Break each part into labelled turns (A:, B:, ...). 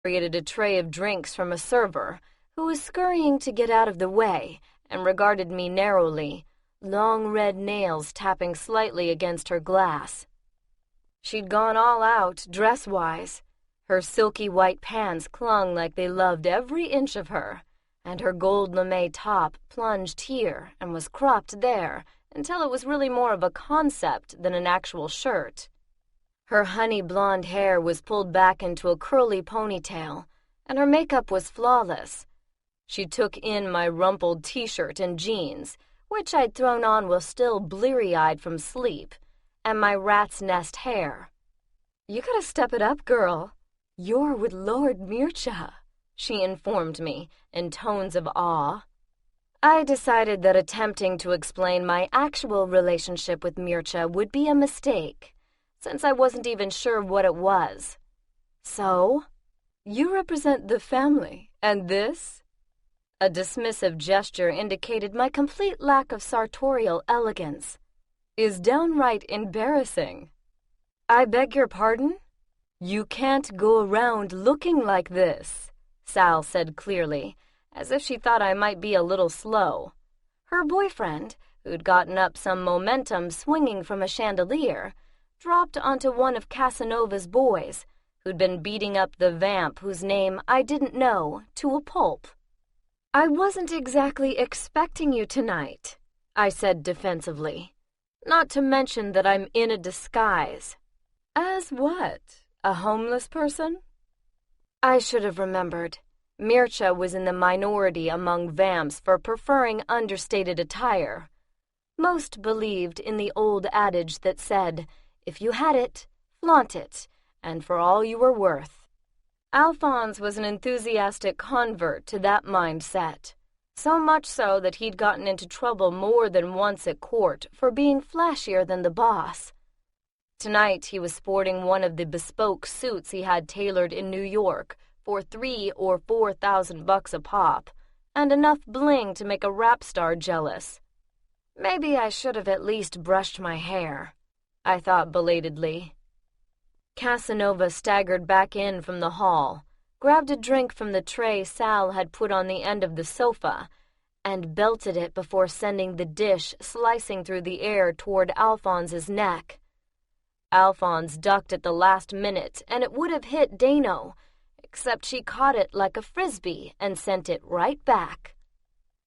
A: Created a tray of drinks from a server who was scurrying to get out of the way and regarded me narrowly, long red nails tapping slightly against her glass. She'd gone all out, dress-wise. Her silky white pants clung like they loved every inch of her, and her gold lame top plunged here and was cropped there until it was really more of a concept than an actual shirt. Her honey blonde hair was pulled back into a curly ponytail, and her makeup was flawless. She took in my rumpled t-shirt and jeans, which I'd thrown on while still bleary-eyed from sleep, and my rat's nest hair. "You gotta step it up, girl. You're with Lord Mircea," she informed me in tones of awe. I decided that attempting to explain my actual relationship with Mircea would be a mistake, since I wasn't even sure what it was. "So, you represent the family, and this?" A dismissive gesture indicated my complete lack of sartorial elegance. "Is downright embarrassing." "I beg your pardon? You can't go around looking like this," Sal said clearly, as if she thought I might be a little slow. Her boyfriend, who'd gotten up some momentum swinging from a chandelier, dropped onto one of Casanova's boys, who'd been beating up the vamp whose name I didn't know, to a pulp. "I wasn't exactly expecting you tonight," I said defensively. "Not to mention that I'm in a disguise." "As what? A homeless person?" I should have remembered. Mircea was in the minority among vamps for preferring understated attire. Most believed in the old adage that said, "If you had it, flaunt it, and for all you were worth." Alphonse was an enthusiastic convert to that mindset, so much so that he'd gotten into trouble more than once at court for being flashier than the boss. Tonight he was sporting one of the bespoke suits he had tailored in New York for $3,000 or $4,000 a pop, and enough bling to make a rap star jealous. Maybe I should have at least brushed my hair, I thought belatedly. Casanova staggered back in from the hall, grabbed a drink from the tray Sal had put on the end of the sofa, and belted it before sending the dish slicing through the air toward Alphonse's neck. Alphonse ducked at the last minute, and it would have hit Dano, except she caught it like a frisbee and sent it right back.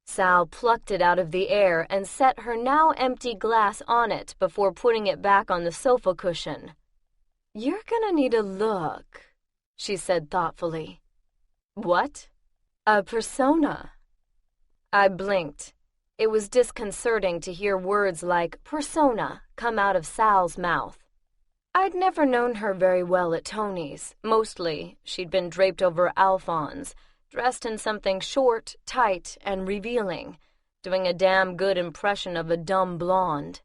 A: Sal plucked it out of the air and set her now empty glass on it before putting it back on the sofa cushion. "You're gonna need a look," she said thoughtfully. "What?" "A persona." I blinked. It was disconcerting to hear words like persona come out of Sal's mouth. I'd never known her very well at Tony's. Mostly, she'd been draped over Alphonse, dressed in something short, tight, and revealing, doing a damn good impression of a dumb blonde.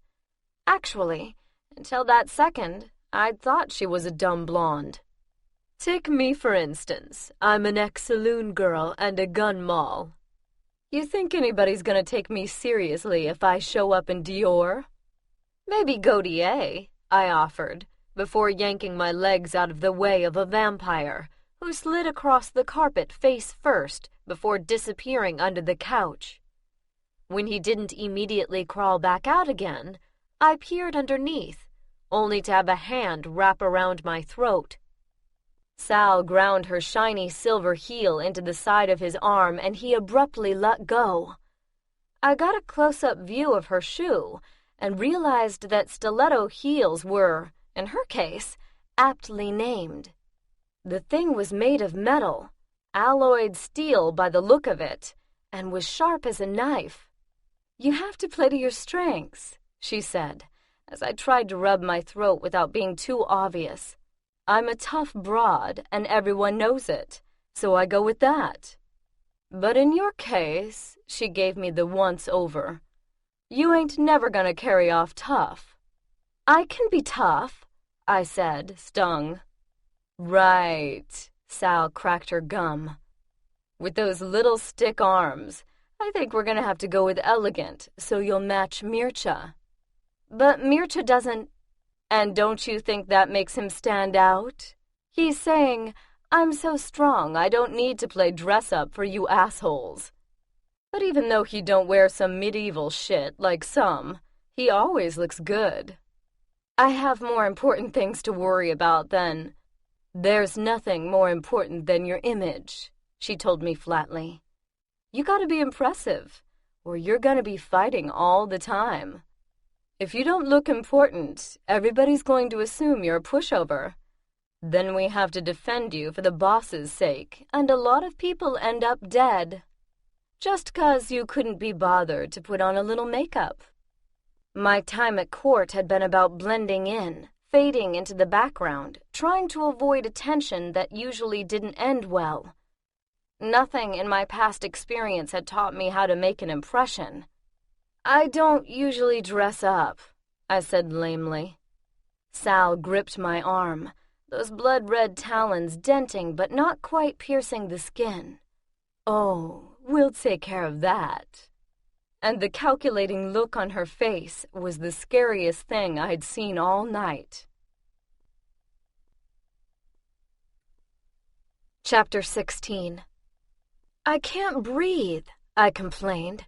A: Actually, until that second, I'd thought she was a dumb blonde. Take me, for instance. I'm an ex-saloon girl and a gun moll. You think anybody's gonna take me seriously if I show up in Dior? Maybe Gautier, I offered, before yanking my legs out of the way of a vampire, who slid across the carpet face first before disappearing under the couch. When he didn't immediately crawl back out again, I peered underneath, only to have a hand wrap around my throat. Sal ground her shiny silver heel into the side of his arm, and he abruptly let go. I got a close-up view of her shoe and realized that stiletto heels were, in her case, aptly named. The thing was made of metal, alloyed steel by the look of it, and was sharp as a knife. "You have to play to your strengths," she said, as I tried to rub my throat without being too obvious. "I'm a tough broad, and everyone knows it, so I go with that. But in your case," she gave me the once-over, "you ain't never gonna carry off tough." "I can be tough," I said, stung. "Right," Sal cracked her gum. "With those little stick arms, I think we're gonna have to go with elegant, so you'll match Mircea." "But Mircea doesn't—" "And don't you think that makes him stand out? He's saying, I'm so strong I don't need to play dress-up for you assholes. But even though he don't wear some medieval shit like some, he always looks good. I have more important things to worry about than... There's nothing more important than your image, she told me flatly. You gotta be impressive, or you're gonna be fighting all the time. If you don't look important, everybody's going to assume you're a pushover. Then we have to defend you for the boss's sake, and a lot of people end up dead. Just 'cause you couldn't be bothered to put on a little makeup. My time at court had been about blending in, fading into the background, trying to avoid attention that usually didn't end well. Nothing in my past experience had taught me how to make an impression. I don't usually dress up, I said lamely. Sal gripped my arm, those blood-red talons denting but not quite piercing the skin. Oh, we'll take care of that. And the calculating look on her face was the scariest thing I'd seen all night. Chapter 16. I can't breathe, I complained.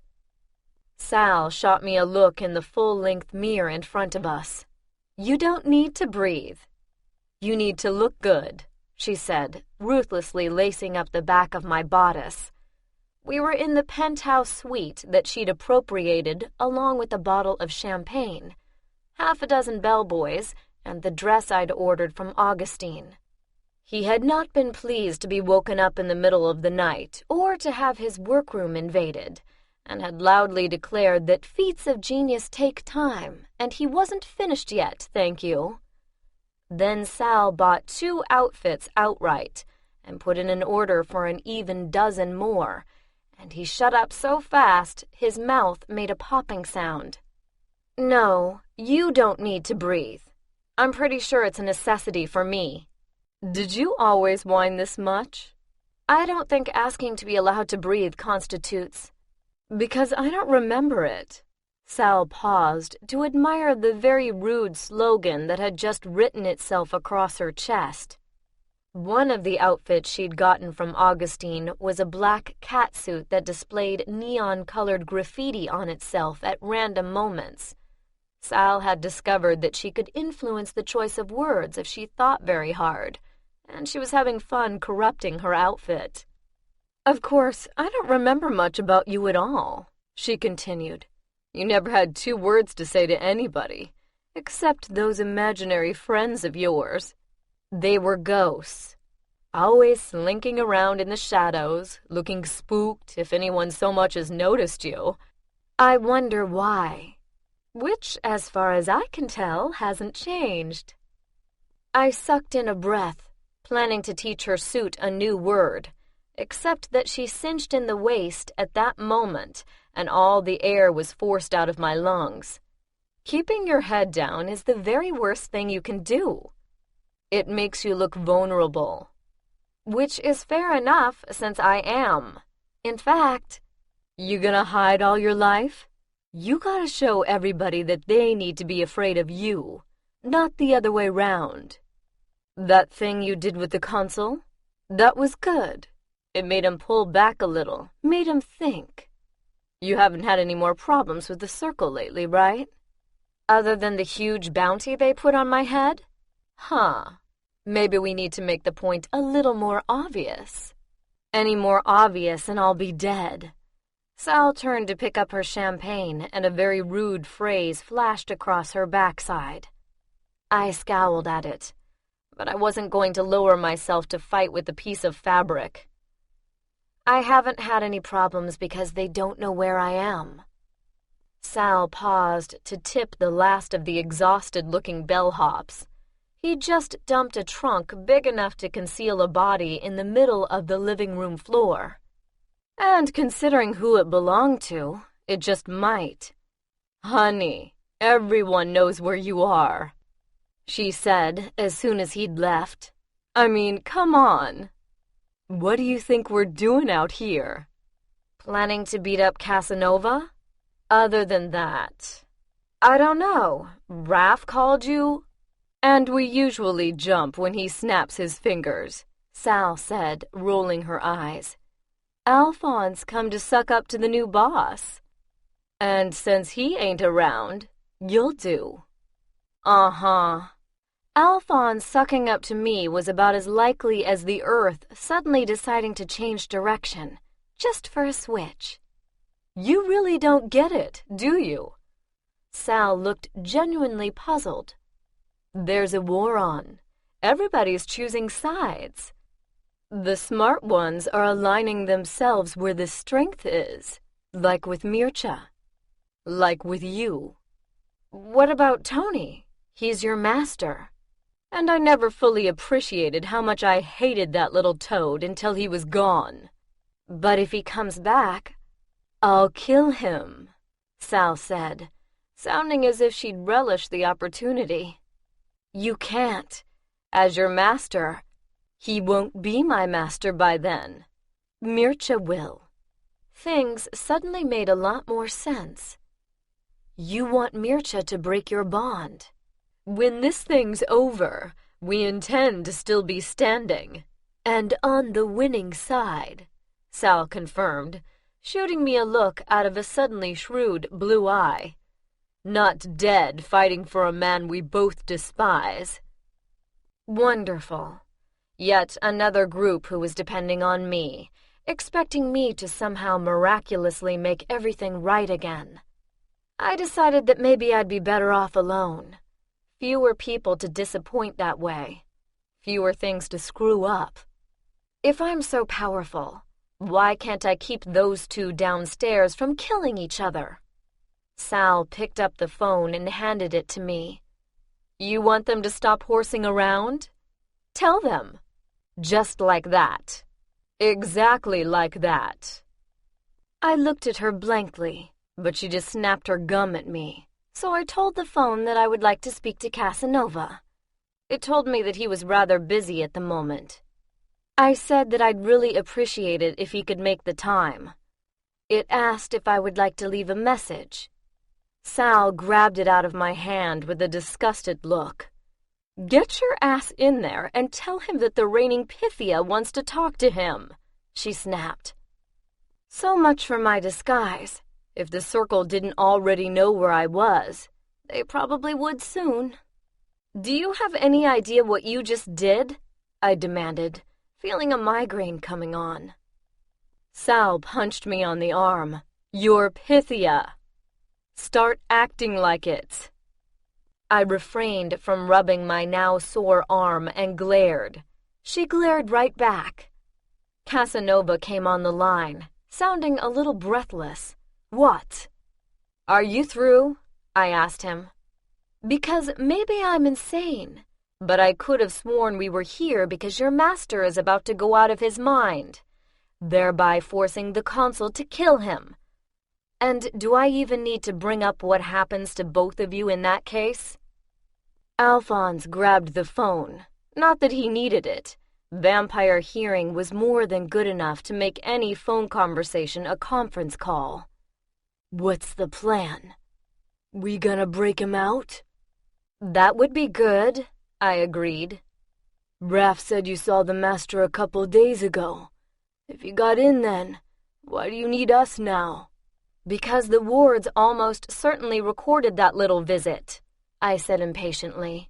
A: Sal shot me a look in the full-length mirror in front of us. You don't need to breathe. You need to look good, she said, ruthlessly lacing up the back of my bodice. We were in the penthouse suite that she'd appropriated along with a bottle of champagne, half a dozen bellboys, and the dress I'd ordered from Augustine. He had not been pleased to be woken up in the middle of the night or to have his workroom invaded, and had loudly declared that feats of genius take time, and he wasn't finished yet, thank you. Then Sal bought 2 outfits outright and put in an order for an even dozen more, and he shut up so fast his mouth made a popping sound. No, you don't need to breathe. I'm pretty sure it's a necessity for me. Did you always whine this much? I don't think asking to be allowed to breathe constitutes... Because I don't remember it. Sal paused to admire the very rude slogan that had just written itself across her chest. One of the outfits she'd gotten from Augustine was a black catsuit that displayed neon-colored graffiti on itself at random moments. Sal had discovered that she could influence the choice of words if she thought very hard, and she was having fun corrupting her outfit. Of course, I don't remember much about you at all, she continued. You never had 2 words to say to anybody, except those imaginary friends of yours. They were ghosts, always slinking around in the shadows, looking spooked if anyone so much as noticed you. I wonder why. Which, as far as I can tell, hasn't changed. I sucked in a breath, planning to teach her suit a new word, except that she cinched in the waist at that moment, and all the air was forced out of my lungs. Keeping your head down is the very worst thing you can do. It makes you look vulnerable. Which is fair enough, since I am. In fact, you gonna hide all your life? You gotta show everybody that they need to be afraid of you, not the other way round. That thing you did with the consul? That was good. It made him pull back a little, made him think. You haven't had any more problems with the circle lately, right? Other than the huge bounty they put on my head? Huh. Maybe we need to make the point a little more obvious. Any more obvious and I'll be dead. Sal turned to pick up her champagne, and a very rude phrase flashed across her backside. I scowled at it, but I wasn't going to lower myself to fight with a piece of fabric. I haven't had any problems because they don't know where I am. Sal paused to tip the last of the exhausted-looking bellhops. He'd just dumped a trunk big enough to conceal a body in the middle of the living room floor. And considering who it belonged to, it just might. Honey, everyone knows where you are, she said as soon as he'd left. I mean, come on. What do you think we're doing out here? Planning to beat up Casanova? Other than that, I don't know. Raph called you? And we usually jump when he snaps his fingers, Sal said, rolling her eyes. Alphonse come to suck up to the new boss. And since he ain't around, you'll do. Uh-huh. Alphonse sucking up to me was about as likely as the Earth suddenly deciding to change direction, just for a switch. You really don't get it, do you? Sal looked genuinely puzzled. There's a war on. Everybody's choosing sides. The smart ones are aligning themselves where the strength is, like with Mircea. Like with you. What about Tony? He's your master. And I never fully appreciated how much I hated that little toad until he was gone. But if he comes back, I'll kill him, Sal said, sounding as if she'd relish the opportunity. You can't. As your master, he won't be my master by then. Mircea will. Things suddenly made a lot more sense. You want Mircea to break your bond. When this thing's over, we intend to still be standing. And on the winning side, Sal confirmed, shooting me a look out of a suddenly shrewd blue eye. Not dead fighting for a man we both despise. Wonderful. Yet another group who was depending on me, expecting me to somehow miraculously make everything right again. I decided that maybe I'd be better off alone. Fewer people to disappoint that way. Fewer things to screw up. If I'm so powerful, why can't I keep those two downstairs from killing each other? Sal picked up the phone and handed it to me. You want them to stop horsing around? Tell them. Just like that. Exactly like that. I looked at her blankly, but she just snapped her gum at me. So I told the phone that I would like to speak to Casanova. It told me that he was rather busy at the moment. I said that I'd really appreciate it if he could make the time. It asked if I would like to leave a message. Sal grabbed it out of my hand with a disgusted look. Get your ass in there and tell him that the reigning Pythia wants to talk to him, she snapped. So much for my disguise. If the circle didn't already know where I was, they probably would soon. Do you have any idea what you just did? I demanded, feeling a migraine coming on. Sal punched me on the arm. You're Pythia. Start acting like it. I refrained from rubbing my now sore arm and glared. She glared right back. Casanova came on the line, sounding a little breathless. What? Are you through? I asked him. Because maybe I'm insane, but I could have sworn we were here because your master is about to go out of his mind, thereby forcing the consul to kill him. And do I even need to bring up what happens to both of you in that case? Alphonse grabbed the phone. Not that he needed it. Vampire hearing was more than good enough to make any phone conversation a conference call. What's the plan? We gonna break him out? That would be good, I agreed. Raph said you saw the master a couple days ago. If you got in then, why do you need us now? Because the wards almost certainly recorded that little visit, I said impatiently.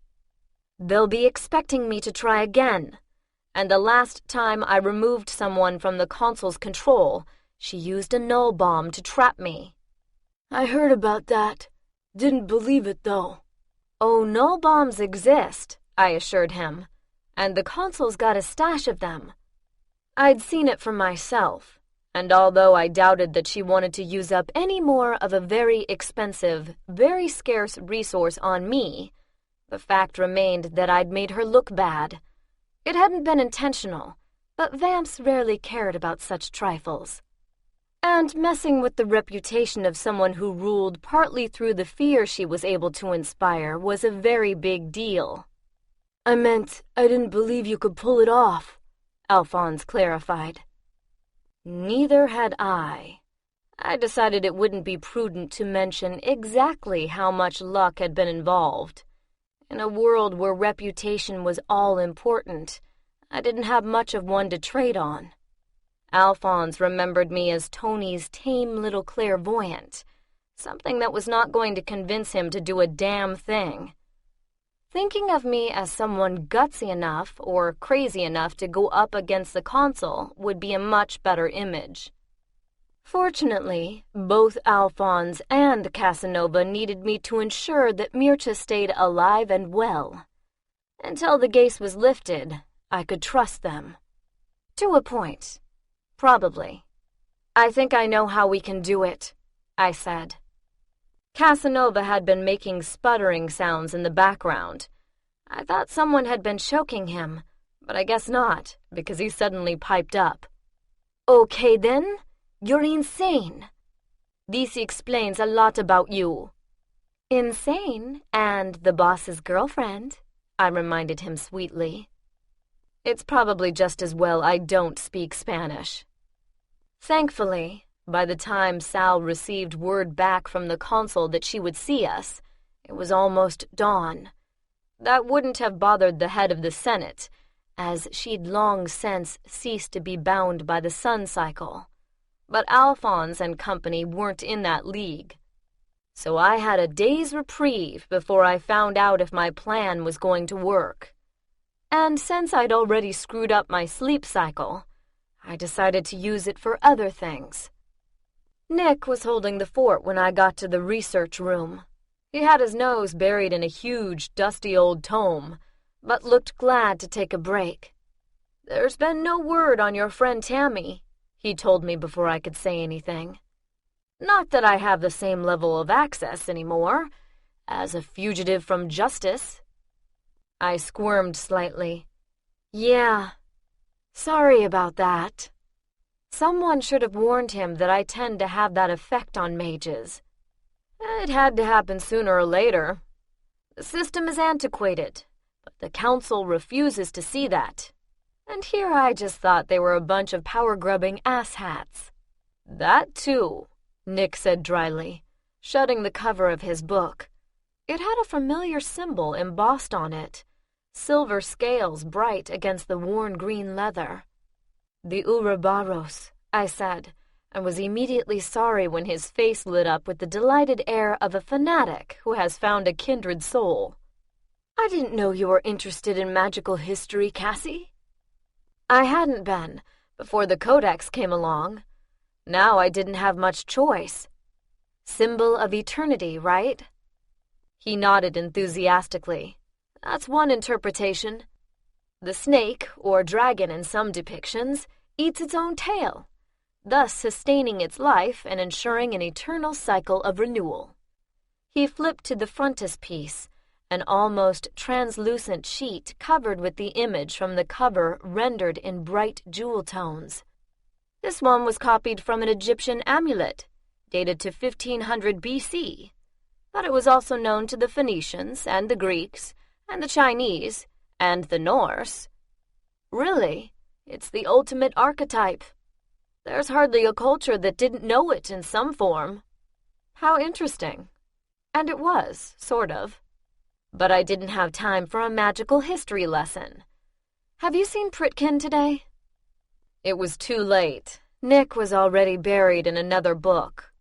A: They'll be expecting me to try again. And the last time I removed someone from the consul's control, she used a null bomb to trap me. I heard about that. Didn't believe it, though. Oh, null bombs exist, I assured him, and the consul's got a stash of them. I'd seen it for myself, and although I doubted that she wanted to use up any more of a very expensive, very scarce resource on me, the fact remained that I'd made her look bad. It hadn't been intentional, but vamps rarely cared about such trifles. And messing with the reputation of someone who ruled partly through the fear she was able to inspire was a very big deal. I meant I didn't believe you could pull it off, Alphonse clarified. Neither had I. I decided it wouldn't be prudent to mention exactly how much luck had been involved. In a world where reputation was all important, I didn't have much of one to trade on. Alphonse remembered me as Tony's tame little clairvoyant, something that was not going to convince him to do a damn thing. Thinking of me as someone gutsy enough or crazy enough to go up against the consul would be a much better image. Fortunately, both Alphonse and Casanova needed me to ensure that Mircea stayed alive and well. Until the gaze was lifted, I could trust them. To a point. Probably. I think I know how we can do it, I said. Casanova had been making sputtering sounds in the background. I thought someone had been choking him, but I guess not, because he suddenly piped up. Okay then, you're insane. This explains a lot about you. Insane and the boss's girlfriend, I reminded him sweetly. It's probably just as well I don't speak Spanish. Thankfully, by the time Sal received word back from the consul that she would see us, it was almost dawn. That wouldn't have bothered the head of the Senate, as she'd long since ceased to be bound by the sun cycle. But Alphonse and company weren't in that league. So I had a day's reprieve before I found out if my plan was going to work. And since I'd already screwed up my sleep cycle, I decided to use it for other things. Nick was holding the fort when I got to the research room. He had his nose buried in a huge, dusty old tome, but looked glad to take a break. There's been no word on your friend Tammy, he told me before I could say anything. Not that I have the same level of access anymore, as a fugitive from justice. I squirmed slightly. Yeah. Sorry about that. Someone should have warned him that I tend to have that effect on mages. It had to happen sooner or later. The system is antiquated, but the council refuses to see that. And here I just thought they were a bunch of power-grubbing asshats. That too, Nick said dryly, shutting the cover of his book. It had a familiar symbol embossed on it. Silver scales bright against the worn green leather. The Ouroboros, I said, and was immediately sorry when his face lit up with the delighted air of a fanatic who has found a kindred soul. I didn't know you were interested in magical history, Cassie. I hadn't been, before the Codex came along. Now I didn't have much choice. Symbol of eternity, right? He nodded enthusiastically. That's one interpretation. The snake, or dragon in some depictions, eats its own tail, thus sustaining its life and ensuring an eternal cycle of renewal. He flipped to the frontispiece, an almost translucent sheet covered with the image from the cover rendered in bright jewel tones. This one was copied from an Egyptian amulet, dated to 1500 BC, but it was also known to the Phoenicians and the Greeks and the Chinese and the Norse. Really, it's the ultimate archetype. There's hardly a culture that didn't know it in some form. How interesting. And it was, sort of. But I didn't have time for a magical history lesson. Have you seen Pritkin today? It was too late. Nick was already buried in another book.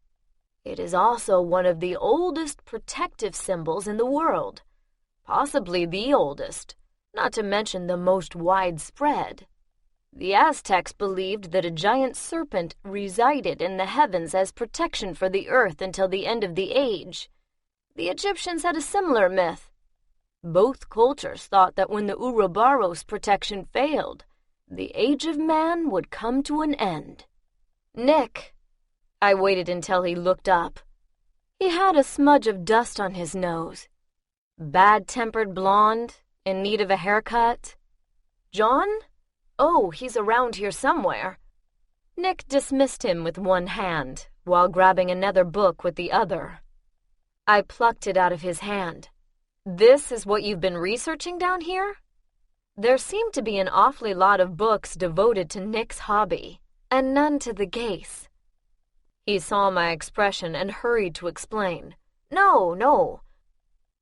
A: It is also one of the oldest protective symbols in the world. Possibly the oldest, not to mention the most widespread. The Aztecs believed that a giant serpent resided in the heavens as protection for the earth until the end of the age. The Egyptians had a similar myth. Both cultures thought that when the Ouroboros protection failed, the age of man would come to an end. Nick. I waited until he looked up. He had a smudge of dust on his nose. Bad-tempered blonde, in need of a haircut. John? Oh, he's around here somewhere. Nick dismissed him with one hand, while grabbing another book with the other. I plucked it out of his hand. This is what you've been researching down here? There seemed to be an awfully lot of books devoted to Nick's hobby, and none to the gaze. He saw my expression and hurried to explain. No.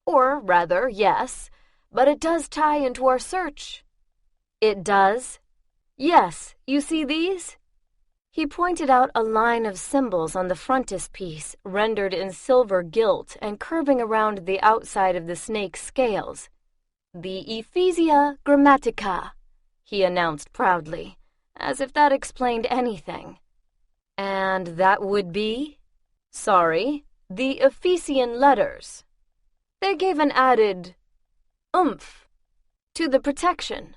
A: Or rather, yes, but it does tie into our search. It does? Yes, you see these? He pointed out a line of symbols on the frontispiece, rendered in silver gilt and curving around the outside of the snake's scales. The Ephesia Grammatica, he announced proudly, as if that explained anything. And that would be? Sorry, the Ephesian letters. They gave an added oomph to the protection.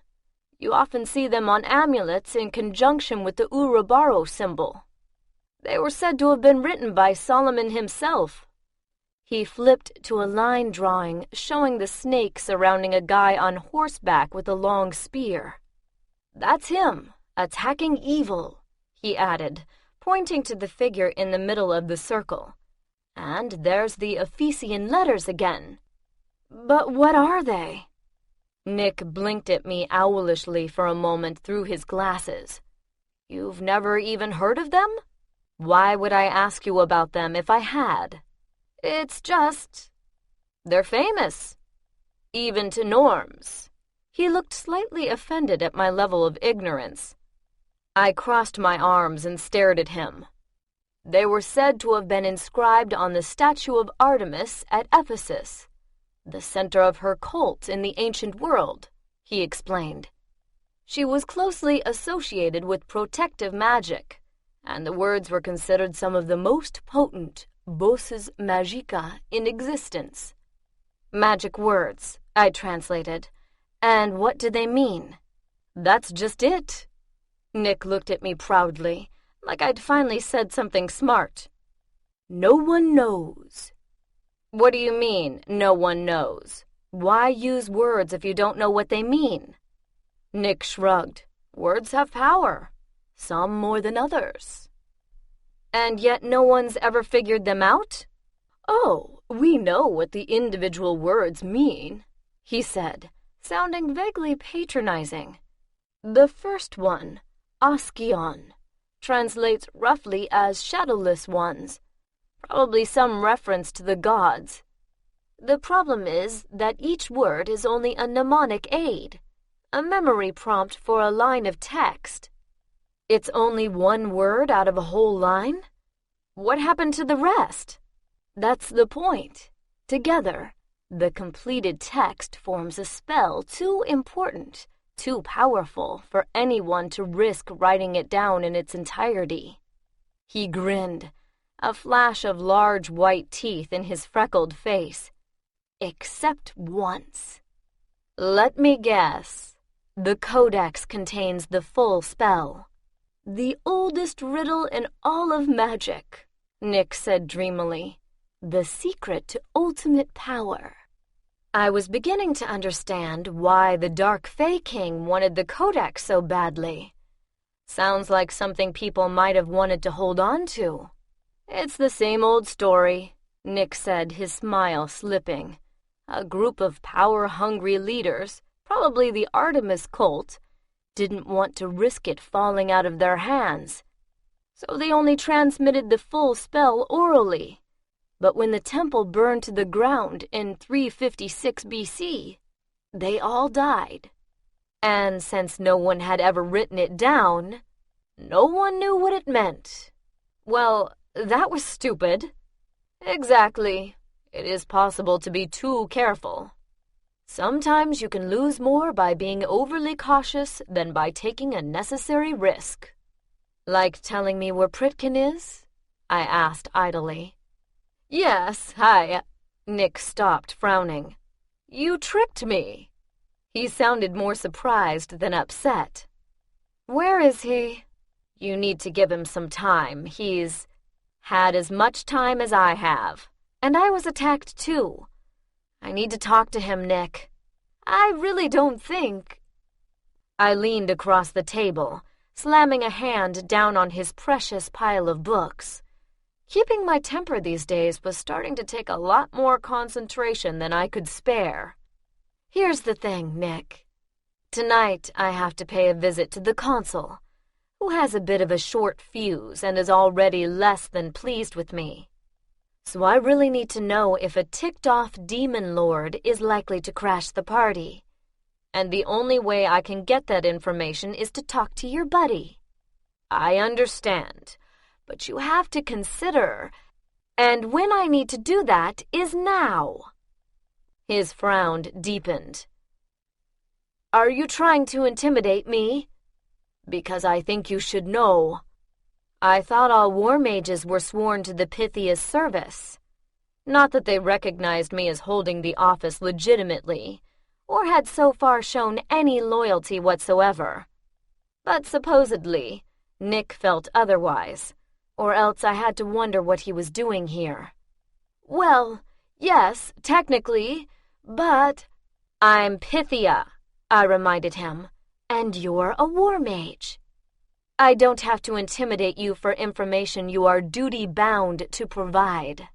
A: You often see them on amulets in conjunction with the Urubaro symbol. They were said to have been written by Solomon himself. He flipped to a line drawing showing the snake surrounding a guy on horseback with a long spear. That's him, attacking evil, he added, pointing to the figure in the middle of the circle. And there's the Ephesian letters again. But what are they? Nick blinked at me owlishly for a moment through his glasses. You've never even heard of them? Why would I ask you about them if I had? It's just... they're famous. Even to norms. He looked slightly offended at my level of ignorance. I crossed my arms and stared at him. They were said to have been inscribed on the statue of Artemis at Ephesus, the center of her cult in the ancient world, he explained. She was closely associated with protective magic, and the words were considered some of the most potent bosses magica in existence. Magic words, I translated. And what do they mean? That's just it. Nick looked at me proudly, like I'd finally said something smart. No one knows. What do you mean, no one knows? Why use words if you don't know what they mean? Nick shrugged. Words have power, some more than others. And yet no one's ever figured them out? Oh, we know what the individual words mean, he said, sounding vaguely patronizing. The first one, Askion, translates roughly as shadowless ones, probably some reference to the gods. The problem is that each word is only a mnemonic aid, a memory prompt for a line of text. It's only one word out of a whole line? What happened to the rest? That's the point. Together, the completed text forms a spell too important, too powerful for anyone to risk writing it down in its entirety. He grinned, a flash of large white teeth in his freckled face. Except once. Let me guess. The codex contains the full spell. The oldest riddle in all of magic, Nick said dreamily. The secret to ultimate power. I was beginning to understand why the Dark Fae King wanted the codex so badly. Sounds like something people might have wanted to hold on to. It's the same old story, Nick said, his smile slipping. A group of power-hungry leaders, probably the Artemis cult, didn't want to risk it falling out of their hands. So they only transmitted the full spell orally. But when the temple burned to the ground in 356 BC, they all died. And since no one had ever written it down, no one knew what it meant. Well, that was stupid. Exactly. It is possible to be too careful. Sometimes you can lose more by being overly cautious than by taking a necessary risk. Like telling me where Pritkin is? I asked idly. Yes, Nick stopped, frowning. You tricked me. He sounded more surprised than upset. Where is he? You need to give him some time. He's had as much time as I have. And I was attacked too. I need to talk to him, Nick. I really don't think... I leaned across the table, slamming a hand down on his precious pile of books. Keeping my temper these days was starting to take a lot more concentration than I could spare. Here's the thing, Nick. Tonight I have to pay a visit to the consul, who has a bit of a short fuse and is already less than pleased with me. So I really need to know if a ticked-off demon lord is likely to crash the party. and the only way I can get that information is to talk to your buddy. I understand, but you have to consider, and when I need to do that is now. His frown deepened. Are you trying to intimidate me? Because I think you should know. I thought all war mages were sworn to the Pythia's service. Not that they recognized me as holding the office legitimately, or had so far shown any loyalty whatsoever. But supposedly, Nick felt otherwise, or else I had to wonder what he was doing here. Well, yes, technically, but I'm Pythia, I reminded him, and you're a war mage. I don't have to intimidate you for information you are duty-bound to provide.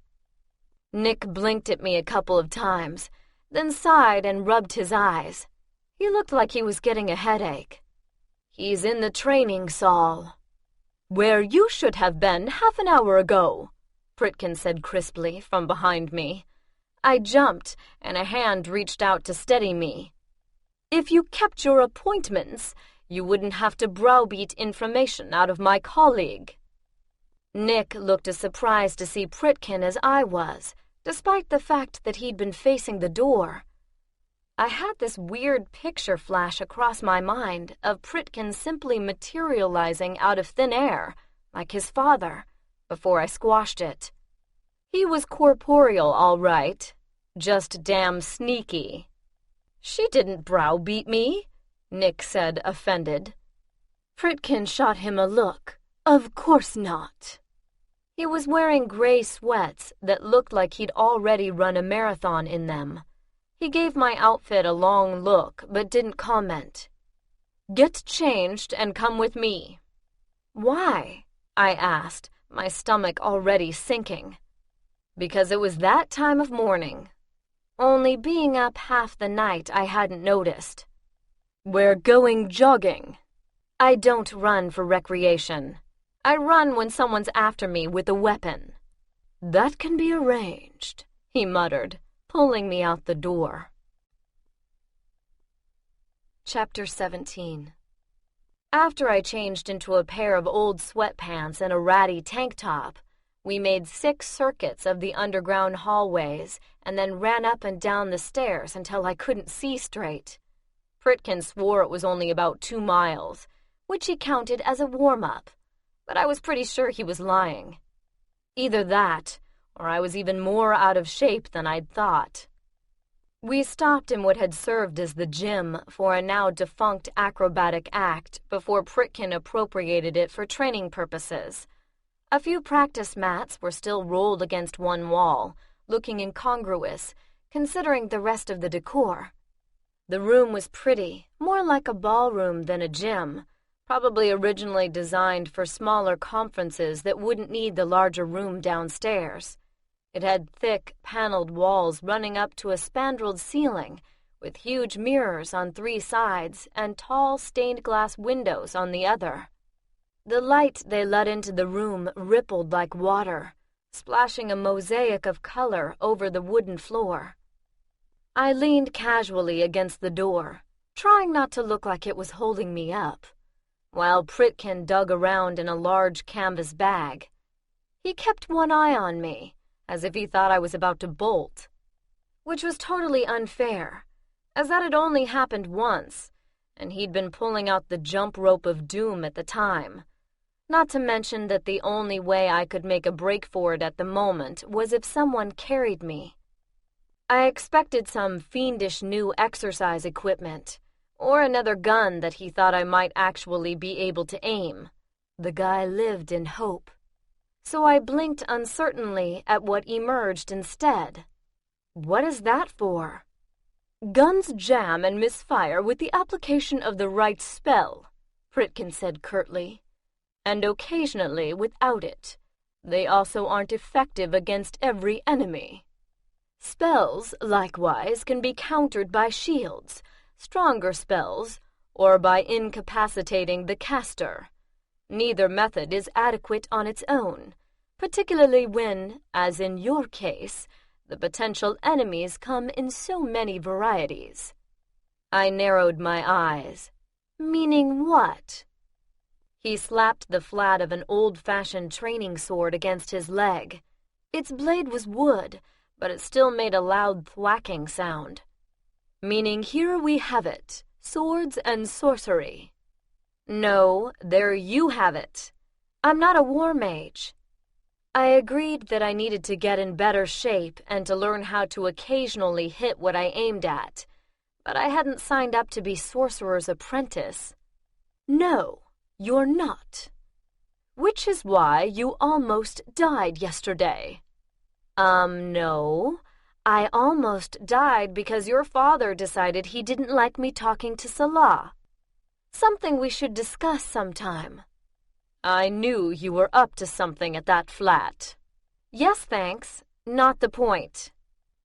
A: Nick blinked at me a couple of times, then sighed and rubbed his eyes. He looked like he was getting a headache. He's in the training saal. Where you should have been half an hour ago, Pritkin said crisply from behind me. I jumped, and a hand reached out to steady me. If you kept your appointments, you wouldn't have to browbeat information out of my colleague. Nick looked as surprised to see Pritkin as I was, despite the fact that he'd been facing the door. I had this weird picture flash across my mind of Pritkin simply materializing out of thin air, like his father, before I squashed it. He was corporeal, all right, just damn sneaky. She didn't browbeat me, Nick said, offended. Pritkin shot him a look. Of course not. He was wearing gray sweats that looked like he'd already run a marathon in them. He gave my outfit a long look, but didn't comment. Get changed and come with me. Why? I asked, my stomach already sinking. Because it was that time of morning. Only being up half the night I hadn't noticed. We're going jogging. I don't run for recreation. I run when someone's after me with a weapon. That can be arranged, he muttered, pulling me out the door. Chapter 17. After I changed into a pair of old sweatpants and a ratty tank top, we made 6 circuits of the underground hallways and then ran up and down the stairs until I couldn't see straight. Pritkin swore it was only about 2 miles, which he counted as a warm-up, but I was pretty sure he was lying. Either that, or I was even more out of shape than I'd thought. We stopped in what had served as the gym for a now defunct acrobatic act before Pritkin appropriated it for training purposes. A few practice mats were still rolled against one wall, looking incongruous, considering the rest of the decor. The room was pretty, more like a ballroom than a gym, probably originally designed for smaller conferences that wouldn't need the larger room downstairs. It had thick, paneled walls running up to a spandreled ceiling, with huge mirrors on 3 sides and tall stained glass windows on the other. The light they let into the room rippled like water, splashing a mosaic of color over the wooden floor. I leaned casually against the door, trying not to look like it was holding me up, while Pritkin dug around in a large canvas bag. He kept one eye on me, as if he thought I was about to bolt, which was totally unfair, as that had only happened once, and he'd been pulling out the jump rope of doom at the time. Not to mention that the only way I could make a break for it at the moment was if someone carried me. I expected some fiendish new exercise equipment, or another gun that he thought I might actually be able to aim. The guy lived in hope. So I blinked uncertainly at what emerged instead. What is that for? Guns jam and misfire with the application of the right spell, Pritkin said curtly. And occasionally without it. They also aren't effective against every enemy. Spells, likewise, can be countered by shields, stronger spells, or by incapacitating the caster. Neither method is adequate on its own, particularly when, as in your case, the potential enemies come in so many varieties. I narrowed my eyes. Meaning what? He slapped the flat of an old-fashioned training sword against his leg. Its blade was wood, but it still made a loud thwacking sound. Meaning here we have it, swords and sorcery. No, there you have it. I'm not a war mage. I agreed that I needed to get in better shape and to learn how to occasionally hit what I aimed at, but I hadn't signed up to be sorcerer's apprentice. No, you're not. Which is why you almost died yesterday. No. I almost died because your father decided he didn't like me talking to Salah. Something we should discuss sometime. I knew you were up to something at that flat. Yes, thanks. Not the point.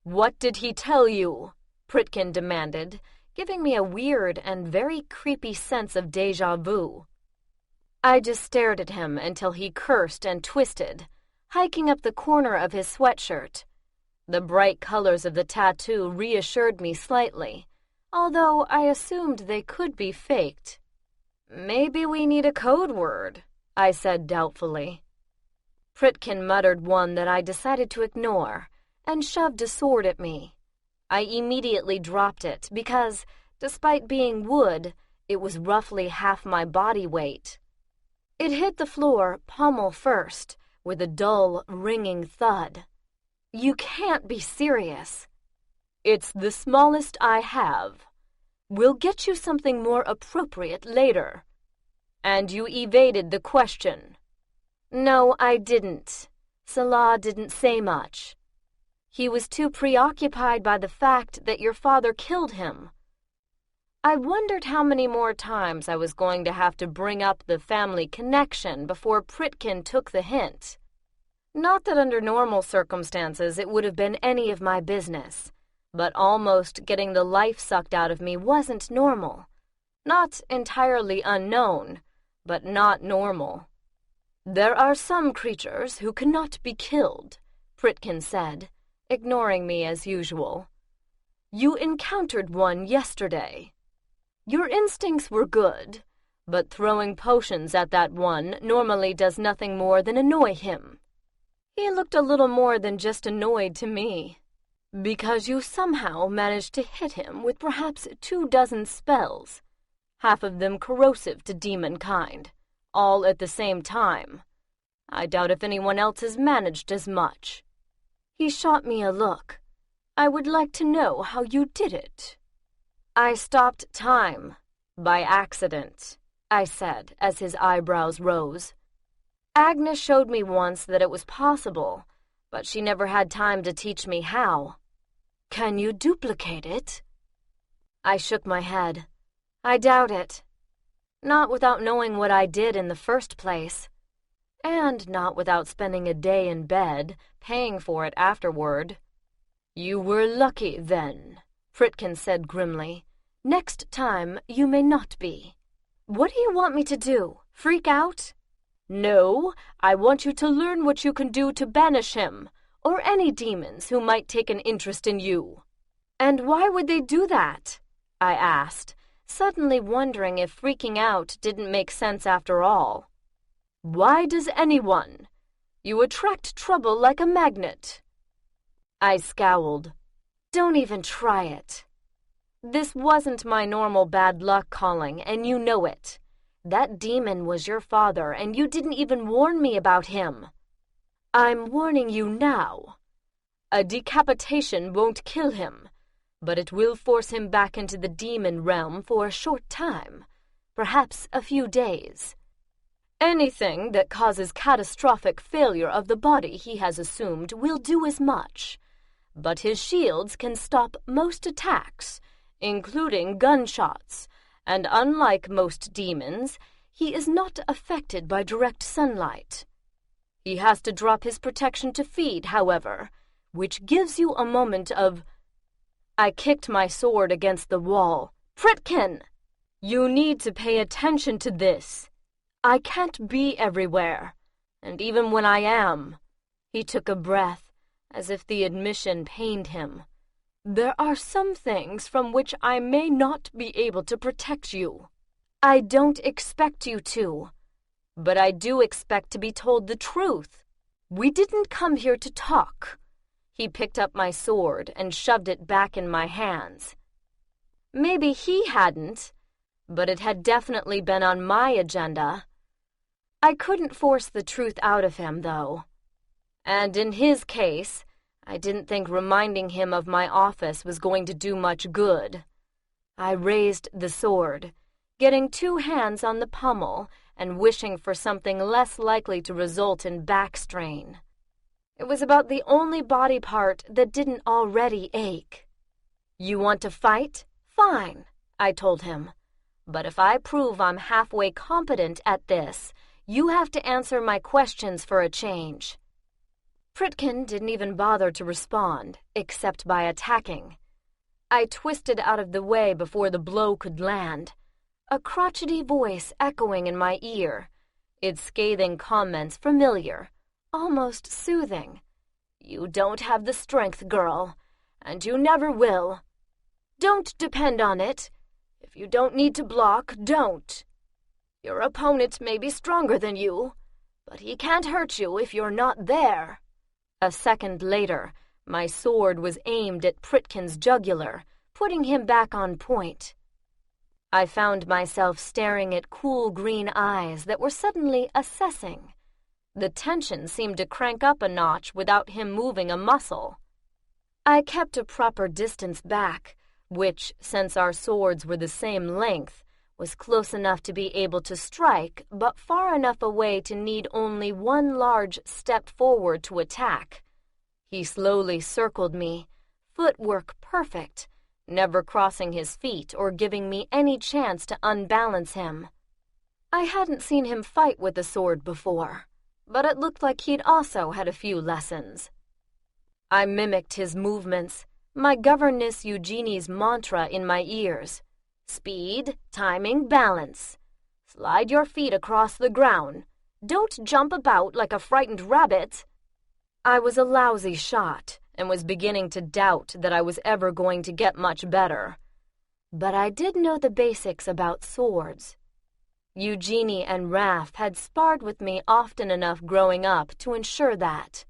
A: What did he tell you? Pritkin demanded, giving me a weird and very creepy sense of déjà vu. I just stared at him until he cursed and twisted, hiking up the corner of his sweatshirt. The bright colors of the tattoo reassured me slightly, although I assumed they could be faked. Maybe we need a code word, I said doubtfully. Pritkin muttered one that I decided to ignore and shoved a sword at me. I immediately dropped it because, despite being wood, it was roughly half my body weight. It hit the floor pommel first, with a dull, ringing thud. You can't be serious. It's the smallest I have. We'll get you something more appropriate later. And you evaded the question. No, I didn't. Salah didn't say much. He was too preoccupied by the fact that your father killed him. I wondered how many more times I was going to have to bring up the family connection before Pritkin took the hint. Not that under normal circumstances it would have been any of my business, but almost getting the life sucked out of me wasn't normal. Not entirely unknown, but not normal. There are some creatures who cannot be killed, Pritkin said, ignoring me as usual. You encountered one yesterday. Your instincts were good, but throwing potions at that one normally does nothing more than annoy him. He looked a little more than just annoyed to me, because you somehow managed to hit him with perhaps 24 spells, half of them corrosive to demon kind, all at the same time. I doubt if anyone else has managed as much. He shot me a look. I would like to know how you did it. I stopped time, by accident, I said as his eyebrows rose. Agnes showed me once that it was possible, but she never had time to teach me how. Can you duplicate it? I shook my head. I doubt it. Not without knowing what I did in the first place. And not without spending a day in bed, paying for it afterward. You were lucky, then, Pritkin said grimly. Next time, you may not be. What do you want me to do? Freak out? No, I want you to learn what you can do to banish him, or any demons who might take an interest in you. And why would they do that? I asked, suddenly wondering if freaking out didn't make sense after all. Why does anyone? You attract trouble like a magnet. I scowled. Don't even try it. This wasn't my normal bad luck calling, and you know it. That demon was your father, and you didn't even warn me about him. I'm warning you now. A decapitation won't kill him, but it will force him back into the demon realm for a short time, perhaps a few days. Anything that causes catastrophic failure of the body he has assumed will do as much, but his shields can stop most attacks, including gunshots, and unlike most demons, he is not affected by direct sunlight. He has to drop his protection to feed, however, which gives you a moment of... I kicked my sword against the wall. Pritkin! You need to pay attention to this. I can't be everywhere, and even when I am... He took a breath, as if the admission pained him. There are some things from which I may not be able to protect you. I don't expect you to, but I do expect to be told the truth. We didn't come here to talk. He picked up my sword and shoved it back in my hands. Maybe he hadn't, but it had definitely been on my agenda. I couldn't force the truth out of him, though. And in his case, I didn't think reminding him of my office was going to do much good. I raised the sword, getting 2 hands on the pommel and wishing for something less likely to result in back strain. It was about the only body part that didn't already ache. You want to fight? Fine, I told him. But if I prove I'm halfway competent at this, you have to answer my questions for a change. Pritkin didn't even bother to respond, except by attacking. I twisted out of the way before the blow could land, a crotchety voice echoing in my ear, its scathing comments familiar, almost soothing. You don't have the strength, girl, and you never will. Don't depend on it. If you don't need to block, don't. Your opponent may be stronger than you, but he can't hurt you if you're not there. A second later, my sword was aimed at Pritkin's jugular, putting him back on point. I found myself staring at cool green eyes that were suddenly assessing. The tension seemed to crank up a notch without him moving a muscle. I kept a proper distance back, which, since our swords were the same length, was close enough to be able to strike, but far enough away to need only one large step forward to attack. He slowly circled me, footwork perfect, never crossing his feet or giving me any chance to unbalance him. I hadn't seen him fight with a sword before, but it looked like he'd also had a few lessons. I mimicked his movements, my governess Eugenie's mantra in my ears. Speed, timing, balance. Slide your feet across the ground. Don't jump about like a frightened rabbit. I was a lousy shot and was beginning to doubt that I was ever going to get much better. But I did know the basics about swords. Eugenie and Raph had sparred with me often enough growing up to ensure that.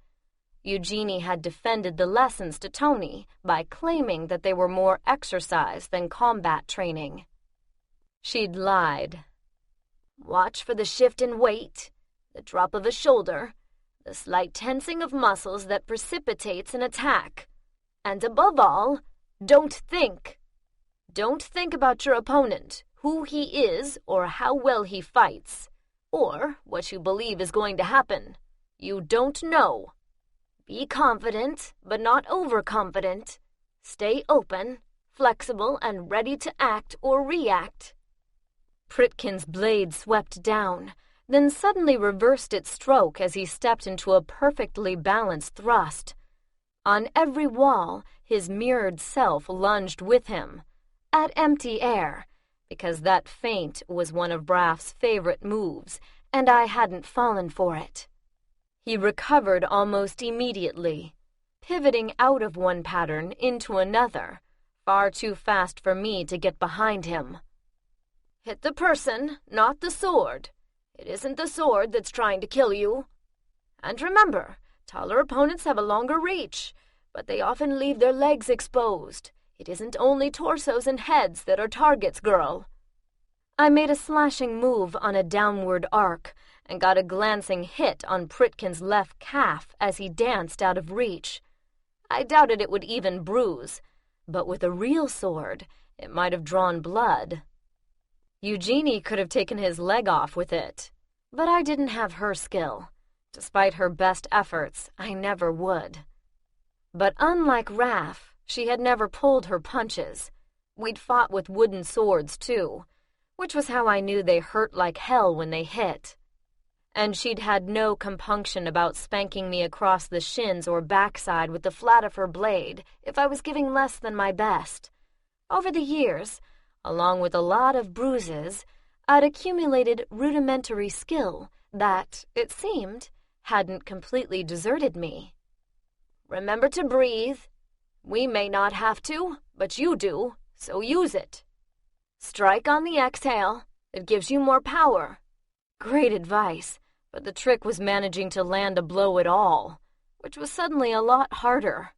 A: Eugenie had defended the lessons to Tony by claiming that they were more exercise than combat training. She'd lied. Watch for the shift in weight, the drop of a shoulder, the slight tensing of muscles that precipitates an attack. And above all, don't think. Don't think about your opponent, who he is or how well he fights, or what you believe is going to happen. You don't know. Be confident, but not overconfident. Stay open, flexible, and ready to act or react. Pritkin's blade swept down, then suddenly reversed its stroke as he stepped into a perfectly balanced thrust. On every wall, his mirrored self lunged with him, at empty air, because that feint was one of Braff's favorite moves, and I hadn't fallen for it. He recovered almost immediately, pivoting out of one pattern into another, far too fast for me to get behind him. Hit the person, not the sword. It isn't the sword that's trying to kill you. And remember, taller opponents have a longer reach, but they often leave their legs exposed. It isn't only torsos and heads that are targets, girl. I made a slashing move on a downward arc and got a glancing hit on Pritkin's left calf as he danced out of reach. I doubted it would even bruise, but with a real sword, it might have drawn blood. Eugenie could have taken his leg off with it, but I didn't have her skill. Despite her best efforts, I never would. But unlike Raph, she had never pulled her punches. We'd fought with wooden swords, too, which was how I knew they hurt like hell when they hit. And she'd had no compunction about spanking me across the shins or backside with the flat of her blade if I was giving less than my best. Over the years, along with a lot of bruises, I'd accumulated rudimentary skill that, it seemed, hadn't completely deserted me. Remember to breathe. We may not have to, but you do, so use it. Strike on the exhale. It gives you more power. Great advice, but the trick was managing to land a blow at all, which was suddenly a lot harder.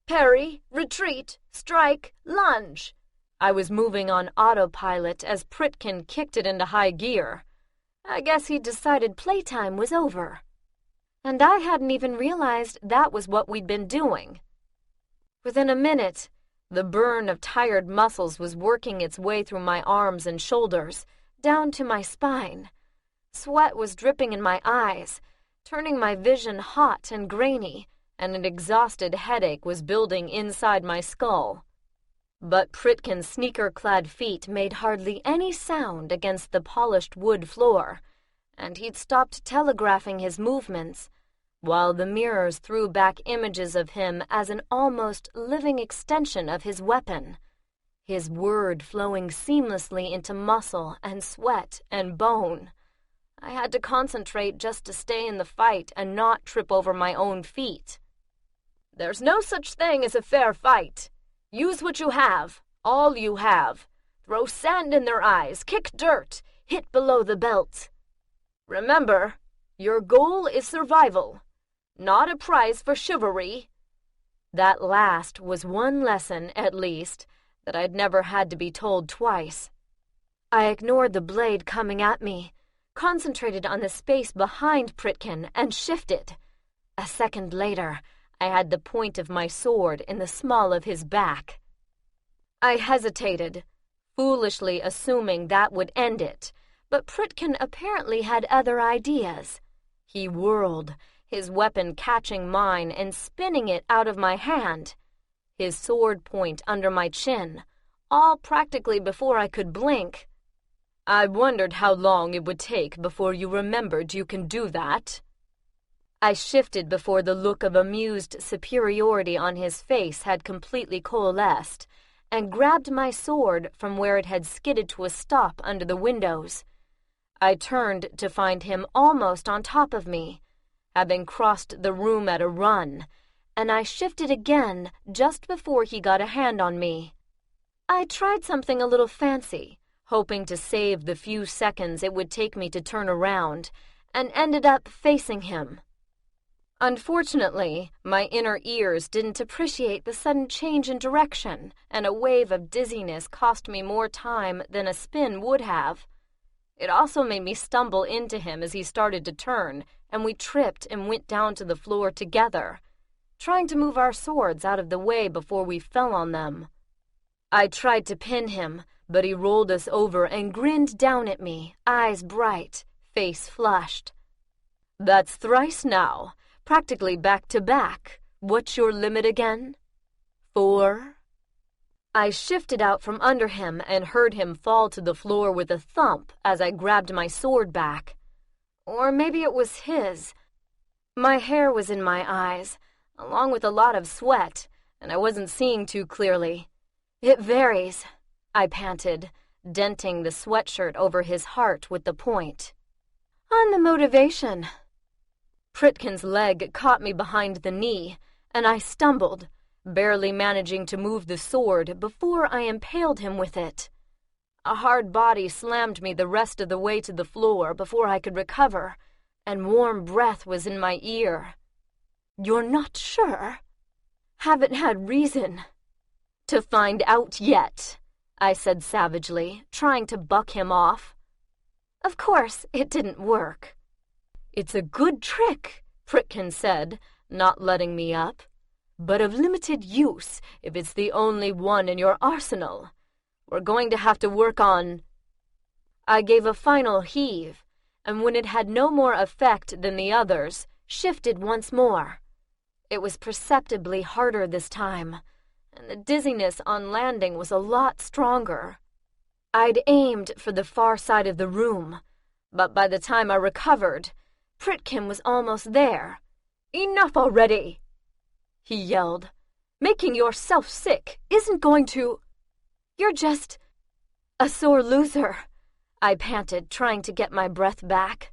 A: Parry, retreat, strike, lunge. I was moving on autopilot as Pritkin kicked it into high gear. I guess he'd decided playtime was over. And I hadn't even realized that was what we'd been doing. Within a minute, the burn of tired muscles was working its way through my arms and shoulders, down to my spine. Sweat was dripping in my eyes, turning my vision hot and grainy, and an exhausted headache was building inside my skull. But Pritkin's sneaker-clad feet made hardly any sound against the polished wood floor, and he'd stopped telegraphing his movements, while the mirrors threw back images of him as an almost living extension of his weapon, his word flowing seamlessly into muscle and sweat and bone. I had to concentrate just to stay in the fight and not trip over my own feet. There's no such thing as a fair fight. Use what you have, all you have. Throw sand in their eyes, kick dirt, hit below the belt. Remember, your goal is survival, not a prize for chivalry. That last was one lesson, at least, that I'd never had to be told twice. I ignored the blade coming at me, concentrated on the space behind Pritkin, and shifted. A second later, I had the point of my sword in the small of his back. I hesitated, foolishly assuming that would end it, but Pritkin apparently had other ideas. He whirled, his weapon catching mine and spinning it out of my hand, his sword point under my chin, all practically before I could blink. I wondered how long it would take before you remembered you can do that. I shifted before the look of amused superiority on his face had completely coalesced, and grabbed my sword from where it had skidded to a stop under the windows. I turned to find him almost on top of me, having crossed the room at a run, and I shifted again just before he got a hand on me. I tried something a little fancy, hoping to save the few seconds it would take me to turn around, and ended up facing him. Unfortunately, my inner ears didn't appreciate the sudden change in direction, and a wave of dizziness cost me more time than a spin would have. It also made me stumble into him as he started to turn, and we tripped and went down to the floor together, trying to move our swords out of the way before we fell on them. I tried to pin him, but he rolled us over and grinned down at me, eyes bright, face flushed. That's thrice now. Practically back to back. What's your limit again? 4? I shifted out from under him and heard him fall to the floor with a thump as I grabbed my sword back. Or maybe it was his. My hair was in my eyes, along with a lot of sweat, and I wasn't seeing too clearly. It varies, I panted, denting the sweatshirt over his heart with the point. On the motivation. Pritkin's leg caught me behind the knee, and I stumbled, barely managing to move the sword before I impaled him with it. A hard body slammed me the rest of the way to the floor before I could recover, and warm breath was in my ear. You're not sure? Haven't had reason to find out yet, I said savagely, trying to buck him off. Of course, it didn't work. It's a good trick, Pritkin said, not letting me up, but of limited use if it's the only one in your arsenal. We're going to have to work on... I gave a final heave, and when it had no more effect than the others, shifted once more. It was perceptibly harder this time, and the dizziness on landing was a lot stronger. I'd aimed for the far side of the room, but by the time I recovered, Pritkin was almost there. Enough already, he yelled. Making yourself sick isn't going to... You're just a sore loser, I panted, trying to get my breath back.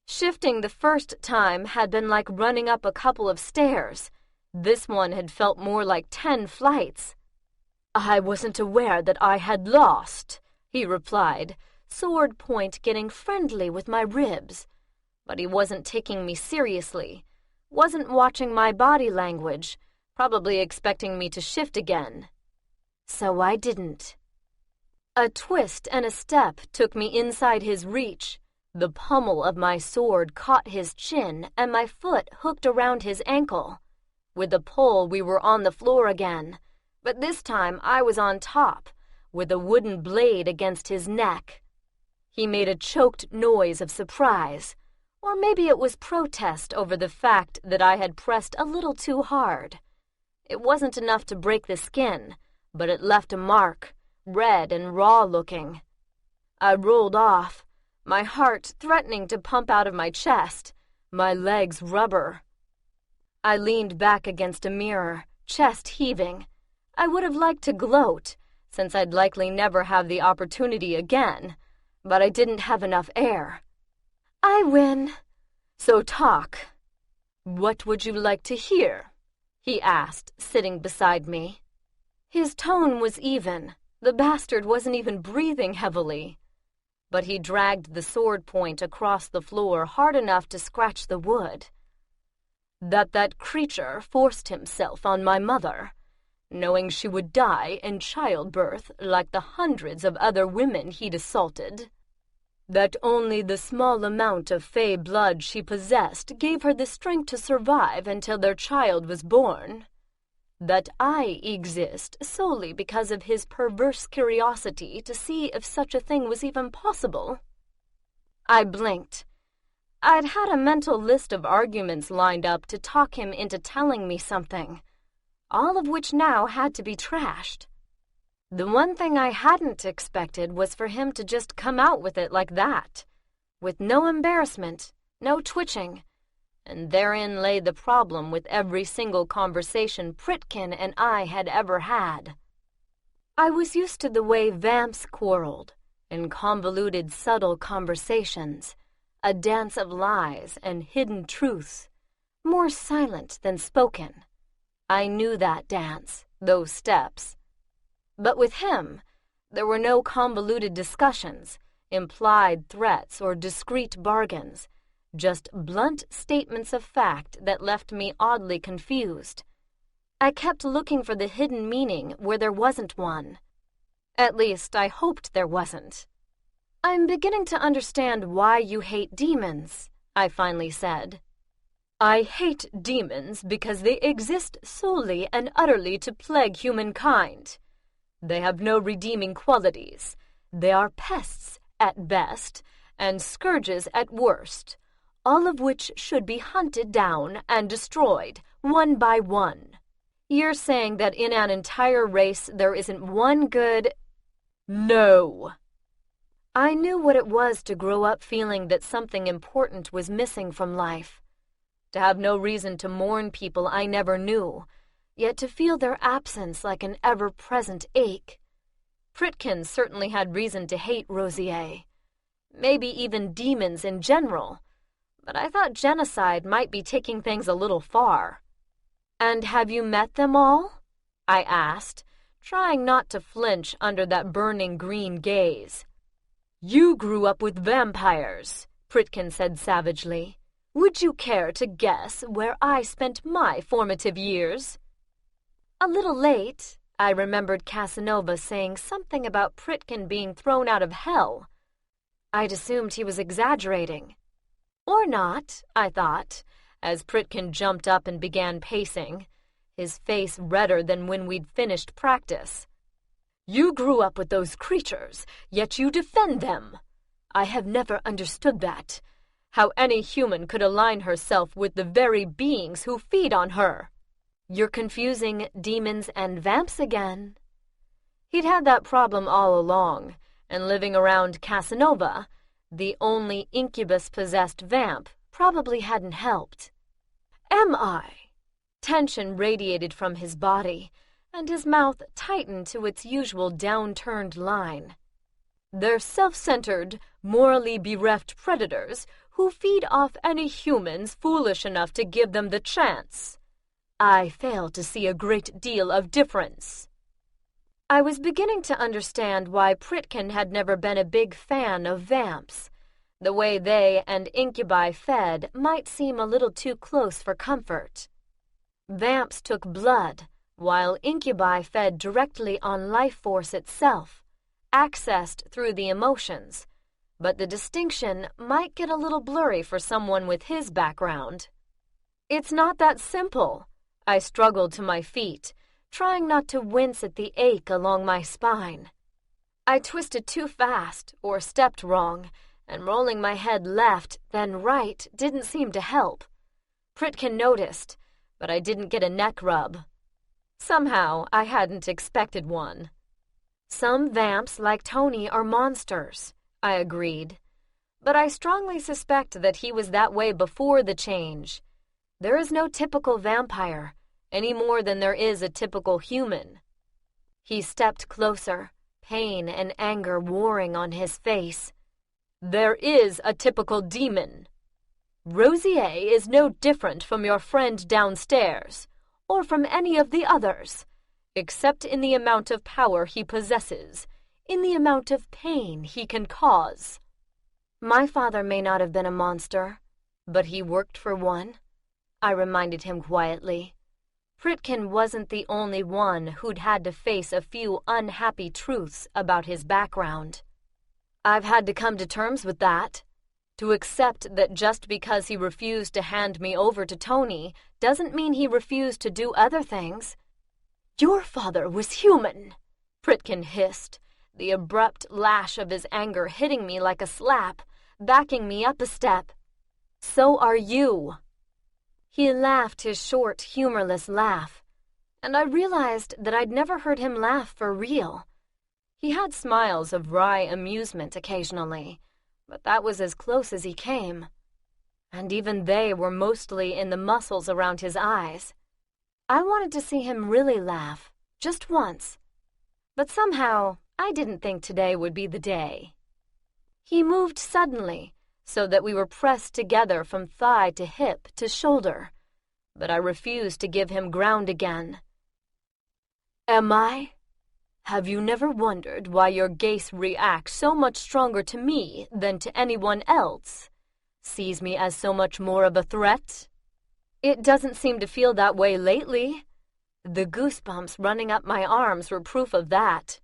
A: Shifting the first time had been like running up a couple of stairs. This one had felt more like 10 flights. "I wasn't aware that I had lost," he replied, sword point getting friendly with my ribs. But he wasn't taking me seriously, wasn't watching my body language, probably expecting me to shift again. So I didn't. A twist and a step took me inside his reach. The pommel of my sword caught his chin and my foot hooked around his ankle. With a pull, we were on the floor again, but this time I was on top, with a wooden blade against his neck. He made a choked noise of surprise, or maybe it was protest over the fact that I had pressed a little too hard. It wasn't enough to break the skin, but it left a mark, red and raw-looking. I rolled off, my heart threatening to pump out of my chest, my legs rubber. I leaned back against a mirror, chest heaving. I would have liked to gloat, since I'd likely never have the opportunity again, but I didn't have enough air. "I win." "So talk. What would you like to hear?" he asked, sitting beside me. His tone was even. The bastard wasn't even breathing heavily. But he dragged the sword point across the floor hard enough to scratch the wood. That creature forced himself on my mother, knowing she would die in childbirth like the hundreds of other women he'd assaulted. That only the small amount of fey blood she possessed gave her the strength to survive until their child was born. That I exist solely because of his perverse curiosity to see if such a thing was even possible. I blinked. I'd had a mental list of arguments lined up to talk him into telling me something, all of which now had to be trashed. The one thing I hadn't expected was for him to just come out with it like that, with no embarrassment, no twitching, and therein lay the problem with every single conversation Pritkin and I had ever had. I was used to the way vamps quarreled, in convoluted, subtle conversations, a dance of lies and hidden truths, more silent than spoken. I knew that dance, those steps. But with him, there were no convoluted discussions, implied threats, or discreet bargains, just blunt statements of fact that left me oddly confused. I kept looking for the hidden meaning where there wasn't one. At least, I hoped there wasn't. "I'm beginning to understand why you hate demons," I finally said. "I hate demons because they exist solely and utterly to plague humankind. They have no redeeming qualities. They are pests at best and scourges at worst, all of which should be hunted down and destroyed one by one. You're saying that in an entire race there isn't one good—" "No." I knew what it was to grow up feeling that something important was missing from life, to have no reason to mourn people I never knew, yet to feel their absence like an ever-present ache. Pritkin certainly had reason to hate Rosier, maybe even demons in general, but I thought genocide might be taking things a little far. "And have you met them all?" I asked, trying not to flinch under that burning green gaze. "You grew up with vampires," Pritkin said savagely. "Would you care to guess where I spent my formative years?" A little late, I remembered Casanova saying something about Pritkin being thrown out of hell. I'd assumed he was exaggerating. Or not, I thought, as Pritkin jumped up and began pacing, his face redder than when we'd finished practice. "You grew up with those creatures, yet you defend them. I have never understood that. How any human could align herself with the very beings who feed on her." "You're confusing demons and vamps again." He'd had that problem all along, and living around Casanova, the only incubus-possessed vamp, probably hadn't helped. "Am I?" Tension radiated from his body, and his mouth tightened to its usual down-turned line. "They're self-centered, morally bereft predators who feed off any humans foolish enough to give them the chance. I fail to see a great deal of difference." I was beginning to understand why Pritkin had never been a big fan of vamps. The way they and incubi fed might seem a little too close for comfort. Vamps took blood, while incubi fed directly on life force itself, accessed through the emotions, but the distinction might get a little blurry for someone with his background. "It's not that simple." I struggled to my feet, trying not to wince at the ache along my spine. I twisted too fast or stepped wrong, and rolling my head left, then right, didn't seem to help. Pritkin noticed, but I didn't get a neck rub. Somehow, I hadn't expected one. "Some vamps like Tony are monsters," I agreed. But I strongly suspect that he was that way before the change. There is no typical vampire, any more than there is a typical human. He stepped closer, pain and anger warring on his face. "There is a typical demon. Rosier is no different from your friend downstairs, or from any of the others, except in the amount of power he possesses, in the amount of pain he can cause." "My father may not have been a monster, but he worked for one," I reminded him quietly. Pritkin wasn't the only one who'd had to face a few unhappy truths about his background. "I've had to come to terms with that. To accept that just because he refused to hand me over to Tony doesn't mean he refused to do other things." "Your father was human," Pritkin hissed, the abrupt lash of his anger hitting me like a slap, backing me up a step. "So are you." He laughed his short, humorless laugh, and I realized that I'd never heard him laugh for real. He had smiles of wry amusement occasionally, but that was as close as he came. And even they were mostly in the muscles around his eyes. I wanted to see him really laugh, just once. But somehow, I didn't think today would be the day. He moved suddenly, so that we were pressed together from thigh to hip to shoulder, but I refused to give him ground again. "Am I? Have you never wondered why your gaze reacts so much stronger to me than to anyone else? Sees me as so much more of a threat?" "It doesn't seem to feel that way lately." The goosebumps running up my arms were proof of that.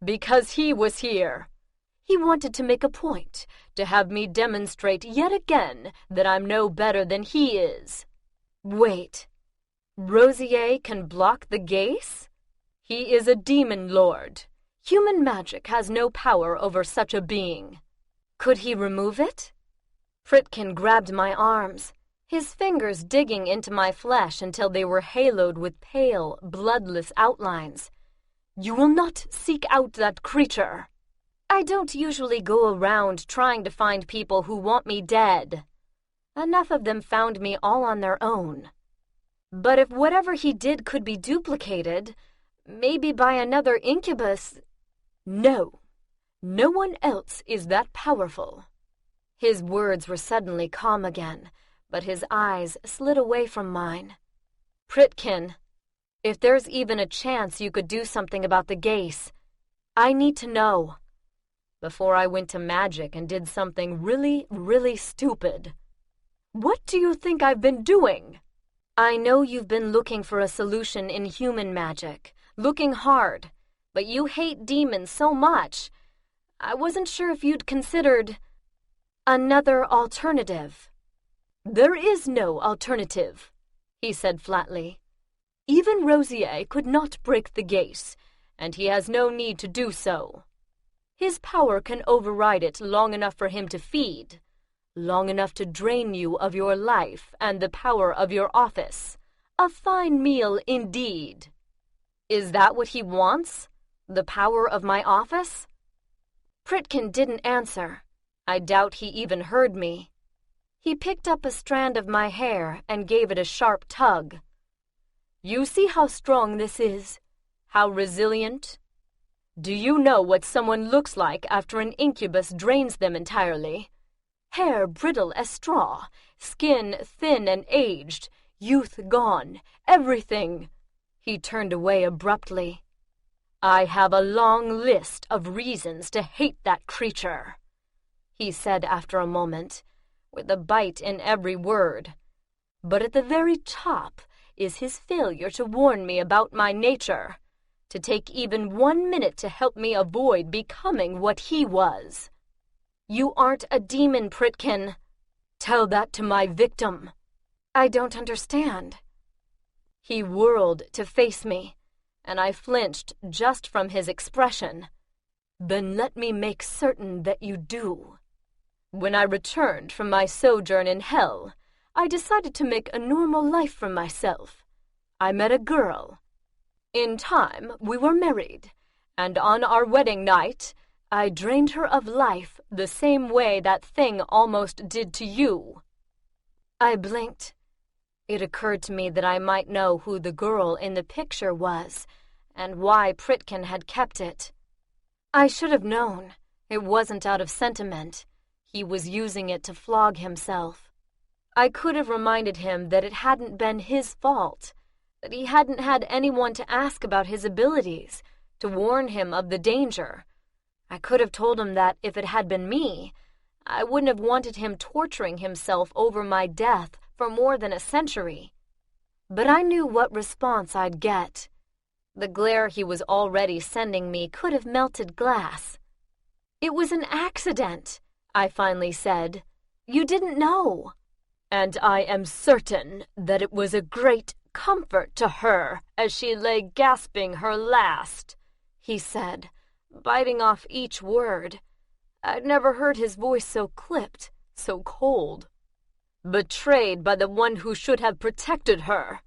A: "Because he was here. He wanted to make a point, to have me demonstrate yet again that I'm no better than he is." "Wait, Rosier can block the gaze? He is a demon lord. Human magic has no power over such a being." "Could he remove it?" Pritkin grabbed my arms, his fingers digging into my flesh until they were haloed with pale, bloodless outlines. "You will not seek out that creature." "I don't usually go around trying to find people who want me dead. Enough of them found me all on their own. But if whatever he did could be duplicated, maybe by another incubus—" "No, no one else is that powerful." His words were suddenly calm again, but his eyes slid away from mine. "Pritkin, if there's even a chance you could do something about the gaze, I need to know. Before I went to magic and did something really, really stupid." "What do you think I've been doing?" "I know you've been looking for a solution in human magic, looking hard, but you hate demons so much. I wasn't sure if you'd considered another alternative." "There is no alternative," he said flatly. "Even Rosier could not break the gaze, and he has no need to do so. His power can override it long enough for him to feed, long enough to drain you of your life and the power of your office. A fine meal indeed." "Is that what he wants? The power of my office?" Pritkin didn't answer. I doubt he even heard me. He picked up a strand of my hair and gave it a sharp tug. "You see how strong this is? How resilient? Do you know what someone looks like after an incubus drains them entirely? Hair brittle as straw, skin thin and aged. Youth gone, everything." He turned away abruptly. "I have a long list of reasons to hate that creature," he said after a moment, with a bite in every word. "But at the very top is his failure to warn me about my nature, to take even 1 minute to help me avoid becoming what he was. You aren't a demon, Pritkin. Tell that to my victim." "I don't understand." He whirled to face me, and I flinched just from his expression. "Then let me make certain that you do. When I returned from my sojourn in hell, I decided to make a normal life for myself. I met a girl. In time, we were married, and on our wedding night, I drained her of life the same way that thing almost did to you." I blinked. It occurred to me that I might know who the girl in the picture was, and why Pritkin had kept it. I should have known. It wasn't out of sentiment. He was using it to flog himself. I could have reminded him that it hadn't been his fault, that he hadn't had anyone to ask about his abilities, to warn him of the danger. I could have told him that if it had been me, I wouldn't have wanted him torturing himself over my death for more than a century. But I knew what response I'd get. The glare he was already sending me could have melted glass. "It was an accident," I finally said. "You didn't know." "And I am certain that it was a great comfort to her as she lay gasping her last," he said, biting off each word. I'd never heard his voice so clipped, so cold. "Betrayed by the one who should have protected her,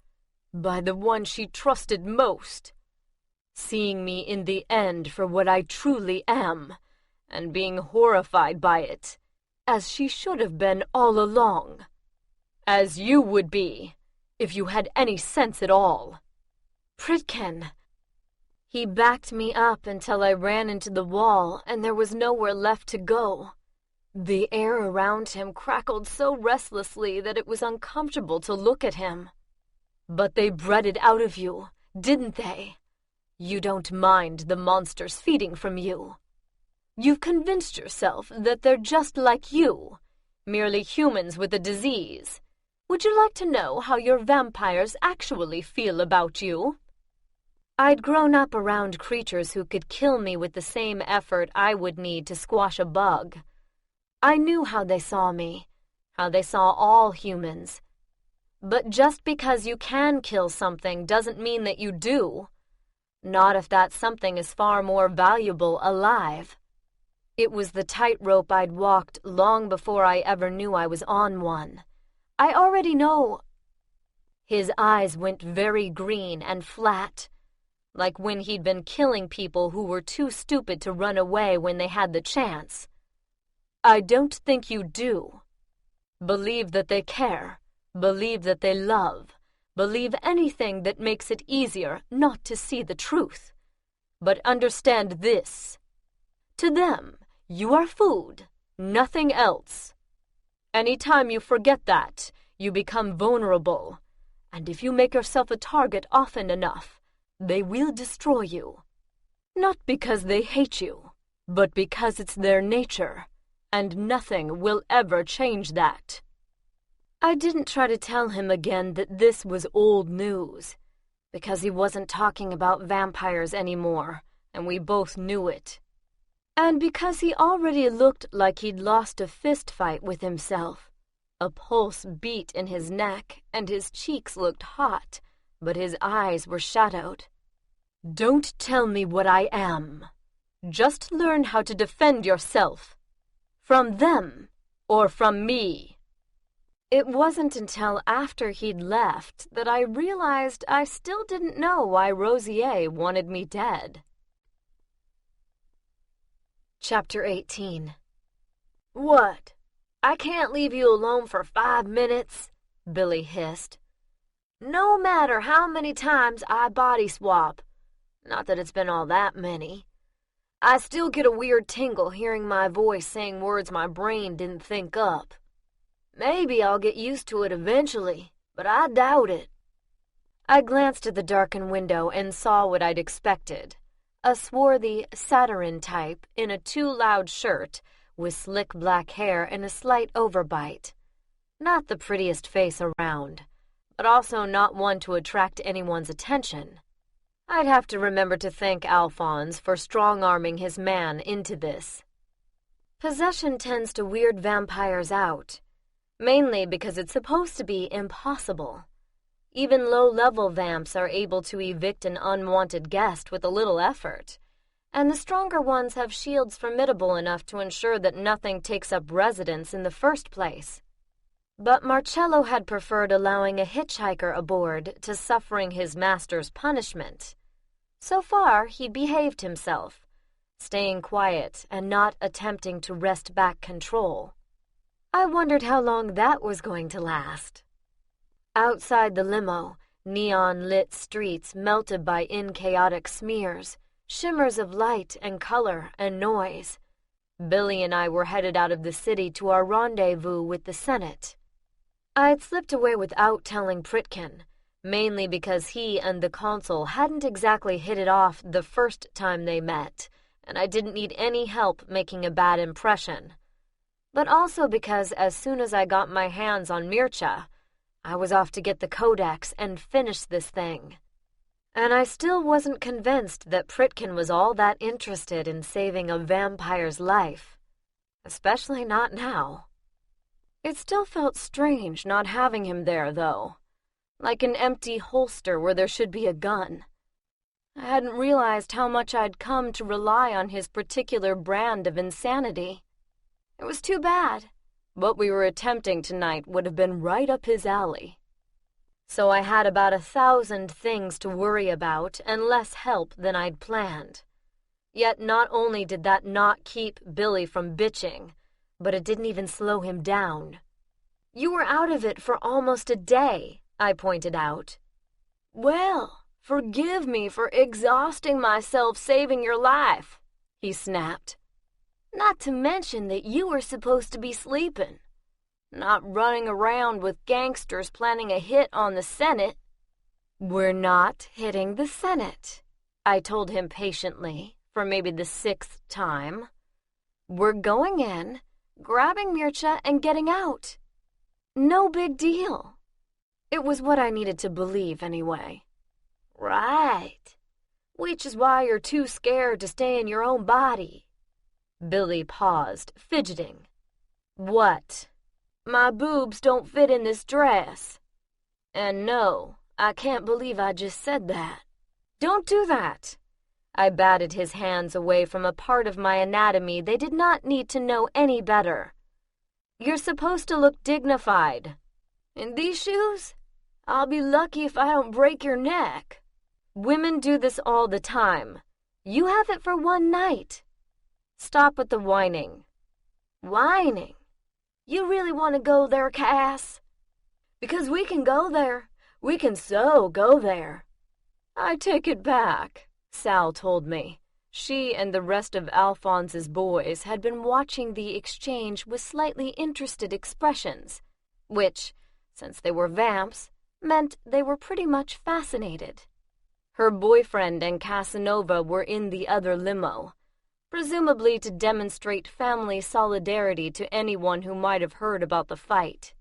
A: by the one she trusted most. Seeing me in the end for what I truly am, and being horrified by it, as she should have been all along. As you would be, if you had any sense at all." "Pritkin." He backed me up until I ran into the wall and there was nowhere left to go. The air around him crackled so restlessly that it was uncomfortable to look at him. "But they bred it out of you, didn't they? You don't mind the monsters feeding from you. You've convinced yourself that they're just like you, merely humans with a disease. Would you like to know how your vampires actually feel about you?" I'd grown up around creatures who could kill me with the same effort I would need to squash a bug. I knew how they saw me, how they saw all humans. But just because you can kill something doesn't mean that you do. Not if that something is far more valuable alive. It was the tightrope I'd walked long before I ever knew I was on one. I already know. His eyes went very green and flat, like when he'd been killing people who were too stupid to run away when they had the chance. "I don't think you do. Believe that they care, believe that they love, believe anything that makes it easier not to see the truth. But understand this. To them, you are food, nothing else. Any time you forget that, you become vulnerable, and if you make yourself a target often enough, they will destroy you. Not because they hate you, but because it's their nature, and nothing will ever change that." I didn't try to tell him again that this was old news, because he wasn't talking about vampires anymore, and we both knew it. And because he already looked like he'd lost a fist fight with himself. A pulse beat in his neck, and his cheeks looked hot, but his eyes were shadowed. "Don't tell me what I am. Just learn how to defend yourself. From them, or from me." It wasn't until after he'd left that I realized I still didn't know why Rosier wanted me dead. Chapter 18. "What? I can't leave you alone for 5 minutes," Billy hissed. "No matter how many times I body swap. Not that it's been all that many. I still get a weird tingle hearing my voice saying words my brain didn't think up. Maybe I'll get used to it eventually, but I doubt it." I glanced at the darkened window and saw what I'd expected. A swarthy, satyrin type in a too-loud shirt with slick black hair and a slight overbite. Not the prettiest face around, but also not one to attract anyone's attention. I'd have to remember to thank Alphonse for strong-arming his man into this. Possession tends to weird vampires out, mainly because it's supposed to be impossible. Even low-level vamps are able to evict an unwanted guest with a little effort, and the stronger ones have shields formidable enough to ensure that nothing takes up residence in the first place. But Marcello had preferred allowing a hitchhiker aboard to suffering his master's punishment. So far, he'd behaved himself, staying quiet and not attempting to wrest back control. I wondered how long that was going to last. Outside the limo, neon-lit streets melted by chaotic smears, shimmers of light and color and noise. Billy and I were headed out of the city to our rendezvous with the Senate. I'd slipped away without telling Pritkin, mainly because he and the consul hadn't exactly hit it off the first time they met, and I didn't need any help making a bad impression. But also because as soon as I got my hands on Mircea, I was off to get the codex and finish this thing. And I still wasn't convinced that Pritkin was all that interested in saving a vampire's life. Especially not now. It still felt strange not having him there, though. Like an empty holster where there should be a gun. I hadn't realized how much I'd come to rely on his particular brand of insanity. It was too bad. What we were attempting tonight would have been right up his alley. So I had about 1,000 things to worry about and less help than I'd planned. Yet not only did that not keep Billy from bitching, but it didn't even slow him down. "You were out of it for almost a day," I pointed out. "Well, forgive me for exhausting myself saving your life," he snapped. "Not to mention that you were supposed to be sleeping, not running around with gangsters planning a hit on the Senate." "We're not hitting the Senate," I told him patiently, for maybe the 6th time. "We're going in, grabbing Mircea, and getting out. No big deal." It was what I needed to believe anyway. "Right. Which is why you're too scared to stay in your own body." Billy paused, fidgeting. "What?" "My boobs don't fit in this dress. And no, I can't believe I just said that." "Don't do that." I batted his hands away from a part of my anatomy they did not need to know any better. "You're supposed to look dignified." "In these shoes? I'll be lucky if I don't break your neck." "Women do this all the time. You have it for one night. Stop with the whining." "Whining? You really want to go there, Cass?" "Because we can go there. We can so go there." "I take it back," Sal told me. She and the rest of Alphonse's boys had been watching the exchange with slightly interested expressions, which, since they were vamps, meant they were pretty much fascinated. Her boyfriend and Casanova were in the other limo, presumably to demonstrate family solidarity to anyone who might have heard about the fight.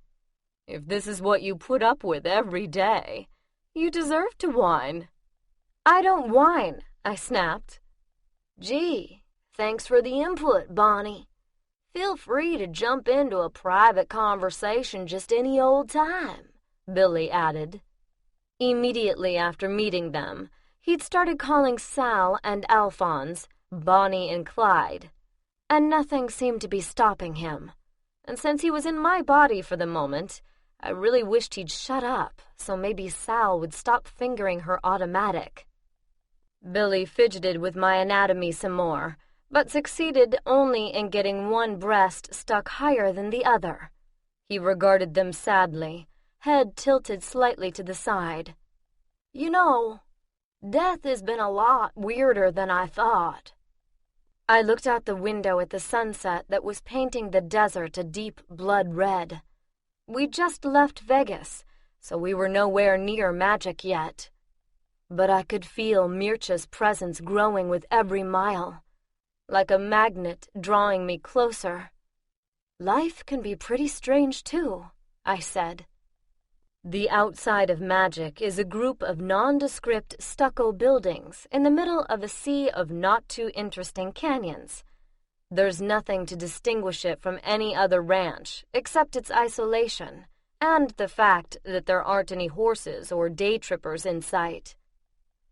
A: "If this is what you put up with every day, you deserve to whine." "I don't whine," I snapped. "Gee, thanks for the input, Bonnie. Feel free to jump into a private conversation just any old time," Billy added. Immediately after meeting them, he'd started calling Sal and Alphonse Bonnie and Clyde, and nothing seemed to be stopping him. And since he was in my body for the moment, I really wished he'd shut up, so maybe Sal would stop fingering her automatic. Billy fidgeted with my anatomy some more, but succeeded only in getting one breast stuck higher than the other. He regarded them sadly, head tilted slightly to the side. "You know, death has been a lot weirder than I thought." I looked out the window at the sunset that was painting the desert a deep blood red. We'd just left Vegas, so we were nowhere near magic yet. But I could feel Mircha's presence growing with every mile, like a magnet drawing me closer. "Life can be pretty strange, too," I said. The outside of magic is a group of nondescript stucco buildings in the middle of a sea of not-too-interesting canyons. There's nothing to distinguish it from any other ranch except its isolation and the fact that there aren't any horses or day trippers in sight.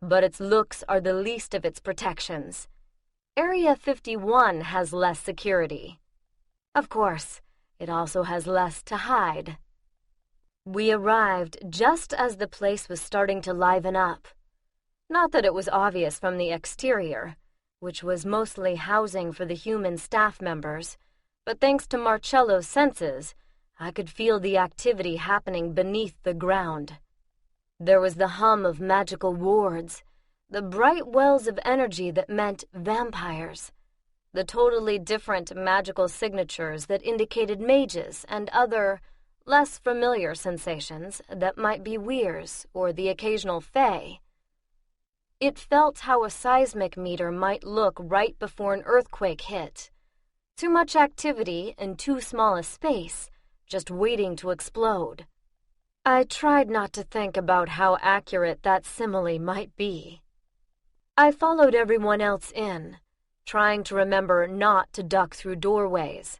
A: But its looks are the least of its protections. Area 51 has less security. Of course, it also has less to hide. We arrived just as the place was starting to liven up. Not that it was obvious from the exterior, which was mostly housing for the human staff members, but thanks to Marcello's senses, I could feel the activity happening beneath the ground. There was the hum of magical wards, the bright wells of energy that meant vampires, the totally different magical signatures that indicated mages and other, less familiar sensations that might be weirs or the occasional fae. It felt how a seismic meter might look right before an earthquake hit. Too much activity in too small a space, just waiting to explode. I tried not to think about how accurate that simile might be. I followed everyone else in, trying to remember not to duck through doorways.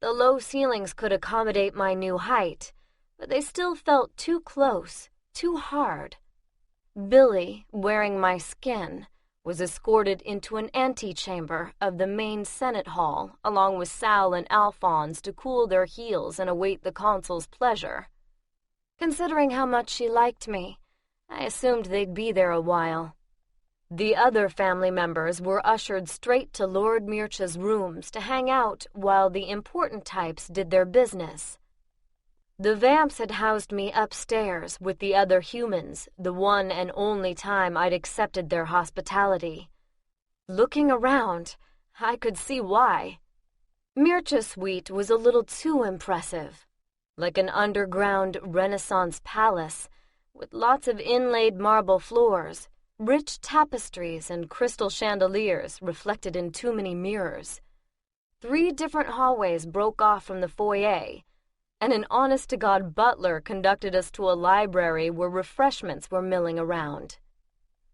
A: The low ceilings could accommodate my new height, but they still felt too close, too hard. Billy, wearing my skin, was escorted into an antechamber of the main Senate Hall, along with Sal and Alphonse to cool their heels and await the consul's pleasure. Considering how much she liked me, I assumed they'd be there a while. The other family members were ushered straight to Lord Mircha's rooms to hang out while the important types did their business. The vamps had housed me upstairs with the other humans the one and only time I'd accepted their hospitality. Looking around, I could see why. Mircha's suite was a little too impressive, like an underground Renaissance palace with lots of inlaid marble floors, rich tapestries and crystal chandeliers reflected in too many mirrors. 3 different hallways broke off from the foyer, and an honest-to-God butler conducted us to a library where refreshments were milling around.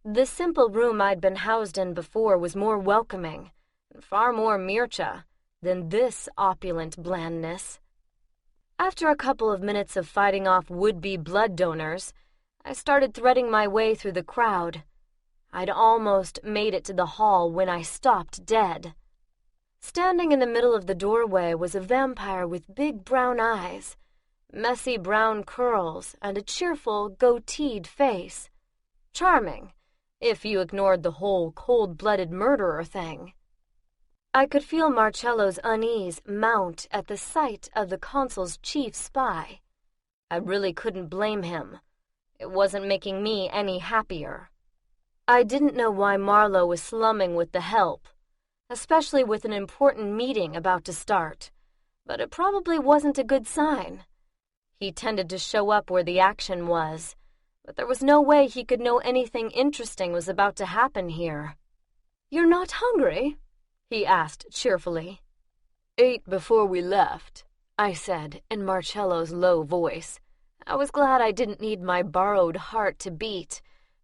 A: The simple room I'd been housed in before was more welcoming, and far more Mircha, than this opulent blandness. After a couple of minutes of fighting off would-be blood donors, I started threading my way through the crowd. I'd almost made it to the hall when I stopped dead. Standing in the middle of the doorway was a vampire with big brown eyes, messy brown curls, and a cheerful, goateed face. Charming, if you ignored the whole cold-blooded murderer thing. I could feel Marcello's unease mount at the sight of the consul's chief spy. I really couldn't blame him. It wasn't making me any happier. I didn't know why Marlowe was slumming with the help, especially with an important meeting about to start, but it probably wasn't a good sign. He tended to show up where the action was, but there was no way he could know anything interesting was about to happen here. "You're not hungry?" he asked cheerfully. "Ate before we left," I said in Marcello's low voice. I was glad I didn't need my borrowed heart to beat,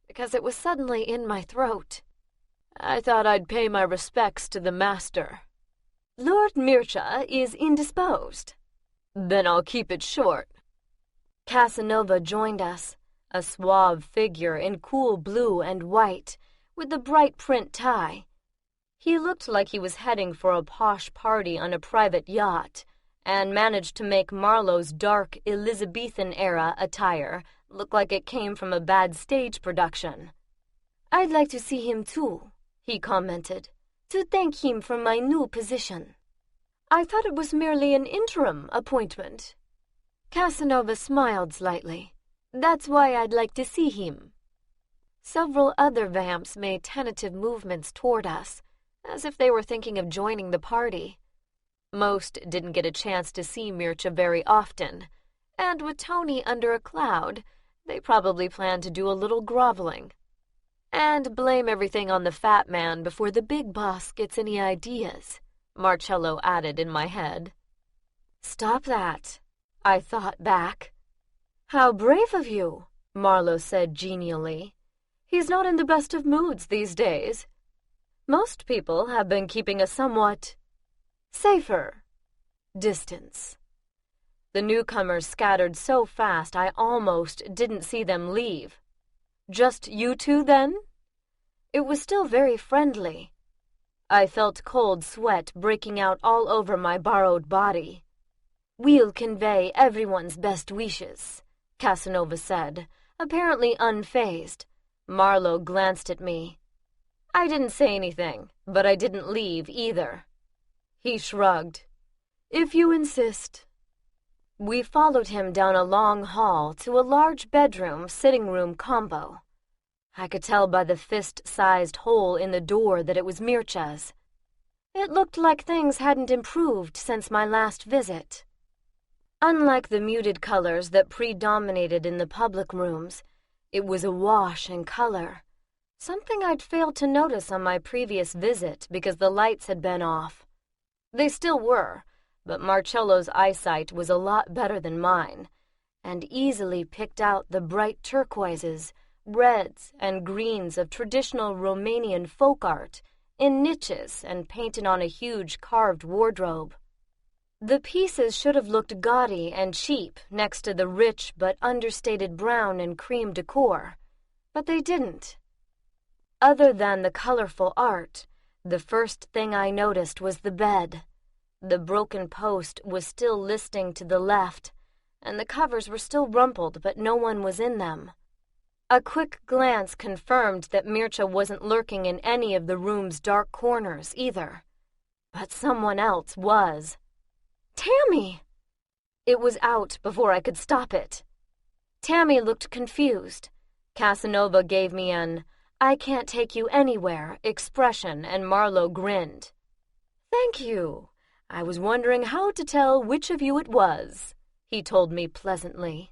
A: because it was suddenly in my throat. "I thought I'd pay my respects to the master." "Lord Mircha is indisposed." "Then I'll keep it short." Casanova joined us, a suave figure in cool blue and white, with a bright print tie. He looked like he was heading for a posh party on a private yacht, and managed to make Marlowe's dark Elizabethan-era attire look like it came from a bad stage production. "I'd like to see him too," he commented, "to thank him for my new position." "I thought it was merely an interim appointment." Casanova smiled slightly. "That's why I'd like to see him." Several other vamps made tentative movements toward us, as if they were thinking of joining the party. Most didn't get a chance to see Mircha very often, And with Tony under a cloud, they probably plan to do a little groveling. And blame everything on the fat man before the big boss gets any ideas, Marcello added in my head. Stop that, I thought back. How brave of you, Marlowe said genially. He's not in the best of moods these days. Most people have been keeping a somewhat safer distance. The newcomers scattered so fast I almost didn't see them leave. Just you two, then? It was still very friendly. I felt cold sweat breaking out all over my borrowed body. We'll convey everyone's best wishes, Casanova said, apparently unfazed. Marlowe glanced at me. I didn't say anything, but I didn't leave either. He shrugged. If you insist. We followed him down a long hall to a large bedroom-sitting room combo. I could tell by the fist-sized hole in the door that it was Mircha's. It looked like things hadn't improved since my last visit. Unlike the muted colors that predominated in the public rooms, it was awash in color, something I'd failed to notice on my previous visit because the lights had been off. They still were, but Marcello's eyesight was a lot better than mine, and easily picked out the bright turquoises, reds, and greens of traditional Romanian folk art in niches and painted on a huge carved wardrobe. The pieces should have looked gaudy and cheap next to the rich but understated brown and cream decor, but they didn't. Other than the colorful art, the first thing I noticed was the bed. The broken post was still listing to the left, and the covers were still rumpled, but no one was in them. A quick glance confirmed that Mircha wasn't lurking in any of the room's dark corners either. But someone else was. Tammy! It was out before I could stop it. Tammy looked confused. Casanova gave me an "I can't take you anywhere" expression, and Marlowe grinned. Thank you. I was wondering how to tell which of you it was, he told me pleasantly.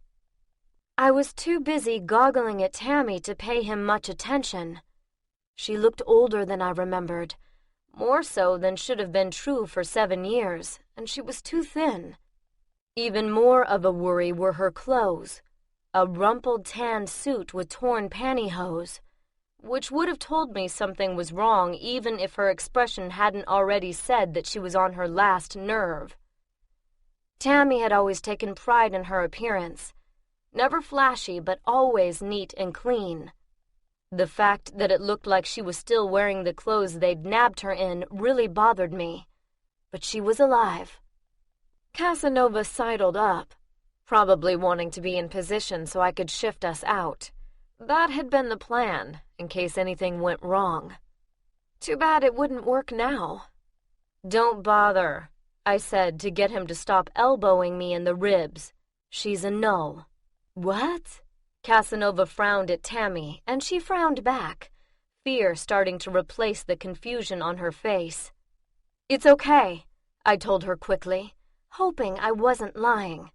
A: I was too busy goggling at Tammy to pay him much attention. She looked older than I remembered, more so than should have been true for 7 years, and she was too thin. Even more of a worry were her clothes, a rumpled tan suit with torn pantyhose, which would have told me something was wrong even if her expression hadn't already said that she was on her last nerve. Tammy had always taken pride in her appearance, never flashy but always neat and clean. The fact that it looked like she was still wearing the clothes they'd nabbed her in really bothered me, but she was alive. Casanova sidled up, probably wanting to be in position so I could shift us out. That had been the plan, in case anything went wrong. Too bad it wouldn't work now. Don't bother, I said to get him to stop elbowing me in the ribs. She's a no. What? Casanova frowned at Tammy, and she frowned back, fear starting to replace the confusion on her face. It's okay, I told her quickly, hoping I wasn't lying.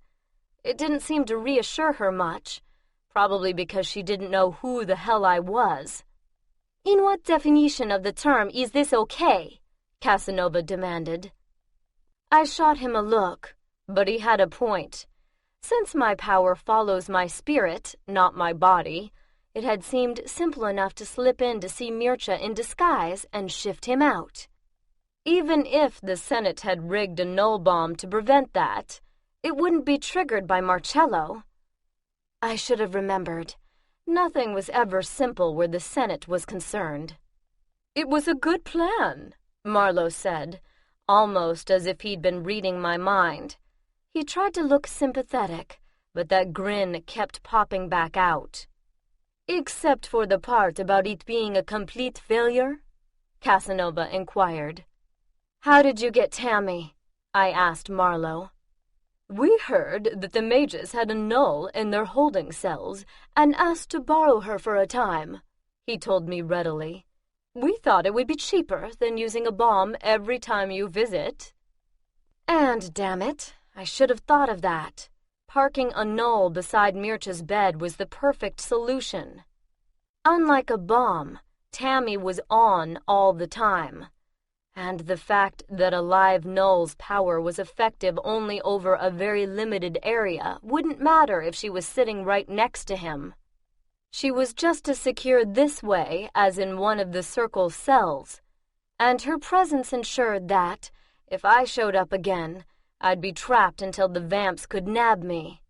A: It didn't seem to reassure her much, probably because she didn't know who the hell I was. In what definition of the term is this okay? Casanova demanded. I shot him a look, but he had a point. Since my power follows my spirit, not my body, it had seemed simple enough to slip in to see Mircha in disguise and shift him out. Even if the Senate had rigged a null bomb to prevent that, it wouldn't be triggered by Marcello. I should have remembered. Nothing was ever simple where the Senate was concerned. It was a good plan, Marlowe said, almost as if he'd been reading my mind. He tried to look sympathetic, but that grin kept popping back out. Except for the part about it being a complete failure? Casanova inquired. How did you get Tammy? I asked Marlowe. We heard that the mages had a null in their holding cells and asked to borrow her for a time, he told me readily. We thought it would be cheaper than using a bomb every time you visit. And, damn it, I should have thought of that. parking a knoll beside Mircha's bed was the perfect solution. Unlike a bomb, Tammy was on all the time, and the fact that a live knoll's power was effective only over a very limited area wouldn't matter if she was sitting right next to him. She was just as secure this way as in one of the circle's cells, and her presence ensured that, if I showed up again, I'd be trapped until the vamps could nab me.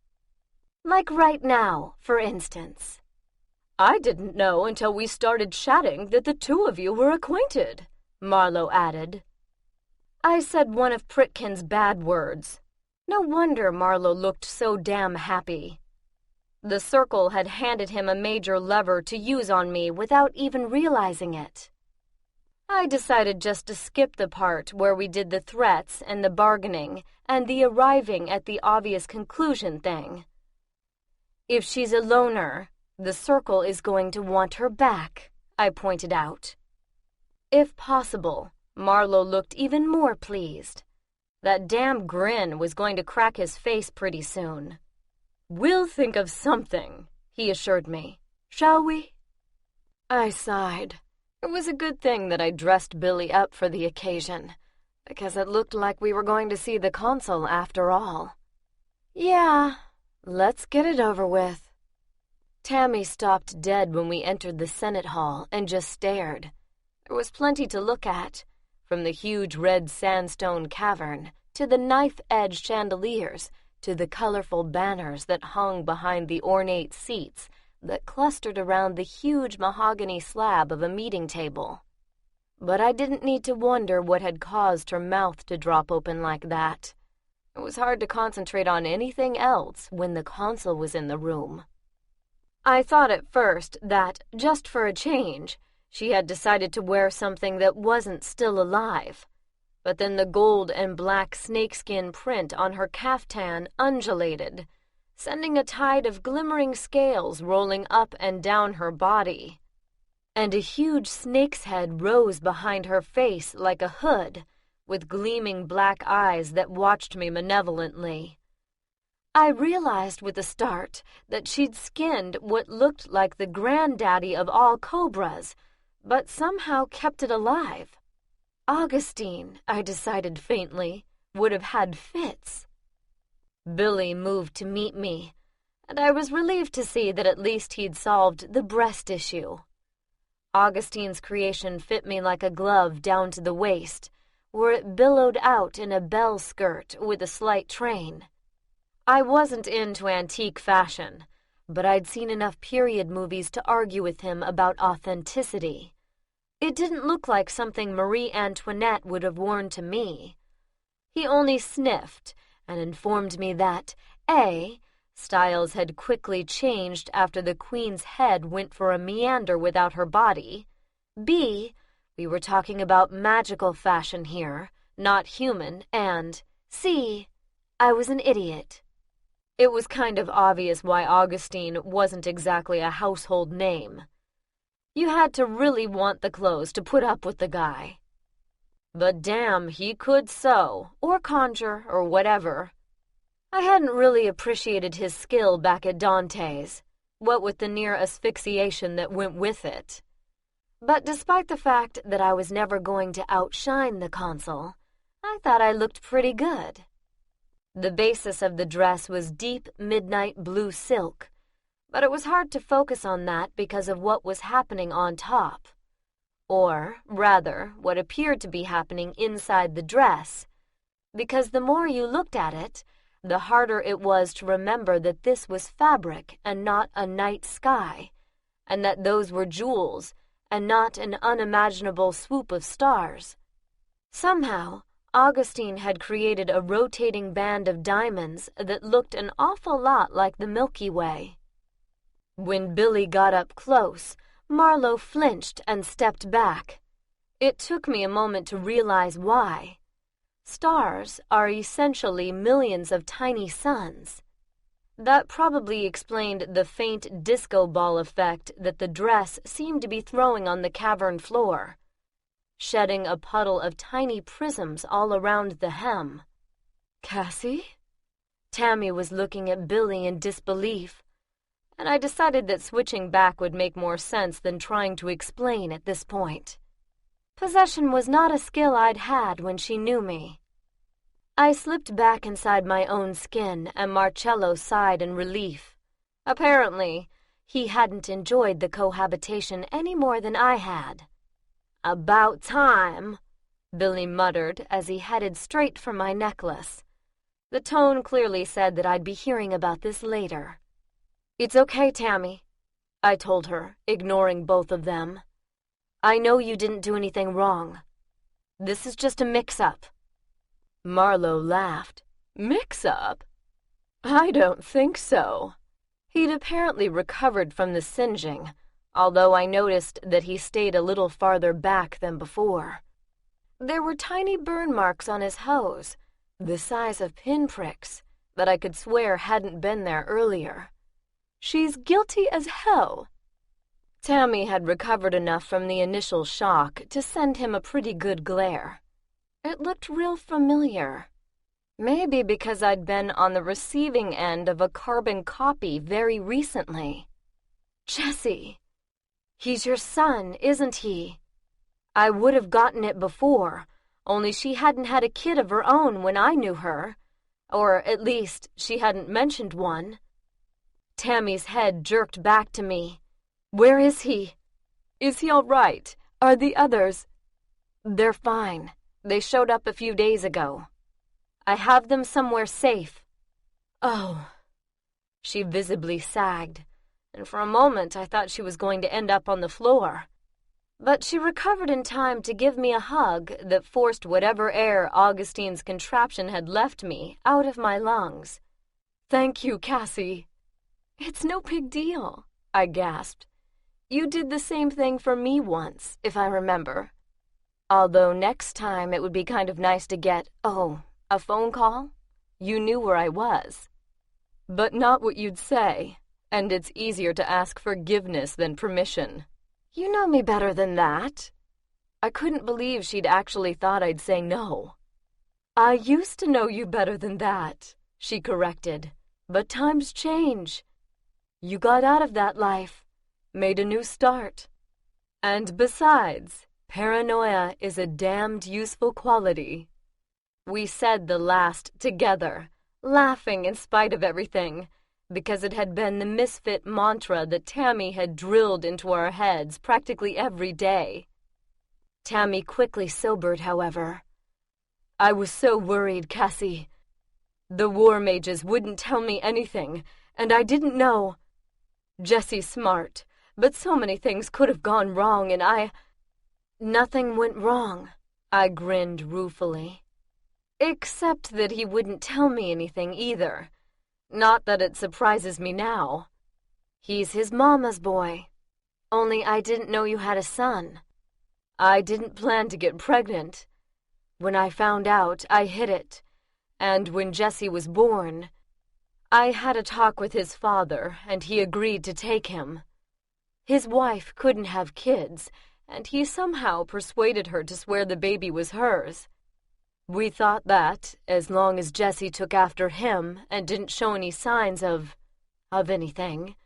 A: Like right now, for instance. "I didn't know until we started chatting that the two of you were acquainted," Marlowe added. I said one of Pritkin's bad words. No wonder Marlowe looked so damn happy. The circle had handed him a major lever to use on me without even realizing it. I decided just to skip the part where we did the threats and the bargaining and the arriving at the obvious conclusion thing. If she's a loner, the circle is going to want her back, I pointed out. If possible, Marlowe looked even more pleased. That damn grin was going to crack his face pretty soon. "We'll think of something," he assured me. "Shall we?" I sighed. It was a good thing that I dressed Billy up for the occasion, because it looked like we were going to see the consul after all. "Yeah, let's get it over with." Tammy stopped dead when we entered the Senate Hall and just stared. There was plenty to look at, from the huge red sandstone cavern to the knife-edged chandeliers to the colorful banners that hung behind the ornate seats that clustered around the huge mahogany slab of a meeting table. But I didn't need to wonder what had caused her mouth to drop open like that. It was hard to concentrate on anything else when the consul was in the room. I thought at first that, just for a change, she had decided to wear something that wasn't still alive. But then the gold and black snakeskin print on her caftan undulated, sending a tide of glimmering scales rolling up and down her body. And a huge snake's head rose behind her face like a hood, with gleaming black eyes that watched me malevolently. I realized with a start that she'd skinned what looked like the granddaddy of all cobras, but somehow kept it alive. Augustine, I decided faintly, would have had fits. Billy moved to meet me, and I was relieved to see that at least he'd solved the breast issue. Augustine's creation fit me like a glove down to the waist, where it billowed out in a bell skirt with a slight train. I wasn't into antique fashion, but I'd seen enough period movies to argue with him about authenticity. It didn't look like something Marie Antoinette would have worn to me. He only sniffed and informed me that, A, styles had quickly changed after the Queen's head went for a meander without her body, B, we were talking about magical fashion here, not human, and C, I was an idiot. It was kind of obvious why Augustine wasn't exactly a household name. You had to really want the clothes to put up with the guy. But damn, he could sew, or conjure, or whatever. I hadn't really appreciated his skill back at Dante's, what with the near asphyxiation that went with it. But despite the fact that I was never going to outshine the consul, I thought I looked pretty good. The basis of the dress was deep midnight blue silk, but it was hard to focus on that because of what was happening on top. Or, rather, what appeared to be happening inside the dress, because the more you looked at it, the harder it was to remember that this was fabric and not a night sky, and that those were jewels and not an unimaginable swoop of stars. Somehow, Augustine had created a rotating band of diamonds that looked an awful lot like the Milky Way. When Billy got up close, Marlowe flinched and stepped back. It took me a moment to realize why. Stars are essentially millions of tiny suns. That probably explained the faint disco ball effect that the dress seemed to be throwing on the cavern floor, shedding a puddle of tiny prisms all around the hem. "Cassie?" Tammy was looking at Billy in disbelief, and I decided that switching back would make more sense than trying to explain at this point. Possession was not a skill I'd had when she knew me. I slipped back inside my own skin, and Marcello sighed in relief. Apparently, he hadn't enjoyed the cohabitation any more than I had. "About time," Billy muttered as he headed straight for my necklace. The tone clearly said that I'd be hearing about this later. "It's okay, Tammy," I told her, ignoring both of them. "I know you didn't do anything wrong. This is just a mix-up." Marlowe laughed. "Mix-up? I don't think so." He'd apparently recovered from the singeing, although I noticed that he stayed a little farther back than before. There were tiny burn marks on his hose, the size of pinpricks, that I could swear hadn't been there earlier. "She's guilty as hell." Tammy had recovered enough from the initial shock to send him a pretty good glare. It looked real familiar. Maybe because I'd been on the receiving end of a carbon copy very recently. "Jesse, he's your son, isn't he? I would have gotten it before, only she hadn't had a kid of her own when I knew her. Or at least, she hadn't mentioned one." Tammy's head jerked back to me. "Where is he? Is he all right? Are the others?" "They're fine. They showed up a few days ago. I have them somewhere safe." "Oh." She visibly sagged, and for a moment I thought she was going to end up on the floor. But she recovered in time to give me a hug that forced whatever air Augustine's contraption had left me out of my lungs. "Thank you, Cassie." "It's no big deal," I gasped. "You did the same thing for me once, if I remember. Although next time it would be kind of nice to get, a phone call? You knew where I was." "But not what you'd say, and it's easier to ask forgiveness than permission." "You know me better than that." I couldn't believe she'd actually thought I'd say no. "I used to know you better than that," she corrected. "But times change. You got out of that life, made a new start. And besides, paranoia is a damned useful quality." We said the last together, laughing in spite of everything, because it had been the misfit mantra that Tammy had drilled into our heads practically every day. Tammy quickly sobered, however. "I was so worried, Cassie. The war mages wouldn't tell me anything, and I didn't know. Jesse's smart, but so many things could have gone wrong, and "Nothing went wrong," I grinned ruefully. "Except that he wouldn't tell me anything either. Not that it surprises me now. He's his mama's boy. Only I didn't know you had a son. I didn't plan to get pregnant. When I found out, I hid it. And when Jesse was born, I had a talk with his father, and he agreed to take him. His wife couldn't have kids, and he somehow persuaded her to swear the baby was hers. We thought that, as long as Jesse took after him and didn't show any signs of anything,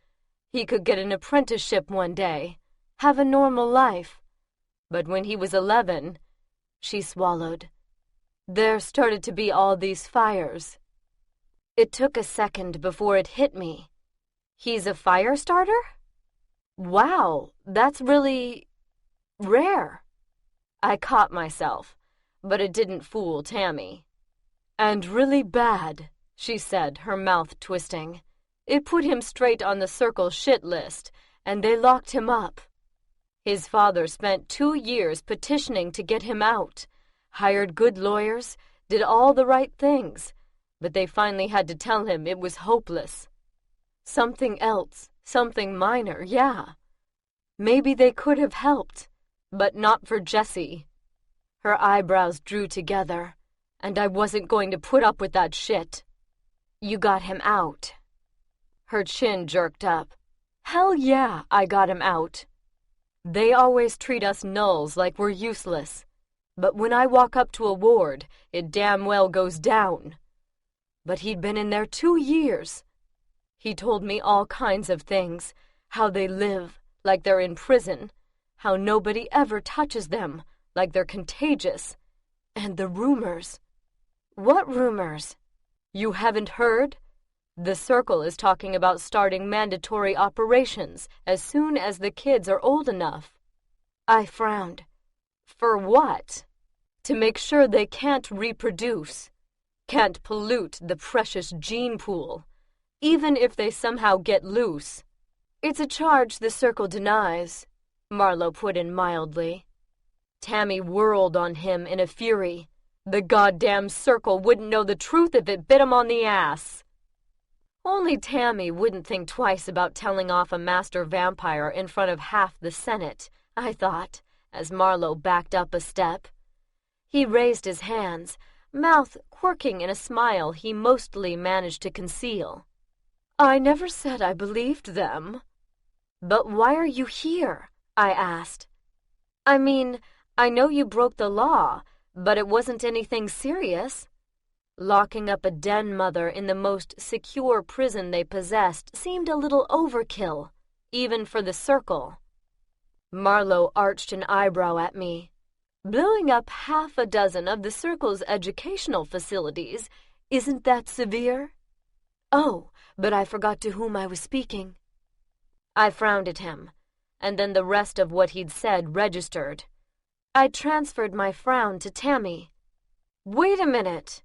A: he could get an apprenticeship one day, have a normal life. But when he was 11, she swallowed. There started to be all these fires. It took a second before it hit me. He's a fire starter? Wow, that's really rare." I caught myself, but it didn't fool Tammy. "And really bad," she said, her mouth twisting. "It put him straight on the circle shit list, and they locked him up. His father spent 2 years petitioning to get him out, hired good lawyers, did all the right things, but they finally had to tell him it was hopeless. Something else, something minor, yeah. Maybe they could have helped, but not for Jessie." Her eyebrows drew together, and I wasn't going to put up with that shit. "You got him out." Her chin jerked up. "Hell yeah, I got him out. They always treat us nulls like we're useless, but when I walk up to a ward, it damn well goes down. but he'd been in there 2 years. He told me all kinds of things, how they live, like they're in prison, how nobody ever touches them, like they're contagious, and the rumors. What rumors? You haven't heard? The Circle is talking about starting mandatory operations as soon as the kids are old enough. I frowned. For what? To make sure they can't reproduce, can't pollute the precious gene pool, even if they somehow get loose. It's a charge the Circle denies, Marlowe put in mildly. Tammy whirled on him in a fury. The goddamn Circle wouldn't know the truth if it bit him on the ass. Only Tammy wouldn't think twice about telling off a master vampire in front of half the Senate, I thought, as Marlowe backed up a step. He raised his hands, mouth quirking in a smile he mostly managed to conceal. I never said I believed them. But why are you here? I asked. I mean, I know you broke the law, but it wasn't anything serious. Locking up a den mother in the most secure prison they possessed seemed a little overkill, even for the Circle. Marlowe arched an eyebrow at me. Blowing up half a dozen of the Circle's educational facilities, isn't that severe? Oh, but I forgot to whom I was speaking. I frowned at him, and then the rest of what he'd said registered. I transferred my frown to Tammy. Wait a minute.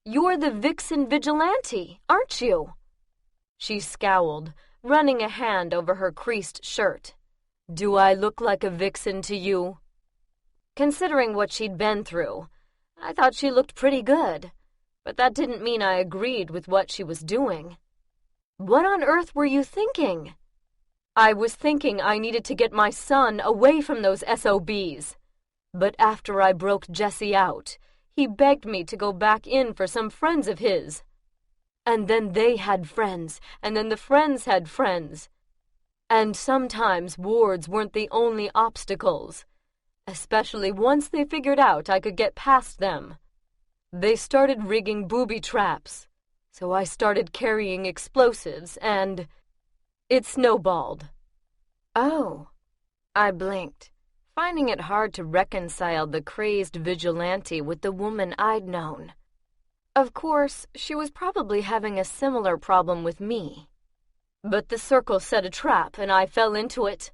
A: You're the vixen vigilante, aren't you? She scowled, running a hand over her creased shirt. Do I look like a vixen to you? Considering what she'd been through, I thought she looked pretty good, but that didn't mean I agreed with what she was doing. What on earth were you thinking? I was thinking I needed to get my son away from those SOBs. But after I broke Jesse out, he begged me to go back in for some friends of his. And then they had friends, and then the friends had friends. And sometimes wards weren't the only obstacles, especially once they figured out I could get past them. They started rigging booby traps, so I started carrying explosives, and it snowballed. Oh, I blinked, finding it hard to reconcile the crazed vigilante with the woman I'd known. Of course, she was probably having a similar problem with me. But the Circle set a trap, and I fell into it.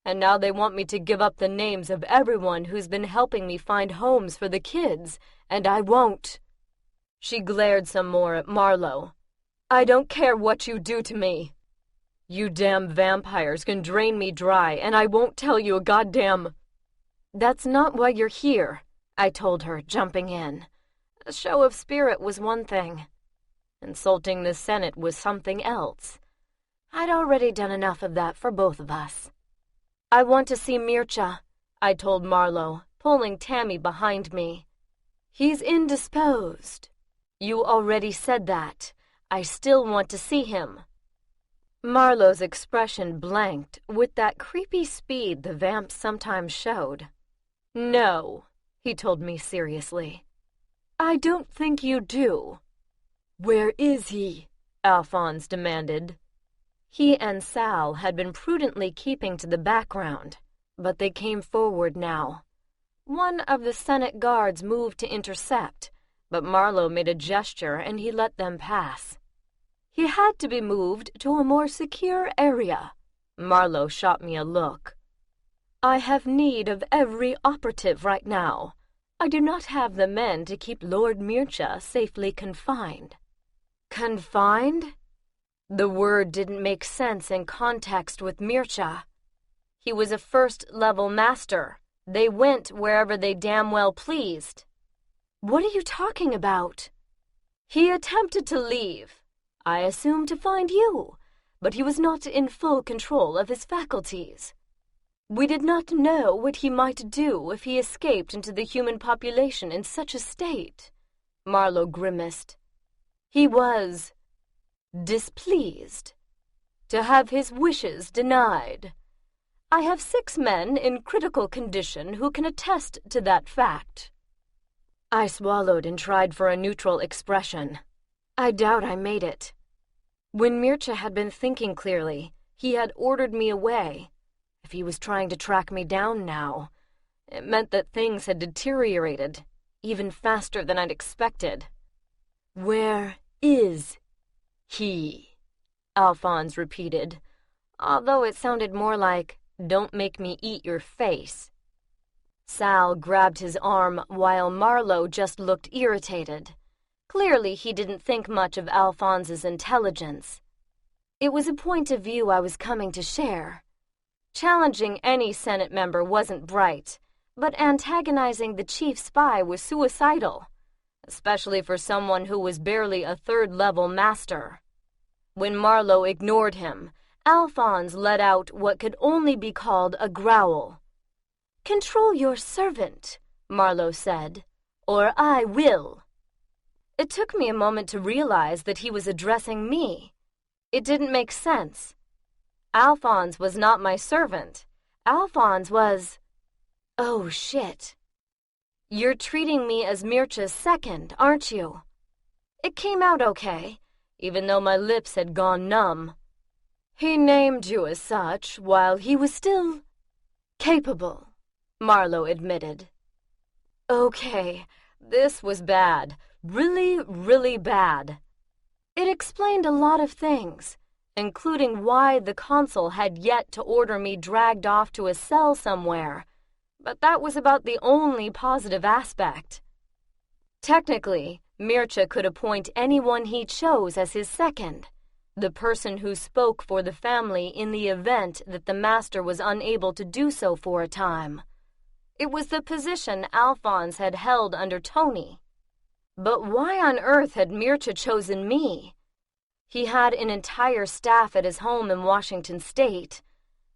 A: And now they want me to give up the names of everyone who's been helping me find homes for the kids, and I won't. She glared some more at Marlowe. I don't care what you do to me. You damn vampires can drain me dry, and I won't tell you a goddamn... That's not why you're here, I told her, jumping in. A show of spirit was one thing. Insulting the Senate was something else. I'd already done enough of that for both of us. I want to see Mircea, I told Marlowe, pulling Tammy behind me. He's indisposed. You already said that. I still want to see him. Marlowe's expression blanked with that creepy speed the vamps sometimes showed. No, he told me seriously. I don't think you do. Where is he? Alphonse demanded. He and Sal had been prudently keeping to the background, but they came forward now. One of the Senate guards moved to intercept, but Marlowe made a gesture and he let them pass. He had to be moved to a more secure area. Marlowe shot me a look. I have need of every operative right now. I do not have the men to keep Lord Mircea safely confined. Confined? The word didn't make sense in context with Mircea. He was a first-level master. They went wherever they damn well pleased. What are you talking about? He attempted to leave. I assumed to find you, but he was not in full control of his faculties. We did not know what he might do if he escaped into the human population in such a state. Marlowe grimaced. He was displeased to have his wishes denied. I have 6 men in critical condition who can attest to that fact. I swallowed and tried for a neutral expression. I doubt I made it. When Mircea had been thinking clearly, he had ordered me away. If he was trying to track me down now, it meant that things had deteriorated, even faster than I'd expected. "Where is he?" Alphonse repeated, although it sounded more like, "Don't make me eat your face." Sal grabbed his arm while Marlowe just looked irritated. Clearly, he didn't think much of Alphonse's intelligence. It was a point of view I was coming to share. Challenging any Senate member wasn't bright, but antagonizing the chief spy was suicidal, especially for someone who was barely a third-level master. When Marlowe ignored him, Alphonse let out what could only be called a growl. "Control your servant," Marlowe said, "or I will." It took me a moment to realize that he was addressing me. It didn't make sense. Alphonse was not my servant. Alphonse was... Oh, shit. "You're treating me as Mircea's second, aren't you?" It came out okay, even though my lips had gone numb. "He named you as such while he was still capable," Marlowe admitted. Okay, this was bad. Really, really bad. It explained a lot of things, including why the consul had yet to order me dragged off to a cell somewhere, but that was about the only positive aspect. Technically, Mircea could appoint anyone he chose as his second, the person who spoke for the family in the event that the master was unable to do so for a time. It was the position Alphonse had held under Tony. But why on earth had Mircea chosen me? He had an entire staff at his home in Washington State,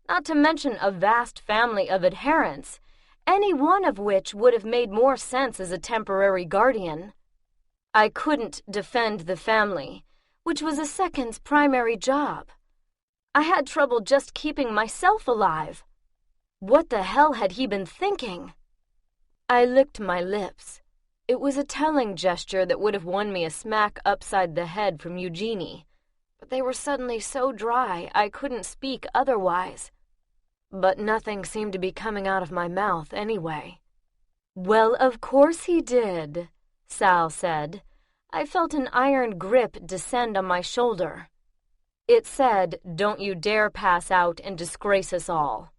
A: not to mention a vast family of adherents, any one of which would have made more sense as a temporary guardian. I couldn't defend the family, which was a second's primary job. I had trouble just keeping myself alive. What the hell had he been thinking? I licked my lips. It was a telling gesture that would have won me a smack upside the head from Eugenie, but they were suddenly so dry I couldn't speak otherwise. But nothing seemed to be coming out of my mouth anyway. "Well, of course he did," Sal said. I felt an iron grip descend on my shoulder. It said, "Don't you dare pass out and disgrace us all."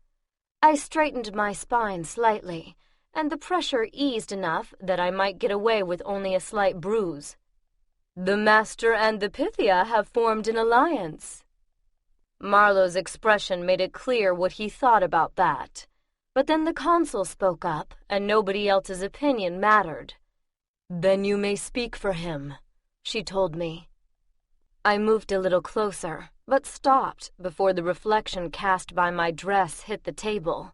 A: I straightened my spine slightly, and the pressure eased enough that I might get away with only a slight bruise. "The Master and the Pythia have formed an alliance." Marlowe's expression made it clear what he thought about that. But then the consul spoke up, and nobody else's opinion mattered. "Then you may speak for him," she told me. I moved a little closer, but stopped before the reflection cast by my dress hit the table.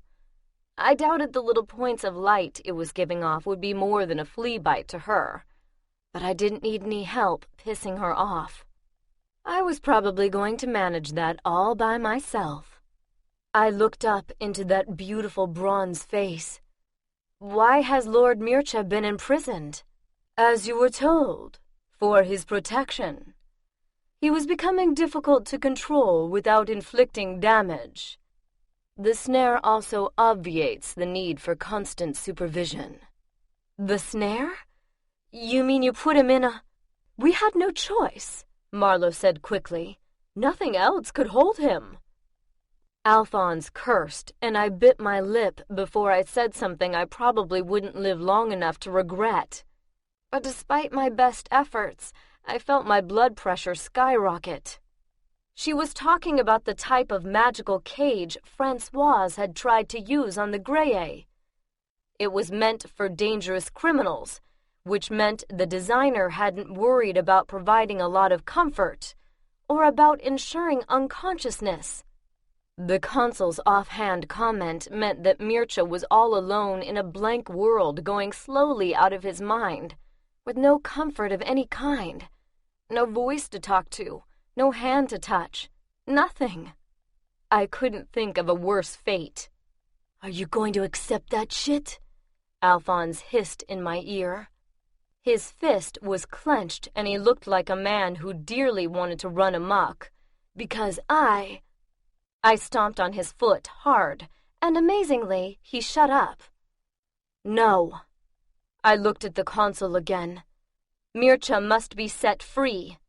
A: I doubted the little points of light it was giving off would be more than a flea bite to her, but I didn't need any help pissing her off. I was probably going to manage that all by myself. I looked up into that beautiful bronze face. "Why has Lord Mircea been imprisoned?" "As you were told, for his protection. He was becoming difficult to control without inflicting damage. The snare also obviates the need for constant supervision." "The snare? You mean you put him in a—" "We had no choice," Marlowe said quickly. "Nothing else could hold him." Alphonse cursed, and I bit my lip before I said something I probably wouldn't live long enough to regret. But despite my best efforts, I felt my blood pressure skyrocket. She was talking about the type of magical cage Francoise had tried to use on the Greye. It was meant for dangerous criminals, which meant the designer hadn't worried about providing a lot of comfort or about ensuring unconsciousness. The consul's offhand comment meant that Mircea was all alone in a blank world going slowly out of his mind, with no comfort of any kind, no voice to talk to, no hand to touch, nothing. I couldn't think of a worse fate. "Are you going to accept that shit?" Alphonse hissed in my ear. His fist was clenched and he looked like a man who dearly wanted to run amok. Because I stomped on his foot hard, and amazingly, he shut up. No. I looked at the consul again. Mircea must be set free.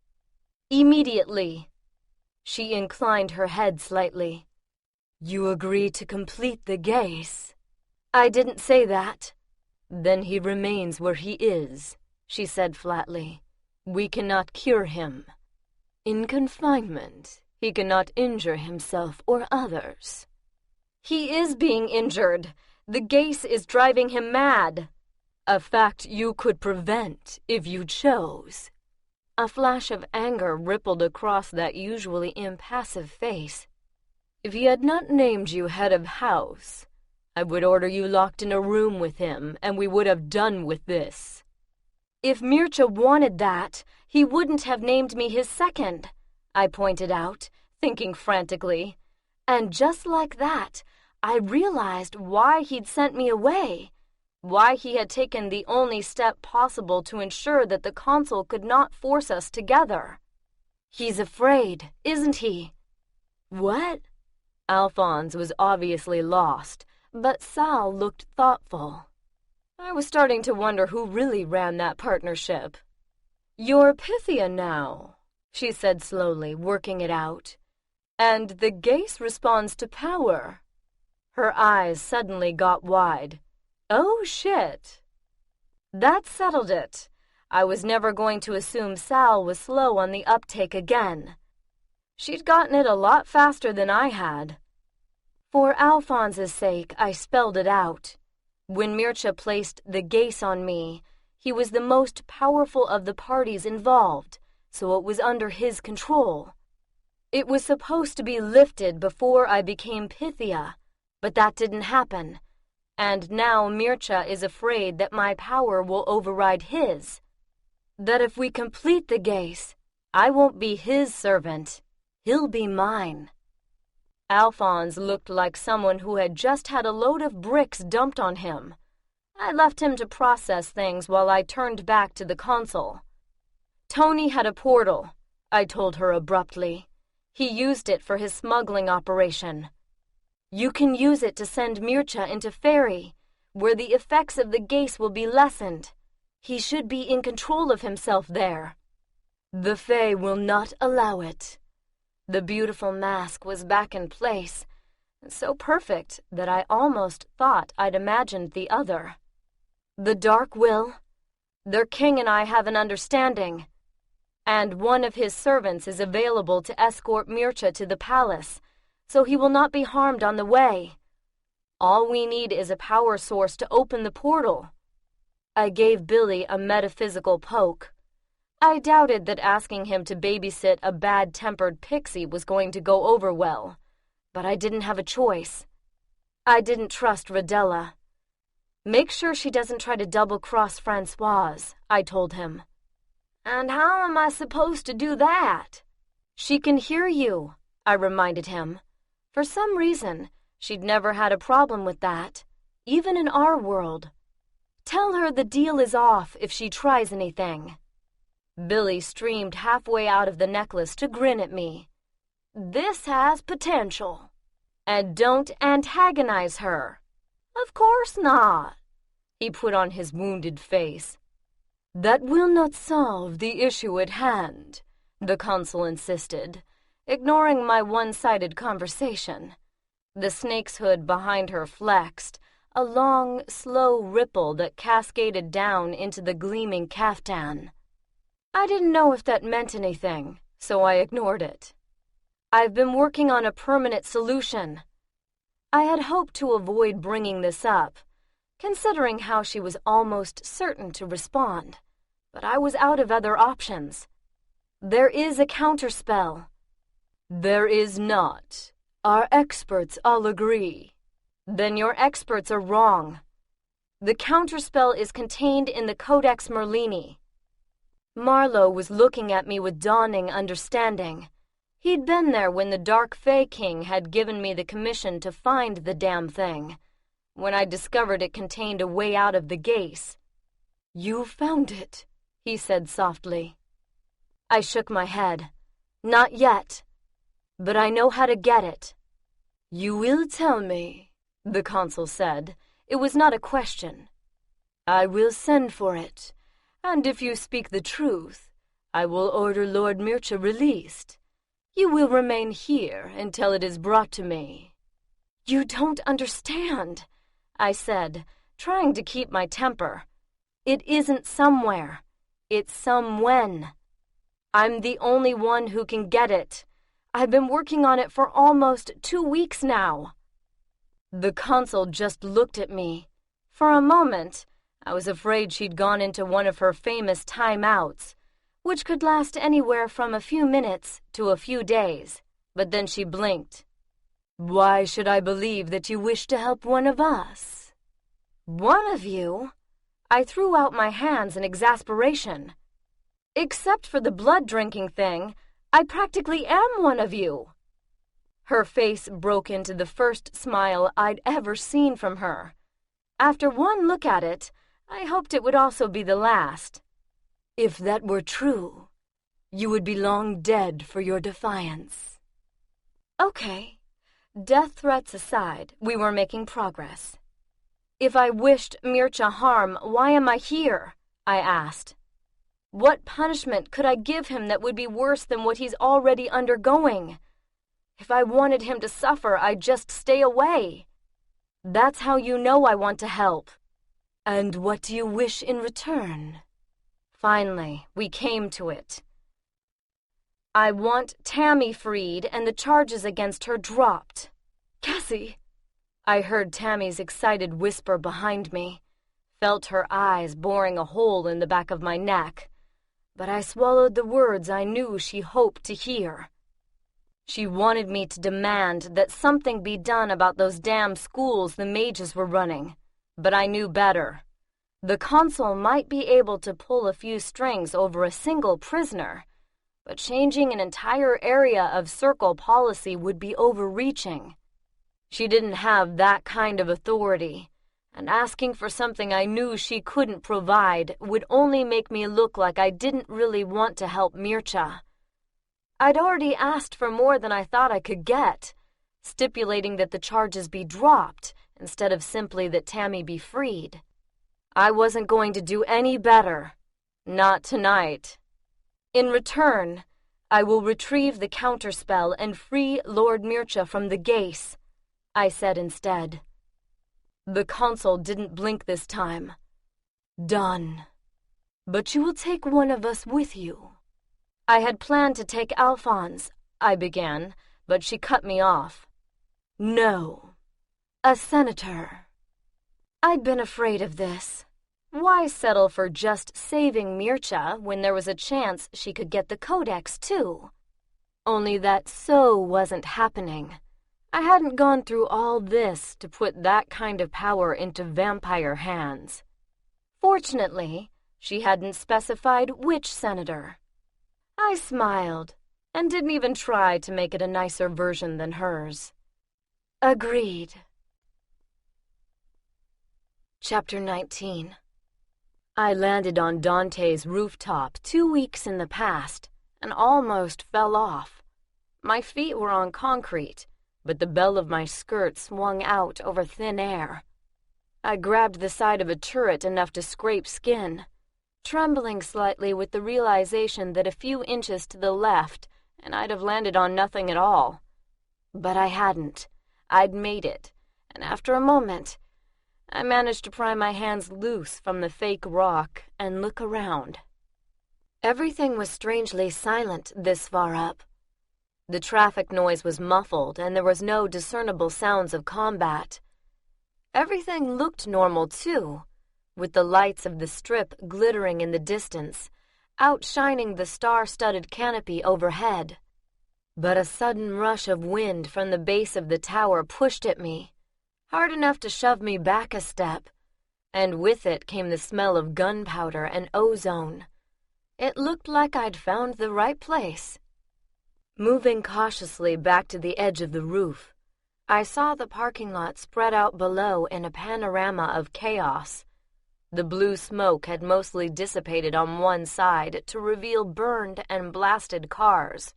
A: Immediately. She inclined her head slightly. You agree to complete the gaze? I didn't say that. Then he remains where he is, she said flatly. We cannot cure him. In confinement, he cannot injure himself or others. He is being injured. The gaze is driving him mad. A fact you could prevent if you chose. A flash of anger rippled across that usually impassive face. If he had not named you head of house, I would order you locked in a room with him, and we would have done with this. If Mircea wanted that, he wouldn't have named me his second, I pointed out, thinking frantically. And just like that, I realized why he'd sent me away, why he had taken the only step possible to ensure that the consul could not force us together. He's afraid, isn't he? What? Alphonse was obviously lost, but Sal looked thoughtful. I was starting to wonder who really ran that partnership. You're Pythia now, she said slowly, working it out. And the gaze responds to power. Her eyes suddenly got wide. Oh, shit. That settled it. I was never going to assume Sal was slow on the uptake again. She'd gotten it a lot faster than I had. For Alphonse's sake, I spelled it out. When Mircea placed the gaze on me, he was the most powerful of the parties involved, so it was under his control. It was supposed to be lifted before I became Pythia, but that didn't happen. And now Mircea is afraid that my power will override his. That if we complete the gaze, I won't be his servant. He'll be mine. Alphonse looked like someone who had just had a load of bricks dumped on him. I left him to process things while I turned back to the consul. Tony had a portal, I told her abruptly. He used it for his smuggling operation. You can use it to send Mircea into Fairy, where the effects of the gaze will be lessened. He should be in control of himself there. The Fae will not allow it. The beautiful mask was back in place, so perfect that I almost thought I'd imagined the other. The Dark will. Their king and I have an understanding, and one of his servants is available to escort Mircea to the palace, so he will not be harmed on the way. All we need is a power source to open the portal. I gave Billy a metaphysical poke. I doubted that asking him to babysit a bad-tempered pixie was going to go over well, but I didn't have a choice. I didn't trust Rodella. Make sure she doesn't try to double-cross Francoise, I told him. And how am I supposed to do that? She can hear you, I reminded him. For some reason, she'd never had a problem with that, even in our world. Tell her the deal is off if she tries anything. Billy streamed halfway out of the necklace to grin at me. This has potential. And don't antagonize her. Of course not. He put on his wounded face. That will not solve the issue at hand, the consul insisted, ignoring my one-sided conversation. The snake's hood behind her flexed, a long, slow ripple that cascaded down into the gleaming caftan. I didn't know if that meant anything, so I ignored it. I've been working on a permanent solution. I had hoped to avoid bringing this up, considering how she was almost certain to respond, but I was out of other options. There is a counterspell. There is not. Our experts all agree. Then your experts are wrong. The counterspell is contained in the Codex Merlini. Marlowe was looking at me with dawning understanding. He'd been there when the Dark Fae King had given me the commission to find the damn thing, when I discovered it contained a way out of the gaze. You found it, he said softly. I shook my head. Not yet, but I know how to get it. You will tell me, the consul said. It was not a question. I will send for it, and if you speak the truth, I will order Lord Mircea released. You will remain here until it is brought to me. You don't understand, I said, trying to keep my temper. It isn't somewhere. It's some when. I'm the only one who can get it. I've been working on it for almost 2 weeks now. The consul just looked at me. For a moment, I was afraid she'd gone into one of her famous timeouts, which could last anywhere from a few minutes to a few days, but then she blinked. Why should I believe that you wish to help one of us? One of you? I threw out my hands in exasperation. Except for the blood-drinking thing, I practically am one of you. Her face broke into the first smile I'd ever seen from her. After one look at it, I hoped it would also be the last. If that were true, you would be long dead for your defiance. Okay. Death threats aside, we were making progress. If I wished Mircea harm, why am I here? I asked. What punishment could I give him that would be worse than what he's already undergoing? If I wanted him to suffer, I'd just stay away. That's how you know I want to help. And what do you wish in return? Finally, we came to it. I want Tammy freed and the charges against her dropped. Cassie! I heard Tammy's excited whisper behind me, felt her eyes boring a hole in the back of my neck, but I swallowed the words I knew she hoped to hear. She wanted me to demand that something be done about those damn schools the mages were running, but I knew better. The consul might be able to pull a few strings over a single prisoner, but changing an entire area of circle policy would be overreaching. She didn't have that kind of authority, and asking for something I knew she couldn't provide would only make me look like I didn't really want to help Mircea. I'd already asked for more than I thought I could get, stipulating that the charges be dropped instead of simply that Tammy be freed. I wasn't going to do any better. Not tonight. In return, I will retrieve the counterspell and free Lord Mircea from the gaze, I said instead. The consul didn't blink this time. Done. But you will take one of us with you. I had planned to take Alphonse, I began, but she cut me off. No. A senator. I'd been afraid of this. Why settle for just saving Mircea when there was a chance she could get the codex too? Only that so wasn't happening. I hadn't gone through all this to put that kind of power into vampire hands. Fortunately, she hadn't specified which senator. I smiled and didn't even try to make it a nicer version than hers. Agreed. Chapter 19. I landed on Dante's rooftop 2 weeks in the past and almost fell off. My feet were on concrete, but the bell of my skirt swung out over thin air. I grabbed the side of a turret enough to scrape skin, trembling slightly with the realization that a few inches to the left and I'd have landed on nothing at all. But I hadn't. I'd made it, and after a moment, I managed to pry my hands loose from the fake rock and look around. Everything was strangely silent this far up. The traffic noise was muffled and there was no discernible sounds of combat. Everything looked normal too, with the lights of the strip glittering in the distance, outshining the star-studded canopy overhead. But a sudden rush of wind from the base of the tower pushed at me, hard enough to shove me back a step, and with it came the smell of gunpowder and ozone. It looked like I'd found the right place. Moving cautiously back to the edge of the roof, I saw the parking lot spread out below in a panorama of chaos. The blue smoke had mostly dissipated on one side to reveal burned and blasted cars,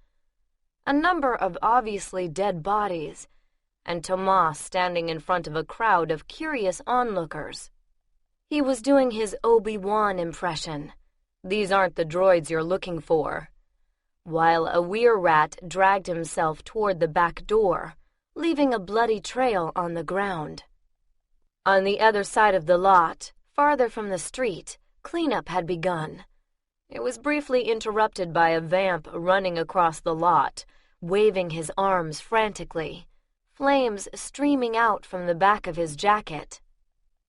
A: a number of obviously dead bodies, and Tomas standing in front of a crowd of curious onlookers. He was doing his Obi-Wan impression. "These aren't the droids you're looking for," while a weir-rat dragged himself toward the back door, leaving a bloody trail on the ground. On the other side of the lot, farther from the street, cleanup had begun. It was briefly interrupted by a vamp running across the lot, waving his arms frantically, flames streaming out from the back of his jacket.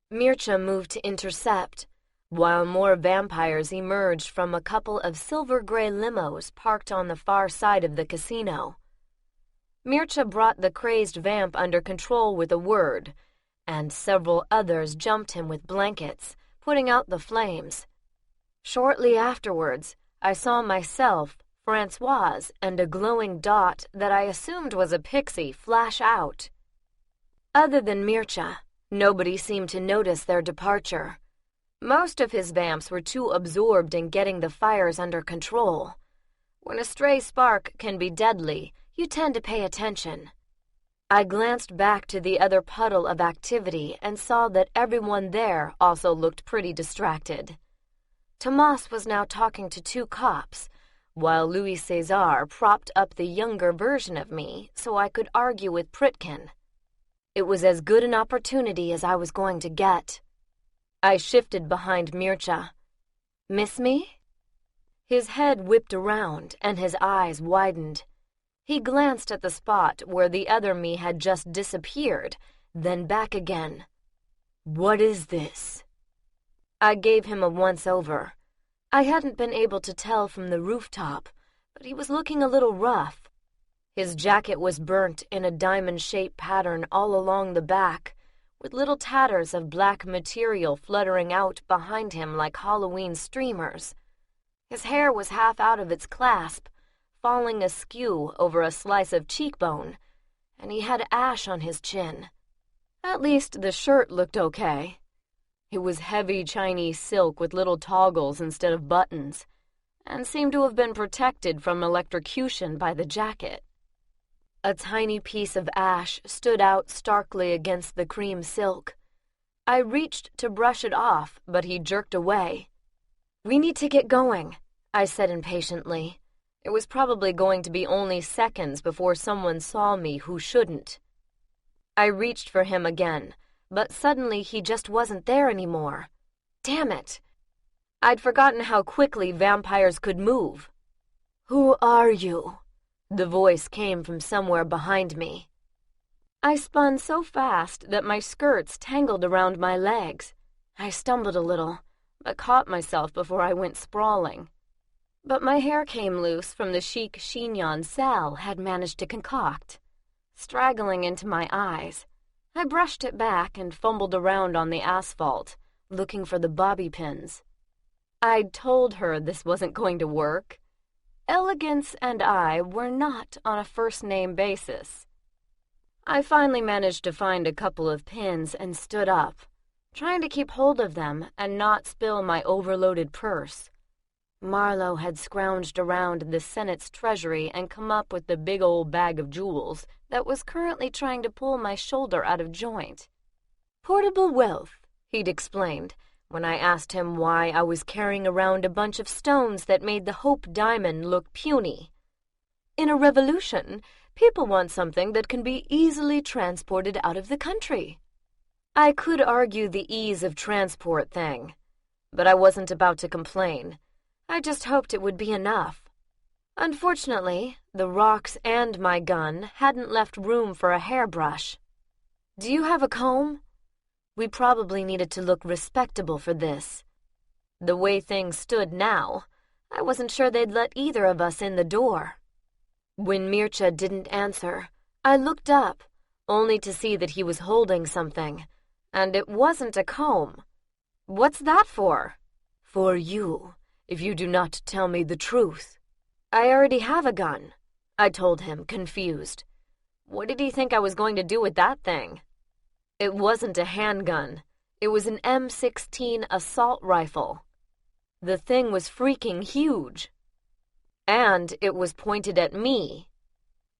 A: Mircea moved to intercept, while more vampires emerged from a couple of silver-gray limos parked on the far side of the casino. Mircea brought the crazed vamp under control with a word, and several others jumped him with blankets, putting out the flames. Shortly afterwards, I saw myself, Francoise, and a glowing dot that I assumed was a pixie flash out. Other than Mircea, nobody seemed to notice their departure. Most of his vamps were too absorbed in getting the fires under control. When a stray spark can be deadly, you tend to pay attention. I glanced back to the other puddle of activity and saw that everyone there also looked pretty distracted. Tomas was now talking to two cops, while Louis César propped up the younger version of me so I could argue with Pritkin. It was as good an opportunity as I was going to get. I shifted behind Mircea. "Miss me?" His head whipped around and his eyes widened. He glanced at the spot where the other me had just disappeared, then back again. "What is this?" I gave him a once-over. I hadn't been able to tell from the rooftop, but he was looking a little rough. His jacket was burnt in a diamond-shaped pattern all along the back, with little tatters of black material fluttering out behind him like Halloween streamers. His hair was half out of its clasp, falling askew over a slice of cheekbone, and he had ash on his chin. At least the shirt looked okay. It was heavy Chinese silk with little toggles instead of buttons, and seemed to have been protected from electrocution by the jacket. A tiny piece of ash stood out starkly against the cream silk. I reached to brush it off, but he jerked away. "We need to get going," I said impatiently. It was probably going to be only seconds before someone saw me who shouldn't. I reached for him again, but suddenly he just wasn't there anymore. Damn it! I'd forgotten how quickly vampires could move. "Who are you?" The voice came from somewhere behind me. I spun so fast that my skirts tangled around my legs. I stumbled a little, but caught myself before I went sprawling. But my hair came loose from the chic chignon Sal had managed to concoct, straggling into my eyes. I brushed it back and fumbled around on the asphalt, looking for the bobby pins. I'd told her this wasn't going to work. Elegance and I were not on a first-name basis. I finally managed to find a couple of pins and stood up, trying to keep hold of them and not spill my overloaded purse. Marlowe had scrounged around the Senate's treasury and come up with the big old bag of jewels that was currently trying to pull my shoulder out of joint. "Portable wealth," he'd explained, when I asked him why I was carrying around a bunch of stones that made the Hope Diamond look puny. "In a revolution, people want something that can be easily transported out of the country." I could argue the ease of transport thing, but I wasn't about to complain. I just hoped it would be enough. Unfortunately, the rocks and my gun hadn't left room for a hairbrush. "Do you have a comb?" We probably needed to look respectable for this. The way things stood now, I wasn't sure they'd let either of us in the door. When Mircea didn't answer, I looked up, only to see that he was holding something, and it wasn't a comb. "What's that for?" "For you, if you do not tell me the truth." "I already have a gun," I told him, confused. What did he think I was going to do with that thing? It wasn't a handgun. It was an M16 assault rifle. The thing was freaking huge. And it was pointed at me.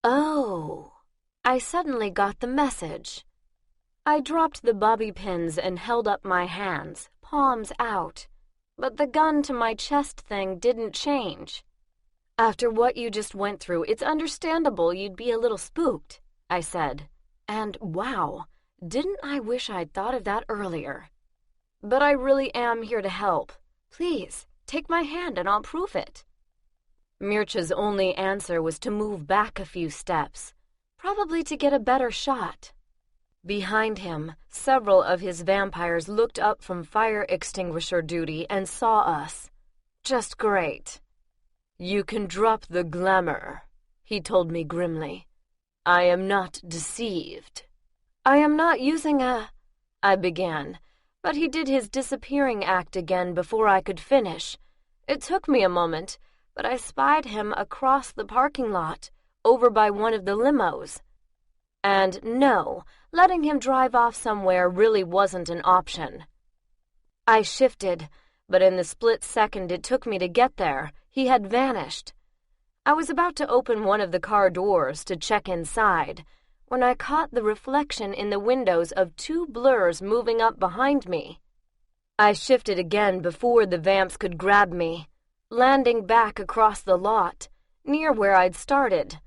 A: Oh, I suddenly got the message. I dropped the bobby pins and held up my hands, palms out. But the gun to my chest thing didn't change. After what you just went through, it's understandable you'd be a little spooked, I said. And wow, didn't I wish I'd thought of that earlier? But I really am here to help. Please, take my hand and I'll prove it. Mircha's only answer was to move back a few steps, probably to get a better shot. Behind him, several of his vampires looked up from fire extinguisher duty and saw us. Just great. You can drop the glamour, he told me grimly. I am not deceived. I am not using I began, but he did his disappearing act again before I could finish. It took me a moment, but I spied him across the parking lot, over by one of the limos. And no, letting him drive off somewhere really wasn't an option. I shifted, but in the split second it took me to get there, he had vanished. I was about to open one of the car doors to check inside, when I caught the reflection in the windows of two blurs moving up behind me. I shifted again before the vamps could grab me, landing back across the lot, near where I'd started.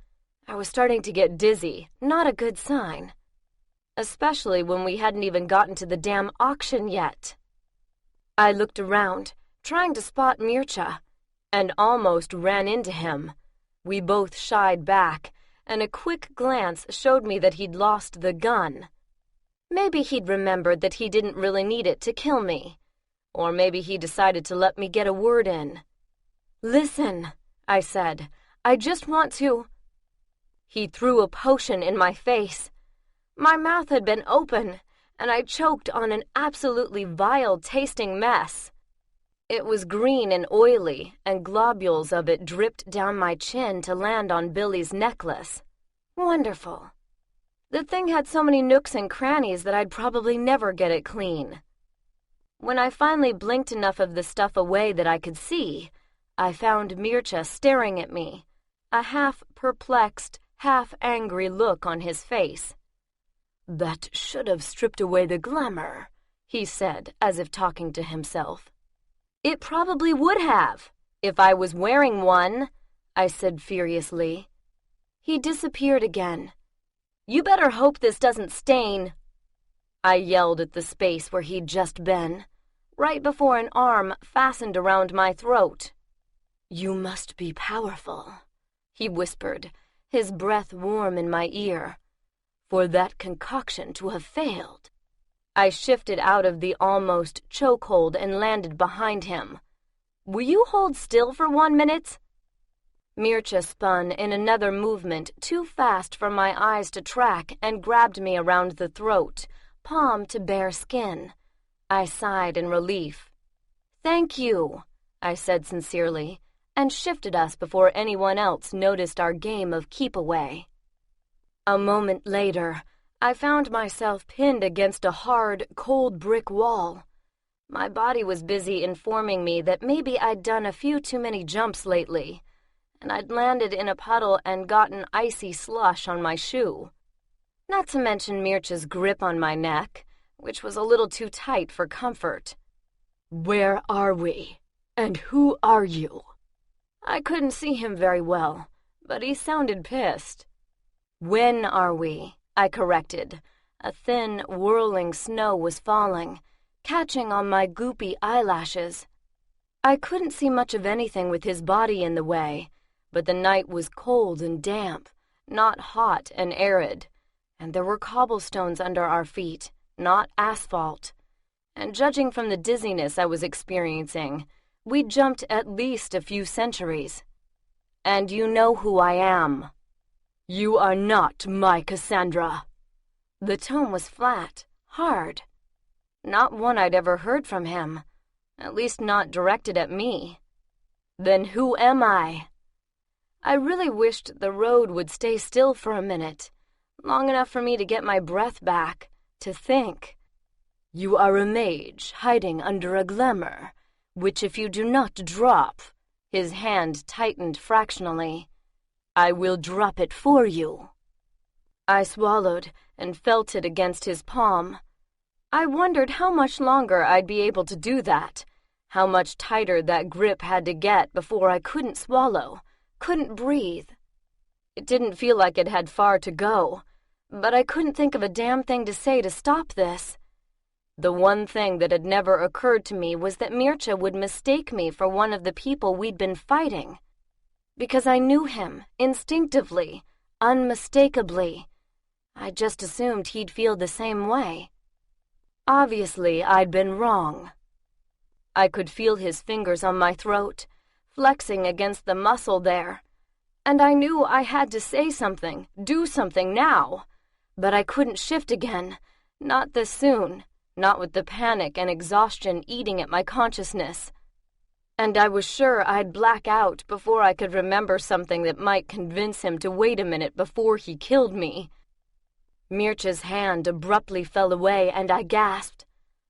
A: I was starting to get dizzy, not a good sign. Especially when we hadn't even gotten to the damn auction yet. I looked around, trying to spot Mircha, and almost ran into him. We both shied back, and a quick glance showed me that he'd lost the gun. Maybe he'd remembered that he didn't really need it to kill me. Or maybe he decided to let me get a word in. Listen, I said, I just want to... He threw a potion in my face. My mouth had been open, and I choked on an absolutely vile-tasting mess. It was green and oily, and globules of it dripped down my chin to land on Billy's necklace. Wonderful. The thing had so many nooks and crannies that I'd probably never get it clean. When I finally blinked enough of the stuff away that I could see, I found Mircha staring at me, a half-perplexed, half-angry look on his face. That should have stripped away the glamour, he said, as if talking to himself. It probably would have, if I was wearing one, I said furiously. He disappeared again. You better hope this doesn't stain. I yelled at the space where he'd just been, right before an arm fastened around my throat. You must be powerful, he whispered, his breath warm in my ear, for that concoction to have failed. I shifted out of the almost chokehold and landed behind him. Will you hold still for 1 minute? Mircha spun in another movement too fast for my eyes to track and grabbed me around the throat, palm to bare skin. I sighed in relief. Thank you, I said sincerely, and shifted us before anyone else noticed our game of keep-away. A moment later, I found myself pinned against a hard, cold brick wall. My body was busy informing me that maybe I'd done a few too many jumps lately, and I'd landed in a puddle and gotten icy slush on my shoe. Not to mention Mircha's grip on my neck, which was a little too tight for comfort. Where are we? And who are you? I couldn't see him very well, but he sounded pissed. When are we? I corrected. A thin, whirling snow was falling, catching on my goopy eyelashes. I couldn't see much of anything with his body in the way, but the night was cold and damp, not hot and arid, and there were cobblestones under our feet, not asphalt. And judging from the dizziness I was experiencing, we'd jumped at least a few centuries. And you know who I am. You are not my Cassandra. The tone was flat, hard. Not one I'd ever heard from him, at least not directed at me. Then who am I? I really wished the road would stay still for a minute, long enough for me to get my breath back, to think. You are a mage hiding under a glamour, which if you do not drop, his hand tightened fractionally, I will drop it for you. I swallowed and felt it against his palm. I wondered how much longer I'd be able to do that, how much tighter that grip had to get before I couldn't swallow, couldn't breathe. It didn't feel like it had far to go, but I couldn't think of a damn thing to say to stop this. The one thing that had never occurred to me was that Mircea would mistake me for one of the people we'd been fighting. Because I knew him, instinctively, unmistakably. I just assumed he'd feel the same way. Obviously, I'd been wrong. I could feel his fingers on my throat, flexing against the muscle there. And I knew I had to say something, do something now. But I couldn't shift again, not this soon. Not with the panic and exhaustion eating at my consciousness. And I was sure I'd black out before I could remember something that might convince him to wait a minute before he killed me. Mircea's hand abruptly fell away and I gasped,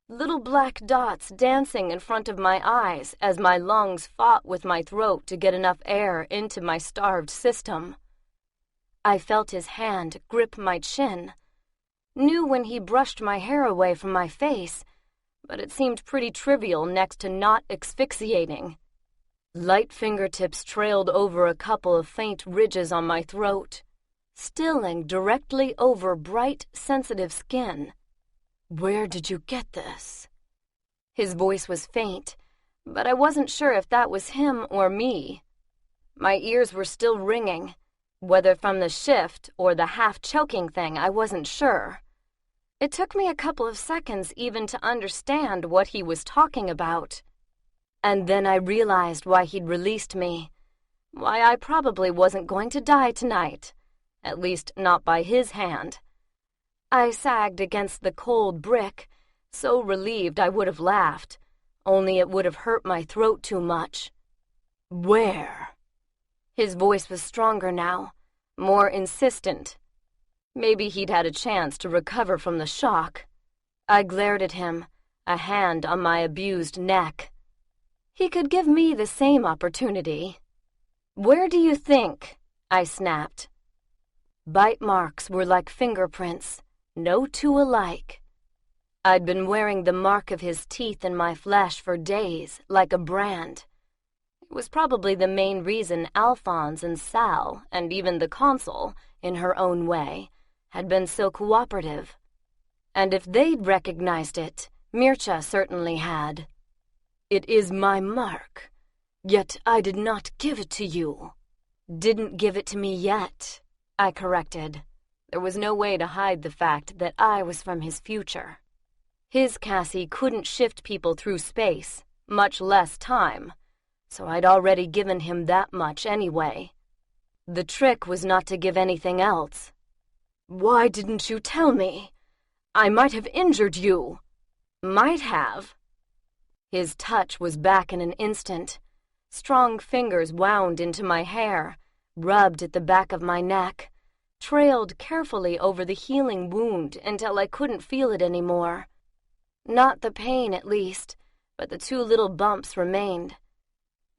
A: little black dots dancing in front of my eyes as my lungs fought with my throat to get enough air into my starved system. I felt his hand grip my chin. Knew when he brushed my hair away from my face, but it seemed pretty trivial next to not asphyxiating. Light fingertips trailed over a couple of faint ridges on my throat, stilling directly over bright, sensitive skin. Where did you get this? His voice was faint, but I wasn't sure if that was him or me. My ears were still ringing. Whether from the shift or the half-choking thing, I wasn't sure. It took me a couple of seconds even to understand what he was talking about. And then I realized why he'd released me. Why I probably wasn't going to die tonight. At least not by his hand. I sagged against the cold brick, so relieved I would have laughed, only it would have hurt my throat too much. Where? His voice was stronger now, more insistent. Maybe he'd had a chance to recover from the shock. I glared at him, a hand on my abused neck. He could give me the same opportunity. Where do you think? I snapped. Bite marks were like fingerprints, no two alike. I'd been wearing the mark of his teeth in my flesh for days, like a brand. It was probably the main reason Alphonse and Sal, and even the consul, in her own way, had been so cooperative. And if they'd recognized it, Mircea certainly had. It is my mark, yet I did not give it to you. Didn't give it to me yet, I corrected. There was no way to hide the fact that I was from his future. His Cassie couldn't shift people through space, much less time, so I'd already given him that much anyway. The trick was not to give anything else. Why didn't you tell me? I might have injured you. Might have. His touch was back in an instant. Strong fingers wound into my hair, rubbed at the back of my neck, trailed carefully over the healing wound until I couldn't feel it anymore. Not the pain, at least, but the two little bumps remained.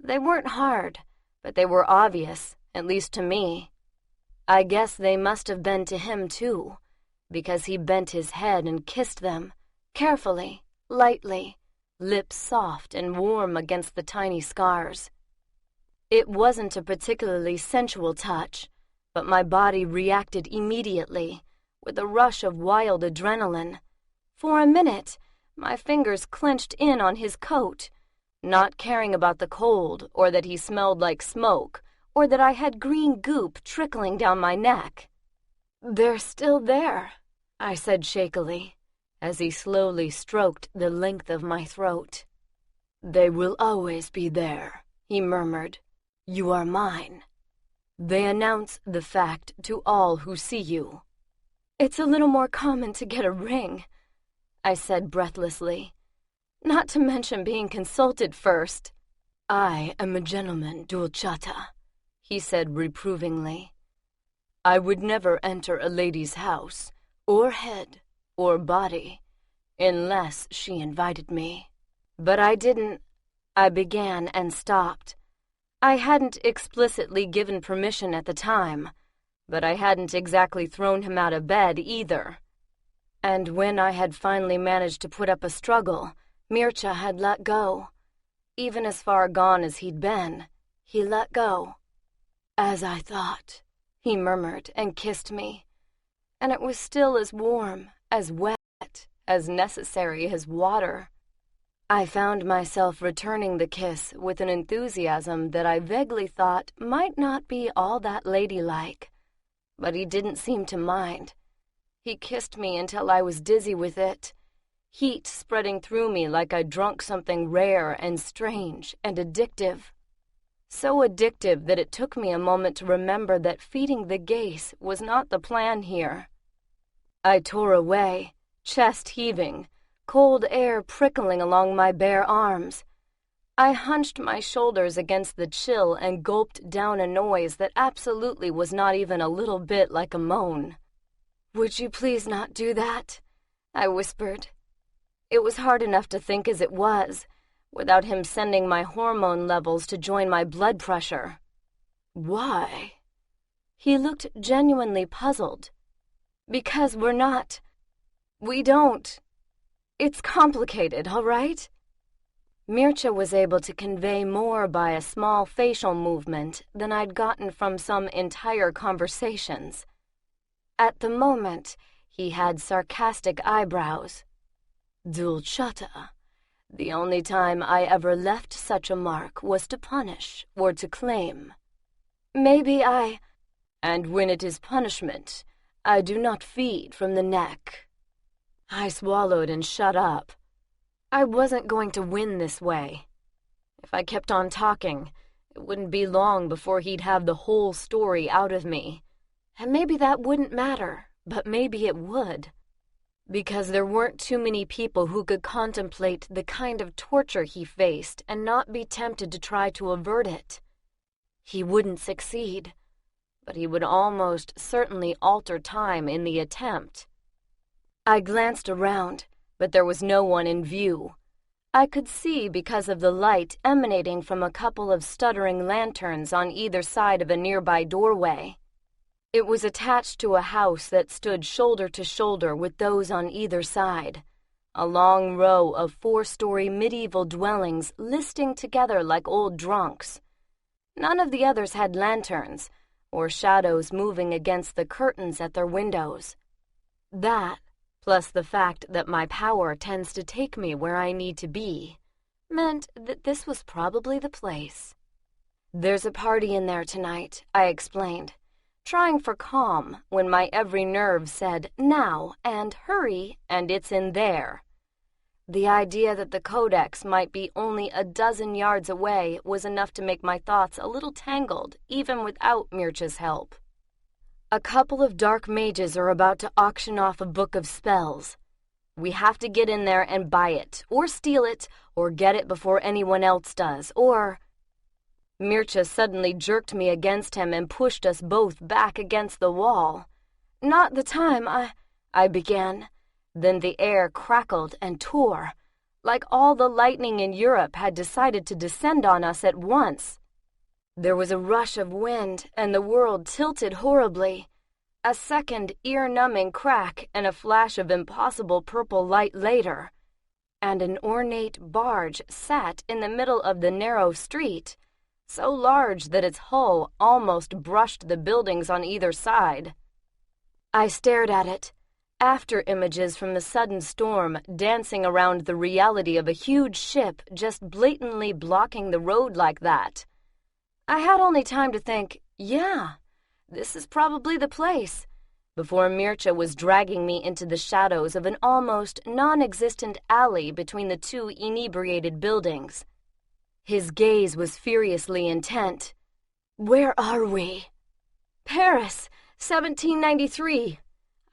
A: They weren't hard, but they were obvious, at least to me. I guess they must have been to him, too, because he bent his head and kissed them, carefully, lightly, lips soft and warm against the tiny scars. It wasn't a particularly sensual touch, but my body reacted immediately, with a rush of wild adrenaline. For a minute, my fingers clenched in on his coat, not caring about the cold or that he smelled like smoke or that I had green goop trickling down my neck. They're still there, I said shakily, as he slowly stroked the length of my throat. They will always be there, he murmured. You are mine. They announce the fact to all who see you. It's a little more common to get a ring, I said breathlessly. Not to mention being consulted first. I am a gentleman, Dulcata, he said reprovingly. I would never enter a lady's house, or head, or body, Unless she invited me. But I didn't. I began and stopped. I hadn't explicitly given permission at the time, but I hadn't exactly thrown him out of bed either. And when I had finally managed to put up a struggle, Mircea had let go. Even as far gone as he'd been, he let go. "As I thought," he murmured and kissed me. And it was still as warm, as wet, as necessary as water. I found myself returning the kiss with an enthusiasm that I vaguely thought might not be all that ladylike. But he didn't seem to mind. He kissed me until I was dizzy with it, heat spreading through me like I'd drunk something rare and strange and addictive. So addictive that it took me a moment to remember that feeding the gaze was not the plan here. I tore away, chest heaving, cold air prickling along my bare arms. I hunched my shoulders against the chill and gulped down a noise that absolutely was not even a little bit like a moan. "Would you please not do that?" I whispered. It was hard enough to think as it was, without him sending my hormone levels to join my blood pressure. "Why?" He looked genuinely puzzled. "Because we don't. It's complicated, all right?" Mircea was able to convey more by a small facial movement than I'd gotten from some entire conversations. At the moment, he had sarcastic eyebrows. "Dulciata, the only time I ever left such a mark was to punish or to claim. Maybe and when it is punishment, I do not feed from the neck." I swallowed and shut up. I wasn't going to win this way. If I kept on talking, it wouldn't be long before he'd have the whole story out of me. And maybe that wouldn't matter, but maybe it would. Because there weren't too many people who could contemplate the kind of torture he faced and not be tempted to try to avert it. He wouldn't succeed, but he would almost certainly alter time in the attempt. I glanced around, but there was no one in view. I could see because of the light emanating from a couple of stuttering lanterns on either side of a nearby doorway. It was attached to a house that stood shoulder to shoulder with those on either side, a long row of 4-story medieval dwellings listing together like old drunks. None of the others had lanterns, or shadows moving against the curtains at their windows. That, plus the fact that my power tends to take me where I need to be, meant that this was probably the place. "There's a party in there tonight," I explained, trying for calm when my every nerve said now and hurry and it's in there. The idea that the codex might be only a dozen yards away was enough to make my thoughts a little tangled even without Mircea's help. "A couple of dark mages are about to auction off a book of spells. We have to get in there and buy it, or steal it, or get it before anyone else does, or—" Mircea suddenly jerked me against him and pushed us both back against the wall. "Not the time, I began. Then the air crackled and tore, like all the lightning in Europe had decided to descend on us at once. There was a rush of wind, and the world tilted horribly. A second ear-numbing crack and a flash of impossible purple light later, and an ornate barge sat in the middle of the narrow street, so large that its hull almost brushed the buildings on either side. I stared at it, after images from the sudden storm dancing around the reality of a huge ship just blatantly blocking the road like that. I had only time to think, yeah, this is probably the place, before Mircea was dragging me into the shadows of an almost non-existent alley between the two inebriated buildings. His gaze was furiously intent. "Where are we?" "Paris, 1793.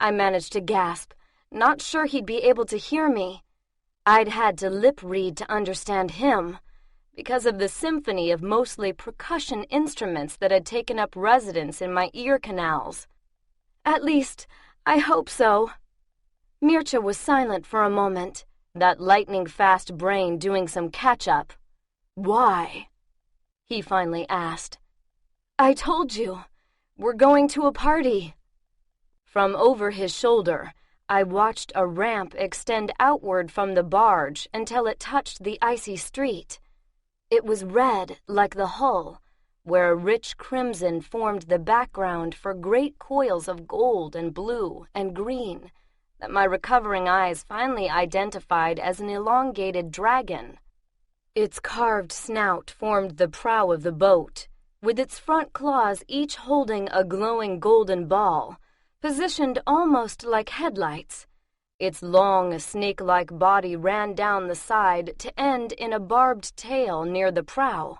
A: I managed to gasp, not sure he'd be able to hear me. I'd had to lip-read to understand him, because of the symphony of mostly percussion instruments that had taken up residence in my ear canals. At least, I hope so. Mircea was silent for a moment, that lightning-fast brain doing some catch-up. "Why?" he finally asked. "I told you. We're going to a party." From over his shoulder, I watched a ramp extend outward from the barge until it touched the icy street. It was red like the hull, where a rich crimson formed the background for great coils of gold and blue and green that my recovering eyes finally identified as an elongated dragon. Its carved snout formed the prow of the boat, with its front claws each holding a glowing golden ball, positioned almost like headlights. Its long, snake-like body ran down the side to end in a barbed tail near the prow.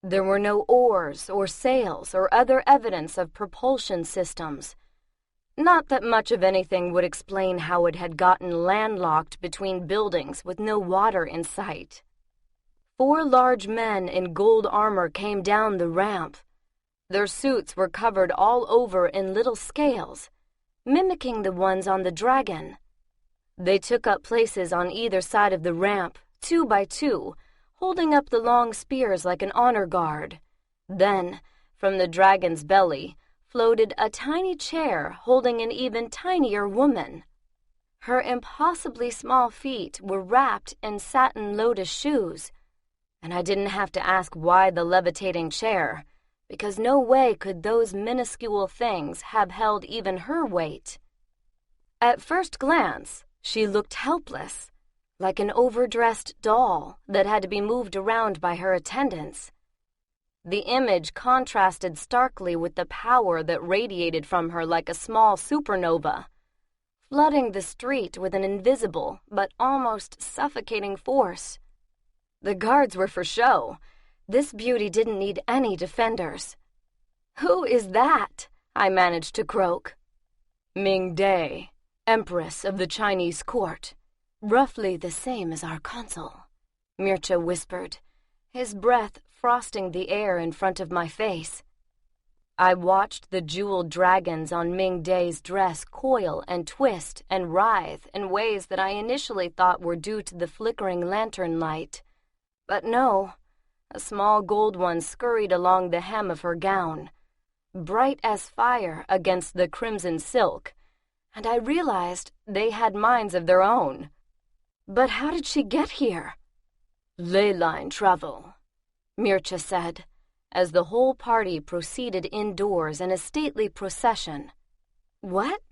A: There were no oars or sails or other evidence of propulsion systems. Not that much of anything would explain how it had gotten landlocked between buildings with no water in sight. 4 large men in gold armor came down the ramp. Their suits were covered all over in little scales, mimicking the ones on the dragon. They took up places on either side of the ramp, 2 by 2, holding up the long spears like an honor guard. Then, from the dragon's belly, floated a tiny chair holding an even tinier woman. Her impossibly small feet were wrapped in satin lotus shoes, and I didn't have to ask why the levitating chair, because no way could those minuscule things have held even her weight. At first glance, she looked helpless, like an overdressed doll that had to be moved around by her attendants. The image contrasted starkly with the power that radiated from her like a small supernova, flooding the street with an invisible but almost suffocating force. The guards were for show. This beauty didn't need any defenders. "Who is that?" I managed to croak. "Ming Day, Empress of the Chinese court. Roughly the same as our consul," Mircea whispered, his breath frosting the air in front of my face. I watched the jeweled dragons on Ming Day's dress coil and twist and writhe in ways that I initially thought were due to the flickering lantern light. But no, a small gold one scurried along the hem of her gown, bright as fire against the crimson silk, and I realized they had minds of their own. But how did she get here? "Ley line travel," Mircea said, as the whole party proceeded indoors in a stately procession. "What?"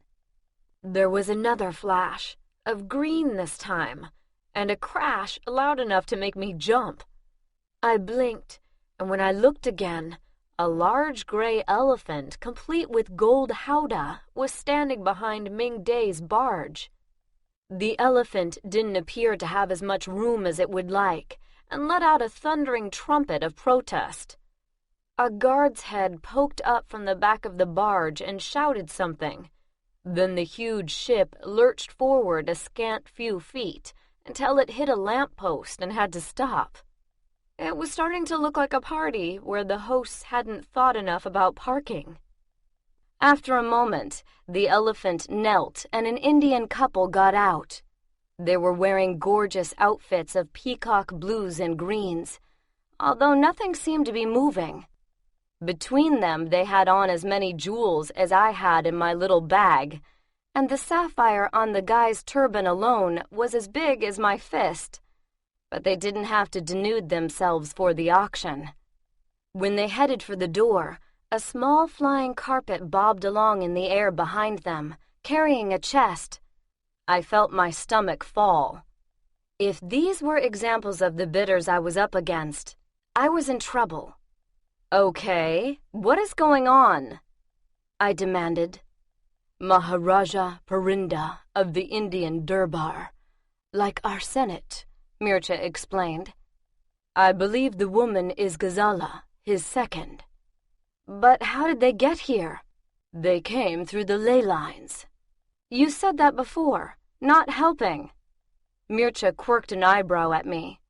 A: There was another flash, of green this time, and a crash loud enough to make me jump. I blinked, and when I looked again, a large gray elephant, complete with gold howdah, was standing behind Ming Day's barge. The elephant didn't appear to have as much room as it would like, and let out a thundering trumpet of protest. A guard's head poked up from the back of the barge and shouted something. Then the huge ship lurched forward a scant few feet until it hit a lamppost and had to stop. It was starting to look like a party where the hosts hadn't thought enough about parking. After a moment, the elephant knelt and an Indian couple got out. They were wearing gorgeous outfits of peacock blues and greens, although nothing seemed to be moving. Between them, they had on as many jewels as I had in my little bag, and the sapphire on the guy's turban alone was as big as my fist. But they didn't have to denude themselves for the auction. When they headed for the door, a small flying carpet bobbed along in the air behind them, carrying a chest. I felt my stomach fall. If these were examples of the bidders I was up against, I was in trouble. "Okay, what is going on?" I demanded. "Maharaja Parinda of the Indian Durbar, like our Senate," Mircea explained. "I believe the woman is Ghazala, his second." "But how did they get here?" "They came through the ley lines." "You said that before, not helping." Mircea quirked an eyebrow at me.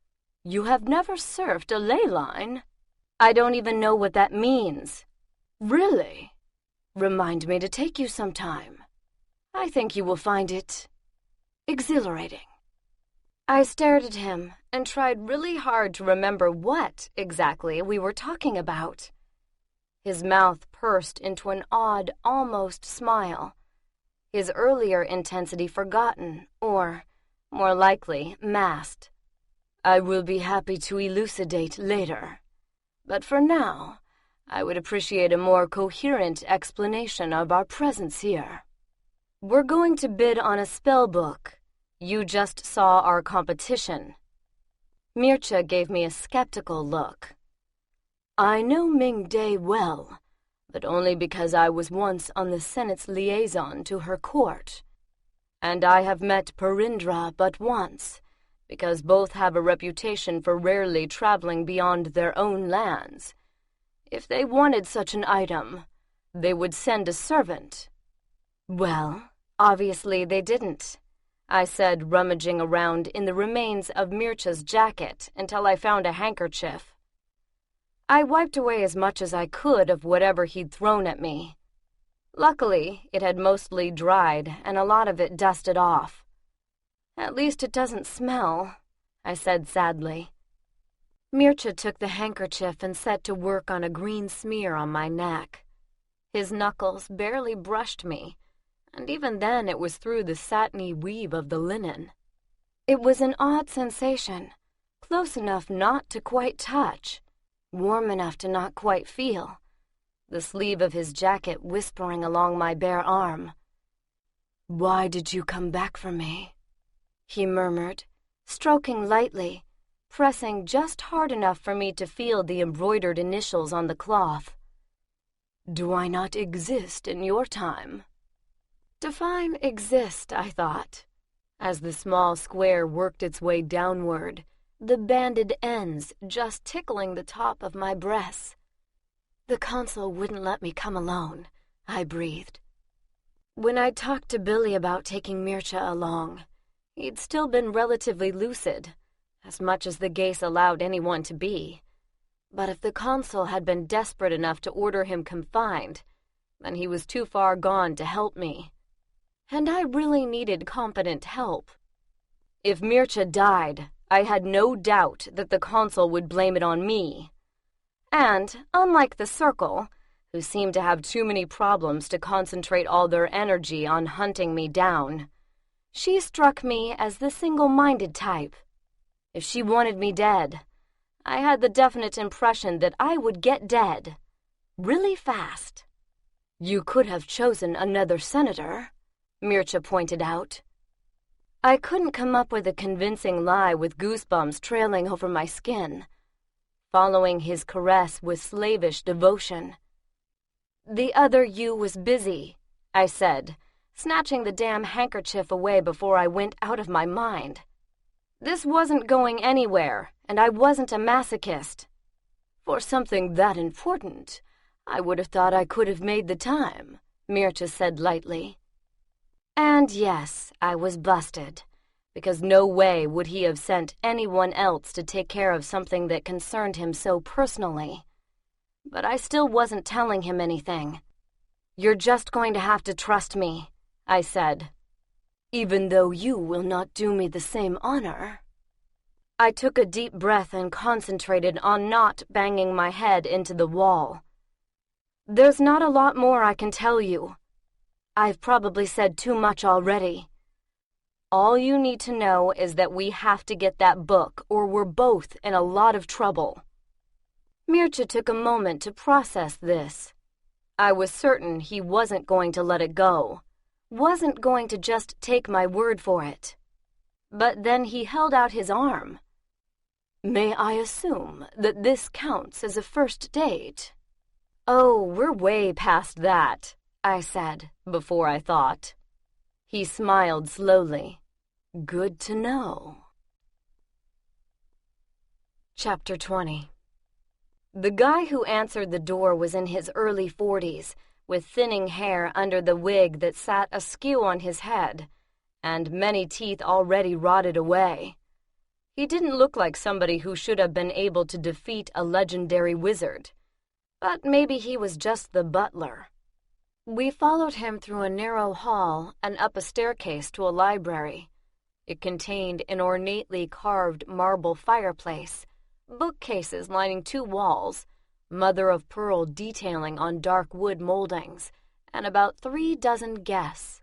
A: "You have never surfed a ley line?" "I don't even know what that means." "Really? Remind me to take you sometime. I think you will find it exhilarating. I stared at him and tried really hard to remember what exactly we were talking about. His mouth pursed into an odd, almost smile, his earlier intensity forgotten or, more likely, masked. I will be happy to elucidate later, but for now, I would appreciate a more coherent explanation of our presence here. We're going to bid on a spell book. You just saw our competition. Mircea gave me a skeptical look. I know Ming Day well, but only because I was once on the Senate's liaison to her court. And I have met Perindra but once, because both have a reputation for rarely traveling beyond their own lands. If they wanted such an item, they would send a servant. Well, obviously they didn't, I said, rummaging around in the remains of Mircea's jacket until I found a handkerchief. I wiped away as much as I could of whatever he'd thrown at me. Luckily, it had mostly dried and a lot of it dusted off. At least it doesn't smell, I said sadly. Mircea took the handkerchief and set to work on a green smear on my neck. His knuckles barely brushed me, and even then it was through the satiny weave of the linen. It was an odd sensation, close enough not to quite touch, warm enough to not quite feel, the sleeve of his jacket whispering along my bare arm. "Why did you come back for me?" he murmured, stroking lightly, pressing just hard enough for me to feel the embroidered initials on the cloth. "Do I not exist in your time?" Define exist, I thought, as the small square worked its way downward, the banded ends just tickling the top of my breasts. The consul wouldn't let me come alone, I breathed. When I talked to Billy about taking Mircea along, he'd still been relatively lucid, as much as the gaze allowed anyone to be. But if the consul had been desperate enough to order him confined, then he was too far gone to help me. And I really needed competent help. If Mircea died, I had no doubt that the consul would blame it on me. And, unlike the Circle, who seemed to have too many problems to concentrate all their energy on hunting me down, she struck me as the single-minded type. If she wanted me dead, I had the definite impression that I would get dead, really fast. You could have chosen another senator, Mircea pointed out. I couldn't come up with a convincing lie with goosebumps trailing over my skin, following his caress with slavish devotion. The other you was busy, I said, snatching the damn handkerchief away before I went out of my mind. This wasn't going anywhere, and I wasn't a masochist. For something that important, I would have thought I could have made the time, Mircea said lightly. And yes, I was busted, because no way would he have sent anyone else to take care of something that concerned him so personally. But I still wasn't telling him anything. You're just going to have to trust me, I said, even though you will not do me the same honor. I took a deep breath and concentrated on not banging my head into the wall. There's not a lot more I can tell you. I've probably said too much already. All you need to know is that we have to get that book or we're both in a lot of trouble. Mircea took a moment to process this. I was certain he wasn't going to let it go, wasn't going to just take my word for it. But then he held out his arm. May I assume that this counts as a first date? Oh, we're way past that, I said, before I thought. He smiled slowly. Good to know. Chapter 20. The guy who answered the door was in his early 40s, with thinning hair under the wig that sat askew on his head, and many teeth already rotted away. He didn't look like somebody who should have been able to defeat a legendary wizard, but maybe he was just the butler. We followed him through a narrow hall and up a staircase to a library, It contained an ornately carved marble fireplace, bookcases lining 2 walls, mother-of-pearl detailing on dark wood moldings, and about 3 dozen guests,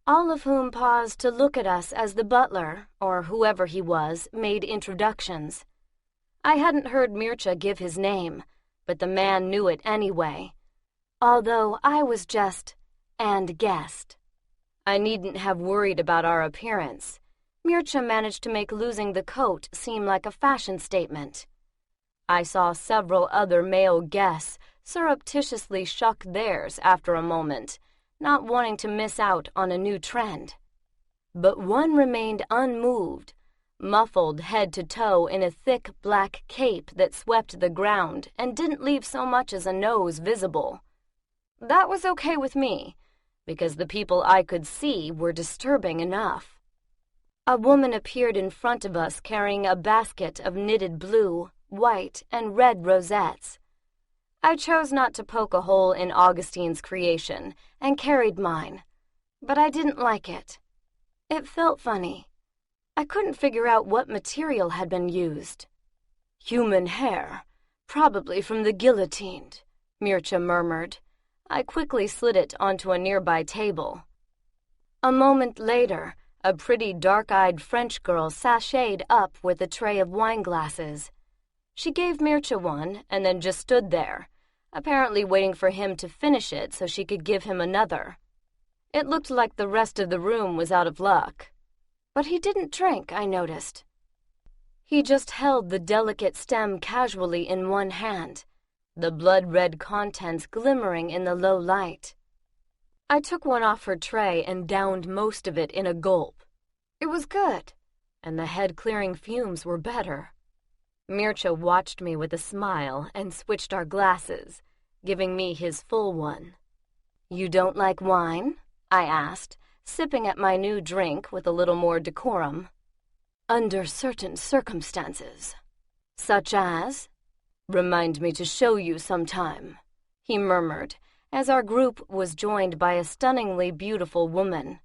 A: all of whom paused to look at us as the butler, or whoever he was, made introductions. I hadn't heard Mircea give his name, but the man knew it anyway, although I was just and guessed. I needn't have worried about our appearance. Mircea managed to make losing the coat seem like a fashion statement. I saw several other male guests surreptitiously shuck theirs after a moment, not wanting to miss out on a new trend. But one remained unmoved, muffled head to toe in a thick black cape that swept the ground and didn't leave so much as a nose visible. That was okay with me, because the people I could see were disturbing enough. A woman appeared in front of us carrying a basket of knitted blue, white, and red rosettes. I chose not to poke a hole in Augustine's creation and carried mine, but I didn't like it. It felt funny. I couldn't figure out what material had been used. "Human hair, probably from the guillotined," Mircea murmured. I quickly slid it onto a nearby table. A moment later, a pretty dark-eyed French girl sashayed up with a tray of wine glasses. She gave Mircea one and then just stood there, apparently waiting for him to finish it so she could give him another. It looked like the rest of the room was out of luck. But he didn't drink, I noticed. He just held the delicate stem casually in one hand, the blood-red contents glimmering in the low light. I took one off her tray and downed most of it in a gulp. It was good, and the head-clearing fumes were better. Mircea watched me with a smile and switched our glasses, giving me his full one. "You don't like wine?" I asked, sipping at my new drink with a little more decorum. "Under certain circumstances." "Such as?" "Remind me to show you sometime," he murmured, as our group was joined by a stunningly beautiful woman.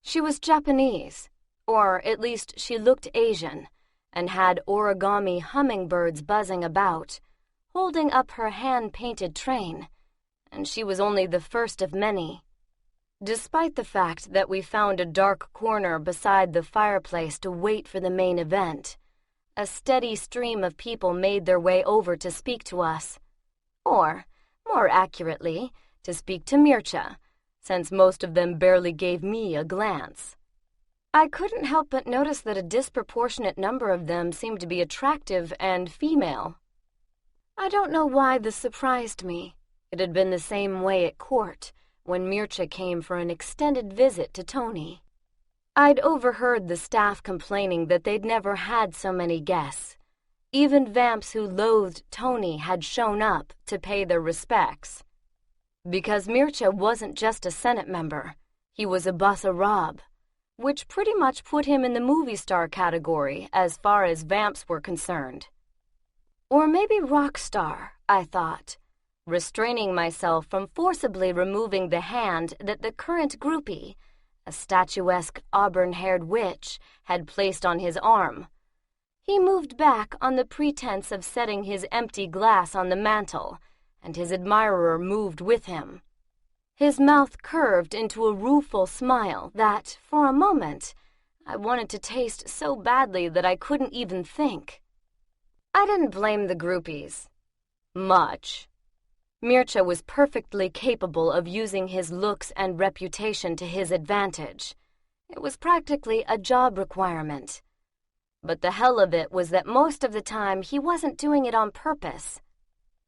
A: She was Japanese, or at least she looked Asian, and had origami hummingbirds buzzing about, holding up her hand-painted train, and she was only the first of many. Despite the fact that we found a dark corner beside the fireplace to wait for the main event, a steady stream of people made their way over to speak to us. Or, more accurately, to speak to Mircea, since most of them barely gave me a glance. I couldn't help but notice that a disproportionate number of them seemed to be attractive and female. I don't know why this surprised me. It had been the same way at court, when Mircea came for an extended visit to Tony. I'd overheard the staff complaining that they'd never had so many guests. Even vamps who loathed Tony had shown up to pay their respects. Because Mircea wasn't just a Senate member, he was a Basarab, which pretty much put him in the movie star category as far as vamps were concerned. Or maybe rock star, I thought, restraining myself from forcibly removing the hand that the current groupie, a statuesque auburn-haired witch, had placed on his arm. He moved back on the pretense of setting his empty glass on the mantel, and his admirer moved with him. His mouth curved into a rueful smile that, for a moment, I wanted to taste so badly that I couldn't even think. I didn't blame the groupies. Much. Mircea was perfectly capable of using his looks and reputation to his advantage. It was practically a job requirement. But the hell of it was that most of the time he wasn't doing it on purpose.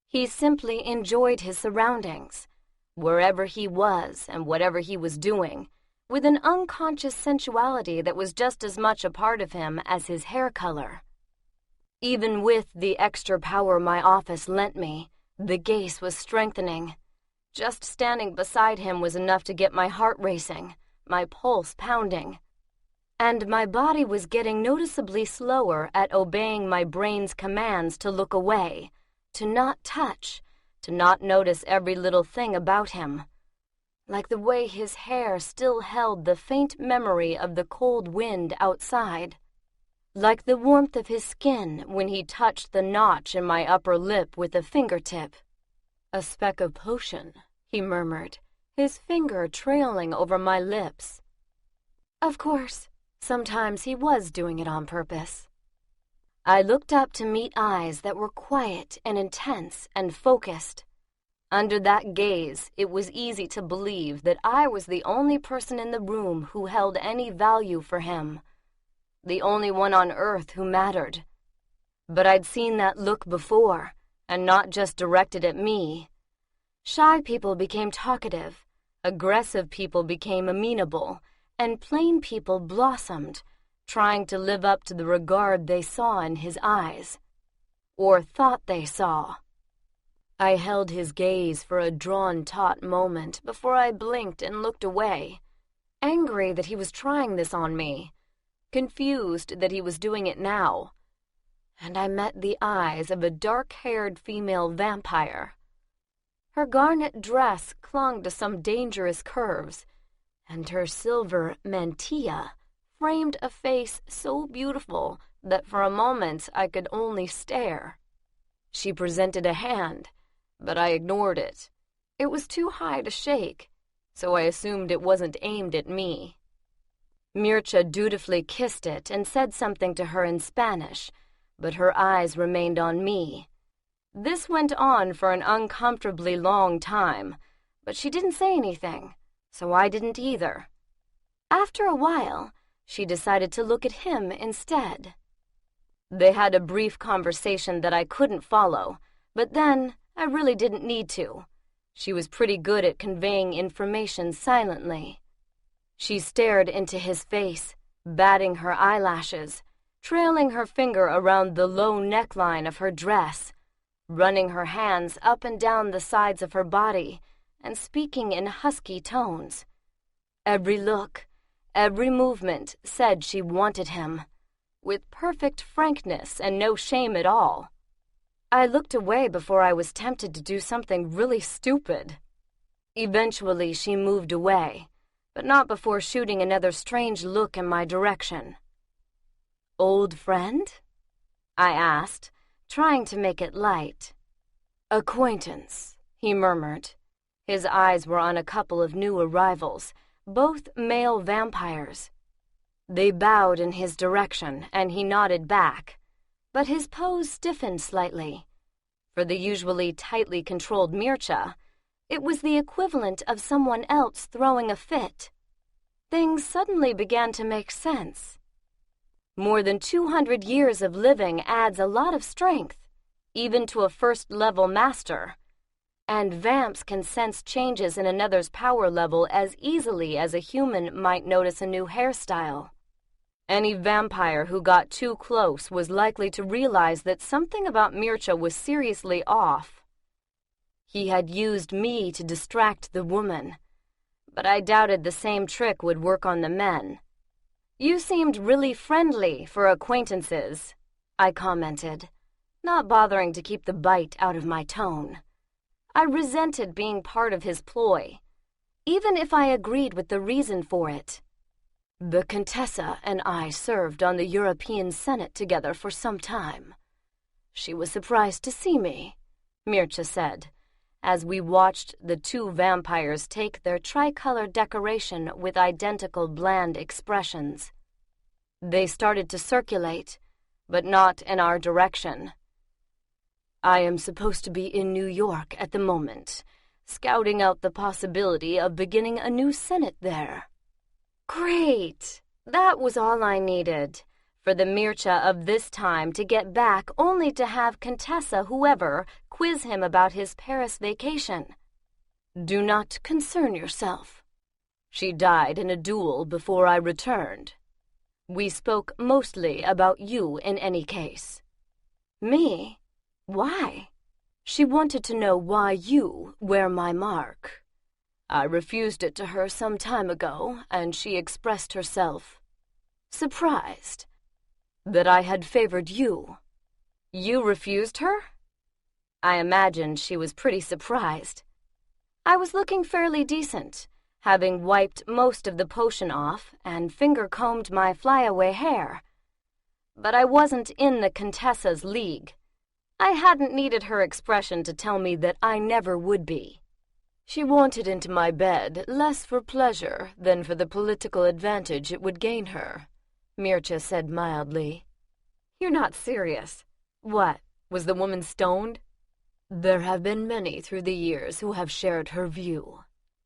A: He simply enjoyed his surroundings, wherever he was and whatever he was doing, with an unconscious sensuality that was just as much a part of him as his hair color. Even with the extra power my office lent me, the gaze was strengthening. Just standing beside him was enough to get my heart racing, my pulse pounding. And my body was getting noticeably slower at obeying my brain's commands to look away, to not touch, to not notice every little thing about him. like the way his hair still held the faint memory of the cold wind outside, like the warmth of his skin when he touched the notch in my upper lip with a fingertip. "A speck of potion," he murmured, his finger trailing over my lips. Of course, sometimes he was doing it on purpose. I looked up to meet eyes that were quiet and intense and focused. Under that gaze, it was easy to believe that I was the only person in the room who held any value for him, the only one on earth who mattered. But I'd seen that look before, and not just directed at me. Shy people became talkative, aggressive people became amenable, and plain people blossomed, trying to live up to the regard they saw in his eyes, or thought they saw. I held his gaze for a drawn, taut moment before I blinked and looked away, angry that he was trying this on me, confused that he was doing it now. And I met the eyes of a dark-haired female vampire. Her garnet dress clung to some dangerous curves, and her silver mantilla framed a face so beautiful that for a moment I could only stare. She presented a hand, but I ignored it. It was too high to shake, so I assumed it wasn't aimed at me. Mircea dutifully kissed it and said something to her in Spanish, but her eyes remained on me. This went on for an uncomfortably long time, but she didn't say anything, so I didn't either. After a while, she decided to look at him instead. They had a brief conversation that I couldn't follow, but then I really didn't need to. She was pretty good at conveying information silently. She stared into his face, batting her eyelashes, trailing her finger around the low neckline of her dress, running her hands up and down the sides of her body, and speaking in husky tones. Every look, every movement said she wanted him, with perfect frankness and no shame at all. I looked away before I was tempted to do something really stupid. Eventually she moved away, but not before shooting another strange look in my direction. "Old friend?" I asked, trying to make it light. "Acquaintance," he murmured. His eyes were on a couple of new arrivals, both male vampires. They bowed in his direction, and he nodded back, but his pose stiffened slightly. For the usually tightly controlled Mircea, it was the equivalent of someone else throwing a fit. Things suddenly began to make sense. More than 200 years of living adds a lot of strength, even to a first-level master, and vamps can sense changes in another's power level as easily as a human might notice a new hairstyle. Any vampire who got too close was likely to realize that something about Mircea was seriously off. He had used me to distract the woman, but I doubted the same trick would work on the men. "You seemed really friendly for acquaintances," I commented, not bothering to keep the bite out of my tone. I resented being part of his ploy, even if I agreed with the reason for it. "The Contessa and I served on the European Senate together for some time. She was surprised to see me," Mircea said, as we watched the two vampires take their tricolor decoration with identical bland expressions. They started to circulate, but not in our direction. "I am supposed to be in New York at the moment, scouting out the possibility of beginning a new Senate there." Great! That was all I needed, for the Mircea of this time to get back only to have Contessa whoever quiz him about his Paris vacation. "Do not concern yourself. She died in a duel before I returned. We spoke mostly about you in any case." "Me? Why?" "She wanted to know why you wear my mark. I refused it to her some time ago, and she expressed herself surprised that I had favored you." "You refused her?" I imagined she was pretty surprised. I was looking fairly decent, having wiped most of the potion off and finger-combed my flyaway hair. But I wasn't in the Contessa's league. I hadn't needed her expression to tell me that I never would be. She wanted into my bed less for pleasure than for the political advantage it would gain her, Mircea said mildly. You're not serious. What, was the woman stoned? There have been many through the years who have shared her view.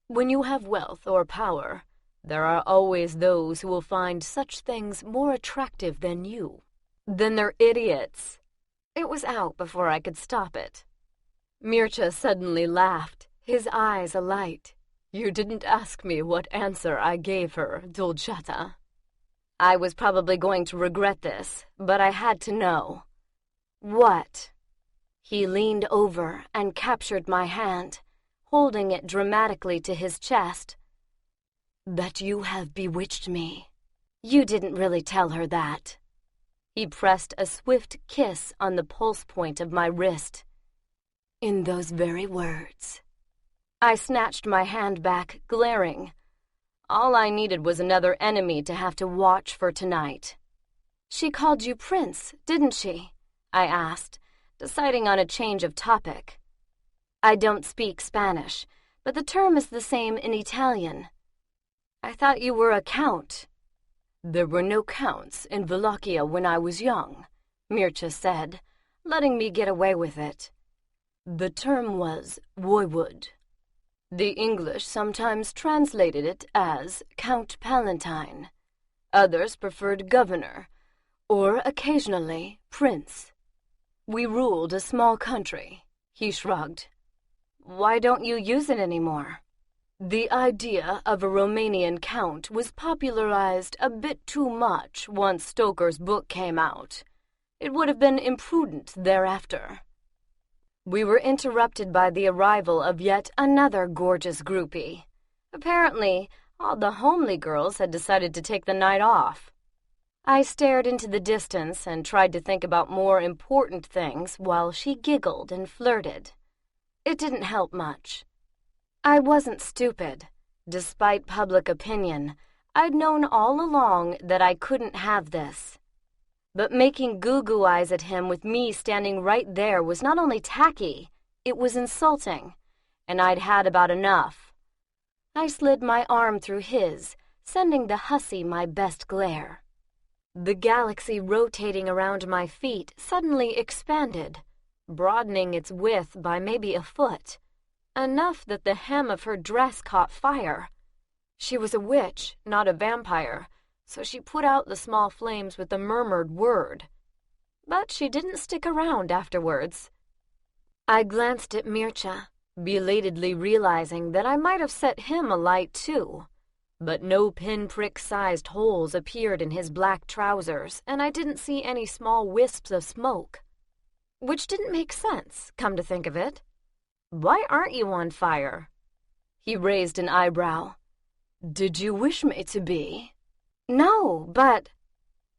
A: When you have wealth or power, there are always those who will find such things more attractive than you. Then they're idiots. It was out before I could stop it. Mircea suddenly laughed, his eyes alight. You didn't ask me what answer I gave her, Dolcetta. I was probably going to regret this, but I had to know. What? He leaned over and captured my hand, holding it dramatically to his chest. That you have bewitched me. You didn't really tell her that. He pressed a swift kiss on the pulse point of my wrist. In those very words. I snatched my hand back, glaring. All I needed was another enemy to have to watch for tonight. She called you Prince, didn't she? I asked, deciding on a change of topic. I don't speak Spanish, but the term is the same in Italian. I thought you were a count. There were no counts in Wallachia when I was young, Mircea said, letting me get away with it. The term was voivode. The English sometimes translated it as Count Palatine. Others preferred governor, or occasionally prince. We ruled a small country, he shrugged. Why don't you use it anymore? The idea of a Romanian count was popularized a bit too much once Stoker's book came out. It would have been imprudent thereafter. We were interrupted by the arrival of yet another gorgeous groupie. Apparently, all the homely girls had decided to take the night off. I stared into the distance and tried to think about more important things while she giggled and flirted. It didn't help much. I wasn't stupid. Despite public opinion, I'd known all along that I couldn't have this. But making goo-goo eyes at him with me standing right there was not only tacky, it was insulting, and I'd had about enough. I slid my arm through his, sending the hussy my best glare. The galaxy rotating around my feet suddenly expanded, broadening its width by maybe a foot. Enough that the hem of her dress caught fire. She was a witch, not a vampire, so she put out the small flames with a murmured word. But she didn't stick around afterwards. I glanced at Mircea, belatedly realizing that I might have set him alight too. But no pinprick-sized holes appeared in his black trousers, and I didn't see any small wisps of smoke. Which didn't make sense, come to think of it. Why aren't you on fire? He raised an eyebrow. Did you wish me to be? No, but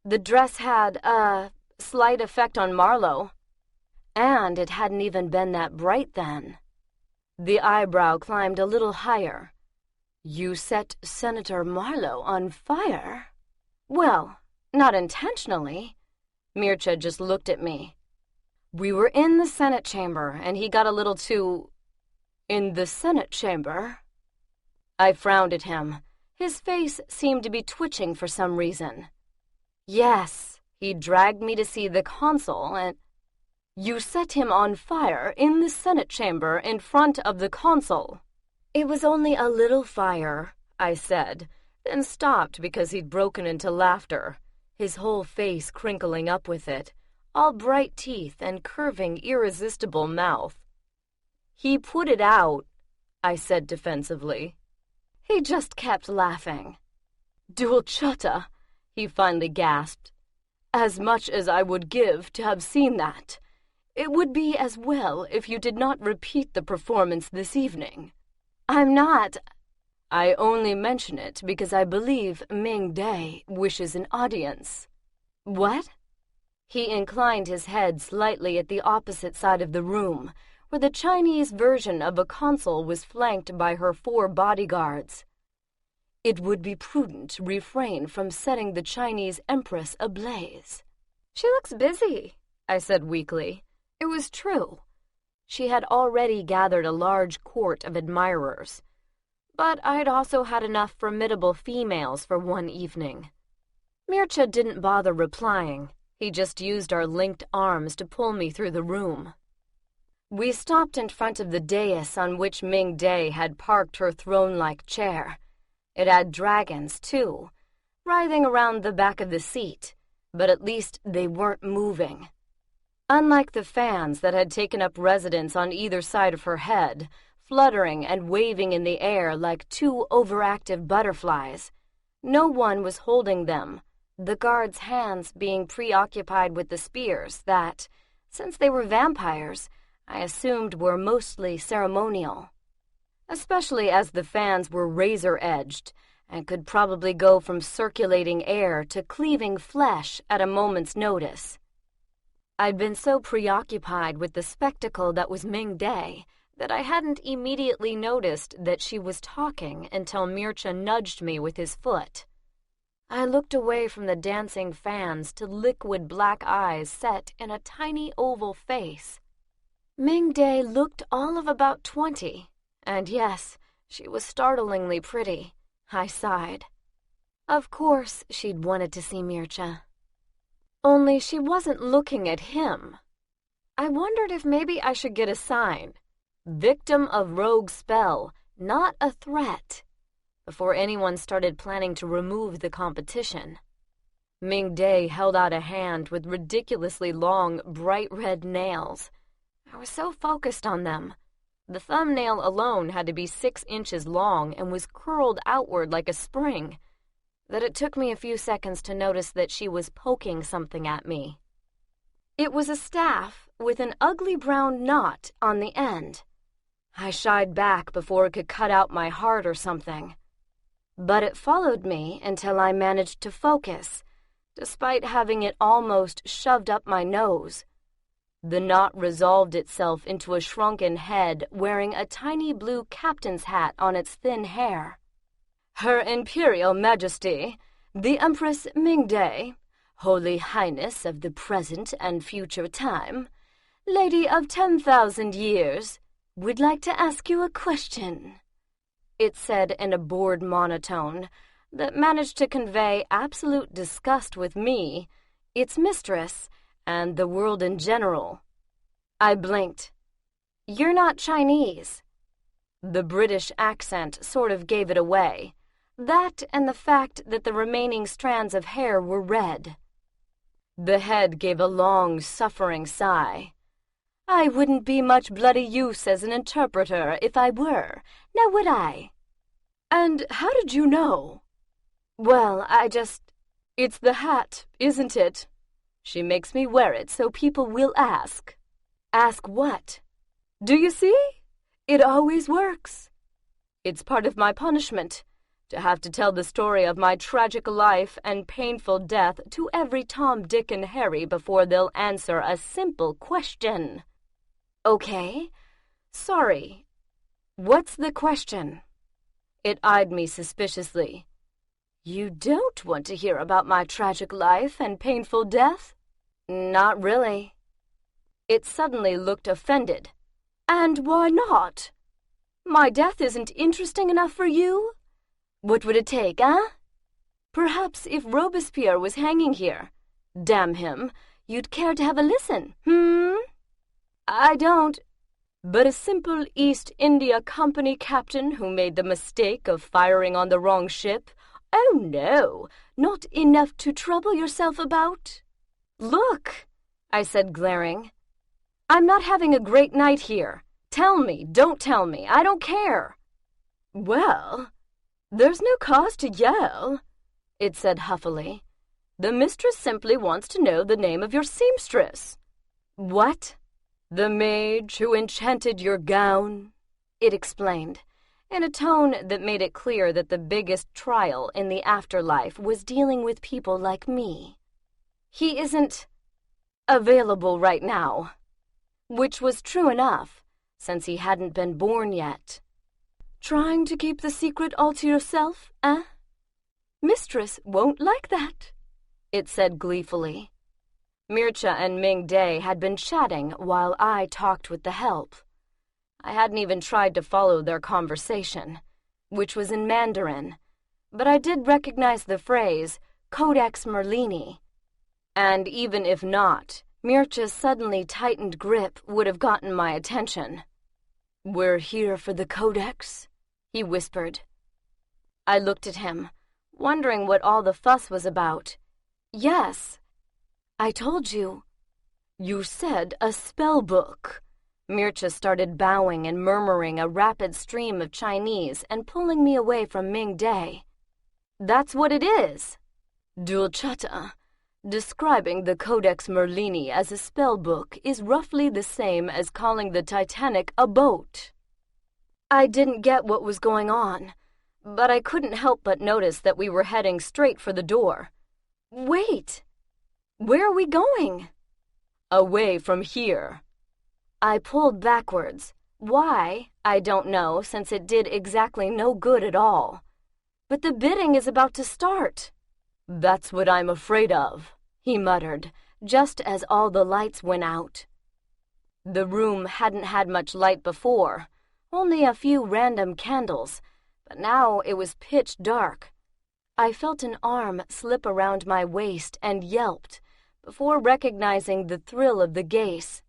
A: the dress had a slight effect on Marlowe. And it hadn't even been that bright then. The eyebrow climbed a little higher. You set Senator Marlowe on fire? Well, not intentionally. Mircea just looked at me. We were in the Senate chamber, and he got a little too... In the Senate chamber? I frowned at him. His face seemed to be twitching for some reason. Yes, he dragged me to see the consul, and... You set him on fire in the Senate chamber in front of the consul. It was only a little fire, I said, then stopped because he'd broken into laughter, his whole face crinkling up with it. All bright teeth and curving, irresistible mouth. He put it out, I said defensively. He just kept laughing. Dolcetta, he finally gasped. As much as I would give to have seen that, it would be as well if you did not repeat the performance this evening. I'm not. I only mention it because I believe Ming Day wishes an audience. What? He inclined his head slightly at the opposite side of the room, where the Chinese version of a consul was flanked by her 4 bodyguards. it would be prudent to refrain from setting the Chinese empress ablaze. She looks busy, I said weakly. It was true. She had already gathered a large court of admirers, but I'd also had enough formidable females for one evening. Mircea didn't bother replying. He just used our linked arms to pull me through the room. We stopped in front of the dais on which Ming Day had parked her throne-like chair. It had dragons, too, writhing around the back of the seat, but at least they weren't moving. Unlike the fans that had taken up residence on either side of her head, fluttering and waving in the air like two overactive butterflies, no one was holding them, the guards' hands being preoccupied with the spears that, since they were vampires, I assumed were mostly ceremonial. Especially as the fans were razor-edged and could probably go from circulating air to cleaving flesh at a moment's notice. I'd been so preoccupied with the spectacle that was Ming Day that I hadn't immediately noticed that she was talking until Mircea nudged me with his foot. I looked away from the dancing fans to liquid black eyes set in a tiny oval face. Ming Day looked all of about 20, and yes, she was startlingly pretty. I sighed. Of course she'd wanted to see Mircea. Only she wasn't looking at him. I wondered if maybe I should get a sign. Victim of rogue spell, not a threat, before anyone started planning to remove the competition. Ming Day held out a hand with ridiculously long, bright red nails. I was so focused on them. The thumbnail alone had to be 6 inches long and was curled outward like a spring, that it took me a few seconds to notice that she was poking something at me. It was a staff with an ugly brown knot on the end. I shied back before it could cut out my heart or something. But it followed me until I managed to focus, despite having it almost shoved up my nose. The knot resolved itself into a shrunken head wearing a tiny blue captain's hat on its thin hair. Her Imperial Majesty, the Empress Ming Day, Holy Highness of the present and future time, Lady of 10,000 years, would like to ask you a question, it said in a bored monotone that managed to convey absolute disgust with me, its mistress, and the world in general. I blinked. You're not Chinese. The British accent sort of gave it away. That and the fact that the remaining strands of hair were red. The head gave a long, suffering sigh. I wouldn't be much bloody use as an interpreter if I were, now would I? And how did you know? Well, It's the hat, isn't it? She makes me wear it so people will ask. Ask what? Do you see? It always works. It's part of my punishment, to have to tell the story of my tragic life and painful death to every Tom, Dick, and Harry before they'll answer a simple question. Okay. Sorry. What's the question? It eyed me suspiciously. You don't want to hear about my tragic life and painful death? Not really. It suddenly looked offended. And why not? My death isn't interesting enough for you? What would it take, eh? Perhaps if Robespierre was hanging here, damn him, you'd care to have a listen, I don't. But a simple East India Company captain who made the mistake of firing on the wrong ship? Oh no, not enough to trouble yourself about? Look, I said, glaring. I'm not having a great night here. Tell me, don't tell me, I don't care. Well, there's no cause to yell, it said huffily. The mistress simply wants to know the name of your seamstress. What? The mage who enchanted your gown? It explained, in a tone that made it clear that the biggest trial in the afterlife was dealing with people like me. He isn't available right now, which was true enough, since he hadn't been born yet. Trying to keep the secret all to yourself, eh? "Mistress won't like that," it said gleefully. Mircha and Ming Day had been chatting while I talked with the help. I hadn't even tried to follow their conversation, which was in Mandarin, but I did recognize the phrase Codex Merlini. And even if not, Mircha's suddenly tightened grip would have gotten my attention. "We're here for the Codex," he whispered. I looked at him, wondering what all the fuss was about. "Yes, I told you." "You said a spell book." Mircha started bowing and murmuring a rapid stream of Chinese and pulling me away from Ming Day. "That's what it is." "Dulcata. Describing the Codex Merlini as a spell book is roughly the same as calling the Titanic a boat." I didn't get what was going on, but I couldn't help but notice that we were heading straight for the door. "Wait! Where are we going?" "Away from here." I pulled backwards. Why, I don't know, since it did exactly no good at all. "But the bidding is about to start." "That's what I'm afraid of," he muttered, just as all the lights went out. The room hadn't had much light before, only a few random candles, but now it was pitch dark. I felt an arm slip around my waist and yelped, before recognizing the thrill of the gaze.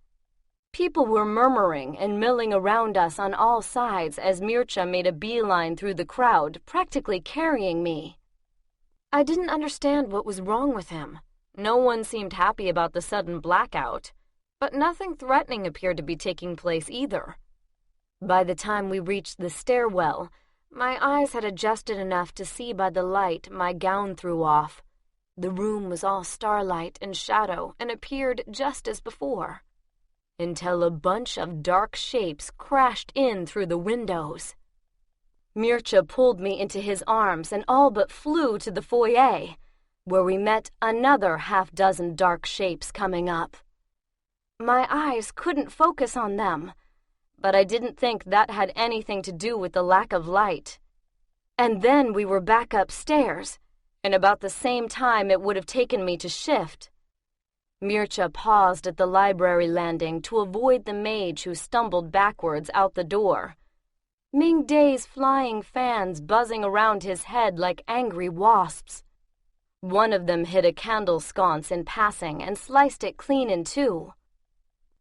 A: People were murmuring and milling around us on all sides as Mircha made a beeline through the crowd, practically carrying me. I didn't understand what was wrong with him. No one seemed happy about the sudden blackout, but nothing threatening appeared to be taking place either. By the time we reached the stairwell, my eyes had adjusted enough to see by the light my gown threw off. The room was all starlight and shadow and appeared just as before, until a bunch of dark shapes crashed in through the windows. Mircha pulled me into his arms and all but flew to the foyer, where we met another half-dozen dark shapes coming up. My eyes couldn't focus on them, but I didn't think that had anything to do with the lack of light. And then we were back upstairs, and about the same time it would have taken me to shift. Mircha paused at the library landing to avoid the mage who stumbled backwards out the door. Ming Day's flying fans buzzing around his head like angry wasps. One of them hit a candle sconce in passing and sliced it clean in two.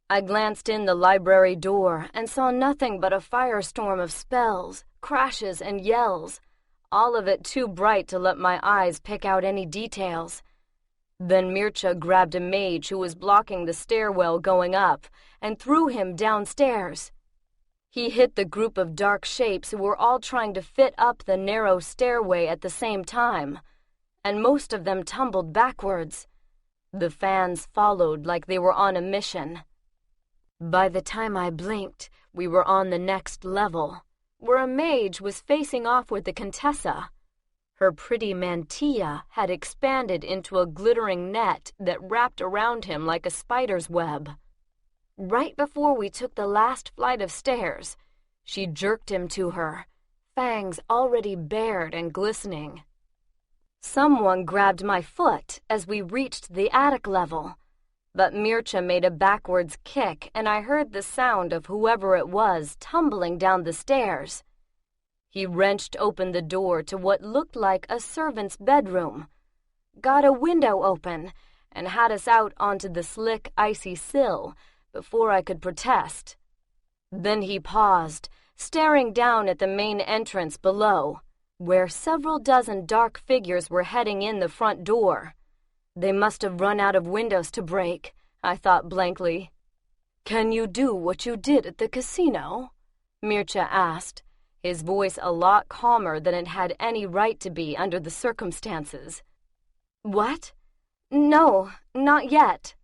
A: I glanced in the library door and saw nothing but a firestorm of spells, crashes, and yells, all of it too bright to let my eyes pick out any details. Then Mircha grabbed a mage who was blocking the stairwell going up and threw him downstairs. He hit the group of dark shapes who were all trying to fit up the narrow stairway at the same time, and most of them tumbled backwards. The fans followed like they were on a mission. By the time I blinked, we were on the next level, where a mage was facing off with the Contessa. Her pretty mantilla had expanded into a glittering net that wrapped around him like a spider's web. Right before we took the last flight of stairs, she jerked him to her, fangs already bared and glistening. Someone grabbed my foot as we reached the attic level, but Mircha made a backwards kick and I heard the sound of whoever it was tumbling down the stairs. He wrenched open the door to what looked like a servant's bedroom, got a window open, and had us out onto the slick, icy sill before I could protest. Then he paused, staring down at the main entrance below, where several dozen dark figures were heading in the front door. They must have run out of windows to break, I thought blankly. "Can you do what you did at the casino?" Mircha asked, his voice a lot calmer than it had any right to be under the circumstances. "What? No, not yet."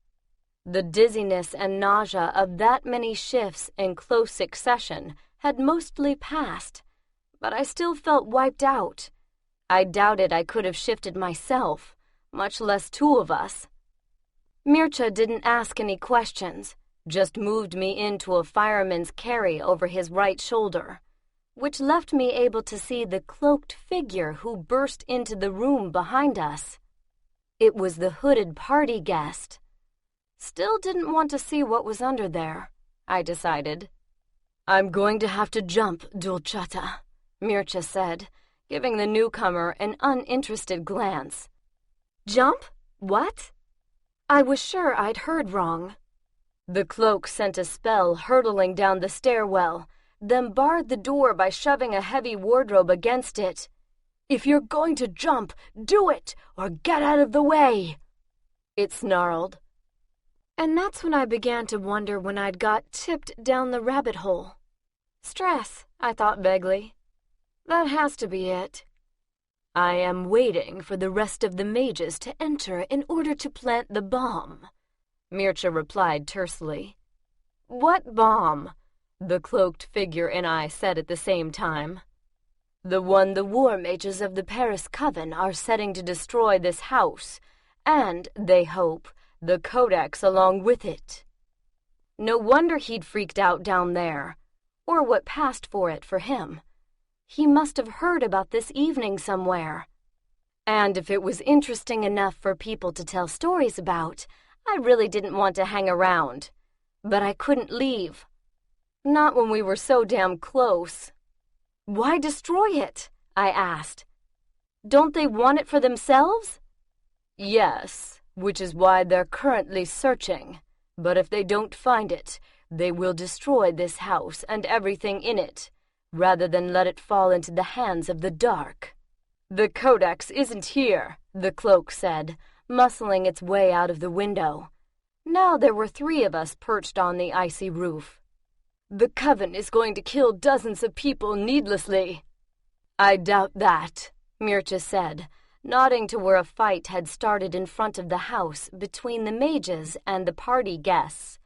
A: The dizziness and nausea of that many shifts in close succession had mostly passed, but I still felt wiped out. I doubted I could have shifted myself, much less two of us. Mircha didn't ask any questions, just moved me into a fireman's carry over his right shoulder. which left me able to see the cloaked figure who burst into the room behind us. It was the hooded party guest. Still didn't want to see what was under there, I decided. "I'm going to have to jump, Dulcata," Mircea said, giving the newcomer an uninterested glance. "Jump? What?" I was sure I'd heard wrong. The cloak sent a spell hurtling down the stairwell, then barred the door by shoving a heavy wardrobe against it. "If you're going to jump, do it, or get out of the way," it snarled. And that's when I began to wonder when I'd got tipped down the rabbit hole. Stress, I thought vaguely. That has to be it. "I am waiting for the rest of the mages to enter in order to plant the bomb," Mircea replied tersely. "What bomb?" the cloaked figure and I said at the same time. "The one the war mages of the Paris Coven are setting to destroy this house, and, they hope, the Codex along with it." No wonder he'd freaked out down there, or what passed for it for him. He must have heard about this evening somewhere. And if it was interesting enough for people to tell stories about, I really didn't want to hang around. But I couldn't leave. Not when we were so damn close. "Why destroy it?" I asked. "Don't they want it for themselves?" "Yes, which is why they're currently searching. But if they don't find it, they will destroy this house and everything in it, rather than let it fall into the hands of the dark." "The Codex isn't here," the cloak said, muscling its way out of the window. Now there were 3 of us perched on the icy roof. "The Coven is going to kill dozens of people needlessly." "I doubt that," Mircea said, nodding to where a fight had started in front of the house between the mages and the party guests,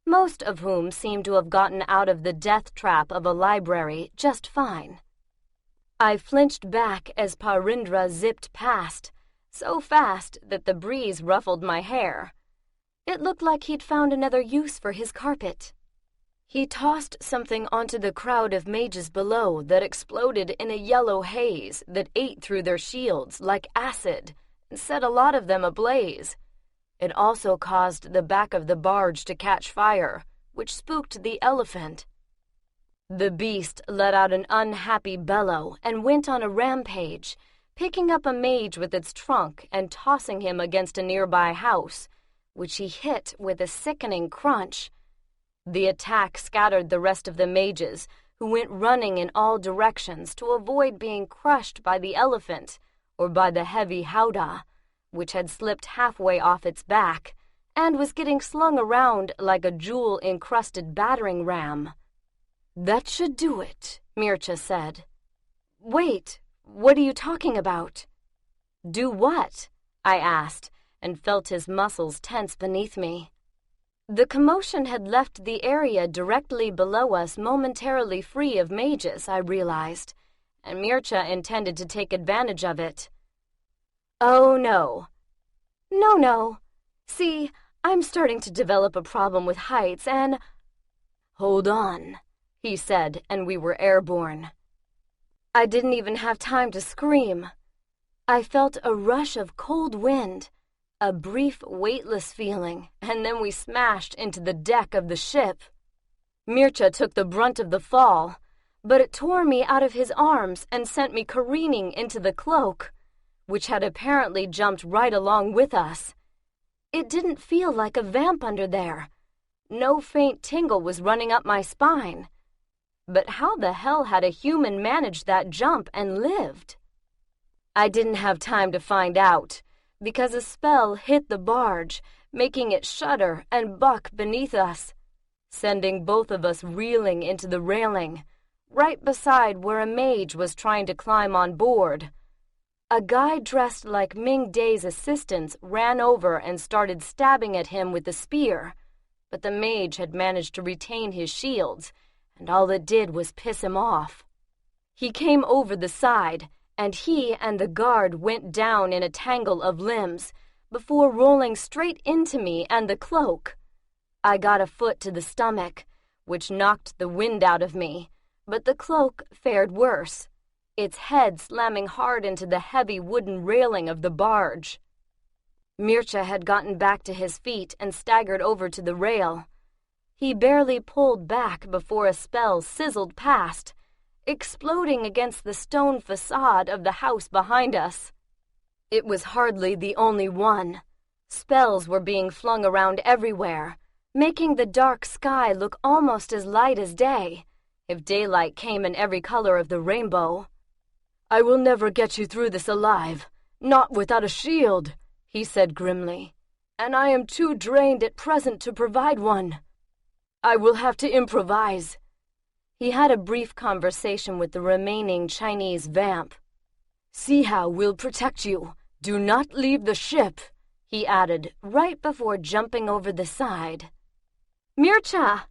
A: most of whom seemed to have gotten out of the death trap of a library just fine. I flinched back as Parindra zipped past, so fast that the breeze ruffled my hair. It looked like he'd found another use for his carpet. He tossed something onto the crowd of mages below that exploded in a yellow haze that ate through their shields like acid and set a lot of them ablaze. It also caused the back of the barge to catch fire, which spooked the elephant. The beast let out an unhappy bellow and went on a rampage, picking up a mage with its trunk and tossing him against a nearby house, which he hit with a sickening crunch. The attack scattered the rest of the mages, who went running in all directions to avoid being crushed by the elephant or by the heavy howdah, which had slipped halfway off its back and was getting slung around like a jewel-encrusted battering ram. "That should do it," Mircea said. "Wait, what are you talking about?" "Do what?" I asked, and felt his muscles tense beneath me. The commotion had left the area directly below us momentarily free of mages, I realized, and Mircea intended to take advantage of it. "Oh, no. No. See, I'm starting to develop a problem with heights and—" "Hold on," he said, and we were airborne. I didn't even have time to scream. I felt a rush of cold wind, a brief weightless feeling, and then we smashed into the deck of the ship. Mircea took the brunt of the fall, but it tore me out of his arms and sent me careening into the cloak, which had apparently jumped right along with us. It didn't feel like a vamp under there. No faint tingle was running up my spine. But how the hell had a human managed that jump and lived? I didn't have time to find out, because a spell hit the barge, making it shudder and buck beneath us, sending both of us reeling into the railing, right beside where a mage was trying to climb on board. A guy dressed like Ming Day's assistants ran over and started stabbing at him with a spear, but the mage had managed to retain his shields, and all it did was piss him off. He came over the side, and he and the guard went down in a tangle of limbs before rolling straight into me and the cloak. I got a foot to the stomach, which knocked the wind out of me, But the cloak fared worse, its head slamming hard into the heavy wooden railing of the barge. Mircea had gotten back to his feet and staggered over to the rail. He barely pulled back before a spell sizzled past, exploding against the stone facade of the house behind us. It was hardly the only one. Spells were being flung around everywhere, making the dark sky look almost as light as day, if daylight came in every color of the rainbow. "I will never get you through this alive, not without a shield," he said grimly, "and I am too drained at present to provide one. I will have to improvise." He had a brief conversation with the remaining Chinese vamp. "See how we'll protect you. Do not leave the ship," he added right before jumping over the side. "Mircea!"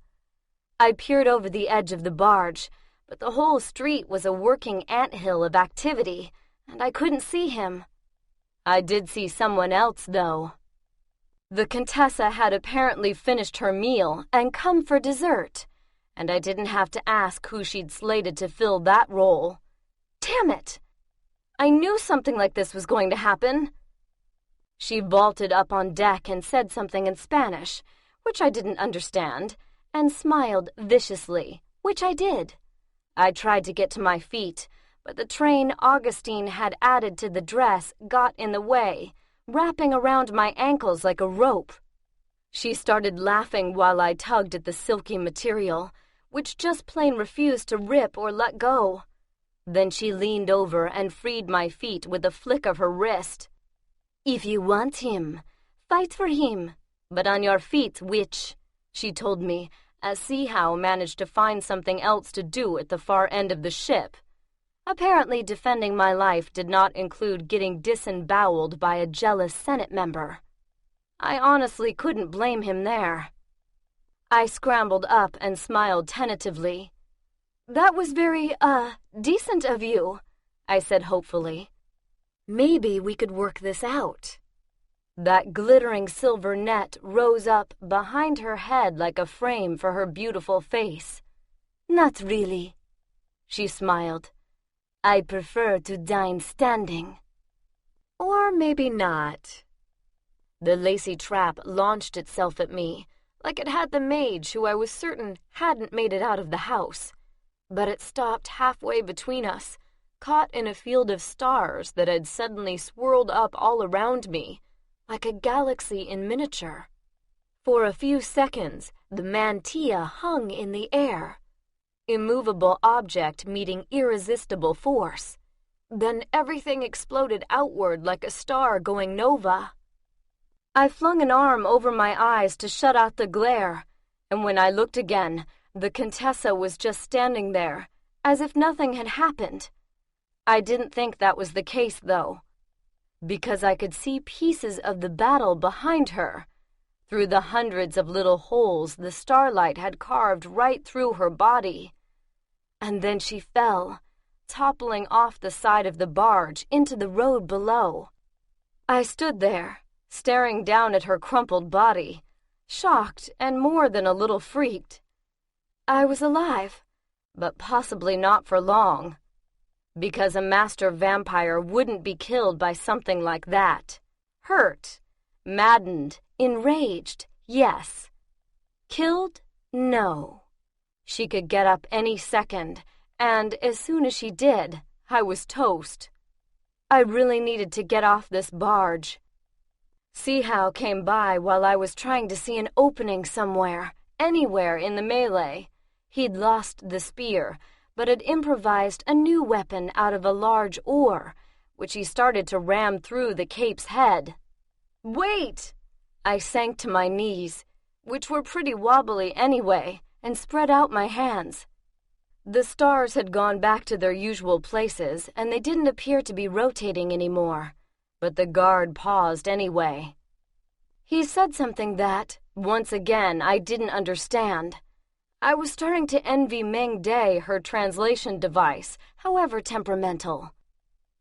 A: I peered over the edge of the barge, but the whole street was a working anthill of activity, and I couldn't see him. I did see someone else, though. The Contessa had apparently finished her meal and come for dessert, and I didn't have to ask who she'd slated to fill that role. Damn it! I knew something like this was going to happen. She vaulted up on deck and said something in Spanish, which I didn't understand, and smiled viciously, which I did. I tried to get to my feet, but the train Augustine had added to the dress got in the way, wrapping around my ankles like a rope. She started laughing while I tugged at the silky material, which just plain refused to rip or let go. Then she leaned over and freed my feet with a flick of her wrist. "If you want him, fight for him, but on your feet, witch," she told me, as Seehow managed to find something else to do at the far end of the ship. Apparently defending my life did not include getting disemboweled by a jealous Senate member. I honestly couldn't blame him there. I scrambled up and smiled tentatively. "That was very, decent of you," I said hopefully. "Maybe we could work this out." That glittering silver net rose up behind her head like a frame for her beautiful face. "Not really," she smiled. "I prefer to dine standing." Or maybe not. The lacy trap launched itself at me, like it had the mage who I was certain hadn't made it out of the house. But it stopped halfway between us, caught in a field of stars that had suddenly swirled up all around me, like a galaxy in miniature. For a few seconds, the mantilla hung in the air, immovable object meeting irresistible force. Then everything exploded outward like a star going nova. I flung an arm over my eyes to shut out the glare, and when I looked again, the Contessa was just standing there, as if nothing had happened. I didn't think that was the case, though, because I could see pieces of the battle behind her, through the hundreds of little holes the starlight had carved right through her body. And then she fell, toppling off the side of the barge into the road below. I stood there, staring down at her crumpled body, shocked and more than a little freaked. I was alive, but possibly not for long, because a master vampire wouldn't be killed by something like that. Hurt, maddened, enraged, yes. Killed? No. She could get up any second, and as soon as she did, I was toast. I really needed to get off this barge. Seehow came by while I was trying to see an opening somewhere, anywhere in the melee. He'd lost the spear, but had improvised a new weapon out of a large oar, which he started to ram through the cape's head. "Wait!" I sank to my knees, which were pretty wobbly anyway, and spread out my hands. The stars had gone back to their usual places, and they didn't appear to be rotating anymore, but the guard paused anyway. He said something that, once again, I didn't understand. I was starting to envy Meng Day her translation device, however temperamental.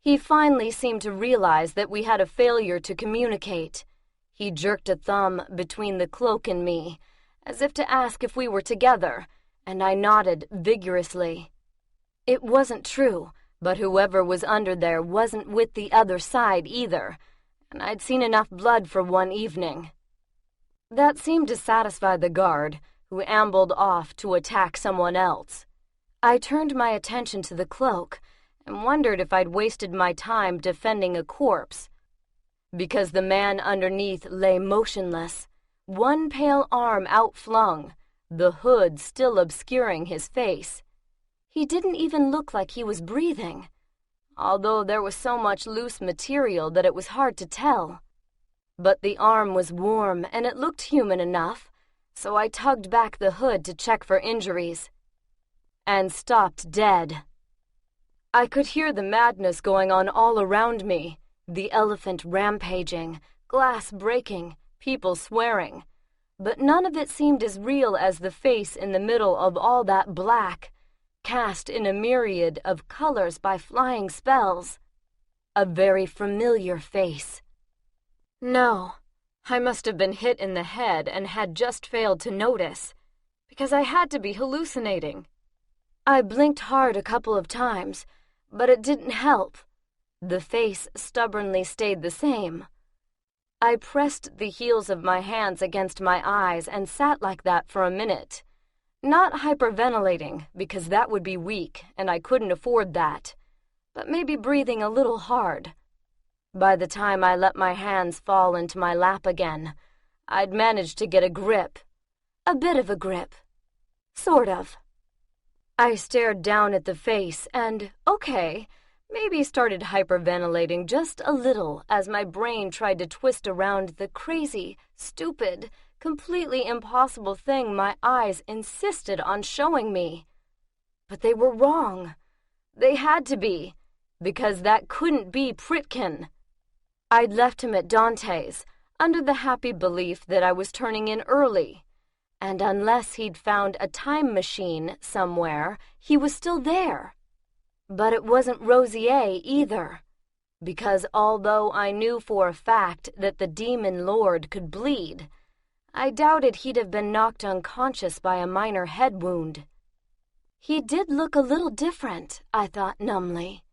A: He finally seemed to realize that we had a failure to communicate. He jerked a thumb between the cloak and me, as if to ask if we were together, and I nodded vigorously. It wasn't true, but whoever was under there wasn't with the other side either, and I'd seen enough blood for one evening. That seemed to satisfy the guard, who ambled off to attack someone else. I turned my attention to the cloak and wondered if I'd wasted my time defending a corpse, because the man underneath lay motionless, one pale arm outflung, the hood still obscuring his face. He didn't even look like he was breathing, although there was so much loose material that it was hard to tell. But the arm was warm and it looked human enough, so I tugged back the hood to check for injuries, and stopped dead. I could hear the madness going on all around me, the elephant rampaging, glass breaking, people swearing, but none of it seemed as real as the face in the middle of all that black, cast in a myriad of colors by flying spells. A very familiar face. No, I must have been hit in the head and had just failed to notice, because I had to be hallucinating. I blinked hard a couple of times, but it didn't help. The face stubbornly stayed the same. I pressed the heels of my hands against my eyes and sat like that for a minute. Not hyperventilating, because that would be weak, and I couldn't afford that, but maybe breathing a little hard. By the time I let my hands fall into my lap again, I'd managed to get a grip. A bit of a grip. Sort of. I stared down at the face and, maybe started hyperventilating just a little as my brain tried to twist around the crazy, stupid, completely impossible thing my eyes insisted on showing me. But they were wrong. They had to be, because that couldn't be Pritkin. I'd left him at Dante's, under the happy belief that I was turning in early, and unless he'd found a time machine somewhere, he was still there. But it wasn't Rosier either, because although I knew for a fact that the demon lord could bleed, I doubted he'd have been knocked unconscious by a minor head wound. He did look a little different, I thought numbly,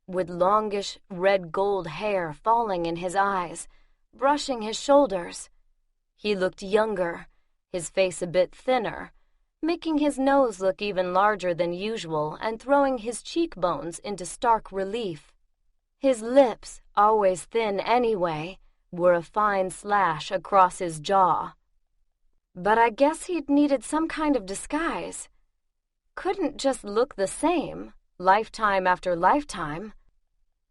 A: with longish red-gold hair falling in his eyes, brushing his shoulders. He looked younger, his face a bit thinner, making his nose look even larger than usual and throwing his cheekbones into stark relief. His lips, always thin anyway, were a fine slash across his jaw. But I guess he'd needed some kind of disguise. Couldn't just look the same, lifetime after lifetime.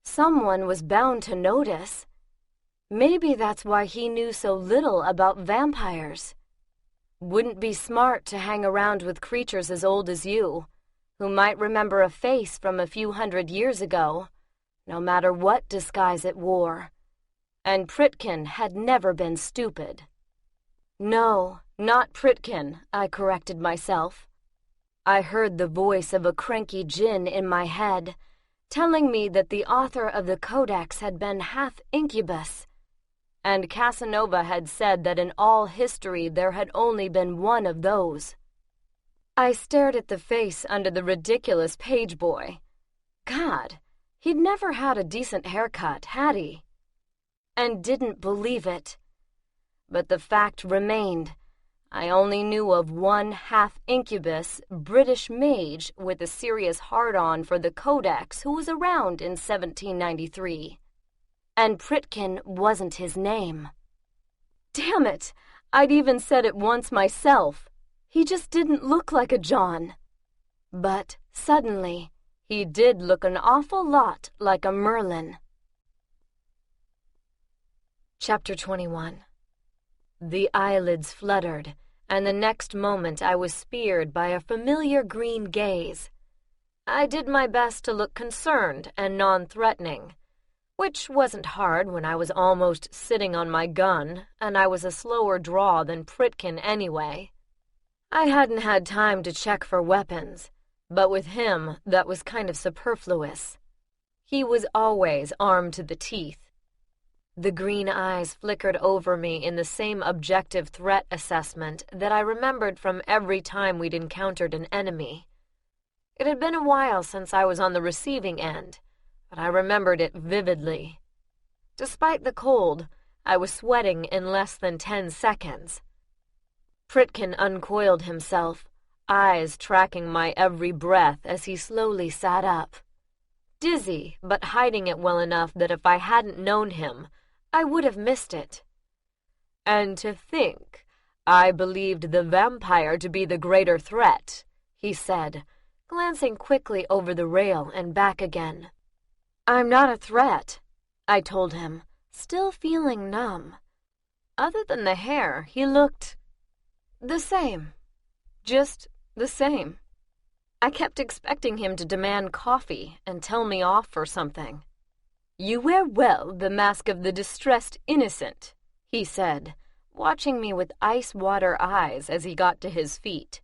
A: Someone was bound to notice. Maybe that's why he knew so little about vampires. Wouldn't be smart to hang around with creatures as old as you, who might remember a face from a few hundred years ago, no matter what disguise it wore. And Pritkin had never been stupid. No, not Pritkin, I corrected myself. I heard the voice of a cranky djinn in my head, telling me that the author of the Codex had been half incubus, and Casanova had said that in all history there had only been one of those. I stared at the face under the ridiculous page boy. God, he'd never had a decent haircut, had he? And didn't believe it. But the fact remained. I only knew of one half-incubus British mage with a serious hard-on for the Codex who was around in 1793. And Pritkin wasn't his name. Damn it! I'd even said it once myself. He just didn't look like a John. But suddenly, he did look an awful lot like a Merlin. Chapter 21. The eyelids fluttered, and the next moment I was speared by a familiar green gaze. I did my best to look concerned and non-threatening, which wasn't hard when I was almost sitting on my gun, and I was a slower draw than Pritkin anyway. I hadn't had time to check for weapons, but with him that was kind of superfluous. He was always armed to the teeth. The green eyes flickered over me in the same objective threat assessment that I remembered from every time we'd encountered an enemy. It had been a while since I was on the receiving end, but I remembered it vividly. Despite the cold, I was sweating in less than 10 seconds. Pritkin uncoiled himself, eyes tracking my every breath as he slowly sat up. Dizzy, but hiding it well enough that if I hadn't known him, I would have missed it. "And to think, I believed the vampire to be the greater threat," he said, glancing quickly over the rail and back again. "I'm not a threat," I told him, still feeling numb. Other than the hair, he looked the same. Just the same. I kept expecting him to demand coffee and tell me off for something. "You wear well the mask of the distressed innocent," he said, watching me with ice-water eyes as he got to his feet.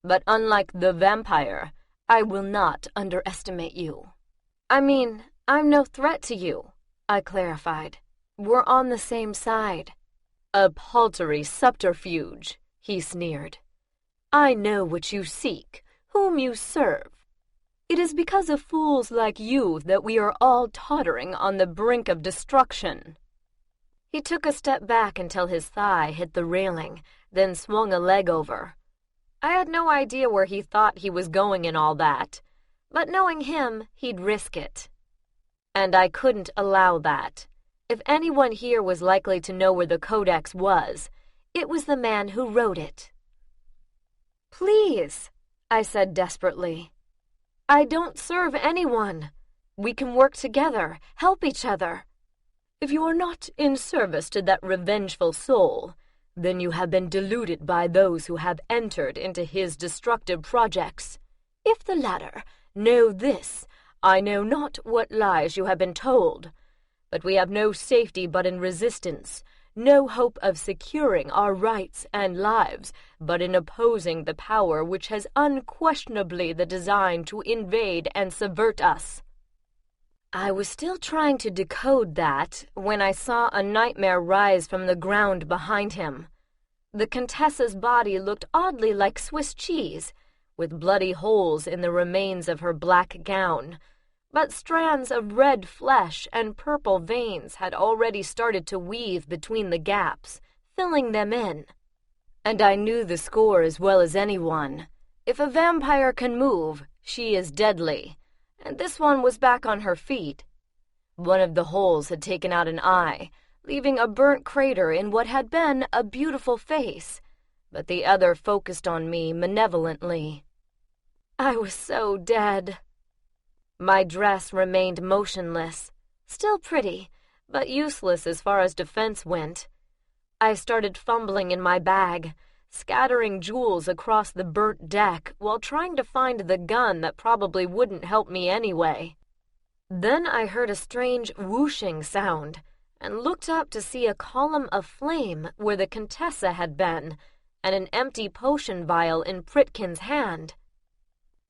A: "But unlike the vampire, I will not underestimate you." "I mean, I'm no threat to you," I clarified. "We're on the same side." "A paltry subterfuge," he sneered. "I know what you seek, whom you serve. It is because of fools like you that we are all tottering on the brink of destruction." He took a step back until his thigh hit the railing, then swung a leg over. I had no idea where he thought he was going in all that, but knowing him, he'd risk it. And I couldn't allow that. If anyone here was likely to know where the codex was, it was the man who wrote it. "Please," I said desperately. "I don't serve anyone. We can work together, help each other." "If you are not in service to that revengeful soul, then you have been deluded by those who have entered into his destructive projects. If the latter, know this, I know not what lies you have been told, but we have no safety but in resistance, no hope of securing our rights and lives but in opposing the power which has unquestionably the design to invade and subvert us." I was still trying to decode that when I saw a nightmare rise from the ground behind him. The Contessa's body looked oddly like Swiss cheese, with bloody holes in the remains of her black gown, but strands of red flesh and purple veins had already started to weave between the gaps, filling them in. And I knew the score as well as anyone. If a vampire can move, she is deadly, and this one was back on her feet. One of the holes had taken out an eye, leaving a burnt crater in what had been a beautiful face, but the other focused on me malevolently. I was so dead. My dress remained motionless, still pretty, but useless as far as defense went. I started fumbling in my bag, scattering jewels across the burnt deck while trying to find the gun that probably wouldn't help me anyway. Then I heard a strange whooshing sound and looked up to see a column of flame where the Contessa had been and an empty potion vial in Pritkin's hand.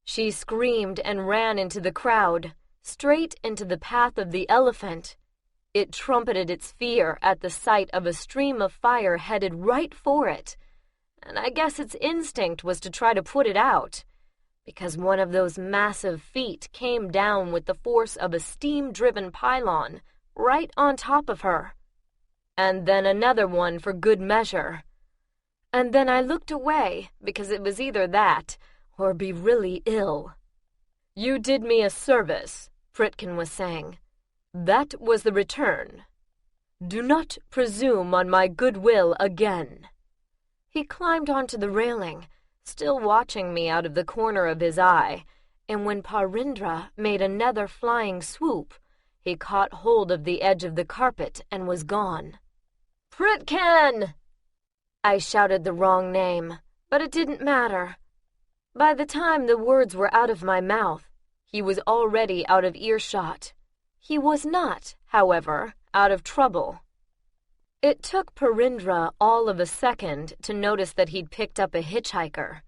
A: She screamed and ran into the crowd, straight into the path of the elephant. It trumpeted its fear at the sight of a stream of fire headed right for it, and I guess its instinct was to try to put it out, because one of those massive feet came down with the force of a steam-driven pylon right on top of her, and then another one for good measure. And then I looked away because it was either that or be really ill. "You did me a service," Pritkin was saying. "That was the return. Do not presume on my goodwill again." He climbed onto the railing, still watching me out of the corner of his eye, and when Parindra made another flying swoop, he caught hold of the edge of the carpet and was gone. "Pritkin!" I shouted the wrong name, but it didn't matter. By the time the words were out of my mouth, he was already out of earshot. He was not, however, out of trouble. It took Parindra all of a second to notice that he'd picked up a hitchhiker.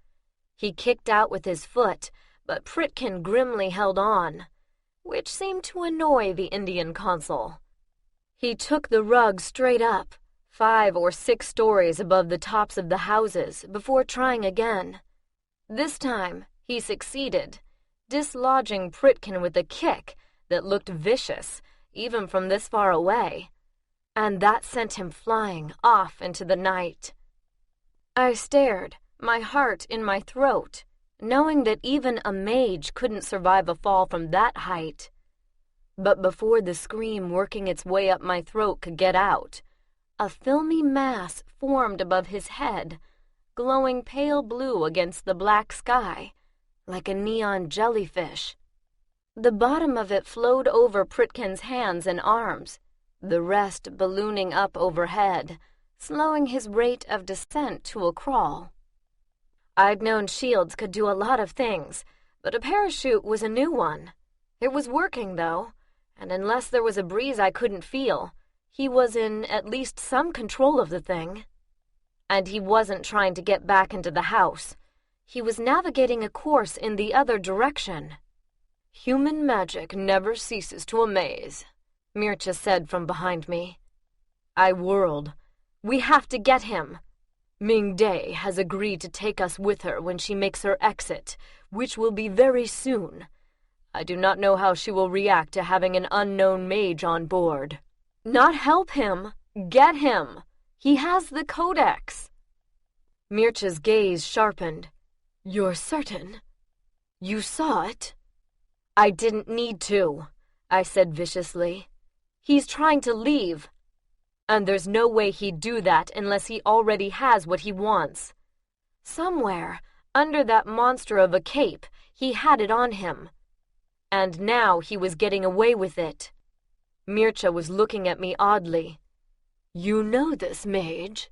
A: He kicked out with his foot, but Pritkin grimly held on, which seemed to annoy the Indian consul. He took the rug straight up, 5 or 6 stories above the tops of the houses, before trying again. This time, he succeeded, dislodging Pritkin with a kick that looked vicious, even from this far away, and that sent him flying off into the night. I stared, my heart in my throat, knowing that even a mage couldn't survive a fall from that height. But before the scream working its way up my throat could get out, a filmy mass formed above his head, glowing pale blue against the black sky, like a neon jellyfish. The bottom of it flowed over Pritkin's hands and arms, the rest ballooning up overhead, slowing his rate of descent to a crawl. I'd known shields could do a lot of things, but a parachute was a new one. It was working, though, and unless there was a breeze I couldn't feel, he was in at least some control of the thing. And he wasn't trying to get back into the house. He was navigating a course in the other direction. "Human magic never ceases to amaze," Mircea said from behind me. I whirled. "We have to get him. Ming Day has agreed to take us with her when she makes her exit, which will be very soon. I do not know how she will react to having an unknown mage on board." "Not help him. Get him. He has the codex." Mircea's gaze sharpened. "You're certain? You saw it?" "I didn't need to," I said viciously. "He's trying to leave. And there's no way he'd do that unless he already has what he wants. Somewhere, under that monster of a cape, he had it on him. And now he was getting away with it." Mircea was looking at me oddly. "You know this mage?"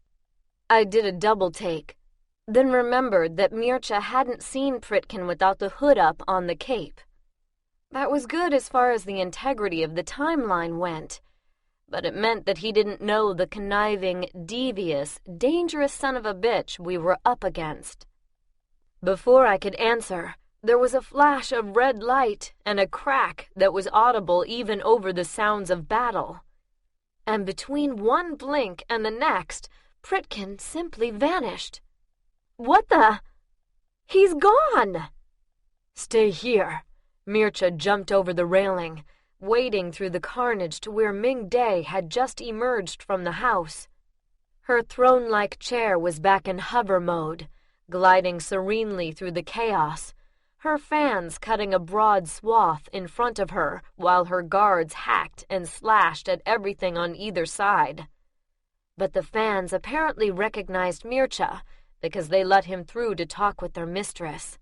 A: I did a double take, then remembered that Mircea hadn't seen Pritkin without the hood up on the cape. That was good as far as the integrity of the timeline went, but it meant that he didn't know the conniving, devious, dangerous son of a bitch we were up against. Before I could answer, there was a flash of red light and a crack that was audible even over the sounds of battle. And between one blink and the next, Pritkin simply vanished. "What the? He's gone!" "Stay here." Mircea jumped over the railing, wading through the carnage to where Ming Day had just emerged from the house. Her throne-like chair was back in hover mode, gliding serenely through the chaos, her fans cutting a broad swath in front of her while her guards hacked and slashed at everything on either side. But the fans apparently recognized Mircea because they let him through to talk with their mistress.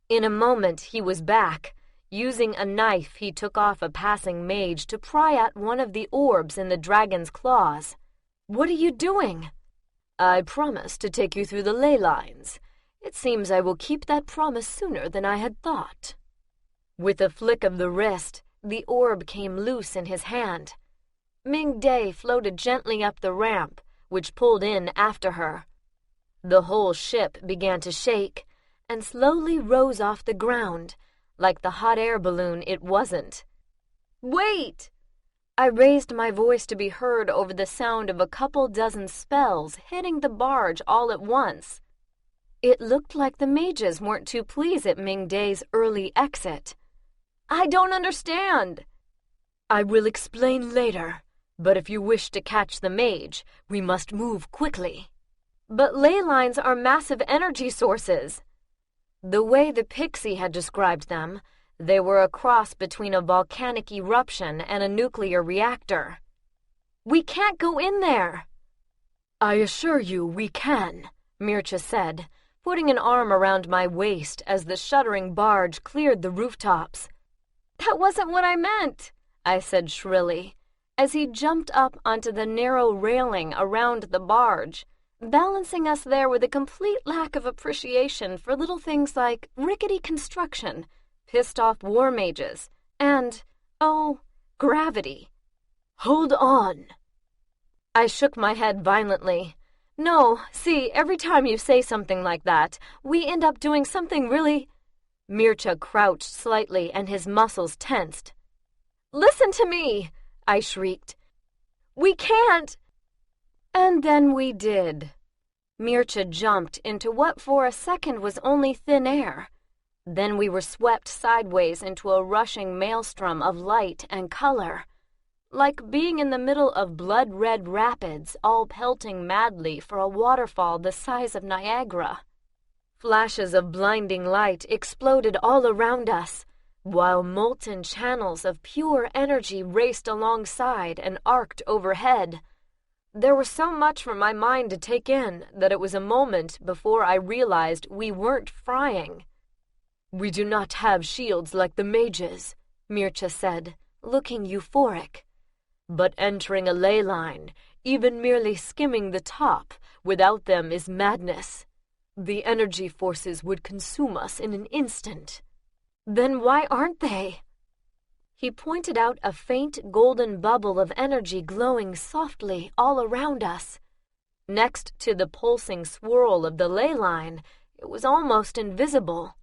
A: In a moment he was back. Using a knife, he took off a passing mage to pry at one of the orbs in the dragon's claws. "What are you doing?" "I promised to take you through the ley lines. It seems I will keep that promise sooner than I had thought." With a flick of the wrist, the orb came loose in his hand. Ming Day floated gently up the ramp, which pulled in after her. The whole ship began to shake and slowly rose off the ground, like the hot air balloon it wasn't. "Wait!" I raised my voice to be heard over the sound of a couple dozen spells hitting the barge all at once. It looked like the mages weren't too pleased at Ming Day's early exit. "I don't understand." "I will explain later, but if you wish to catch the mage, we must move quickly." "But ley lines are massive energy sources." The way the pixie had described them, they were a cross between a volcanic eruption and a nuclear reactor. "We can't go in there." "I assure you we can," Mircea said, putting an arm around my waist as the shuddering barge cleared the rooftops. "That wasn't what I meant," I said shrilly, as he jumped up onto the narrow railing around the barge, balancing us there with a complete lack of appreciation for little things like rickety construction, pissed-off war mages, and, gravity. "Hold on." I shook my head violently. "No, see, every time you say something like that, we end up doing something really—" Mircea crouched slightly and his muscles tensed. "Listen to me!" I shrieked. "We can't!" And then we did. Mircea jumped into what for a second was only thin air, Then we were swept sideways into a rushing maelstrom of light and color, like being in the middle of blood-red rapids all pelting madly for a waterfall the size of Niagara. Flashes of blinding light exploded all around us, while molten channels of pure energy raced alongside and arced overhead. There was so much for my mind to take in that it was a moment before I realized we weren't frying. "We do not have shields like the mages," Mircea said, looking euphoric. "But entering a ley line, even merely skimming the top, without them is madness. The energy forces would consume us in an instant." "Then why aren't they?" He pointed out a faint golden bubble of energy glowing softly all around us. Next to the pulsing swirl of the ley line, it was almost invisible.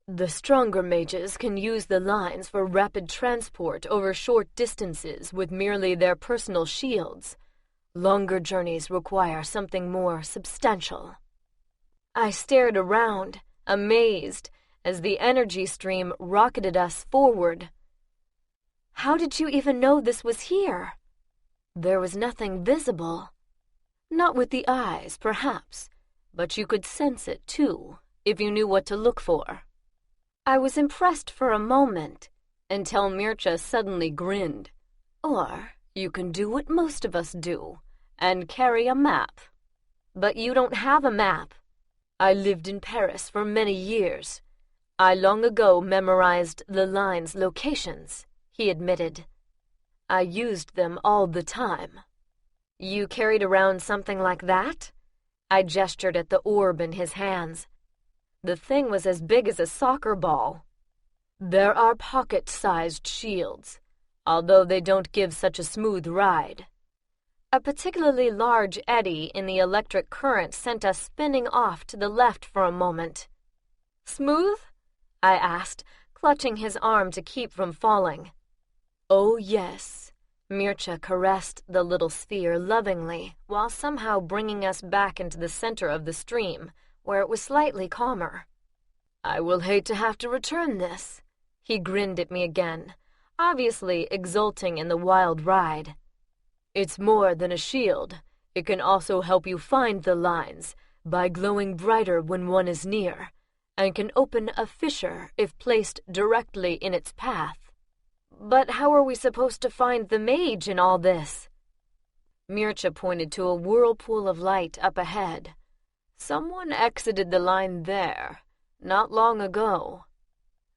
A: "The stronger mages can use the lines for rapid transport over short distances with merely their personal shields. Longer journeys require something more substantial." I stared around, amazed, as the energy stream rocketed us forward. "How did you even know this was here?" "There was nothing visible. Not with the eyes, perhaps, but you could sense it, too, if you knew what to look for." I was impressed for a moment, until Mircea suddenly grinned. "Or you can do what most of us do, and carry a map." "But you don't have a map." "I lived in Paris for many years. I long ago memorized the line's locations," he admitted. "I used them all the time." "You carried around something like that?" I gestured at the orb in his hands. The thing was as big as a soccer ball. "There are pocket-sized shields, although they don't give such a smooth ride." A particularly large eddy in the electric current sent us spinning off to the left for a moment. "Smooth?" I asked, clutching his arm to keep from falling. "Oh, yes." Mircea caressed the little sphere lovingly while somehow bringing us back into the center of the stream, where it was slightly calmer. "I will hate to have to return this." He grinned at me again, obviously exulting in the wild ride. "It's more than a shield. It can also help you find the lines by glowing brighter when one is near, and can open a fissure if placed directly in its path." "But how are we supposed to find the mage in all this?" Mircea pointed to a whirlpool of light up ahead. "Someone exited the line there, not long ago.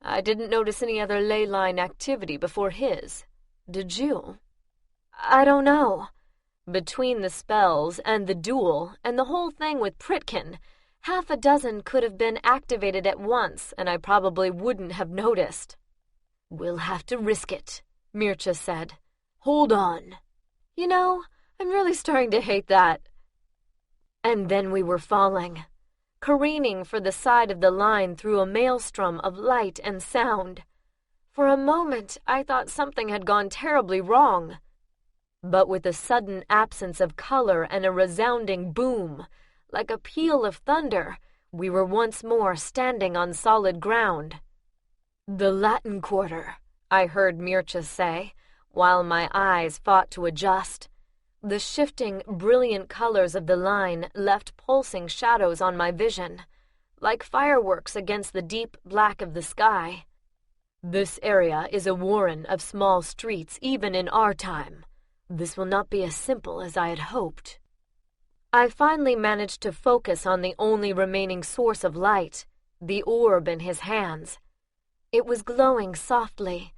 A: I didn't notice any other ley line activity before his. Did you?" "I don't know. Between the spells and the duel and the whole thing with Pritkin, half a dozen could have been activated at once, and I probably wouldn't have noticed." "We'll have to risk it," Mircea said. "Hold on." "You know, I'm really starting to hate that." And then we were falling, careening for the side of the line through a maelstrom of light and sound. For a moment, I thought something had gone terribly wrong. But with a sudden absence of color and a resounding boom, like a peal of thunder, we were once more standing on solid ground. "The Latin Quarter," I heard Mircea say, while my eyes fought to adjust. The shifting, brilliant colors of the line left pulsing shadows on my vision, like fireworks against the deep black of the sky. "This area is a warren of small streets even in our time. This will not be as simple as I had hoped." I finally managed to focus on the only remaining source of light, the orb in his hands. It was glowing softly,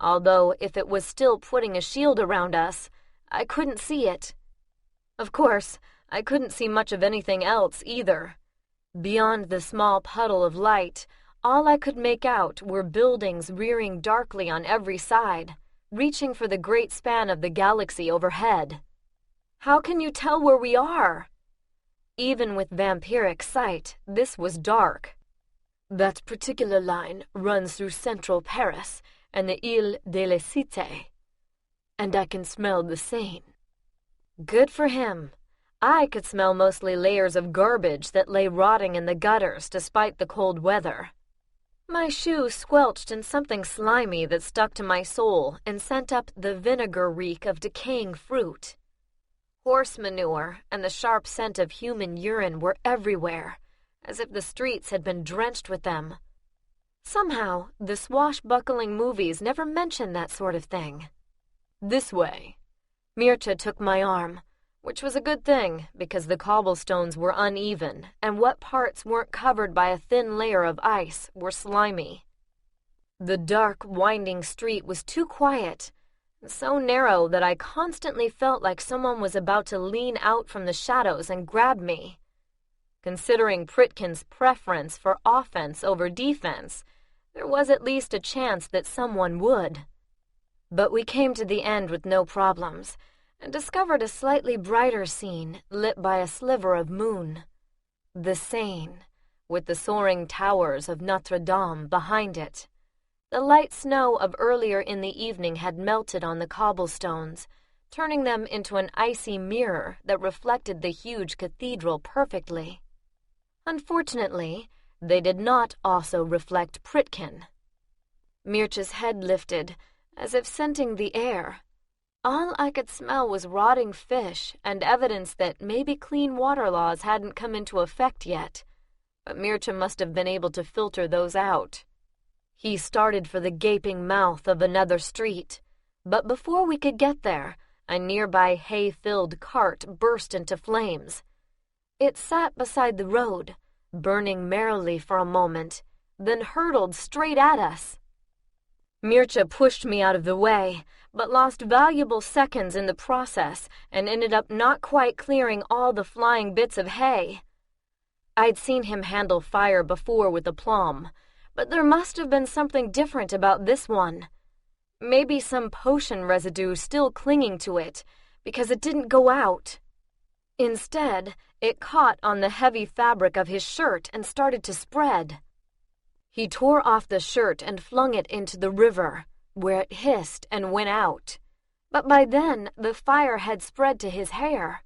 A: although if it was still putting a shield around us, I couldn't see it. Of course, I couldn't see much of anything else either. Beyond the small puddle of light, all I could make out were buildings rearing darkly on every side, reaching for the great span of the galaxy overhead. "How can you tell where we are?" Even with vampiric sight, this was dark. "That particular line runs through central Paris and the Ile de la Cité, and I can smell the Seine." Good for him. I could smell mostly layers of garbage that lay rotting in the gutters despite the cold weather. My shoe squelched in something slimy that stuck to my sole and sent up the vinegar reek of decaying fruit. Horse manure and the sharp scent of human urine were everywhere, as if the streets had been drenched with them. Somehow, the swashbuckling movies never mention that sort of thing. This way. Mircea took my arm, which was a good thing because the cobblestones were uneven and what parts weren't covered by a thin layer of ice were slimy. The dark, winding street was too quiet, so narrow that I constantly felt like someone was about to lean out from the shadows and grab me. Considering Pritkin's preference for offense over defense, there was at least a chance that someone would. But we came to the end with no problems, and discovered a slightly brighter scene lit by a sliver of moon. The Seine, with the soaring towers of Notre Dame behind it. The light snow of earlier in the evening had melted on the cobblestones, turning them into an icy mirror that reflected the huge cathedral perfectly. Unfortunately, they did not also reflect Pritkin. Mircea's head lifted, as if scenting the air. All I could smell was rotting fish and evidence that maybe clean water laws hadn't come into effect yet, but Mircea must have been able to filter those out. He started for the gaping mouth of another street, but before we could get there, a nearby hay-filled cart burst into flames. It sat beside the road, burning merrily for a moment, then hurtled straight at us. Mircea pushed me out of the way, but lost valuable seconds in the process and ended up not quite clearing all the flying bits of hay. I'd seen him handle fire before with aplomb, but there must have been something different about this one. Maybe some potion residue still clinging to it, because it didn't go out. Instead, it caught on the heavy fabric of his shirt and started to spread. He tore off the shirt and flung it into the river, where it hissed and went out. But by then, the fire had spread to his hair.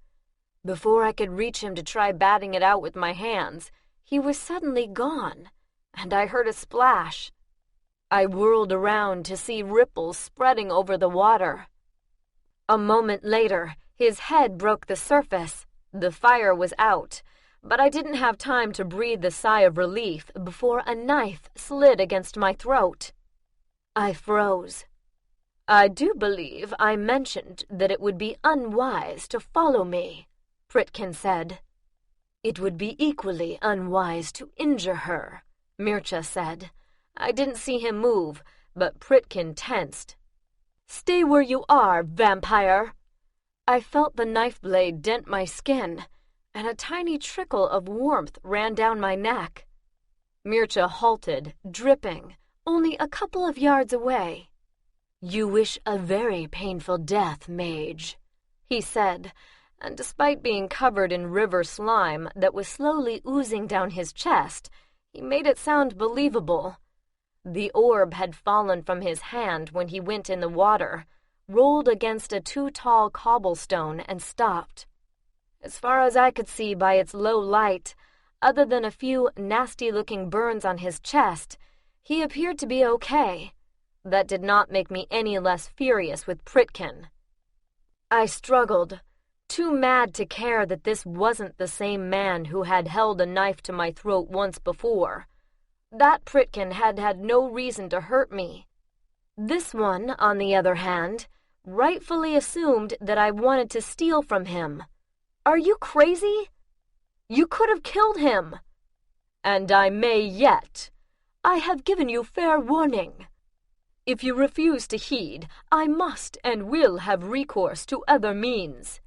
A: Before I could reach him to try batting it out with my hands, he was suddenly gone, and I heard a splash. I whirled around to see ripples spreading over the water. A moment later, his head broke the surface. The fire was out, but I didn't have time to breathe a sigh of relief before a knife slid against my throat. I froze. I do believe I mentioned that it would be unwise to follow me, Pritkin said. It would be equally unwise to injure her, Mircea said. I didn't see him move, but Pritkin tensed. Stay where you are, vampire! I felt the knife blade dent my skin, and a tiny trickle of warmth ran down my neck. Mircea halted, dripping, only a couple of yards away. You wish a very painful death, mage, he said, and despite being covered in river slime that was slowly oozing down his chest, he made it sound believable. The orb had fallen from his hand when he went in the water, rolled against a too-tall cobblestone and stopped. As far as I could see by its low light, other than a few nasty-looking burns on his chest, he appeared to be okay. That did not make me any less furious with Pritkin. I struggled, too mad to care that this wasn't the same man who had held a knife to my throat once before. That Pritkin had had no reason to hurt me. This one, on the other hand, rightfully assumed that I wanted to steal from him. Are you crazy? You could have killed him. And I may yet. I have given you fair warning. If you refuse to heed, I must and will have recourse to other means.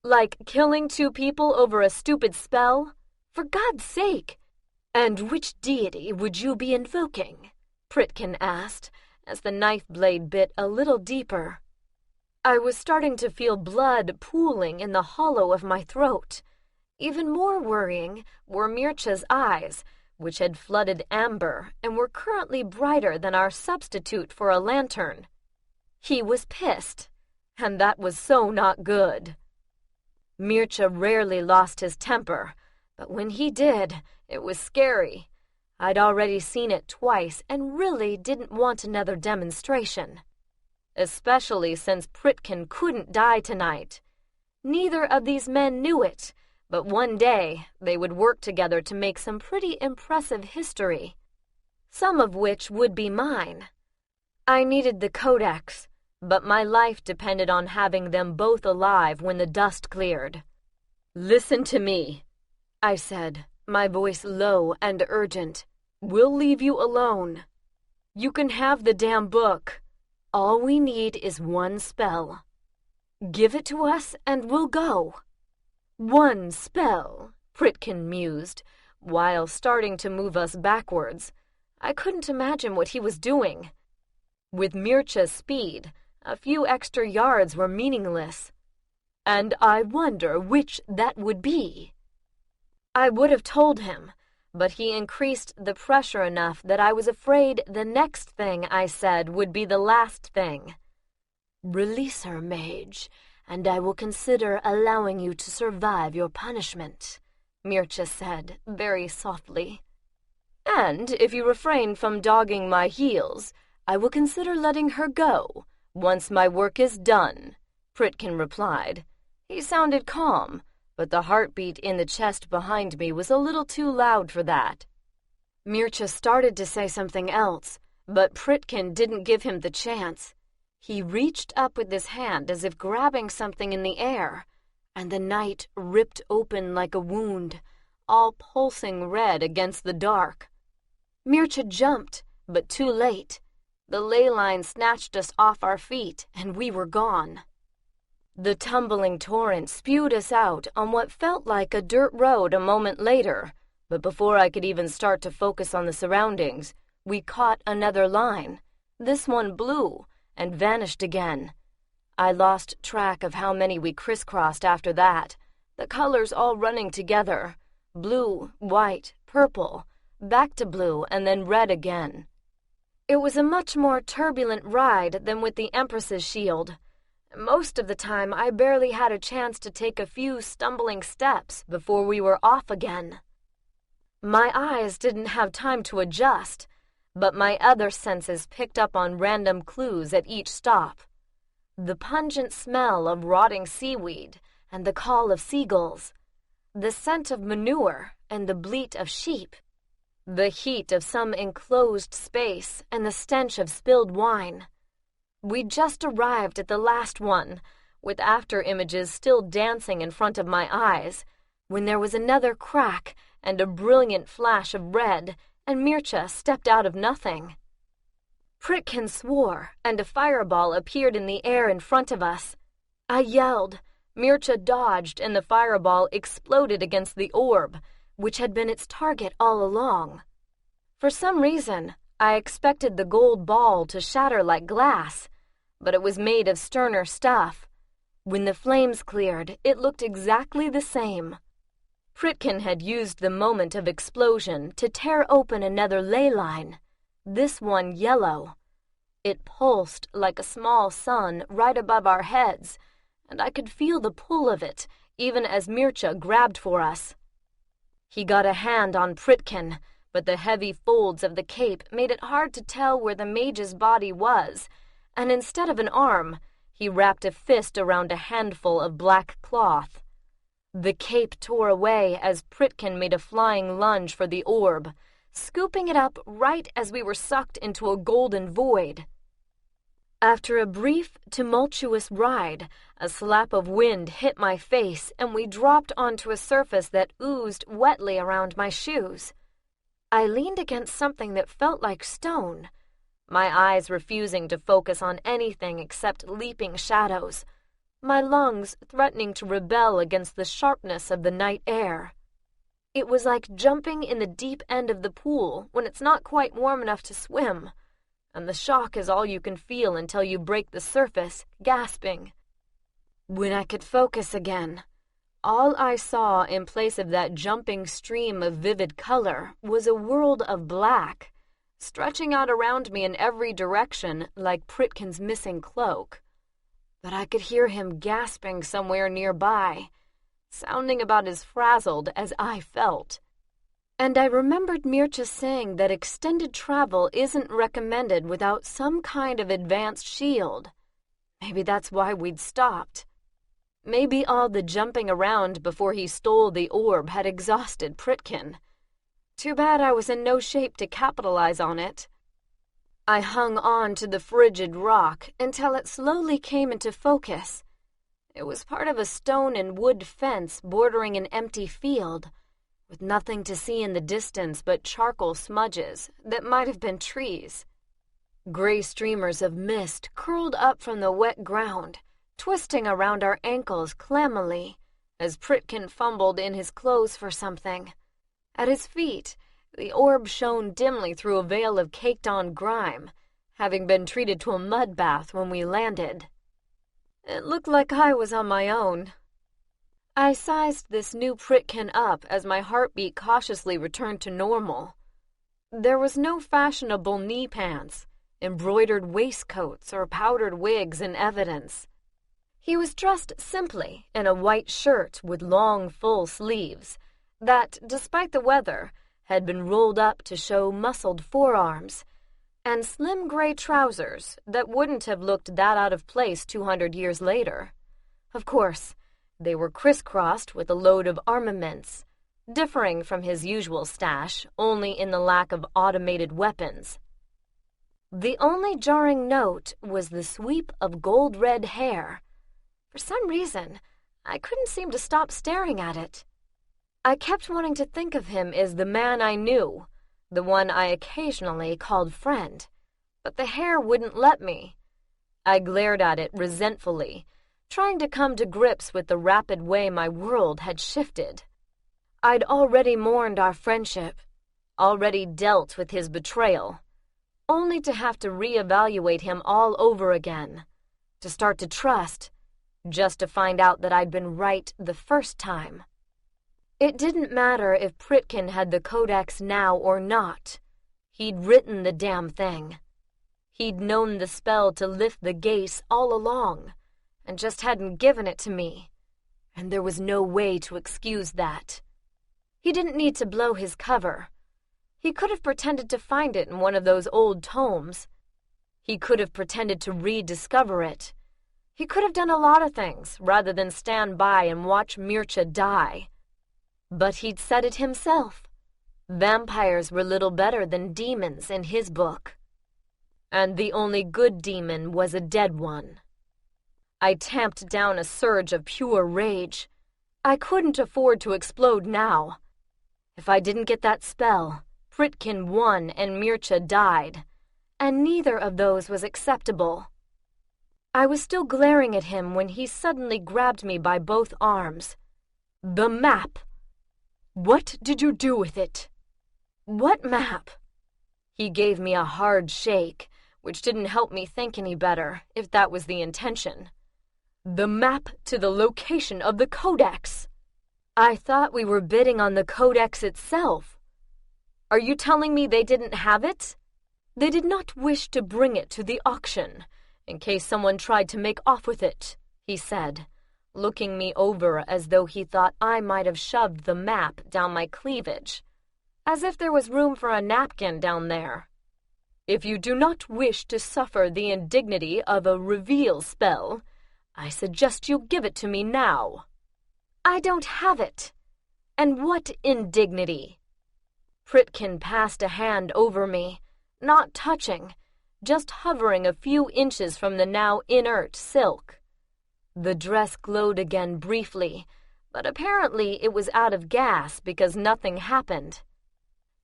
A: Like killing two people over a stupid spell? For God's sake! And which deity would you be invoking? Pritkin asked, as the knife blade bit a little deeper. I was starting to feel blood pooling in the hollow of my throat. Even more worrying were Mircea's eyes, which had flooded amber and were currently brighter than our substitute for a lantern. He was pissed, and that was so not good. Mircea rarely lost his temper, but when he did, it was scary. I'd already seen it twice and really didn't want another demonstration. Especially since Pritkin couldn't die tonight. Neither of these men knew it, but one day they would work together to make some pretty impressive history, some of which would be mine. I needed the codex, but my life depended on having them both alive when the dust cleared. "Listen to me," I said, my voice low and urgent. "We'll leave you alone. You can have the damn book. All we need is one spell. Give it to us and we'll go." "One spell," Pritkin mused, while starting to move us backwards. I couldn't imagine what he was doing. With Mircha's speed, a few extra yards were meaningless. "And I wonder which that would be." I would have told him, but he increased the pressure enough that I was afraid the next thing I said would be the last thing. "Release her, mage, and I will consider allowing you to survive your punishment," Mircha said, very softly. "And if you refrain from dogging my heels, I will consider letting her go, once my work is done," Pritkin replied. He sounded calm, but the heartbeat in the chest behind me was a little too loud for that. Mircha started to say something else, but Pritkin didn't give him the chance. He reached up with his hand as if grabbing something in the air, and the night ripped open like a wound, all pulsing red against the dark. Mircha jumped, but too late. The ley line snatched us off our feet, and we were gone. The tumbling torrent spewed us out on what felt like a dirt road a moment later, but before I could even start to focus on the surroundings, we caught another line. This one blew and vanished again. I lost track of how many we crisscrossed after that, the colors all running together, blue, white, purple, back to blue, and then red again. It was a much more turbulent ride than with the Empress's shield. Most of the time, I barely had a chance to take a few stumbling steps before we were off again. My eyes didn't have time to adjust, but my other senses picked up on random clues at each stop. The pungent smell of rotting seaweed and the call of seagulls, the scent of manure and the bleat of sheep, the heat of some enclosed space and the stench of spilled wine. We'd just arrived at the last one, with after images still dancing in front of my eyes, when there was another crack and a brilliant flash of red, and Mircha stepped out of nothing. Pritkin swore, and a fireball appeared in the air in front of us. I yelled. Mircha dodged, and the fireball exploded against the orb, which had been its target all along. For some reason, I expected the gold ball to shatter like glass, but it was made of sterner stuff. When the flames cleared, it looked exactly the same. Pritkin had used the moment of explosion to tear open another ley line, this one yellow. It pulsed like a small sun right above our heads, and I could feel the pull of it, even as Mircha grabbed for us. He got a hand on Pritkin, but the heavy folds of the cape made it hard to tell where the mage's body was, and instead of an arm, he wrapped a fist around a handful of black cloth. The cape tore away as Pritkin made a flying lunge for the orb, scooping it up right as we were sucked into a golden void. After a brief, tumultuous ride, a slap of wind hit my face and we dropped onto a surface that oozed wetly around my shoes. I leaned against something that felt like stone, my eyes refusing to focus on anything except leaping shadows, my lungs threatening to rebel against the sharpness of the night air. It was like jumping in the deep end of the pool when it's not quite warm enough to swim, and the shock is all you can feel until you break the surface, gasping. When I could focus again, all I saw in place of that jumping stream of vivid color was a world of black, stretching out around me in every direction like Pritkin's missing cloak. But I could hear him gasping somewhere nearby, sounding about as frazzled as I felt. And I remembered Mircea saying that extended travel isn't recommended without some kind of advanced shield. Maybe that's why we'd stopped. Maybe all the jumping around before he stole the orb had exhausted Pritkin. Too bad I was in no shape to capitalize on it. I hung on to the frigid rock until it slowly came into focus. It was part of a stone and wood fence bordering an empty field, with nothing to see in the distance but charcoal smudges that might have been trees. Gray streamers of mist curled up from the wet ground, twisting around our ankles clammily as Pritkin fumbled in his clothes for something. At his feet, the orb shone dimly through a veil of caked-on grime, having been treated to a mud bath when we landed. It looked like I was on my own. I sized this new Pritkin up as my heartbeat cautiously returned to normal. There was no fashionable knee pants, embroidered waistcoats, or powdered wigs in evidence. He was dressed simply in a white shirt with long, full sleeves that, despite the weather, had been rolled up to show muscled forearms, and slim gray trousers that wouldn't have looked that out of place 200 years later. Of course, they were crisscrossed with a load of armaments, differing from his usual stash only in the lack of automated weapons. The only jarring note was the sweep of gold-red hair. For some reason, I couldn't seem to stop staring at it. I kept wanting to think of him as the man I knew, the one I occasionally called friend, but the hair wouldn't let me. I glared at it resentfully, trying to come to grips with the rapid way my world had shifted. I'd already mourned our friendship, already dealt with his betrayal, only to have to reevaluate him all over again, to start to trust, just to find out that I'd been right the first time. It didn't matter if Pritkin had the codex now or not. He'd written the damn thing. He'd known the spell to lift the gaze all along, and just hadn't given it to me, and there was no way to excuse that. He didn't need to blow his cover. He could have pretended to find it in one of those old tomes. He could have pretended to rediscover it. He could have done a lot of things rather than stand by and watch Mircea die. But he'd said it himself. Vampires were little better than demons in his book. And the only good demon was a dead one. I tamped down a surge of pure rage. I couldn't afford to explode now. If I didn't get that spell, Pritkin won and Mircea died, and neither of those was acceptable. I was still glaring at him when he suddenly grabbed me by both arms. The map! What did you do with it? What map? He gave me a hard shake, which didn't help me think any better, if that was the intention. The map to the location of the codex. I thought we were bidding on the codex itself. Are you telling me they didn't have it? They did not wish to bring it to the auction, in case someone tried to make off with it, he said, looking me over as though he thought I might have shoved the map down my cleavage, as if there was room for a napkin down there. If you do not wish to suffer the indignity of a reveal spell, I suggest you give it to me now. I don't have it. And what indignity? Pritkin passed a hand over me, not touching, just hovering a few inches from the now inert silk. The dress glowed again briefly, but apparently it was out of gas because nothing happened.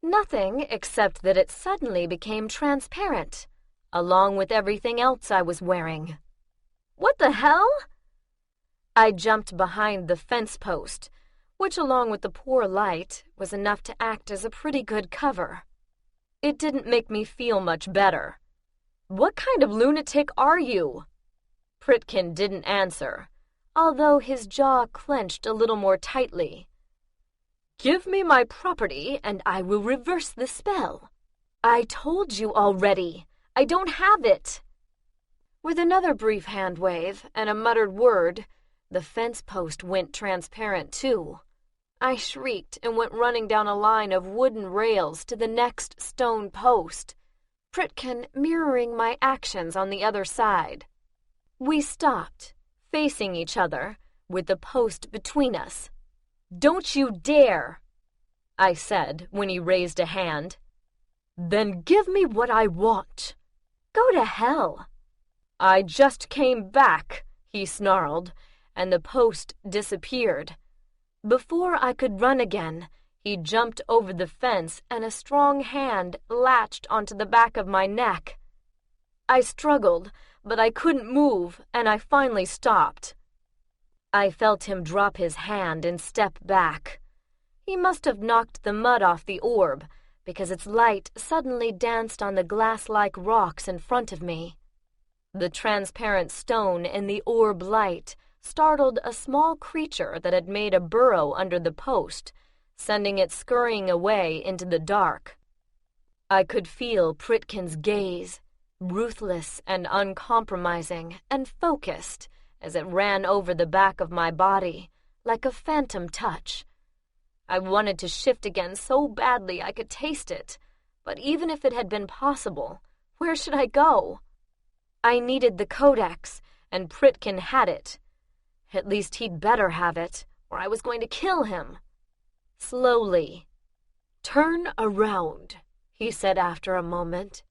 A: Nothing except that it suddenly became transparent, along with everything else I was wearing. What the hell? I jumped behind the fence post, which along with the poor light was enough to act as a pretty good cover. It didn't make me feel much better. What kind of lunatic are you? Pritkin didn't answer, although his jaw clenched a little more tightly. Give me my property and I will reverse the spell. I told you already. I don't have it. With another brief hand wave and a muttered word, the fence post went transparent too. I shrieked and went running down a line of wooden rails to the next stone post, Pritkin mirroring my actions on the other side. We stopped, facing each other, with the post between us. "Don't you dare!" I said when he raised a hand. "Then give me what I want." "Go to hell." "I just came back," he snarled, and the post disappeared. Before I could run again, he jumped over the fence and a strong hand latched onto the back of my neck. I struggled, but I couldn't move, and I finally stopped. I felt him drop his hand and step back. He must have knocked the mud off the orb, because its light suddenly danced on the glass-like rocks in front of me. The transparent stone in the orb light startled a small creature that had made a burrow under the post, sending it scurrying away into the dark. I could feel Pritkin's gaze, ruthless and uncompromising and focused, as it ran over the back of my body, like a phantom touch. I wanted to shift again so badly I could taste it, but even if it had been possible, where should I go? I needed the codex, and Pritkin had it. At least he'd better have it, or I was going to kill him. Slowly. "Turn around," he said after a moment.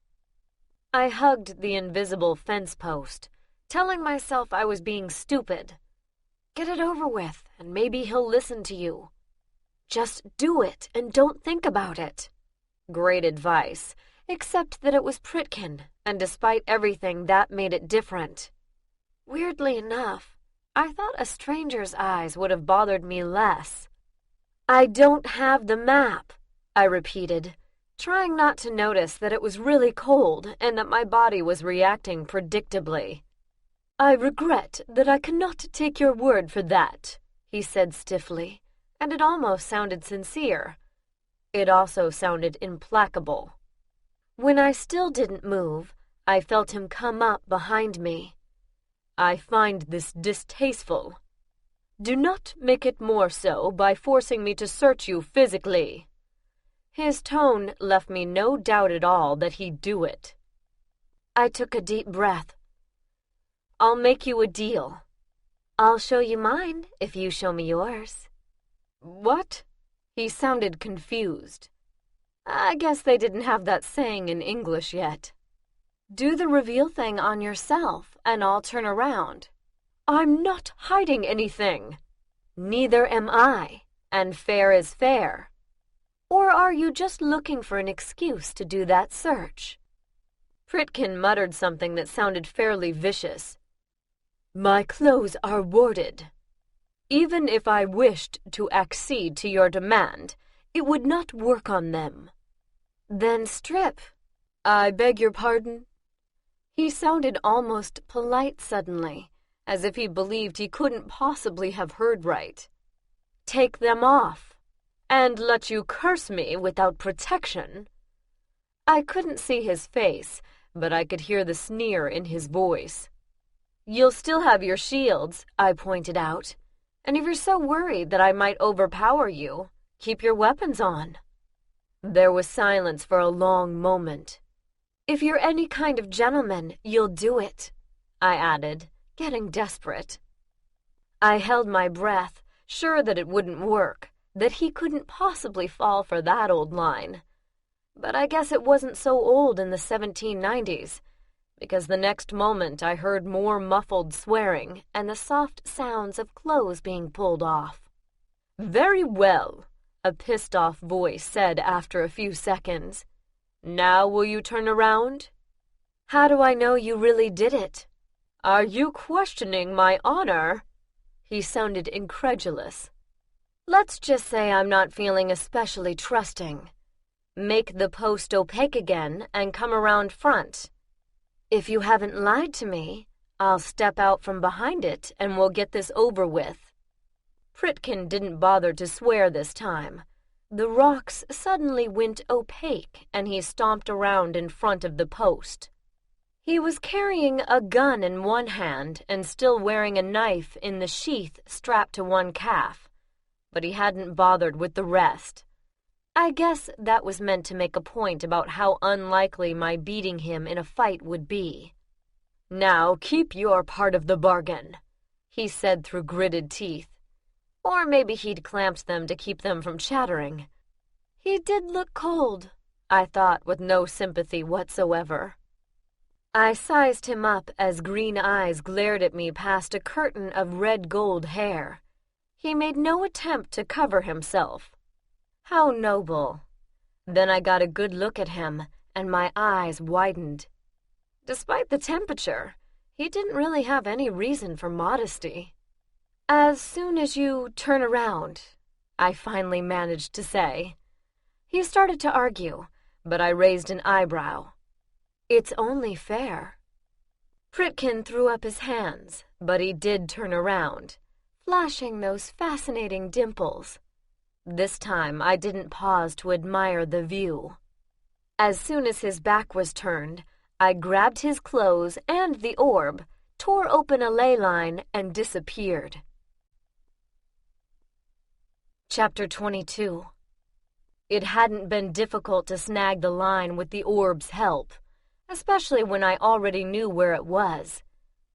A: I hugged the invisible fence post, telling myself I was being stupid. Get it over with, and maybe he'll listen to you. Just do it and don't think about it. Great advice, except that it was Pritkin, and despite everything, that made it different. Weirdly enough, I thought a stranger's eyes would have bothered me less. "I don't have the map," I repeated, trying not to notice that it was really cold and that my body was reacting predictably. "I regret that I cannot take your word for that," he said stiffly, and it almost sounded sincere. It also sounded implacable. When I still didn't move, I felt him come up behind me. "I find this distasteful. Do not make it more so by forcing me to search you physically." His tone left me no doubt at all that he'd do it. I took a deep breath. "I'll make you a deal. I'll show you mine if you show me yours." "What?" He sounded confused. I guess they didn't have that saying in English yet. "Do the reveal thing on yourself, and I'll turn around." "I'm not hiding anything." "Neither am I, and fair is fair. Or are you just looking for an excuse to do that search?" Pritkin muttered something that sounded fairly vicious. "My clothes are warded. Even if I wished to accede to your demand, it would not work on them." "Then strip." "I beg your pardon?" He sounded almost polite suddenly, as if he believed he couldn't possibly have heard right. "Take them off." "And let you curse me without protection?" I couldn't see his face, but I could hear the sneer in his voice. "You'll still have your shields," I pointed out. "And if you're so worried that I might overpower you, keep your weapons on." There was silence for a long moment. "If you're any kind of gentleman, you'll do it," I added, getting desperate. I held my breath, sure that it wouldn't work, that he couldn't possibly fall for that old line. But I guess it wasn't so old in the 1790s, because the next moment I heard more muffled swearing and the soft sounds of clothes being pulled off. "Very well," a pissed-off voice said after a few seconds. "Now will you turn around?" "How do I know you really did it?" "Are you questioning my honor?" He sounded incredulous. "Let's just say I'm not feeling especially trusting. Make the post opaque again and come around front. If you haven't lied to me, I'll step out from behind it and we'll get this over with." Pritkin didn't bother to swear this time. The rocks suddenly went opaque and he stomped around in front of the post. He was carrying a gun in one hand and still wearing a knife in the sheath strapped to one calf. but he hadn't bothered with the rest. I guess that was meant to make a point about how unlikely my beating him in a fight would be. "Now keep your part of the bargain," he said through gritted teeth. Or maybe he'd clamped them to keep them from chattering. He did look cold, I thought with no sympathy whatsoever. I sized him up as green eyes glared at me past a curtain of red gold hair. He made no attempt to cover himself. How noble. Then I got a good look at him, and my eyes widened. Despite the temperature, he didn't really have any reason for modesty. "As soon as you turn around," I finally managed to say. He started to argue, but I raised an eyebrow. "It's only fair." Pritkin threw up his hands, but he did turn around, flashing those fascinating dimples. This time I didn't pause to admire the view. As soon as his back was turned, I grabbed his clothes and the orb, tore open a ley line, and disappeared. Chapter 22. It hadn't been difficult to snag the line with the orb's help, especially when I already knew where it was.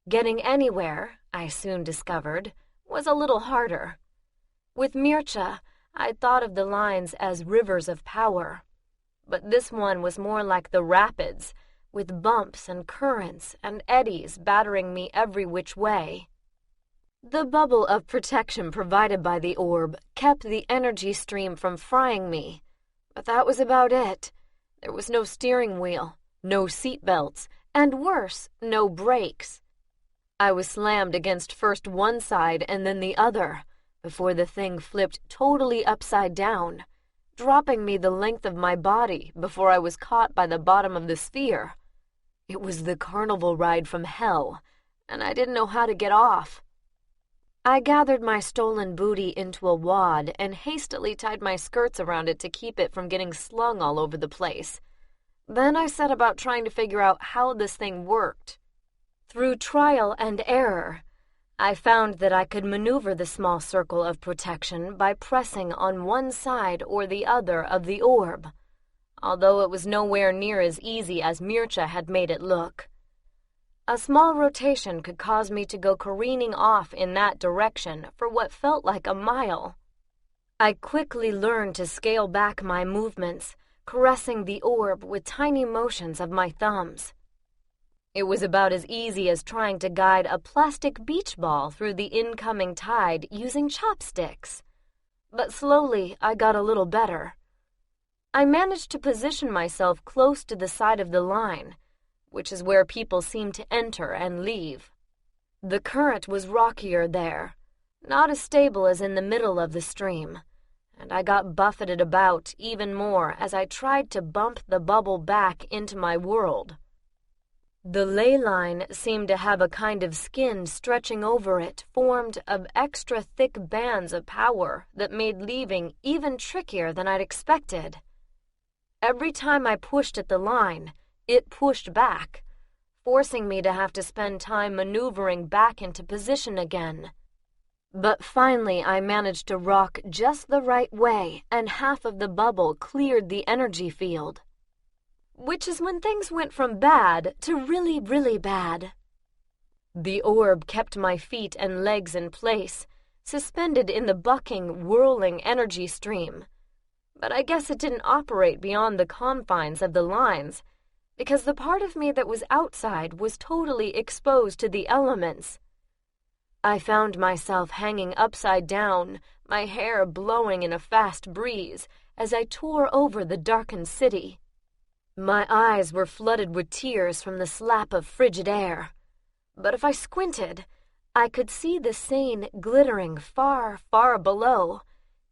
A: Getting anywhere, I soon discovered, was a little harder. With Mircea, I'd thought of the lines as rivers of power, but this one was more like the rapids, with bumps and currents and eddies battering me every which way. The bubble of protection provided by the orb kept the energy stream from frying me, but that was about it. There was no steering wheel, no seat belts, and worse, no brakes. I was slammed against first one side and then the other, before the thing flipped totally upside down, dropping me the length of my body before I was caught by the bottom of the sphere. It was the carnival ride from hell, and I didn't know how to get off. I gathered my stolen booty into a wad and hastily tied my skirts around it to keep it from getting slung all over the place. Then I set about trying to figure out how this thing worked. Through trial and error, I found that I could maneuver the small circle of protection by pressing on one side or the other of the orb, although it was nowhere near as easy as Mircea had made it look. A small rotation could cause me to go careening off in that direction for what felt like a mile. I quickly learned to scale back my movements, caressing the orb with tiny motions of my thumbs. It was about as easy as trying to guide a plastic beach ball through the incoming tide using chopsticks. But slowly I got a little better. I managed to position myself close to the side of the line, which is where people seem to enter and leave. The current was rockier there, not as stable as in the middle of the stream, and I got buffeted about even more as I tried to bump the bubble back into my world. The ley line seemed to have a kind of skin stretching over it formed of extra thick bands of power that made leaving even trickier than I'd expected. Every time I pushed at the line, it pushed back, forcing me to have to spend time maneuvering back into position again. But finally I managed to rock just the right way, and half of the bubble cleared the energy field. Which is when things went from bad to really, really bad. The orb kept my feet and legs in place, suspended in the bucking, whirling energy stream. But I guess it didn't operate beyond the confines of the lines, because the part of me that was outside was totally exposed to the elements. I found myself hanging upside down, my hair blowing in a fast breeze as I tore over the darkened city. My eyes were flooded with tears from the slap of frigid air, but if I squinted, I could see the Seine glittering far, far below,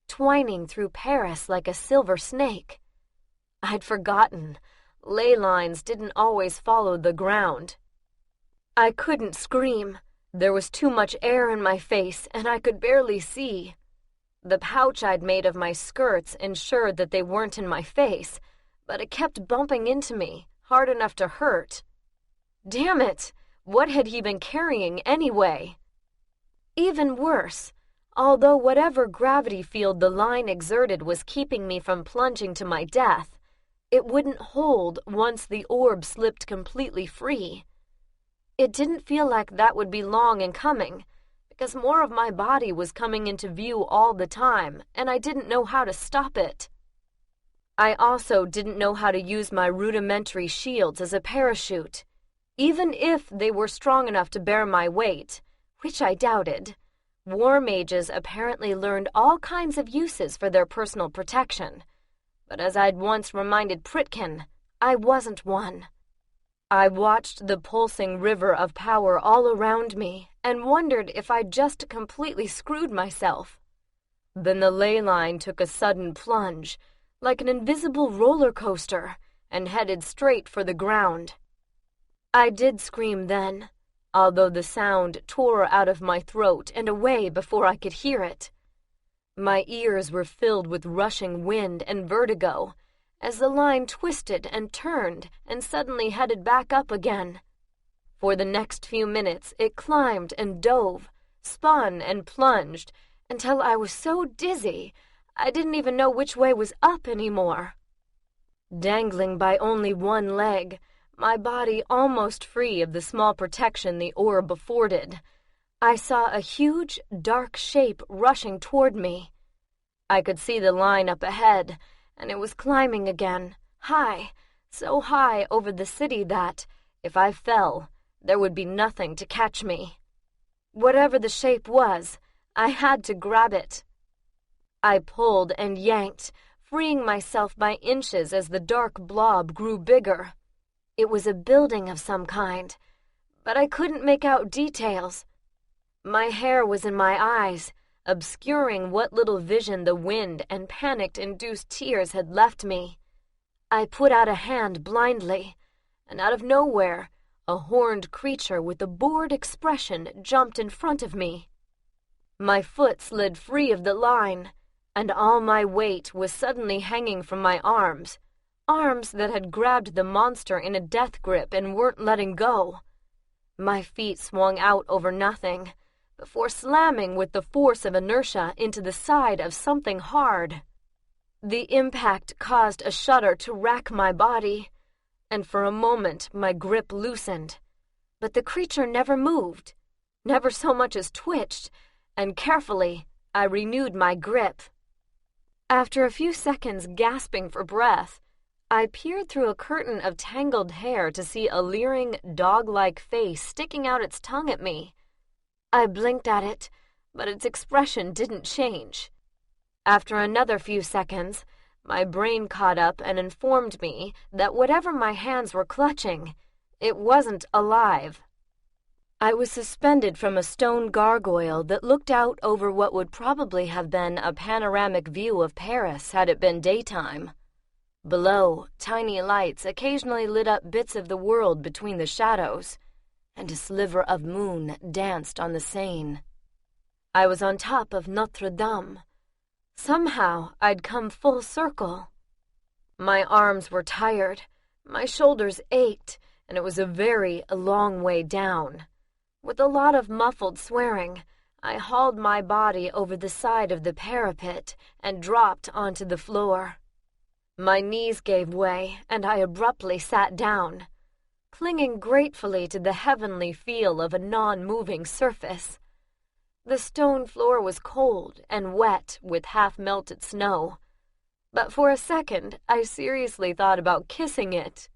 A: twining through Paris like a silver snake. I'd forgotten. Ley lines didn't always follow the ground. I couldn't scream. There was too much air in my face, and I could barely see. The pouch I'd made of my skirts ensured that they weren't in my face, but it kept bumping into me, hard enough to hurt. Damn it! What had he been carrying anyway? Even worse, although whatever gravity field the line exerted was keeping me from plunging to my death, it wouldn't hold once the orb slipped completely free. It didn't feel like that would be long in coming, because more of my body was coming into view all the time, and I didn't know how to stop it. I also didn't know how to use my rudimentary shields as a parachute, even if they were strong enough to bear my weight, which I doubted. War mages apparently learned all kinds of uses for their personal protection, but as I'd once reminded Pritkin, I wasn't one. I watched the pulsing river of power all around me and wondered if I'd just completely screwed myself. Then the ley line took a sudden plunge, like an invisible roller coaster, and headed straight for the ground. I did scream then, although the sound tore out of my throat and away before I could hear it. My ears were filled with rushing wind and vertigo as the line twisted and turned and suddenly headed back up again. For the next few minutes it climbed and dove, spun and plunged, until I was so dizzy I didn't even know which way was up anymore. Dangling by only one leg, my body almost free of the small protection the orb afforded, I saw a huge, dark shape rushing toward me. I could see the line up ahead, and it was climbing again, high, so high over the city that, if I fell, there would be nothing to catch me. Whatever the shape was, I had to grab it. I pulled and yanked, freeing myself by inches as the dark blob grew bigger. It was a building of some kind, but I couldn't make out details. My hair was in my eyes, obscuring what little vision the wind and panic-induced tears had left me. I put out a hand blindly, and out of nowhere, a horned creature with a bored expression jumped in front of me. My foot slid free of the line, and all my weight was suddenly hanging from my arms that had grabbed the monster in a death grip and weren't letting go. My feet swung out over nothing, before slamming with the force of inertia into the side of something hard. The impact caused a shudder to rack my body, and for a moment my grip loosened. But the creature never moved, never so much as twitched, and carefully I renewed my grip. After a few seconds gasping for breath, I peered through a curtain of tangled hair to see a leering, dog-like face sticking out its tongue at me. I blinked at it, but its expression didn't change. After another few seconds, my brain caught up and informed me that whatever my hands were clutching, it wasn't alive. I was suspended from a stone gargoyle that looked out over what would probably have been a panoramic view of Paris had it been daytime. Below, tiny lights occasionally lit up bits of the world between the shadows, and a sliver of moon danced on the Seine. I was on top of Notre Dame. Somehow I'd come full circle. My arms were tired, my shoulders ached, and it was a very long way down. With a lot of muffled swearing, I hauled my body over the side of the parapet and dropped onto the floor. My knees gave way, and I abruptly sat down, clinging gratefully to the heavenly feel of a non-moving surface. The stone floor was cold and wet with half-melted snow, but for a second I seriously thought about kissing it.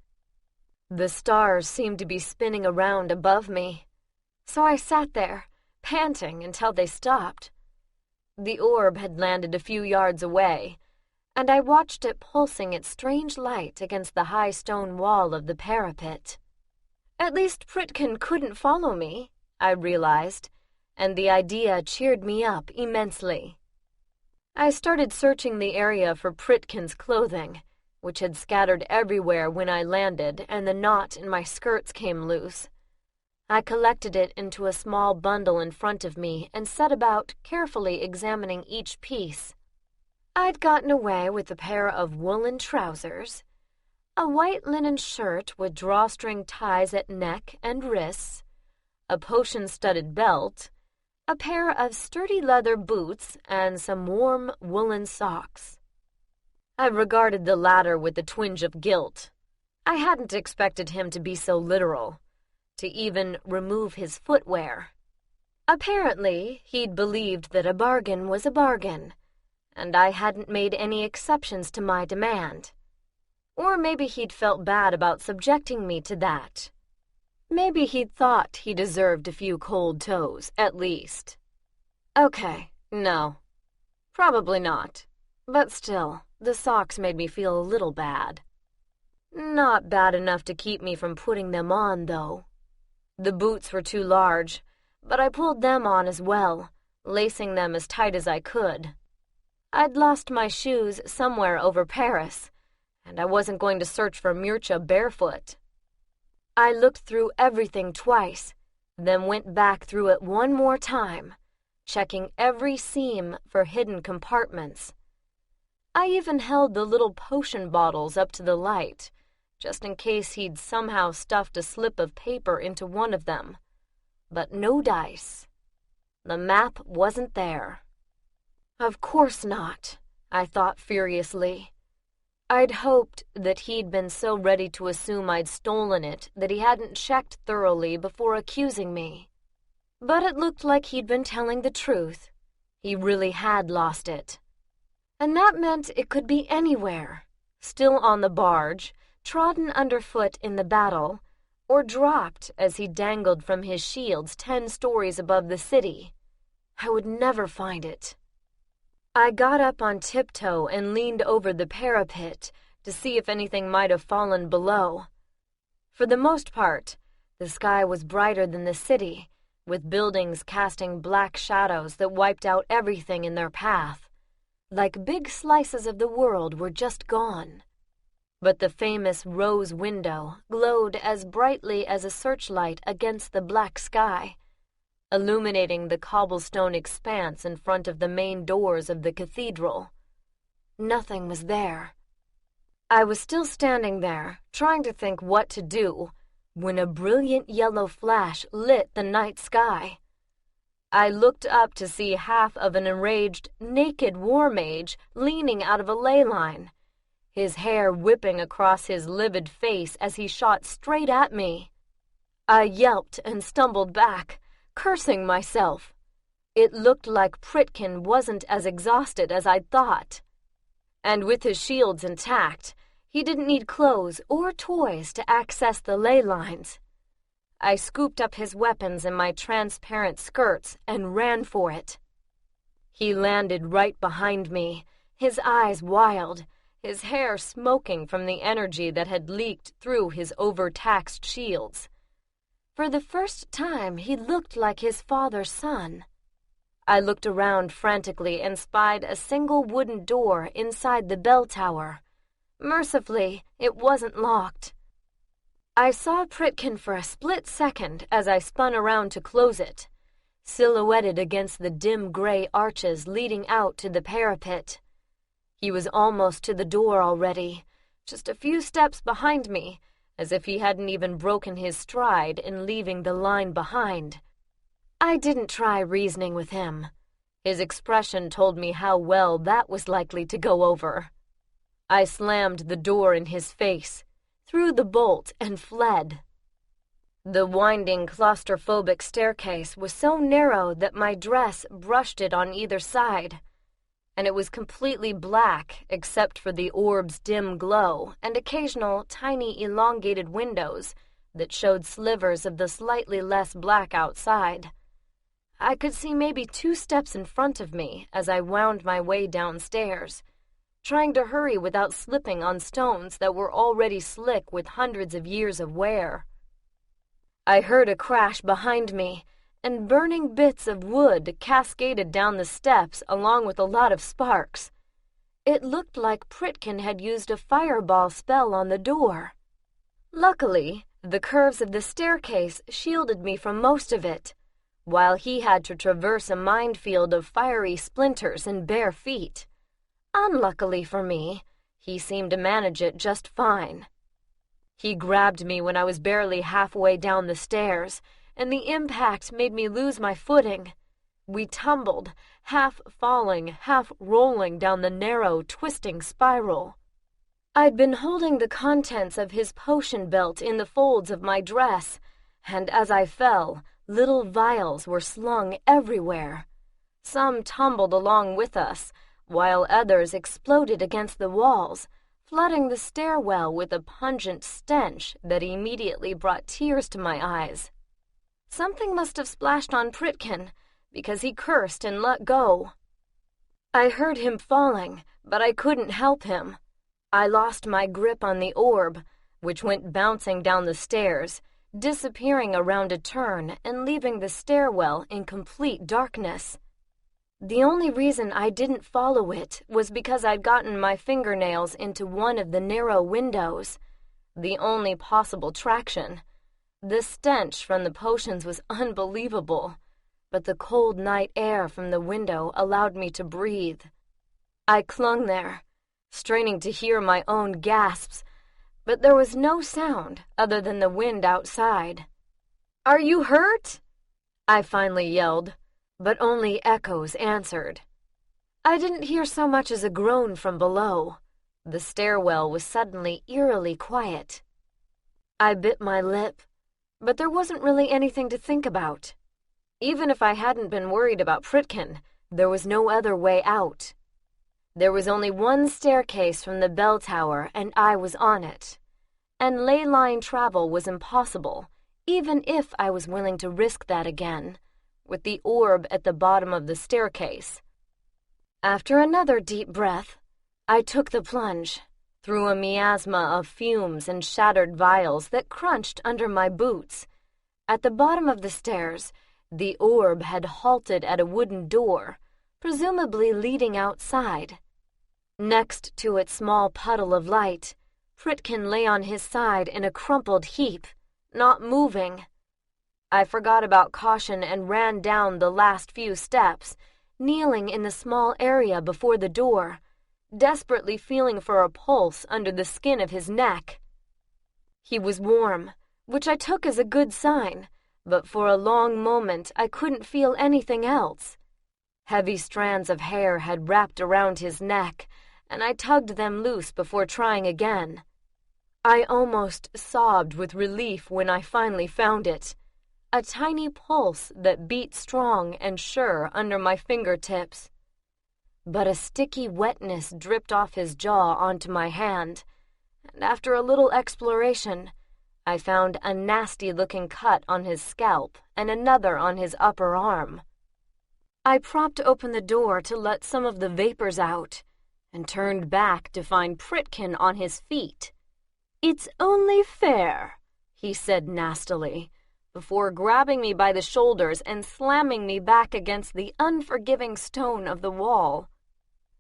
A: The stars seemed to be spinning around above me, so I sat there, panting until they stopped. The orb had landed a few yards away, and I watched it pulsing its strange light against the high stone wall of the parapet. At least Pritkin couldn't follow me, I realized, and the idea cheered me up immensely. I started searching the area for Pritkin's clothing, which had scattered everywhere when I landed and the knot in my skirts came loose. I collected it into a small bundle in front of me and set about carefully examining each piece. I'd gotten away with a pair of woolen trousers, a white linen shirt with drawstring ties at neck and wrists, a potion-studded belt, a pair of sturdy leather boots, and some warm woolen socks. I regarded the latter with a twinge of guilt. I hadn't expected him to be so literal, to even remove his footwear. Apparently, he'd believed that a bargain was a bargain, and I hadn't made any exceptions to my demand. Or maybe he'd felt bad about subjecting me to that. Maybe he'd thought he deserved a few cold toes, at least. Okay, no. Probably not. But still, the socks made me feel a little bad. Not bad enough to keep me from putting them on, though. The boots were too large, but I pulled them on as well, lacing them as tight as I could. I'd lost my shoes somewhere over Paris, and I wasn't going to search for Murcia barefoot. I looked through everything twice, then went back through it one more time, checking every seam for hidden compartments. I even held the little potion bottles up to the light, just in case he'd somehow stuffed a slip of paper into one of them. But no dice. The map wasn't there. Of course not, I thought furiously. I'd hoped that he'd been so ready to assume I'd stolen it that he hadn't checked thoroughly before accusing me. But it looked like he'd been telling the truth. He really had lost it. And that meant it could be anywhere, still on the barge, trodden underfoot in the battle, or dropped as he dangled from his shields 10 stories above the city. I would never find it. I got up on tiptoe and leaned over the parapet to see if anything might have fallen below. For the most part, the sky was brighter than the city, with buildings casting black shadows that wiped out everything in their path, like big slices of the world were just gone. But the famous rose window glowed as brightly as a searchlight against the black sky, illuminating the cobblestone expanse in front of the main doors of the cathedral. Nothing was there. I was still standing there, trying to think what to do, when a brilliant yellow flash lit the night sky. I looked up to see half of an enraged, naked war mage leaning out of a ley line, his hair whipping across his livid face as he shot straight at me. I yelped and stumbled back, cursing myself. It looked like Pritkin wasn't as exhausted as I'd thought. And with his shields intact, he didn't need clothes or toys to access the ley lines. I scooped up his weapons in my transparent skirts and ran for it. He landed right behind me, his eyes wild, his hair smoking from the energy that had leaked through his overtaxed shields. For the first time, he looked like his father's son. I looked around frantically and spied a single wooden door inside the bell tower. Mercifully, it wasn't locked. I saw Pritkin for a split second as I spun around to close it, silhouetted against the dim gray arches leading out to the parapet. He was almost to the door already, just a few steps behind me, as if he hadn't even broken his stride in leaving the line behind. I didn't try reasoning with him. His expression told me how well that was likely to go over. I slammed the door in his face, threw the bolt, and fled. The winding, claustrophobic staircase was so narrow that my dress brushed it on either side, and it was completely black except for the orb's dim glow and occasional tiny elongated windows that showed slivers of the slightly less black outside. I could see maybe 2 steps in front of me as I wound my way downstairs, trying to hurry without slipping on stones that were already slick with hundreds of years of wear. I heard a crash behind me, and burning bits of wood cascaded down the steps along with a lot of sparks. It looked like Pritkin had used a fireball spell on the door. Luckily, the curves of the staircase shielded me from most of it, while he had to traverse a minefield of fiery splinters and bare feet. Unluckily for me, he seemed to manage it just fine. He grabbed me when I was barely halfway down the stairs, and the impact made me lose my footing. We tumbled, half falling, half rolling down the narrow, twisting spiral. I'd been holding the contents of his potion belt in the folds of my dress, and as I fell, little vials were slung everywhere. Some tumbled along with us, while others exploded against the walls, flooding the stairwell with a pungent stench that immediately brought tears to my eyes. Something must have splashed on Pritkin, because he cursed and let go. I heard him falling, but I couldn't help him. I lost my grip on the orb, which went bouncing down the stairs, disappearing around a turn and leaving the stairwell in complete darkness. The only reason I didn't follow it was because I'd gotten my fingernails into one of the narrow windows, the only possible traction. The stench from the potions was unbelievable, but the cold night air from the window allowed me to breathe. I clung there, straining to hear my own gasps, but there was no sound other than the wind outside. "Are you hurt?" I finally yelled, but only echoes answered. I didn't hear so much as a groan from below. The stairwell was suddenly eerily quiet. I bit my lip, but there wasn't really anything to think about. Even if I hadn't been worried about Pritkin, there was no other way out. There was only one staircase from the bell tower, and I was on it. And ley line travel was impossible, even if I was willing to risk that again, with the orb at the bottom of the staircase. After another deep breath, I took the plunge, through a miasma of fumes and shattered vials that crunched under my boots. At the bottom of the stairs, the orb had halted at a wooden door, presumably leading outside. Next to its small puddle of light, Pritkin lay on his side in a crumpled heap, not moving. I forgot about caution and ran down the last few steps, kneeling in the small area before the door, desperately feeling for a pulse under the skin of his neck. He was warm, which I took as a good sign, but for a long moment I couldn't feel anything else. Heavy strands of hair had wrapped around his neck, and I tugged them loose before trying again. I almost sobbed with relief when I finally found it. A tiny pulse that beat strong and sure under my fingertips. But a sticky wetness dripped off his jaw onto my hand, and after a little exploration, I found a nasty-looking cut on his scalp and another on his upper arm. I propped open the door to let some of the vapors out, and turned back to find Pritkin on his feet. "It's only fair," he said nastily, before grabbing me by the shoulders and slamming me back against the unforgiving stone of the wall.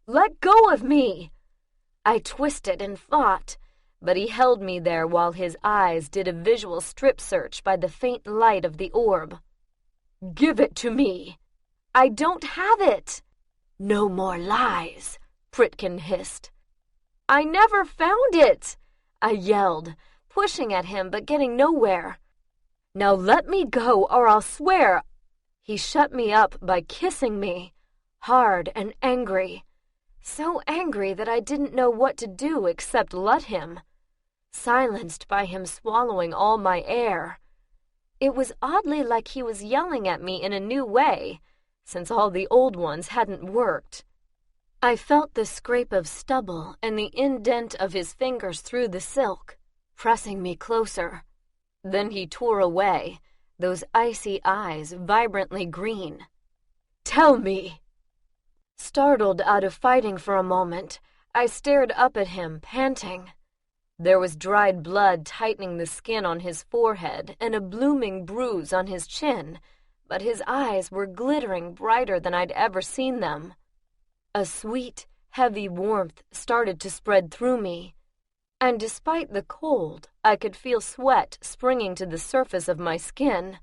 A: "Let go of me!" I twisted and fought, but he held me there while his eyes did a visual strip search by the faint light of the orb. "Give it to me!" "I don't have it!" "No more lies," Pritkin hissed. "I never found it!" I yelled, pushing at him but getting nowhere. "Now let me go or I'll swear—" He shut me up by kissing me, hard and angry. So angry that I didn't know what to do except let him, silenced by him swallowing all my air. It was oddly like he was yelling at me in a new way, since all the old ones hadn't worked. I felt the scrape of stubble and the indent of his fingers through the silk, pressing me closer. Then he tore away, those icy eyes vibrantly green. "Tell me!" Startled out of fighting for a moment, I stared up at him, panting. There was dried blood tightening the skin on his forehead and a blooming bruise on his chin, but his eyes were glittering brighter than I'd ever seen them. A sweet, heavy warmth started to spread through me, and despite the cold, I could feel sweat springing to the surface of my skin.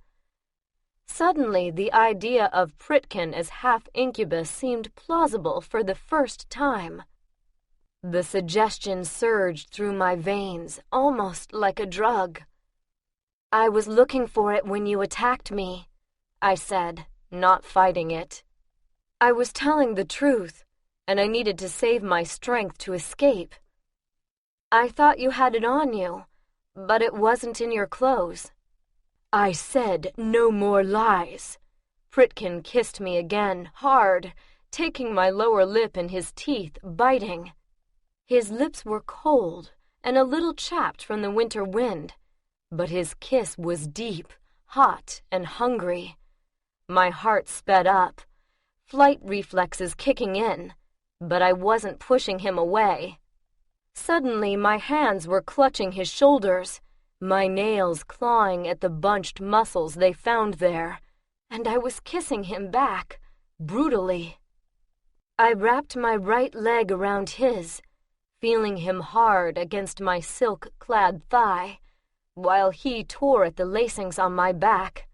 A: Suddenly, the idea of Pritkin as half-incubus seemed plausible for the first time. The suggestion surged through my veins, almost like a drug. "I was looking for it when you attacked me," I said. not fighting it. I was telling the truth, and I needed to save my strength to escape. I thought you had it on you, but it wasn't in your clothes. I said no more lies. Pritkin kissed me again, hard, taking my lower lip in his teeth, biting. His lips were cold and a little chapped from the winter wind, but his kiss was deep, hot, and hungry. My heart sped up, flight reflexes kicking in, but I wasn't pushing him away. Suddenly, my hands were clutching his shoulders, my nails clawing at the bunched muscles they found there, and I was kissing him back, brutally. I wrapped my right leg around his, feeling him hard against my silk-clad thigh, while he tore at the lacings on my back.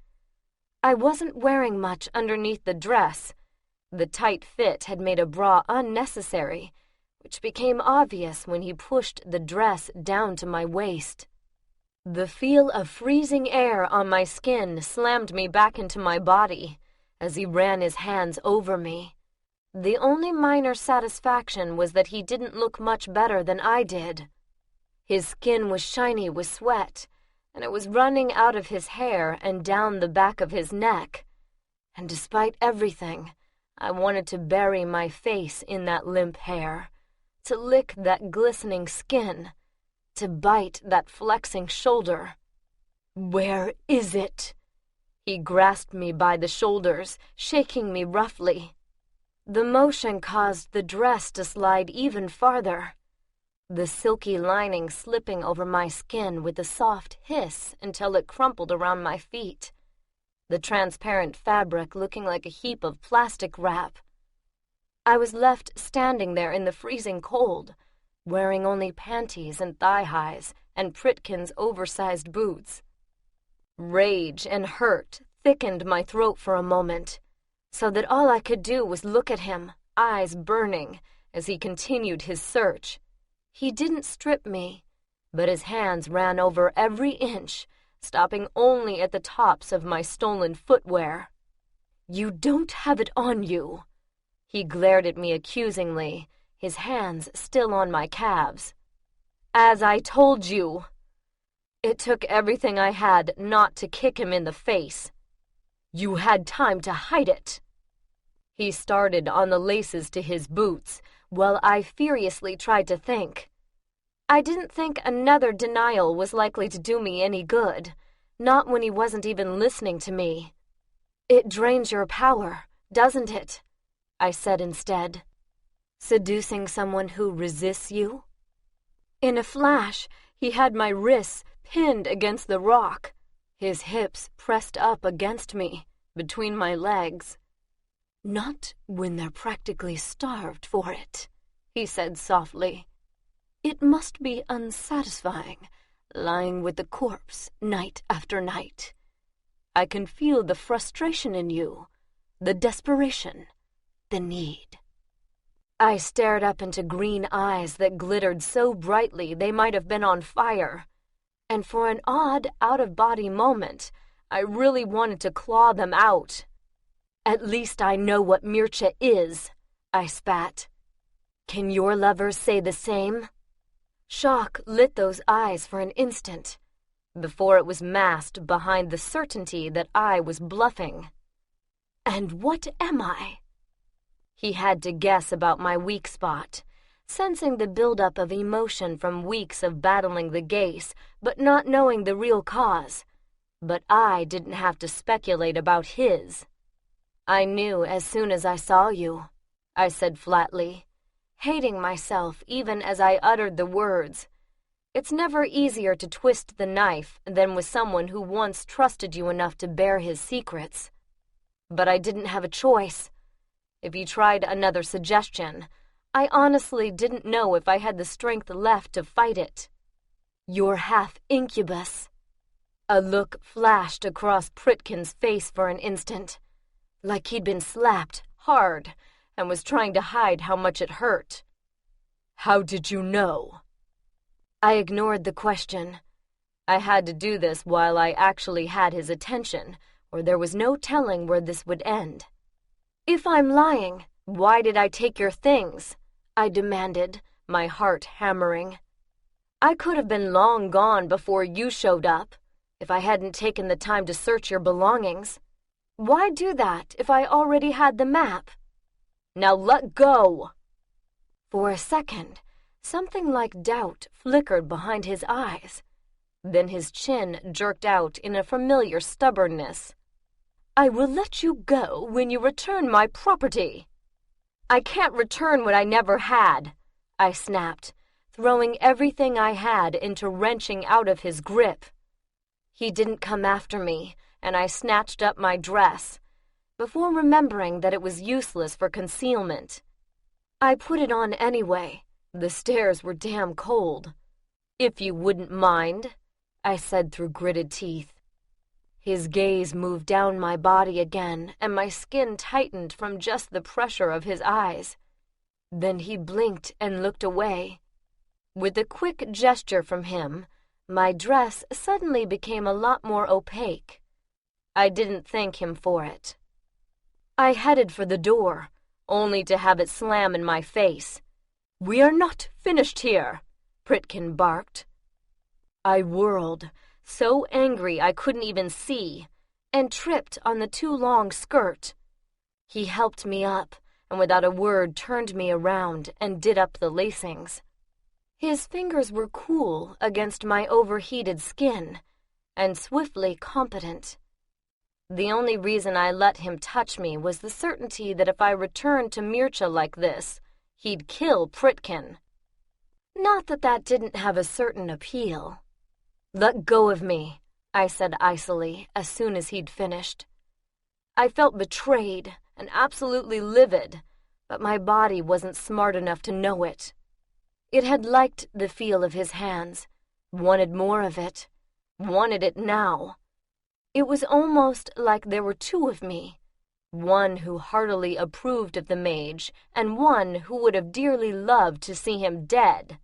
A: I wasn't wearing much underneath the dress. The tight fit had made a bra unnecessary, which became obvious when he pushed the dress down to my waist. The feel of freezing air on my skin slammed me back into my body as he ran his hands over me. The only minor satisfaction was that he didn't look much better than I did. His skin was shiny with sweat, and it was running out of his hair and down the back of his neck. And despite everything, I wanted to bury my face in that limp hair, to lick that glistening skin, to bite that flexing shoulder. "Where is it?" He grasped me by the shoulders, shaking me roughly. The motion caused the dress to slide even farther, the silky lining slipping over my skin with a soft hiss until it crumpled around my feet, the transparent fabric looking like a heap of plastic wrap. I was left standing there in the freezing cold, wearing only panties and thigh-highs and Pritkin's oversized boots. Rage and hurt thickened my throat for a moment, so that all I could do was look at him, eyes burning, as he continued his search. He didn't strip me, but his hands ran over every inch, stopping only at the tops of my stolen footwear. "You don't have it on you." He glared at me accusingly, his hands still on my calves. "As I told you." It took everything I had not to kick him in the face. "You had time to hide it." He started on the laces to his boots, while I furiously tried to think. I didn't think another denial was likely to do me any good, not when he wasn't even listening to me. "It drains your power, doesn't it?" I said instead. "Seducing someone who resists you?" In a flash, he had my wrists pinned against the rock, his hips pressed up against me, between my legs. "Not when they're practically starved for it," he said softly. "It must be unsatisfying, lying with the corpse night after night. I can feel the frustration in you, the desperation, the need." I stared up into green eyes that glittered so brightly they might have been on fire, and for an odd, out-of-body moment, I really wanted to claw them out. "At least I know what Mircea is," I spat. "Can your lovers say the same?" Shock lit those eyes for an instant, before it was masked behind the certainty that I was bluffing. "And what am I?" He had to guess about my weak spot, sensing the buildup of emotion from weeks of battling the gaze, but not knowing the real cause. But I didn't have to speculate about his. "I knew as soon as I saw you," I said flatly, hating myself even as I uttered the words. It's never easier to twist the knife than with someone who once trusted you enough to bear his secrets. But I didn't have a choice. If he tried another suggestion, I honestly didn't know if I had the strength left to fight it. "You're half incubus." A look flashed across Pritkin's face for an instant, like he'd been slapped hard and was trying to hide how much it hurt. "How did you know?" I ignored the question. I had to do this while I actually had his attention, or there was no telling where this would end. "If I'm lying, why did I take your things?" I demanded, my heart hammering. "I could have been long gone before you showed up, if I hadn't taken the time to search your belongings. Why do that if I already had the map?" "Now let go!" For a second, something like doubt flickered behind his eyes. Then his chin jerked out in a familiar stubbornness. "I will let you go when you return my property." "I can't return what I never had," I snapped, throwing everything I had into wrenching out of his grip. He didn't come after me, and I snatched up my dress, before remembering that it was useless for concealment. I put it on anyway. The stairs were damn cold. "If you wouldn't mind," I said through gritted teeth. His gaze moved down my body again, and my skin tightened from just the pressure of his eyes. Then he blinked and looked away. With a quick gesture from him, my dress suddenly became a lot more opaque. I didn't thank him for it. I headed for the door, only to have it slam in my face. "We are not finished here," Pritkin barked. I whirled, so angry I couldn't even see, and tripped on the too long skirt. He helped me up, and without a word turned me around and did up the lacings. His fingers were cool against my overheated skin, and swiftly competent. The only reason I let him touch me was the certainty that if I returned to Mircha like this, he'd kill Pritkin. Not that that didn't have a certain appeal. "Let go of me," I said icily as soon as he'd finished. I felt betrayed and absolutely livid, but my body wasn't smart enough to know it. It had liked the feel of his hands, wanted more of it, wanted it now. It was almost like there were two of me, one who heartily approved of the mage and one who would have dearly loved to see him dead.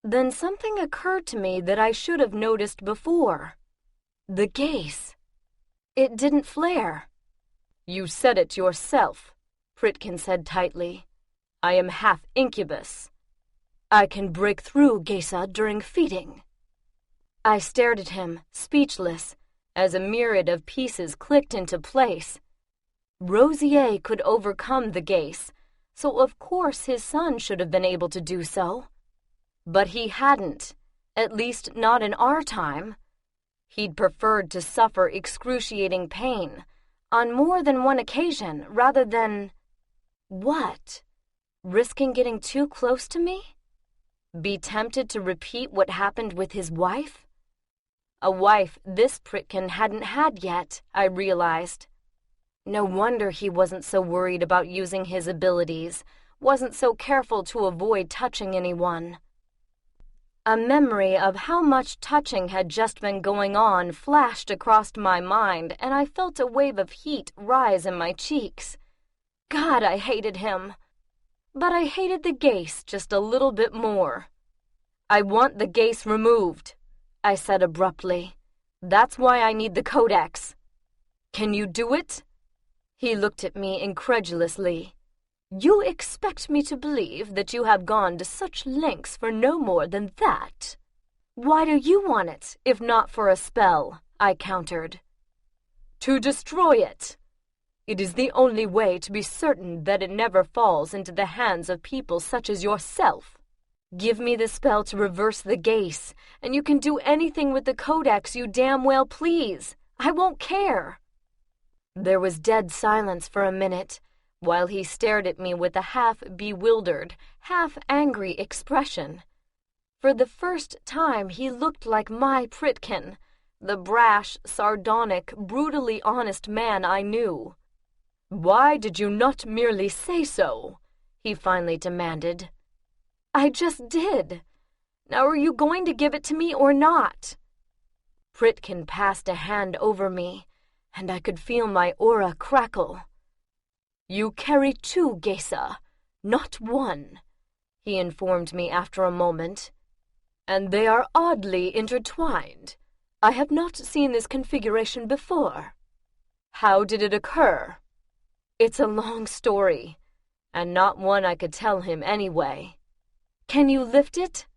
A: Then something occurred to me that I should have noticed before. The gaze. It didn't flare. "You said it yourself," Pritkin said tightly. "I am half incubus. I can break through Geisa during feeding." I stared at him, speechless, as a myriad of pieces clicked into place. Rosier could overcome the gaze, so of course his son should have been able to do so. But he hadn't, at least not in our time. He'd preferred to suffer excruciating pain, on more than one occasion, rather than... What? Risking getting too close to me? Be tempted to repeat what happened with his wife? A wife this Pritkin hadn't had yet, I realized. No wonder he wasn't so worried about using his abilities, wasn't so careful to avoid touching anyone. A memory of how much touching had just been going on flashed across my mind, and I felt a wave of heat rise in my cheeks. God, I hated him. But I hated the gaze just a little bit more. "I want the gaze removed," I said abruptly. "That's why I need the codex." "Can you do it?" He looked at me incredulously. "You expect me to believe that you have gone to such lengths for no more than that?" "Why do you want it, if not for a spell?" I countered. "To destroy it. It is the only way to be certain that it never falls into the hands of people such as yourself. Give me the spell to reverse the gaze, and you can do anything with the codex you damn well please. I won't care." There was dead silence for a minute, while he stared at me with a half-bewildered, half-angry expression. For the first time he looked like my Pritkin, the brash, sardonic, brutally honest man I knew. "Why did you not merely say so?" he finally demanded. "I just did. Now are you going to give it to me or not?" Pritkin passed a hand over me, and I could feel my aura crackle. "You carry two Geisa, not one," he informed me after a moment. "And they are oddly intertwined. I have not seen this configuration before." How did it occur? It's a long story, and not one I could tell him anyway. Can you lift it?